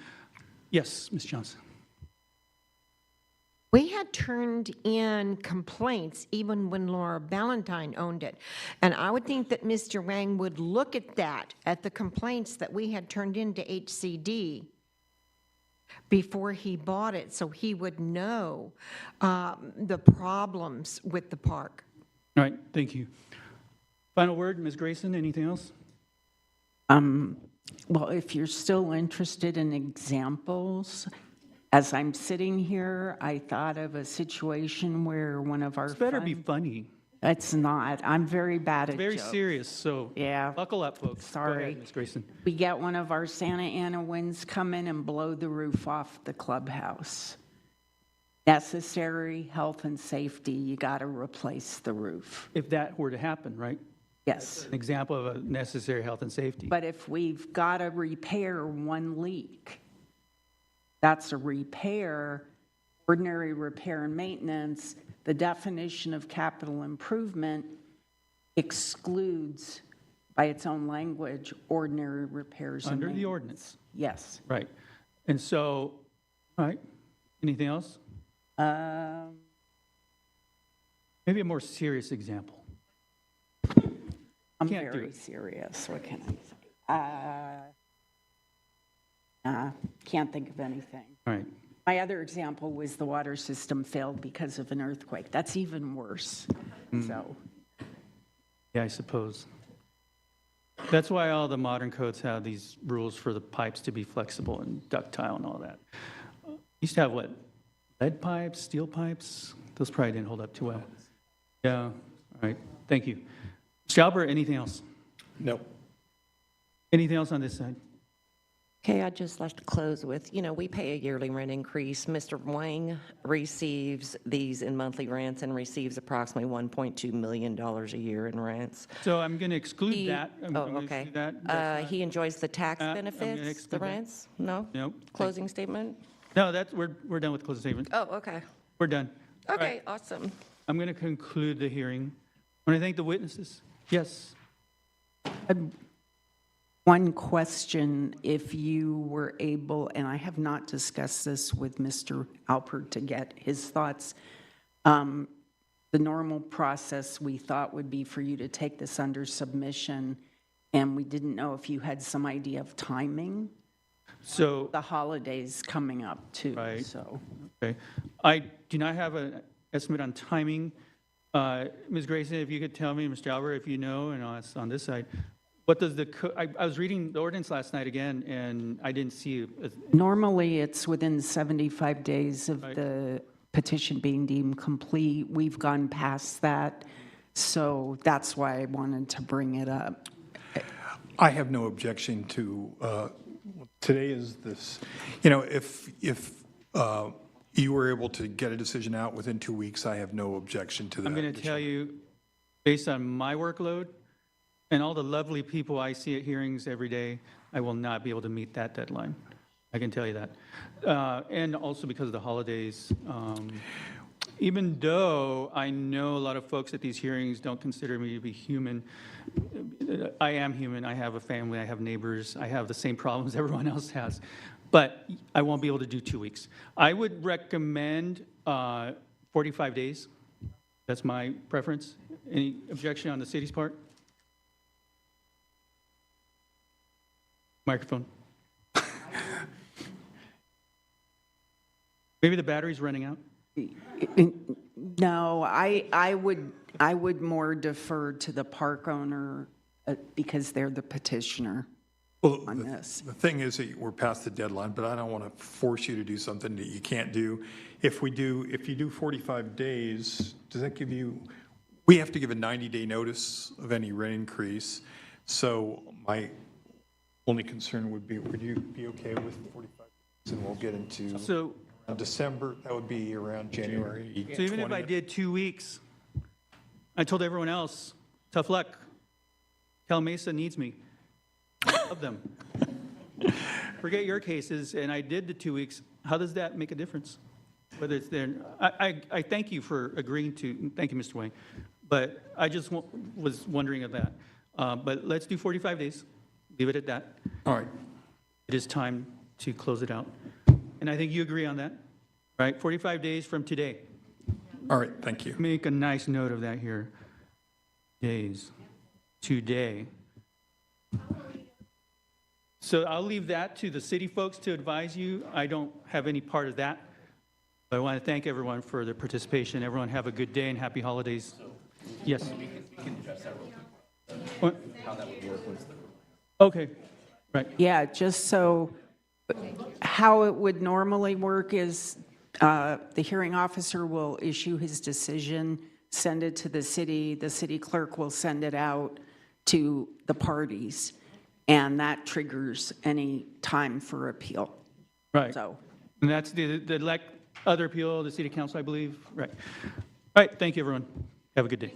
Yes, Ms. Johnson. We had turned in complaints even when Laura Ballantyne owned it. And I would think that Mr. Wang would look at that, at the complaints that we had turned into HCD before he bought it, so he would know the problems with the park. All right, thank you. Final word, Ms. Grayson, anything else? Well, if you're still interested in examples, as I'm sitting here, I thought of a situation where one of our It's better be funny. It's not. I'm very bad at Very jokes. serious, so yeah. Buckle up, folks. Sorry. Go ahead, Ms. Grayson. We get one of our Santa Ana winds come in and blow the roof off the clubhouse. Necessary health and safety, you got to replace the roof. If that were to happen, right? Yes. An example of a necessary health and safety. But if we've got to repair one leak, that's a repair, ordinary repair and maintenance. The definition of capital improvement excludes, by its own language, ordinary repairs and Under maintenance. the ordinance. Yes. Right. And so, all right, anything else? Maybe a more serious example. I'm Can't do very it. serious. What can I say? Can't think of anything. All right. My other example was the water system failed because of an earthquake. That's even worse. So, Yeah, I suppose. That's why all the modern codes have these rules for the pipes to be flexible and ductile and all that. Used to have what? Lead pipes, steel pipes? Those probably didn't hold up too well. Yeah, all right, thank you. Mr. Albert, anything else? No. Anything else on this side? Okay, I'd just like to close with, you know, we pay a yearly rent increase. Mr. Wang receives these in monthly rents and receives approximately $1.2 million a year in rents. So I'm going to exclude that. I'm Oh, gonna okay. exclude that. That's not- He enjoys the tax I'm gonna benefits, the exclude that. rents? No? Nope. Closing statement? No, that's, we're done with closing statement. Oh, okay. We're done. All Okay, right, awesome. I'm going to conclude the hearing. I want to thank the witnesses. Yes. one question, if you were able, and I have not discussed this with Mr. Alpert to get his thoughts, the normal process we thought would be for you to take this under submission, and we didn't know if you had some idea of timing. So the holidays coming up too. Right. So Okay. I do not have an estimate on timing. Ms. Grayson, if you could tell me, Mr. Albert, if you know, and on this side, what does I was reading the ordinance last night again, and I didn't see. normally it's within 75 days of Right. the petition being deemed complete. We've gone past that, so that's why I wanted to bring it up. I have no objection to, today is this, you know, if you were able to get a decision out within 2 weeks, I have no objection to that. I'm going to tell you, based on my workload and all the lovely people I see at hearings every day, I will not be able to meet that deadline. I can tell you that. And also because of the holidays. Even though I know a lot of folks at these hearings don't consider me to be human, I am human. I have a family. I have neighbors. I have the same problems everyone else has. But I won't be able to do 2 weeks. I would recommend 45 days. That's my preference. Any objection on the city's part? Microphone. Maybe the battery's running out. No, I would more defer to the park owner because they're the petitioner on this. The thing is that we're past the deadline, but I don't want to force you to do something that you can't do. If you do 45 days, does that give you, we have to give a 90-day notice of any rent increase. So my only concern would be, would you be okay with 45 days? And we'll get into December, that would be around January 20th. So even if I did 2 weeks, I told everyone else, tough luck. Cal Mesa needs me. I love them. Forget your cases, and I did the 2 weeks. How does that make a difference? Whether it's there, I thank you for agreeing to, thank you, Mr. Wayne, but I just was wondering of that. But let's do 45 days, leave it at that. All right. It is time to close it out. And I think you agree on that, right? 45 days from today. All right, thank you. Make a nice note of that here. Days, today. So I'll leave that to the city folks to advise you. I don't have any part of that. But I want to thank everyone for their participation. Everyone have a good day and happy holidays. Yes? We can address that real quick. What? How that would work once Okay, right. Yeah, just so, how it would normally work is the hearing officer will issue his decision, send it to the city clerk will send it out to the parties, and that triggers any time for appeal. Right. So. And that's the other appeal, the city council, I believe. Right. All right, thank you, everyone. Have a good day.